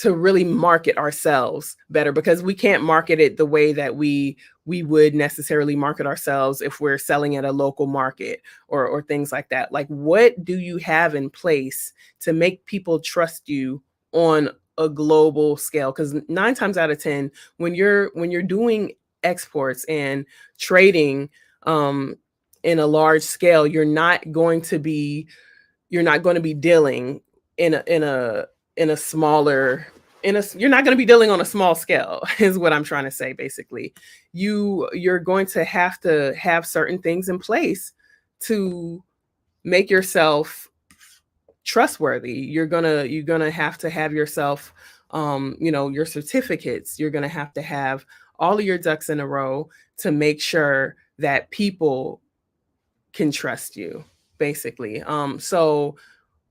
Speaker 11: really market ourselves better, because we can't market it the way that we would necessarily market ourselves if we're selling at a local market or things like that. Like, what do you have in place to make people trust you on a global scale? Because 9 times out of 10, when you're doing exports and trading in a large scale, you're not going to be dealing you're not going to be dealing on a small scale, is what I'm trying to say. Basically, you're going to have certain things in place to make yourself trustworthy. You're gonna have to have yourself, your certificates. You're gonna have to have all of your ducks in a row to make sure that people can trust you, basically. So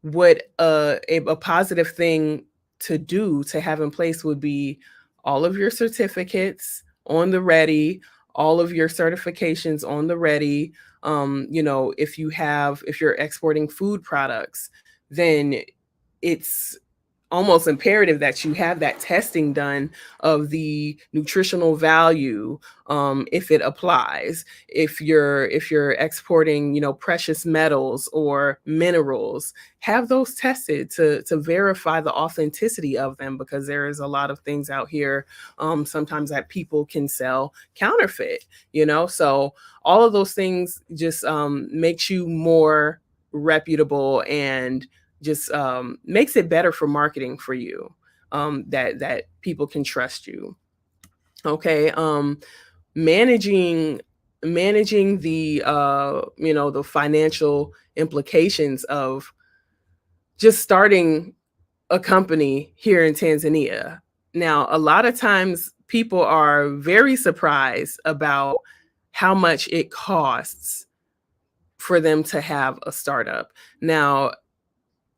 Speaker 11: what a positive thing to do, to have in place, would be all of your certificates on the ready, all of your certifications on the ready. If you're exporting food products, then it's almost imperative that you have that testing done of the nutritional value, if it applies. If you're exporting, precious metals or minerals, have those tested to verify the authenticity of them, because there is a lot of things out here sometimes that people can sell counterfeit. So all of those things just makes you more reputable, and just makes it better for marketing for you, that people can trust you. Okay. Managing the the financial implications of just starting a company here in Tanzania. Now, a lot of times people are very surprised about how much it costs for them to have a startup. Now,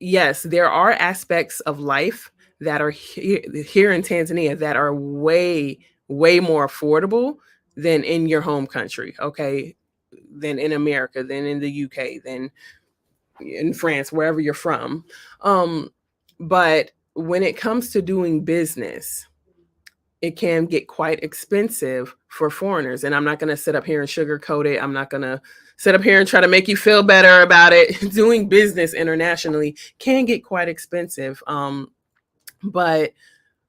Speaker 11: yes, there are aspects of life that are here in Tanzania that are way, way more affordable than in your home country, okay? Than in America, than in the UK, than in France, wherever you're from. But when it comes to doing business, it can get quite expensive for foreigners. And I'm not going to sit up here and sugarcoat it. I'm not going to sit up here and try to make you feel better about it. Doing business internationally can get quite expensive. But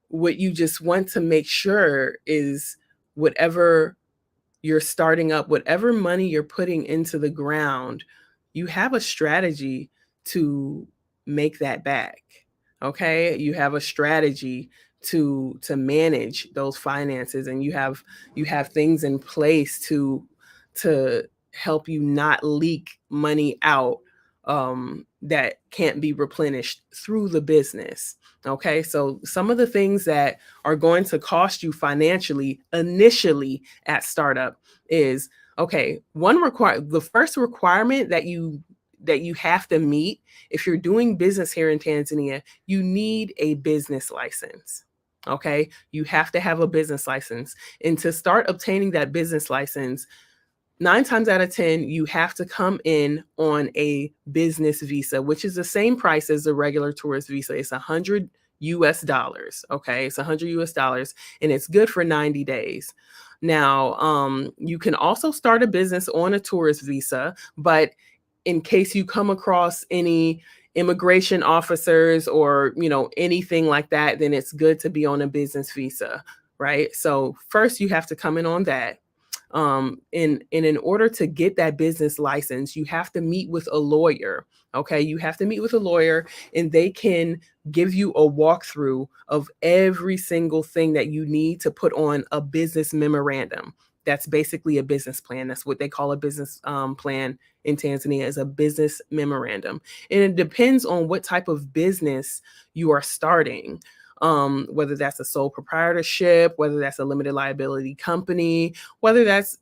Speaker 11: what you just want to make sure is, whatever you're starting up, whatever money you're putting into the ground, you have a strategy to make that back. Okay. You have a strategy to manage those finances, and you have things in place to help you not leak money out that can't be replenished through the business. Okay, so some of the things that are going to cost you financially initially at startup is, okay, the first requirement that you have to meet if you're doing business here in Tanzania, you need a business license. Okay, you have to have a business license. And to start obtaining that business license, 9 times out of 10, you have to come in on a business visa, which is the same price as the regular tourist visa. It's $100 US. Okay, it's $100 US, and it's good for 90 days. Now, you can also start a business on a tourist visa, but in case you come across any immigration officers or anything like that, then it's good to be on a business visa, right? So first you have to come in on that. And in order to get that business license, you have to meet with a lawyer. Okay, you have to meet with a lawyer, and they can give you a walkthrough of every single thing that you need to put on a business memorandum. That's basically a business plan. That's what they call a business plan in Tanzania, is a business memorandum. And it depends on what type of business you are starting. Whether that's a sole proprietorship, whether that's a limited liability company, whether that's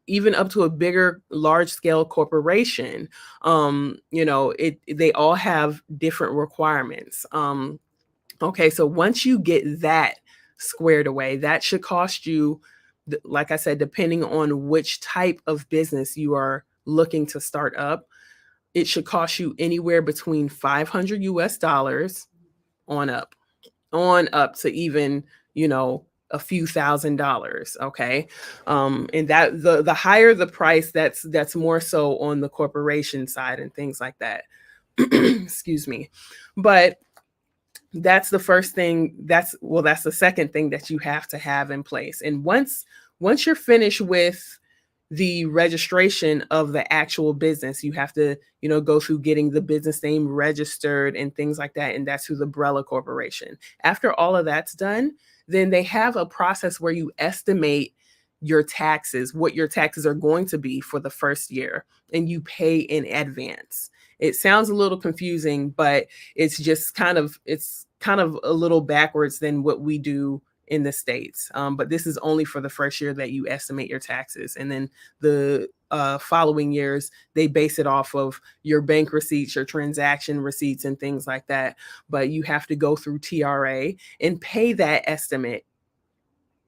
Speaker 11: even up to a bigger, large scale corporation. They all have different requirements. Okay, so once you get that squared away, that should cost you, like I said, depending on which type of business you are looking to start up, it should cost you anywhere between $500 on up to even, a few $1,000s. Okay. And that the higher the price, that's more so on the corporation side and things like that. Excuse me. But that's the first thing. That's the second thing that you have to have in place. And once you're finished with the registration of the actual business, you have to, go through getting the business name registered and things like that. And that's through the Umbrella Corporation. After all of that's done, then they have a process where you estimate your taxes, what your taxes are going to be for the first year, and you pay in advance. It sounds a little confusing, but it's just kind of a little backwards than what we do in the States. But this is only for the first year that you estimate your taxes. And then the following years, they base it off of your bank receipts, your transaction receipts, and things like that. But you have to go through TRA and pay that estimate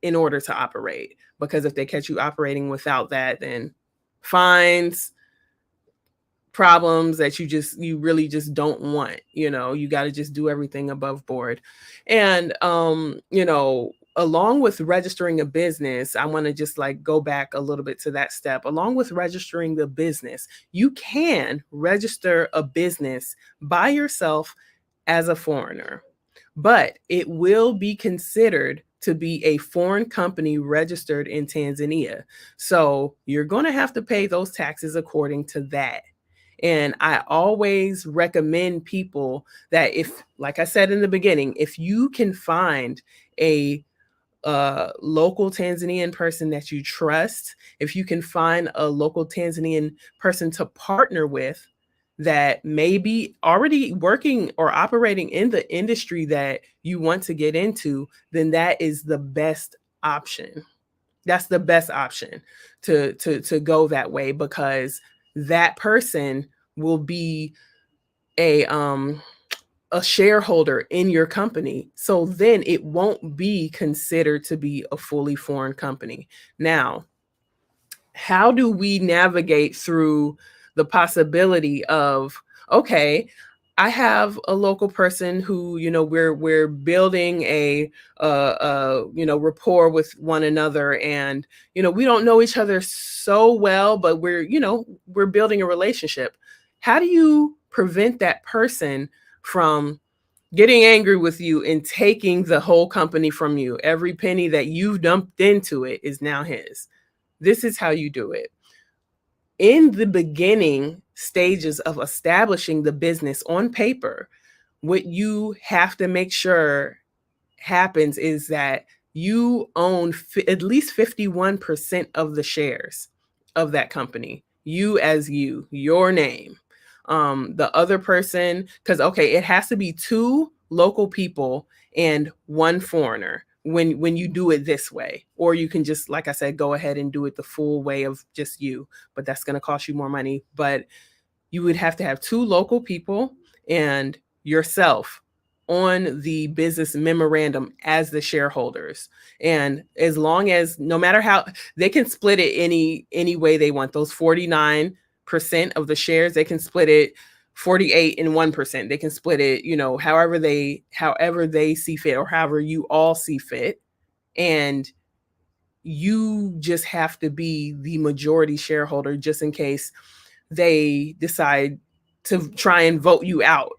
Speaker 11: in order to operate. Because if they catch you operating without that, then fines, problems that you really just don't want. You got to just do everything above board. And along with registering a business, I want to just go back a little bit to that step. Along with registering the business, you can register a business by yourself as a foreigner, but it will be considered to be a foreign company registered in Tanzania. So you're going to have to pay those taxes according to that. And I always recommend people that, if, like I said in the beginning, if you can find a local Tanzanian person that you trust, if you can find a local Tanzanian person to partner with that may be already working or operating in the industry that you want to get into, then that is the best option. That's the best option to go that way, because that person will be a shareholder in your company. So then it won't be considered to be a fully foreign company. Now, how do we navigate through the possibility of, okay, I have a local person who, we're building a rapport with one another, and, we don't know each other so well, but we're building a relationship. How do you prevent that person from getting angry with you and taking the whole company from you? Every penny that you've dumped into it is now his. This is how you do it. In the beginning stages of establishing the business on paper, what you have to make sure happens is that you own at least 51% of the shares of that company. You as your name. The other person, because, okay, it has to be 2 local people and 1 foreigner when you do it this way. Or you can just, like I said, go ahead and do it the full way of just you, but that's going to cost you more money. But you would have to have 2 local people and yourself on the business memorandum as the shareholders. And as long as, no matter how, they can split it any way they want. Those 49% of the shares, they can split it 48 and 1%. They can split it, however they see fit, or however you all see fit. And you just have to be the majority shareholder, just in case they decide to try and vote you out.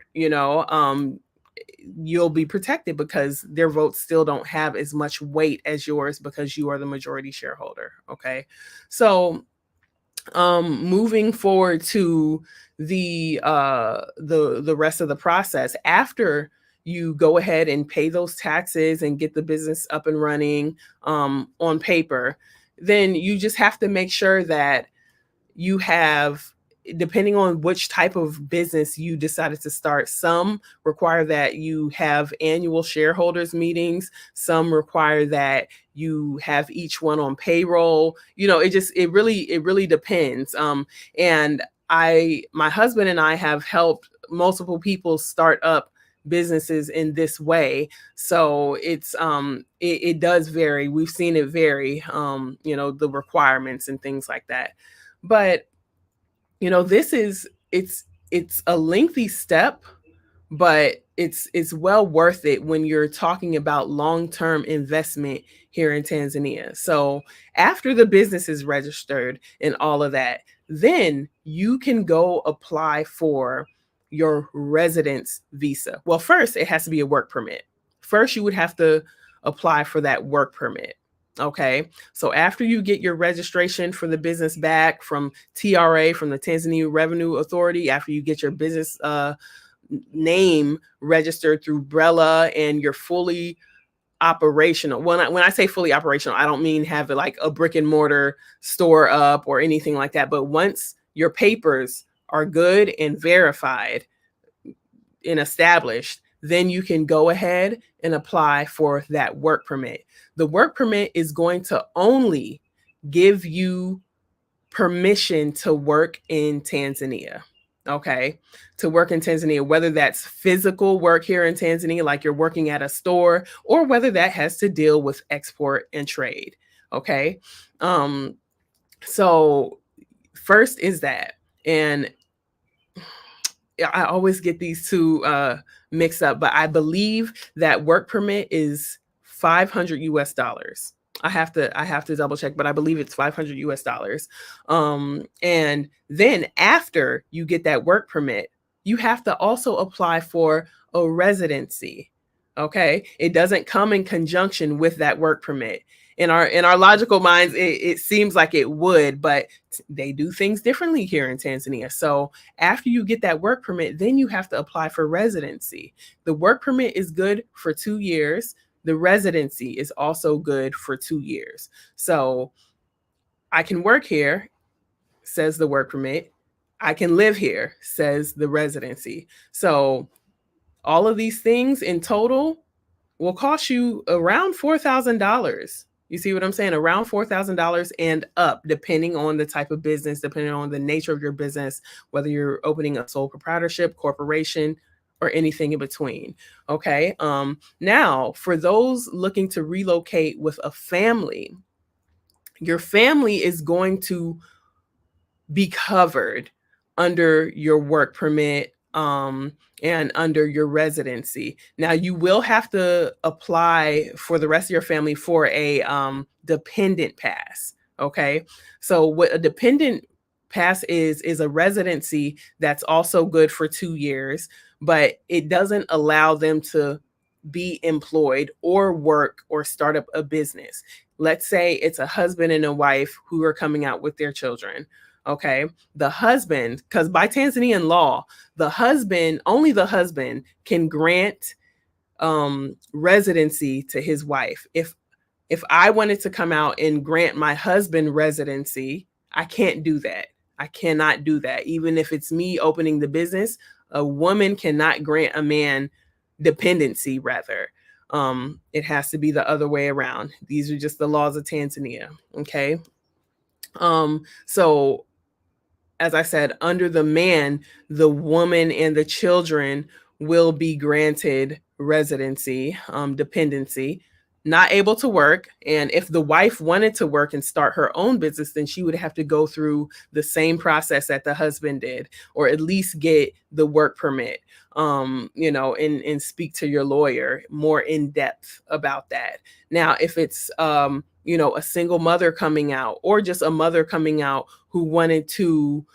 Speaker 11: you'll be protected because their votes still don't have as much weight as yours because you are the majority shareholder. Okay. So moving forward to the rest of the process, after you go ahead and pay those taxes and get the business up and running on paper, then you just have to make sure that you have, depending on which type of business you decided to start, some require that you have annual shareholders meetings. Some require that you have each one on payroll. It really depends. And my husband and I have helped multiple people start up businesses in this way. So it does vary. We've seen it vary, the requirements and things like that. But it's a lengthy step, but it's well worth it when you're talking about long-term investment here in Tanzania. So after the business is registered and all of that, then you can go apply for your residence visa. Well, first it has to be a work permit. First, you would have to apply for that work permit. Okay, so after you get your registration for the business back from TRA, from the Tanzania Revenue Authority, after you get your business name registered through BRELA and you're fully operational. When I say fully operational, I don't mean have like a brick and mortar store up or anything like that. But once your papers are good and verified and established, then you can go ahead and apply for that work permit. The work permit is going to only give you permission to work in Tanzania. Okay, to work in Tanzania, whether that's physical work here in Tanzania, like you're working at a store, or whether that has to deal with export and trade. Okay, so first is that, and I always get these two mixed up, but I believe that work permit is $500 US. I have to double check, but I believe it's $500 US. And then after you get that work permit, you have to also apply for a residency. Okay, it doesn't come in conjunction with that work permit. In our logical minds, it seems like it would, but they do things differently here in Tanzania. So after you get that work permit, then you have to apply for residency. The work permit is good for 2 years. The residency is also good for 2 years. So I can work here, says the work permit. I can live here, says the residency. So all of these things in total will cost you around $4,000. You see what I'm saying? Around $4,000 and up, depending on the type of business, depending on the nature of your business, whether you're opening a sole proprietorship, corporation, or anything in between. Okay. Now, for those looking to relocate with a family, your family is going to be covered under your work permit and under your residency. Now, you will have to apply for the rest of your family for a dependent pass. Okay. So what a dependent pass is a residency that's also good for 2 years, but it doesn't allow them to be employed or work or start up a business. Let's say it's a husband and a wife who are coming out with their children. Okay. The husband, because by Tanzanian law, only the husband can grant residency to his wife. If I wanted to come out and grant my husband residency, I can't do that. I cannot do that. Even if it's me opening the business, a woman cannot grant a man dependency, rather. It has to be the other way around. These are just the laws of Tanzania. Okay. So as I said, under the man, the woman and the children will be granted residency, dependency, not able to work. And if the wife wanted to work and start her own business, then she would have to go through the same process that the husband did, or at least get the work permit, and speak to your lawyer more in depth about that. Now, if it's, a single mother coming out, or just a mother coming out who wanted to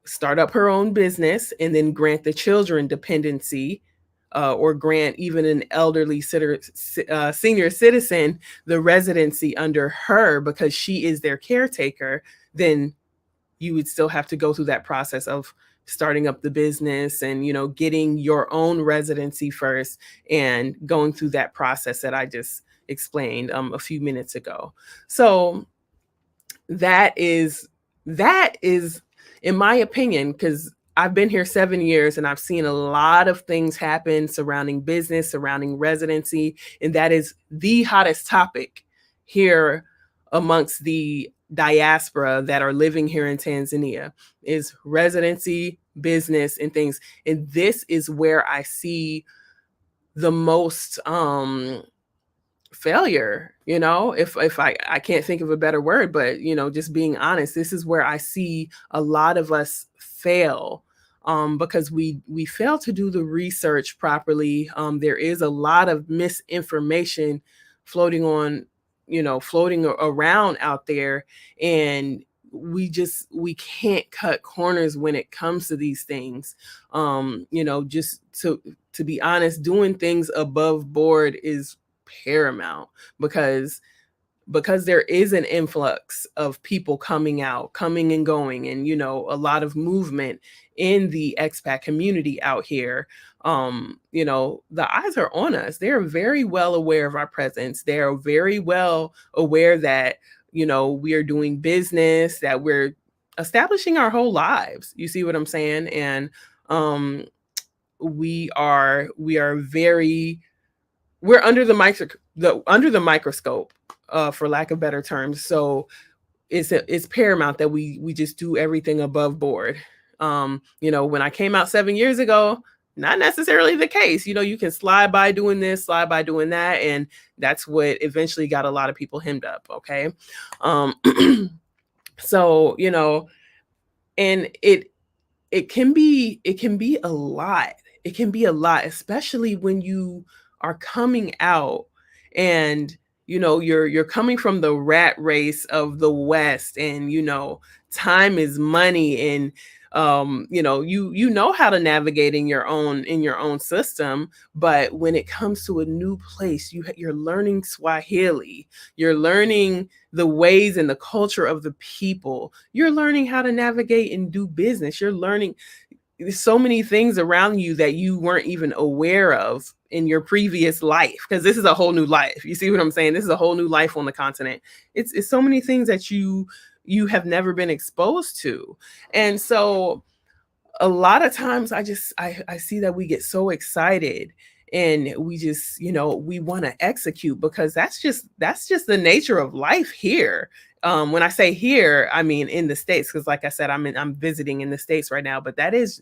Speaker 11: start up her own business and then grant the children dependency, or grant even an elderly senior citizen the residency under her because she is their caretaker, then you would still have to go through that process of starting up the business and, you know, getting your own residency first and going through that process that I just explained a few minutes ago. So that is, in my opinion, because I've been here 7 years and I've seen a lot of things happen surrounding business, surrounding residency, and that is the hottest topic here amongst the diaspora that are living here in Tanzania is residency, business, and things. And this is where I see the most failure, you know, if I can't think of a better word, but, you know, just being honest, this is where I see a lot of us fail. Because we fail to do the research properly. There is a lot of misinformation floating around out there, and we can't cut corners when it comes to these things. You know, just to be honest, doing things above board is paramount because there is an influx of people coming and going, and, you know, a lot of movement in the expat community out here. You know, the eyes are on us. They're very well aware of our presence. They're very well aware that, you know, we are doing business, that we're establishing our whole lives. You see what I'm saying? And we're under the microscope, for lack of better terms. So it's paramount that we just do everything above board. You know, when I came out 7 years ago, not necessarily the case. You know, you can slide by doing this, slide by doing that, and that's what eventually got a lot of people hemmed up. Okay. So, you know, and it can be a lot. It can be a lot, especially when you are coming out and, you know, you're coming from the rat race of the West, and, you know, time is money, and you know, you know how to navigate in your own system, but when it comes to a new place, you're learning Swahili, you're learning the ways and the culture of the people, you're learning how to navigate and do business, you're learning so many things around you that you weren't even aware of in your previous life, because this is a whole new life. You see what I'm saying? This is a whole new life on the continent. It's so many things that you have never been exposed to. And so a lot of times I see that we get so excited and we just, you know, we want to execute because that's just the nature of life here. When I say here, I mean in the States, because like I said, I'm visiting in the States right now, but that's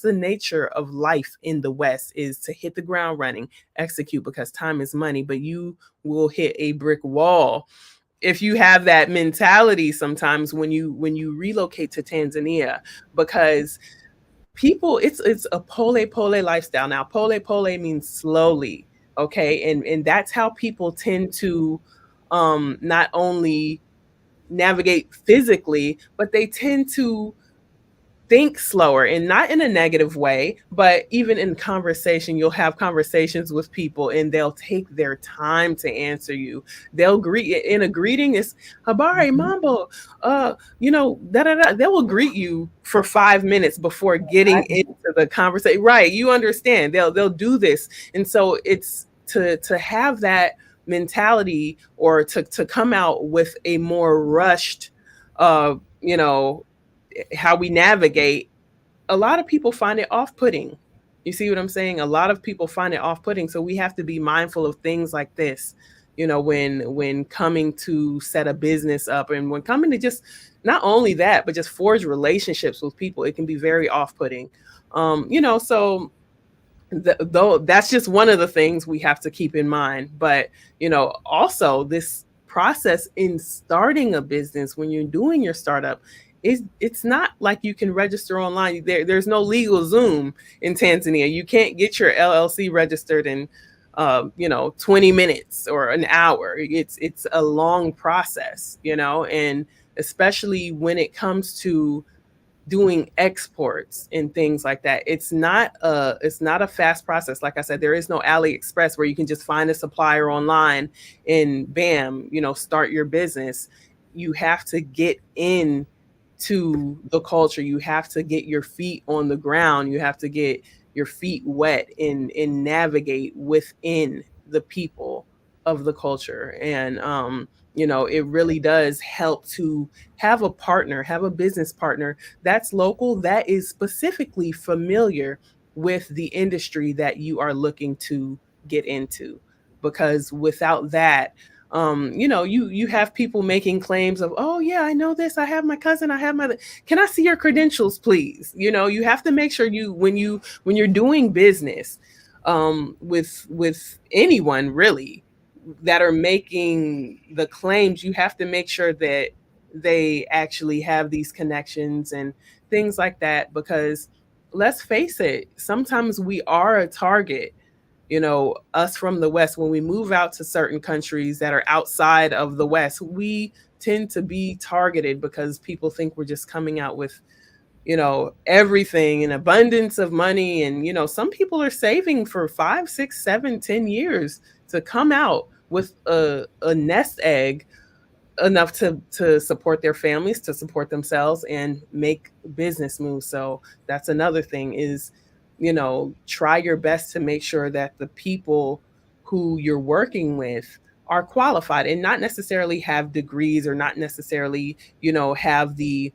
Speaker 11: the nature of life in the West, is to hit the ground running, execute, because time is money, but you will hit a brick wall if you have that mentality sometimes when you relocate to Tanzania, because people, it's a pole lifestyle. Now, pole means slowly, okay? And that's how people tend to not only navigate physically, but they tend to think slower, and not in a negative way, but even in conversation, you'll have conversations with people and they'll take their time to answer you. They'll greet in a greeting is habari mambo, you know, da da da. They will greet you for 5 minutes before getting into the conversation. Right. You understand. They'll do this. And so it's to have that mentality, or to come out with a more rushed, you know, how we navigate. A lot of people find it off-putting. You see what I'm saying? A lot of people find it off-putting. So we have to be mindful of things like this, you know, when coming to set a business up, and when coming to just not only that, but just forge relationships with people. It can be very off-putting. You know, so though that's just one of the things we have to keep in mind. But, you know, also this process in starting a business, when you're doing your startup, it's not like you can register online. There's no legal Zoom in Tanzania. You can't get your LLC registered in 20 minutes or an hour. It's a long process, you know, and especially when it comes to doing exports and things like that. It's not a fast process. Like I said, there is no AliExpress where you can just find a supplier online and bam, start your business. You have to get in to the culture. You have to get your feet on the ground. You have to get your feet wet and navigate within the people of the culture. And it really does help to have a partner, have a business partner that's local, that is specifically familiar with the industry that you are looking to get into. Because without that, you have people making claims of, oh yeah, I know this, I have my cousin, I have my, can I see your credentials, please? You have to make sure when you're doing business with anyone really that are making the claims, you have to make sure that they actually have these connections and things like that. Because let's face it, sometimes we are a target. Us from the West, when we move out to certain countries that are outside of the West, we tend to be targeted because people think we're just coming out with, everything, an abundance of money. And, some people are saving for 5, 6, 7, 10 years to come out with a nest egg enough to support their families, to support themselves and make business moves. So that's another thing is, try your best to make sure that the people who you're working with are qualified and not necessarily have degrees or not necessarily, have the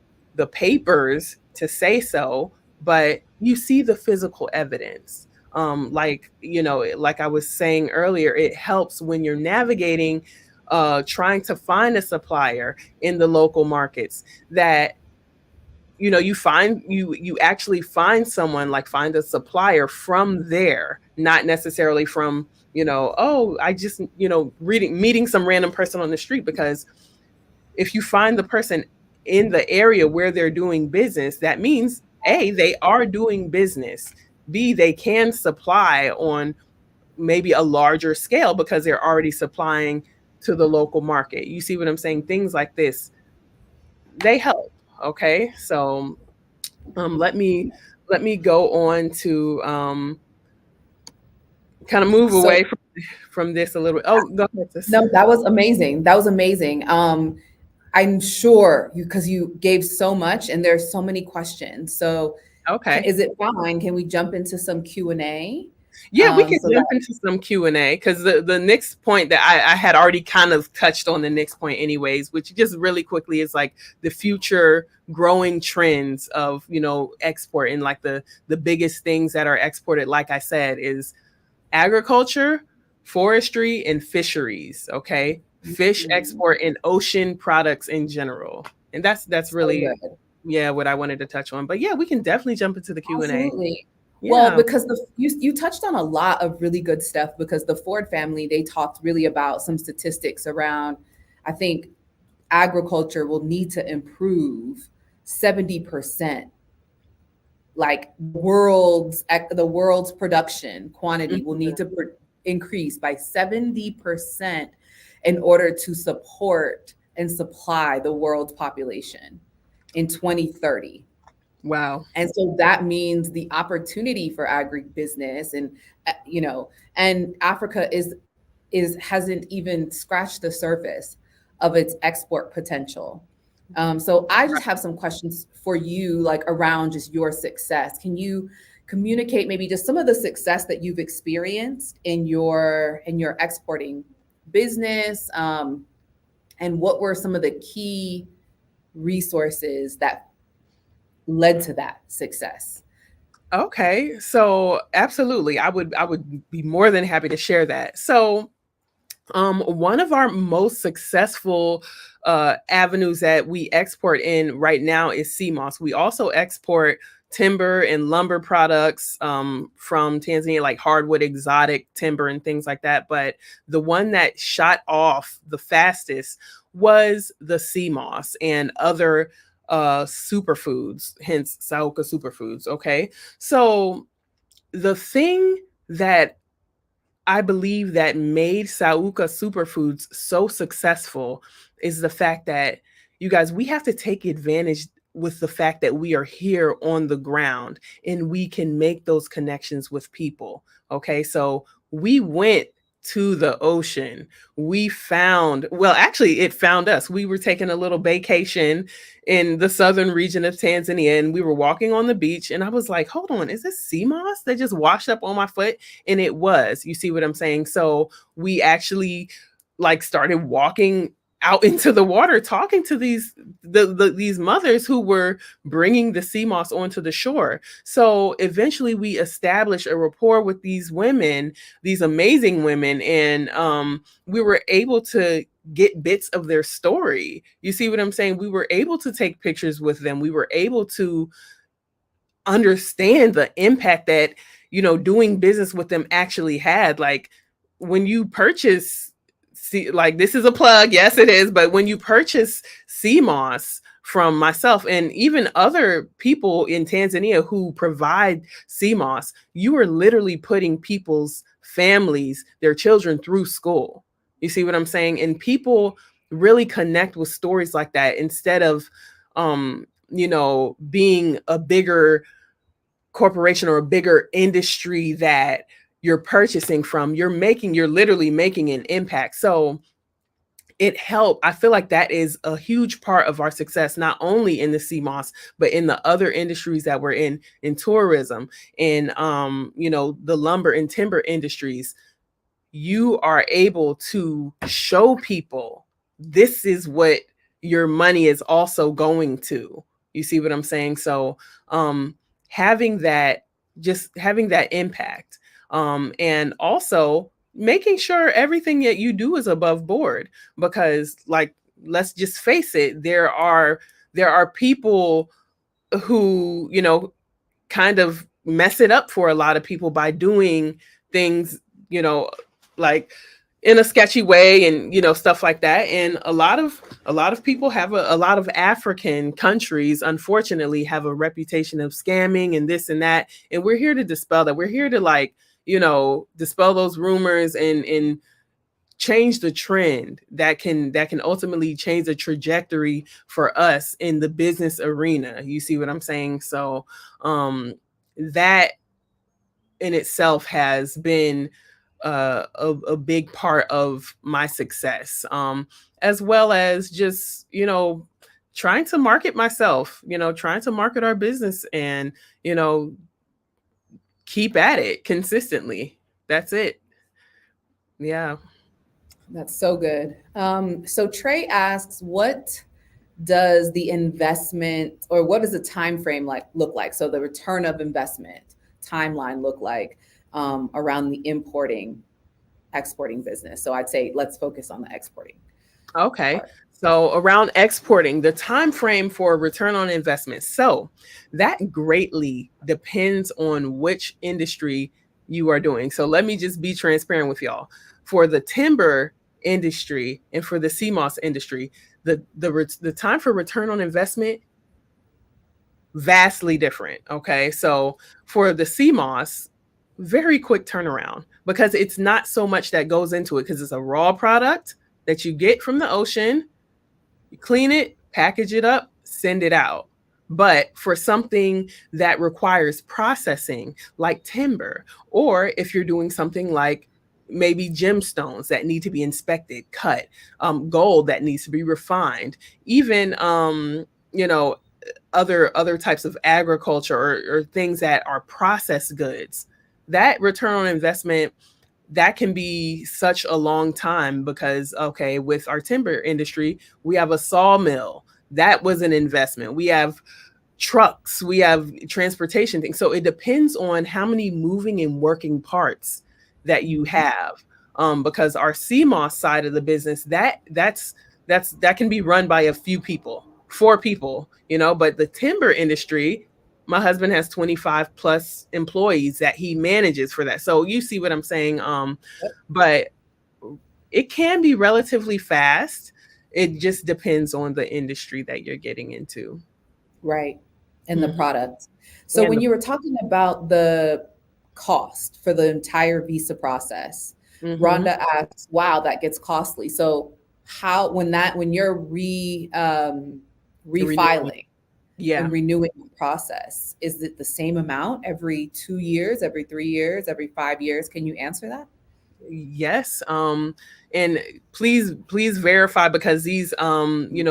Speaker 11: papers to say so, but you see the physical evidence. Like I was saying earlier, it helps when you're navigating, trying to find a supplier in the local markets that, you actually find someone, like find a supplier from there, not necessarily from, oh, I just, meeting some random person on the street. Because if you find the person in the area where they're doing business, that means A, they are doing business. B, they can supply on maybe a larger scale because they're already supplying to the local market. You see what I'm saying? Things like this, they help. Okay. So let me go on to kind of move away from this a little bit. Oh, go ahead. Sis.
Speaker 6: No, that was amazing. That was amazing. I'm sure because you gave so much and there's so many questions. So
Speaker 11: okay,
Speaker 6: is it fine? Can we jump into some Q&A?
Speaker 11: Yeah, we can jump into some Q&A because the next point that I had already kind of touched on the next point anyways, which just really quickly is like the future growing trends of, export, and like the biggest things that are exported, like I said, is agriculture, forestry, and fisheries. Okay. Fish export and ocean products in general. And that's really, what I wanted to touch on. But yeah, we can definitely jump into the Q&A.
Speaker 6: Absolutely. Yeah. Well, because you touched on a lot of really good stuff, because the Ford family, they talked really about some statistics around, I think agriculture will need to improve 70%. Like the world's production quantity will need to increase by 70% in order to support and supply the world's population in 2030.
Speaker 11: Wow.
Speaker 6: And so that means the opportunity for agribusiness and, and Africa hasn't even scratched the surface of its export potential. So I just have some questions for you, like around just your success. Can you communicate maybe just some of the success that you've experienced in your exporting business? And what were some of the key resources that led to that success?
Speaker 11: Okay, so absolutely, I would be more than happy to share that. So one of our most successful avenues that we export in right now is sea moss. We also export timber and lumber products from Tanzania, like hardwood, exotic timber and things like that. But the one that shot off the fastest was the sea moss and other superfoods, hence Sauka superfoods. Okay. So the thing that I believe that made Sauka superfoods so successful is the fact that, you guys, we have to take advantage with the fact that we are here on the ground and we can make those connections with people. Okay, so we went to the ocean. We found, well, actually, it found us. We were taking a little vacation in the southern region of Tanzania, and we were walking on the beach, and I was like, hold on, is this sea moss that just washed up on my foot? And it was. You see what I'm saying? So we actually like started walking out into the water, talking to these mothers who were bringing the sea moss onto the shore. So eventually we established a rapport with these women, these amazing women, and we were able to get bits of their story. You see what I'm saying? We were able to take pictures with them. We were able to understand the impact that, you know, doing business with them actually had. Like when you purchase, like this is a plug, yes it is, but when you purchase sea moss from myself and even other people in Tanzania who provide sea moss, you are literally putting people's families, their children through school. You see what I'm saying? And people really connect with stories like that instead of you know, being a bigger corporation or a bigger industry that you're purchasing from. You're literally making an impact. So it helped. I feel like that is a huge part of our success, not only in the sea moss, but in the other industries that we're in tourism, in you know, the lumber and timber industries. You are able to show people this is what your money is also going to. You see what I'm saying? So having that impact, and also making sure everything that you do is above board, because like, let's just face it, there are people who, you know, kind of mess it up for a lot of people by doing things, you know, like in a sketchy way and, you know, stuff like that. And a lot of people have a lot of African countries, unfortunately, have a reputation of scamming and this and that. And we're here to dispel that. We're here to, like, you know, dispel those rumors and change the trend that can ultimately change the trajectory for us in the business arena. You see what I'm saying? So that in itself has been a big part of my success, as well as just, you know, trying to market myself, you know, trying to market our business and, you know, keep at it consistently. That's it. Yeah.
Speaker 6: That's so good. So Trey asks, what does the investment, or what does the time frame look like? So the return of investment timeline look like around the exporting business? So I'd say let's focus on the exporting.
Speaker 11: Okay.
Speaker 6: part.
Speaker 11: So around exporting, the time frame for return on investment. So that greatly depends on which industry you are doing. So let me just be transparent with y'all. For the timber industry and for the sea moss industry, the time for return on investment vastly different. Okay. So for the sea moss, very quick turnaround, because it's not so much that goes into it, because it's a raw product that you get from the ocean. You clean it, package it up, send it out. But for something that requires processing, like timber, or if you're doing something like maybe gemstones that need to be inspected, cut, gold that needs to be refined, even you know, other types of agriculture or things that are processed goods, that return on investment, that can be such a long time. Because, okay, with our timber industry, we have a sawmill. That was an investment. We have trucks, we have transportation things. So it depends on how many moving and working parts that you have. Because our sea moss side of the business, that can be run by a few people, 4 people, you know. But the timber industry, my husband has 25 plus employees that he manages for that. So you see what I'm saying? But it can be relatively fast. It just depends on the industry that you're getting into.
Speaker 6: Right. And the product. So when you were talking about the cost for the entire visa process, Rhonda asks, wow, that gets costly. So how, when you're refiling, when renewing the process? Is it the same amount every 2 years, every 3 years, every 5 years? Can you answer that?
Speaker 11: Yes. And please verify, because these,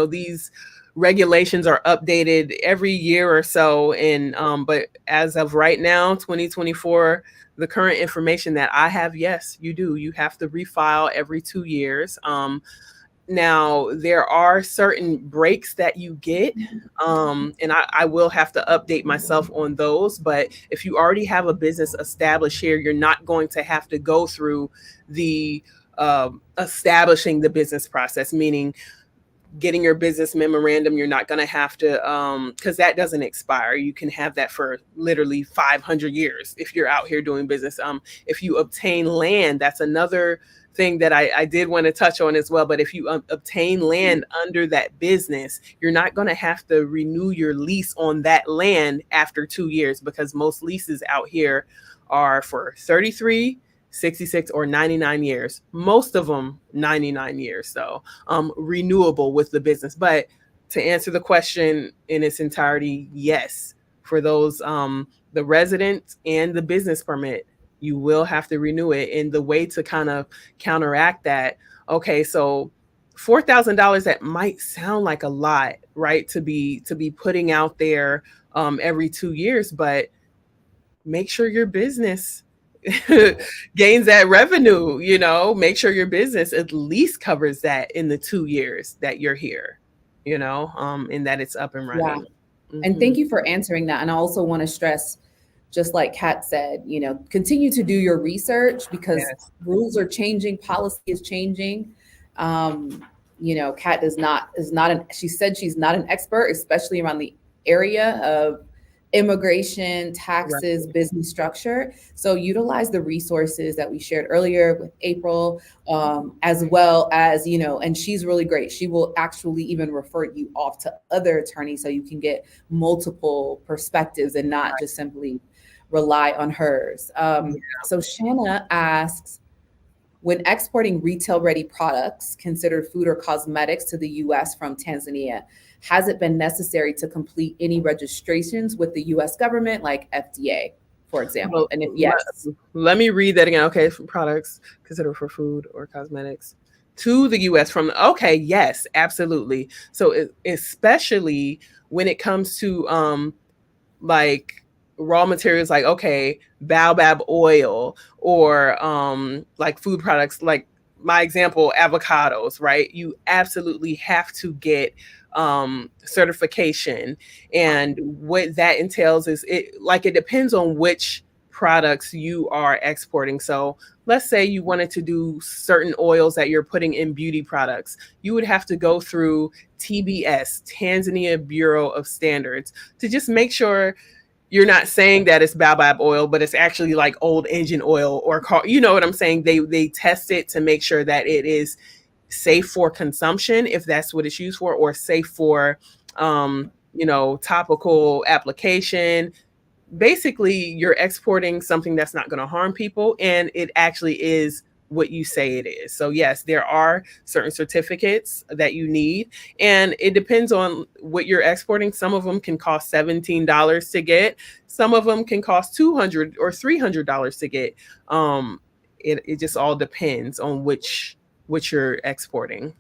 Speaker 11: these regulations are updated every year or so. And, but as of right now, 2024, the current information that I have, yes, you do. You have to refile every 2 years. Now, there are certain breaks that you get, and I will have to update myself on those. But if you already have a business established here, you're not going to have to go through the establishing the business process, meaning getting your business memorandum. You're not going to have to, because that doesn't expire. You can have that for literally 500 years if you're out here doing business. If you obtain land, that's another thing that I did want to touch on as well. But if you obtain land under that business, you're not going to have to renew your lease on that land after 2 years, because most leases out here are for 33, 66, or 99 years. Most of them 99 years. So renewable with the business. But to answer the question in its entirety, yes, for those, the resident and the business permit, you will have to renew it. And the way to kind of counteract that, okay, so $4,000, that might sound like a lot, right? To be putting out there every 2 years, but make sure your business gains that revenue, make sure your business at least covers that in the 2 years that you're here, and that it's up and running.
Speaker 6: Yeah. Mm-hmm. And thank you for answering that. And I also want to stress, just like Kat said, continue to do your research, because rules are changing, policy is changing. Kat she said she's not an expert, especially around the area of immigration, taxes, business structure. So utilize the resources that we shared earlier with April, as well as, and she's really great. She will actually even refer you off to other attorneys so you can get multiple perspectives and not just simply rely on hers. So Shanna asks, when exporting retail-ready products considered food or cosmetics to the U.S. from Tanzania, has it been necessary to complete any registrations with the U.S. government, like FDA, for example? And if yes,
Speaker 11: let me read that again. Okay, products considered for food or cosmetics to the U.S. from, okay, yes, absolutely. So especially when it comes to like raw materials, like, okay, baobab oil, or like food products, like my example, avocados, right? You absolutely have to get certification. And what that entails is it depends on which products you are exporting. So let's say you wanted to do certain oils that you're putting in beauty products. You would have to go through TBS, Tanzania Bureau of Standards, to just make sure you're not saying that it's baobab oil, but it's actually like old engine oil or car. You know what I'm saying? They test it to make sure that it is safe for consumption, if that's what it's used for, or safe for, topical application. Basically, you're exporting something that's not going to harm people, and it actually is what you say it is. So yes, there are certain certificates that you need, and it depends on what you're exporting. Some of them can cost $17 to get. Some of them can cost $200 or $300 to get. It just all depends on which you're exporting.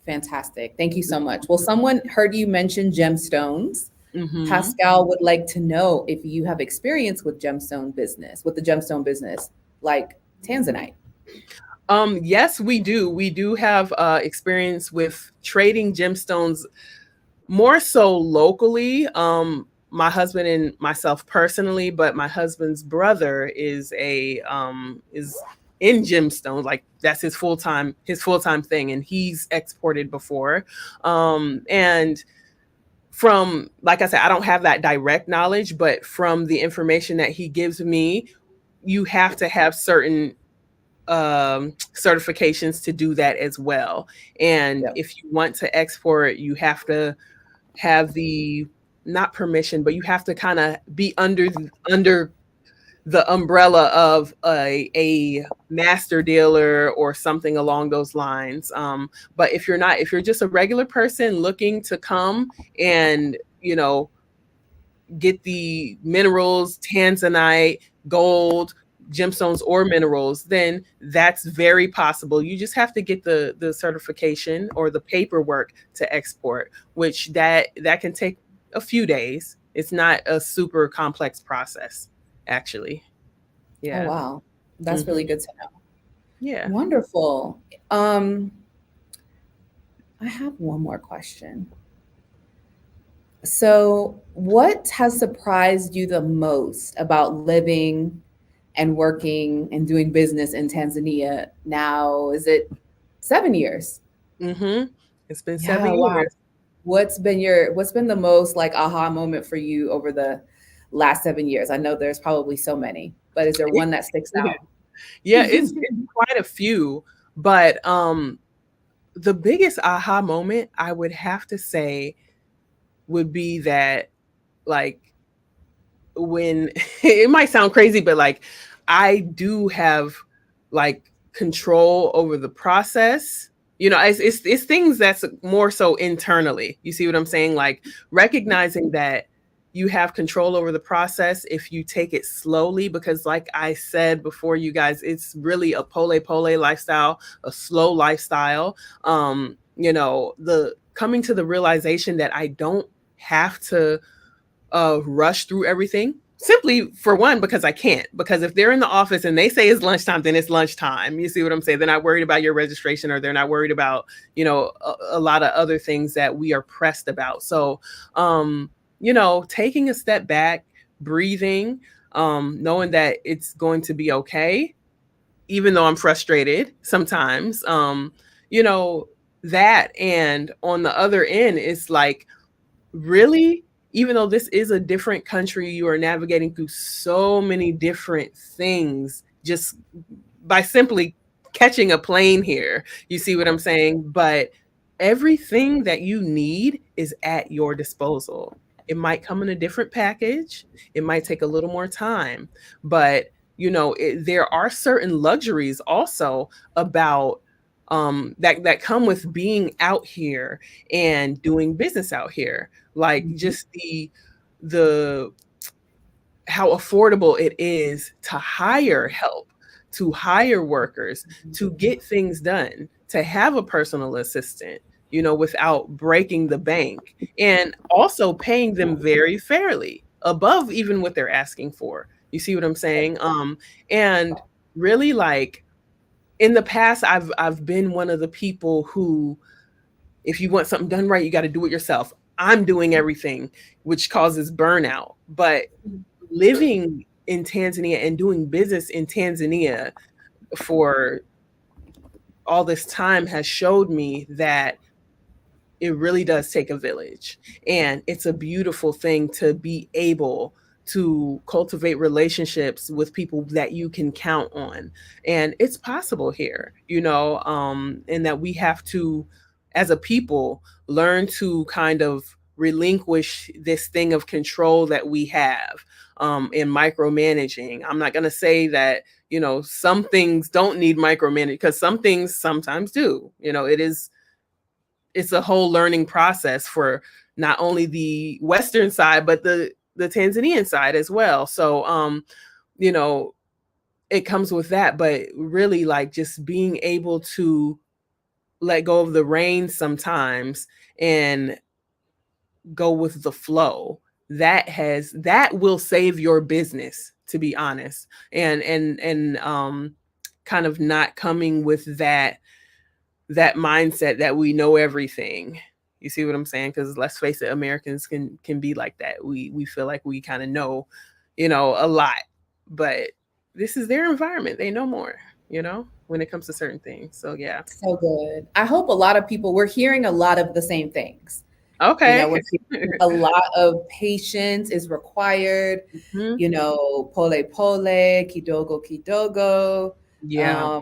Speaker 6: Fantastic. Thank you so much. Well, someone heard you mention gemstones.
Speaker 11: Mm-hmm.
Speaker 6: Pascal would like to know if you have experience with the gemstone business, like Tanzanite.
Speaker 11: Yes, we do. We do have experience with trading gemstones, more so locally. My husband and myself personally, but my husband's brother is in gemstones. Like that's his full-time thing, and he's exported before. And from, like I said, I don't have that direct knowledge, but from the information that he gives me, you have to have certain certifications to do that as well. And if you want to export, you have to have not permission, but you have to kind of be under the umbrella of a master dealer or something along those lines. But if you're just a regular person looking to come and you know, get the minerals, tanzanite, gold, gemstones, or minerals, then that's very possible. You just have to get the certification or the paperwork to export, which that can take a few days. It's not a super complex process, actually. Yeah.
Speaker 6: Oh, wow. That's really good to know.
Speaker 11: Yeah.
Speaker 6: Wonderful. I have one more question. So, what has surprised you the most about living and working and doing business in Tanzania now? Is it 7 years?
Speaker 11: It's been
Speaker 6: Yeah,
Speaker 11: 7
Speaker 6: wow.
Speaker 11: years.
Speaker 6: What's been the most like aha moment for you over the last 7 years? I know there's probably so many, but is there one that sticks out?
Speaker 11: Yeah, it's quite a few, but the biggest aha moment I would have to say would be that, like, when it might sound crazy, but like I do have like control over the process. You know, it's things that's more so internally. You see what I'm saying? Like recognizing that you have control over the process if you take it slowly, because like I said before, you guys, it's really a pole lifestyle, a slow lifestyle. You know, the coming to the realization that I don't have to rush through everything, simply for one, because I can't. Because if they're in the office and they say it's lunchtime, then it's lunchtime. You see what I'm saying? They're not worried about your registration, or they're not worried about, you know, a lot of other things that we are pressed about. So, you know, taking a step back, breathing, knowing that it's going to be okay, even though I'm frustrated sometimes, you know, that. And on the other end, it's like, really, even though this is a different country, you are navigating through so many different things just by simply catching a plane here. You see what I'm saying? But everything that you need is at your disposal. It might come in a different package. It might take a little more time, but you know, there are certain luxuries also about that come with being out here and doing business out here, like just the how affordable it is to hire help, to hire workers, to get things done, to have a personal assistant, you know, without breaking the bank, and also paying them very fairly, above even what they're asking for. You see what I'm saying? And really, like, in the past, I've been one of the people who, if you want something done right, you got to do it yourself. I'm doing everything, which causes burnout. But living in Tanzania and doing business in Tanzania for all this time has showed me that it really does take a village. And it's a beautiful thing to be able to cultivate relationships with people that you can count on. And it's possible here, you know, and that we have to, as a people, learn to kind of relinquish this thing of control that we have, in micromanaging. I'm not going to say that, you know, some things don't need micromanaging, because some things sometimes do. You know, it's a whole learning process for not only the Western side, but the Tanzanian side as well. So, you know, it comes with that, but really, like, just being able to let go of the reins sometimes and go with the flow, that will save your business, to be honest. And kind of not coming with that mindset that we know everything. You see what I'm saying? Because let's face it, Americans can be like that. We feel like we kind of know, you know, a lot, but this is their environment. They know more, you know, when it comes to certain things. So yeah.
Speaker 6: So good. I hope a lot of people, we're hearing a lot of the same things.
Speaker 11: Okay.
Speaker 6: You know, a lot of patience is required. You know, pole, kidogo, kidogo.
Speaker 11: Yeah.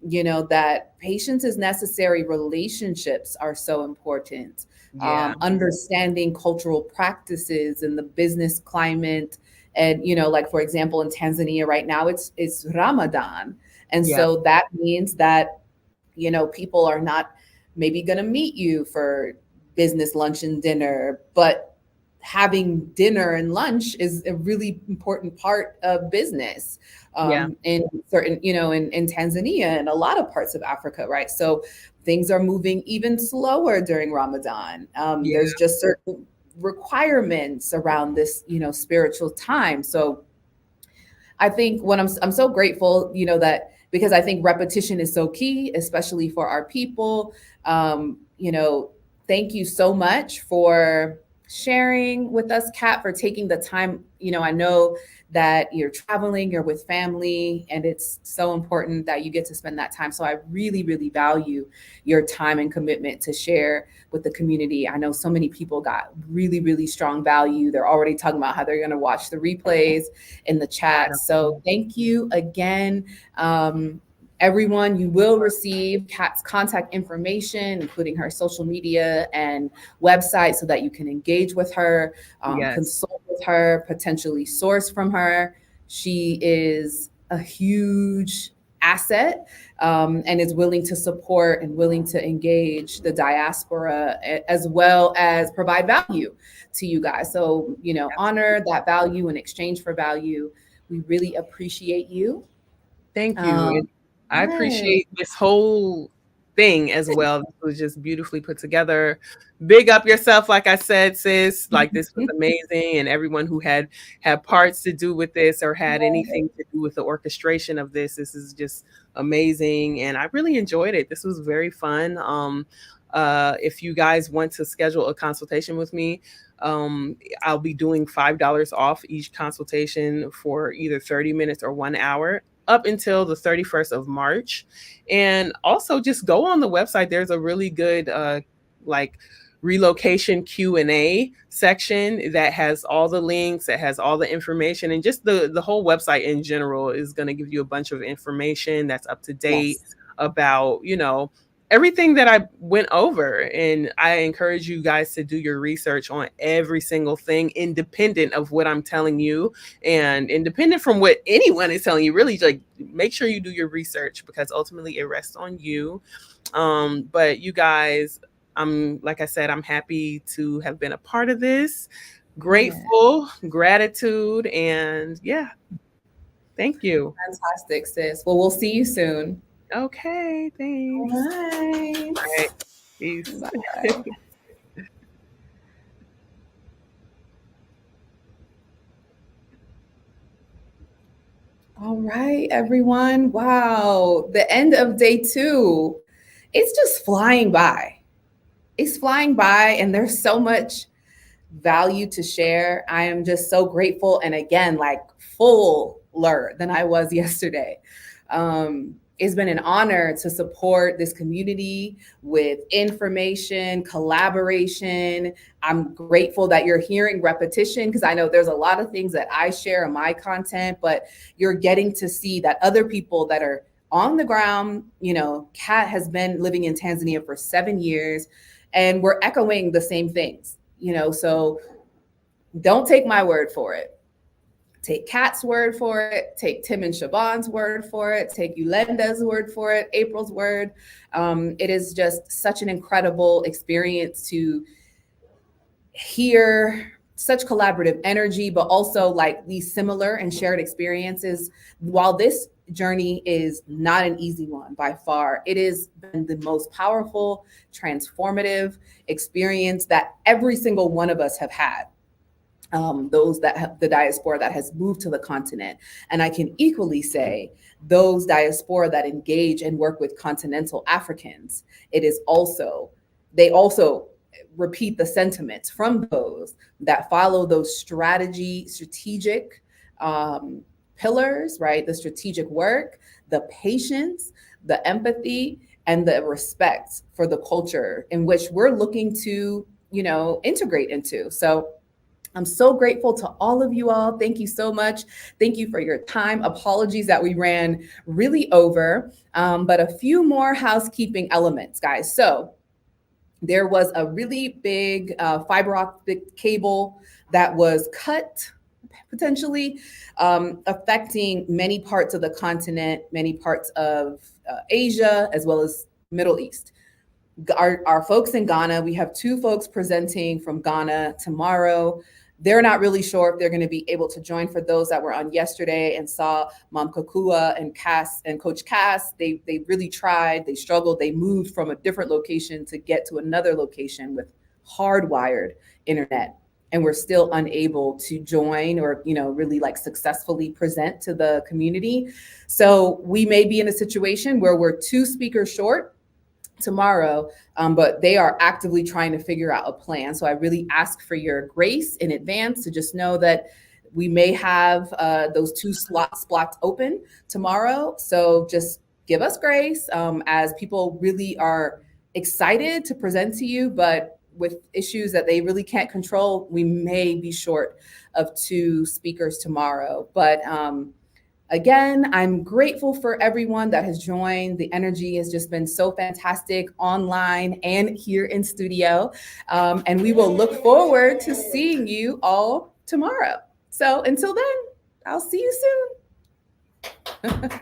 Speaker 6: You know, that patience is necessary. Relationships are so important.
Speaker 11: Yeah.
Speaker 6: Understanding cultural practices and the business climate. And, you know, like, for example, in Tanzania right now, it's Ramadan. And so that means that, you know, people are not maybe going to meet you for business lunch and dinner, but having dinner and lunch is a really important part of business in certain, in Tanzania and a lot of parts of Africa, right? So things are moving even slower during Ramadan. There's just certain requirements around this, spiritual time. So I think I'm so grateful, that because I think repetition is so key, especially for our people. Thank you so much for sharing with us, Kat, for taking the time. I know that you're traveling, you're with family, and it's so important that you get to spend that time. So I really, really value your time and commitment to share with the community. I know so many people got really, really strong value. They're already talking about how they're going to watch the replays in the chat. So thank you again. Everyone, you will receive Kat's contact information, including her social media and website, so that you can engage with her, consult with her, potentially source from her. She is a huge asset and is willing to support and willing to engage the diaspora, as well as provide value to you guys. So, honor that value in exchange for value. We really appreciate you.
Speaker 11: Thank you. I appreciate this whole thing as well. This was just beautifully put together. Big up yourself, like I said, sis. Like, this was amazing, and everyone who had parts to do with this or had anything to do with the orchestration of this. This is just amazing, and I really enjoyed it. This was very fun. If you guys want to schedule a consultation with me, I'll be doing $5 off each consultation for either 30 minutes or 1 hour, up until the 31st of March. And also just go on the website. There's a really good relocation Q&A section that has all the links, that has all the information, and just the whole website in general is going to give you a bunch of information that's up to date about, everything that I went over. And I encourage you guys to do your research on every single thing, independent of what I'm telling you and independent from what anyone is telling you. Really, make sure you do your research, because ultimately it rests on you. But you guys, like I said, I'm happy to have been a part of this. Grateful, gratitude, and thank you.
Speaker 6: Fantastic, sis. Well, we'll see you soon.
Speaker 11: Okay, thanks.
Speaker 6: Bye.
Speaker 11: All right. Peace.
Speaker 6: Bye. All right, everyone. Wow. The end of day 2. It's just flying by. It's flying by, and there's so much value to share. I am just so grateful. And again, fuller than I was yesterday. It's been an honor to support this community with information, collaboration. I'm grateful that you're hearing repetition, because I know there's a lot of things that I share in my content, but you're getting to see that other people that are on the ground, Kat has been living in Tanzania for 7 years, and we're echoing the same things, so don't take my word for it. Take Kat's word for it, take Tim and Siobhan's word for it, take Yulenda's word for it, April's word. It is just such an incredible experience to hear such collaborative energy, but also these similar and shared experiences. While this journey is not an easy one by far, it has been the most powerful, transformative experience that every single one of us have had. Those that have the diaspora that has moved to the continent. And I can equally say those diaspora that engage and work with continental Africans, they also repeat the sentiments from those that follow those strategic pillars, right? The strategic work, the patience, the empathy, and the respect for the culture in which we're looking to, integrate into. So I'm so grateful to all of you all. Thank you so much. Thank you for your time. Apologies that we ran really over, but a few more housekeeping elements, guys. So there was a really big fiber optic cable that was cut, potentially affecting many parts of the continent, many parts of Asia, as well as Middle East. our folks in Ghana, we have 2 folks presenting from Ghana tomorrow. They're not really sure if they're going to be able to join. For those that were on yesterday and saw Mom Kokua and Cass and Coach Cass, they really tried, they struggled, they moved from a different location to get to another location with hardwired internet. And we're still unable to join or, really like successfully present to the community. So we may be in a situation where we're 2 speakers short tomorrow, but they are actively trying to figure out a plan. So I really ask for your grace in advance to just know that we may have those 2 slots blocked open tomorrow. So just give us grace as people really are excited to present to you, but with issues that they really can't control, we may be short of 2 speakers tomorrow. But again, I'm grateful for everyone that has joined. The energy has just been so fantastic online and here in studio. And we will look forward to seeing you all tomorrow. So until then, I'll see you soon.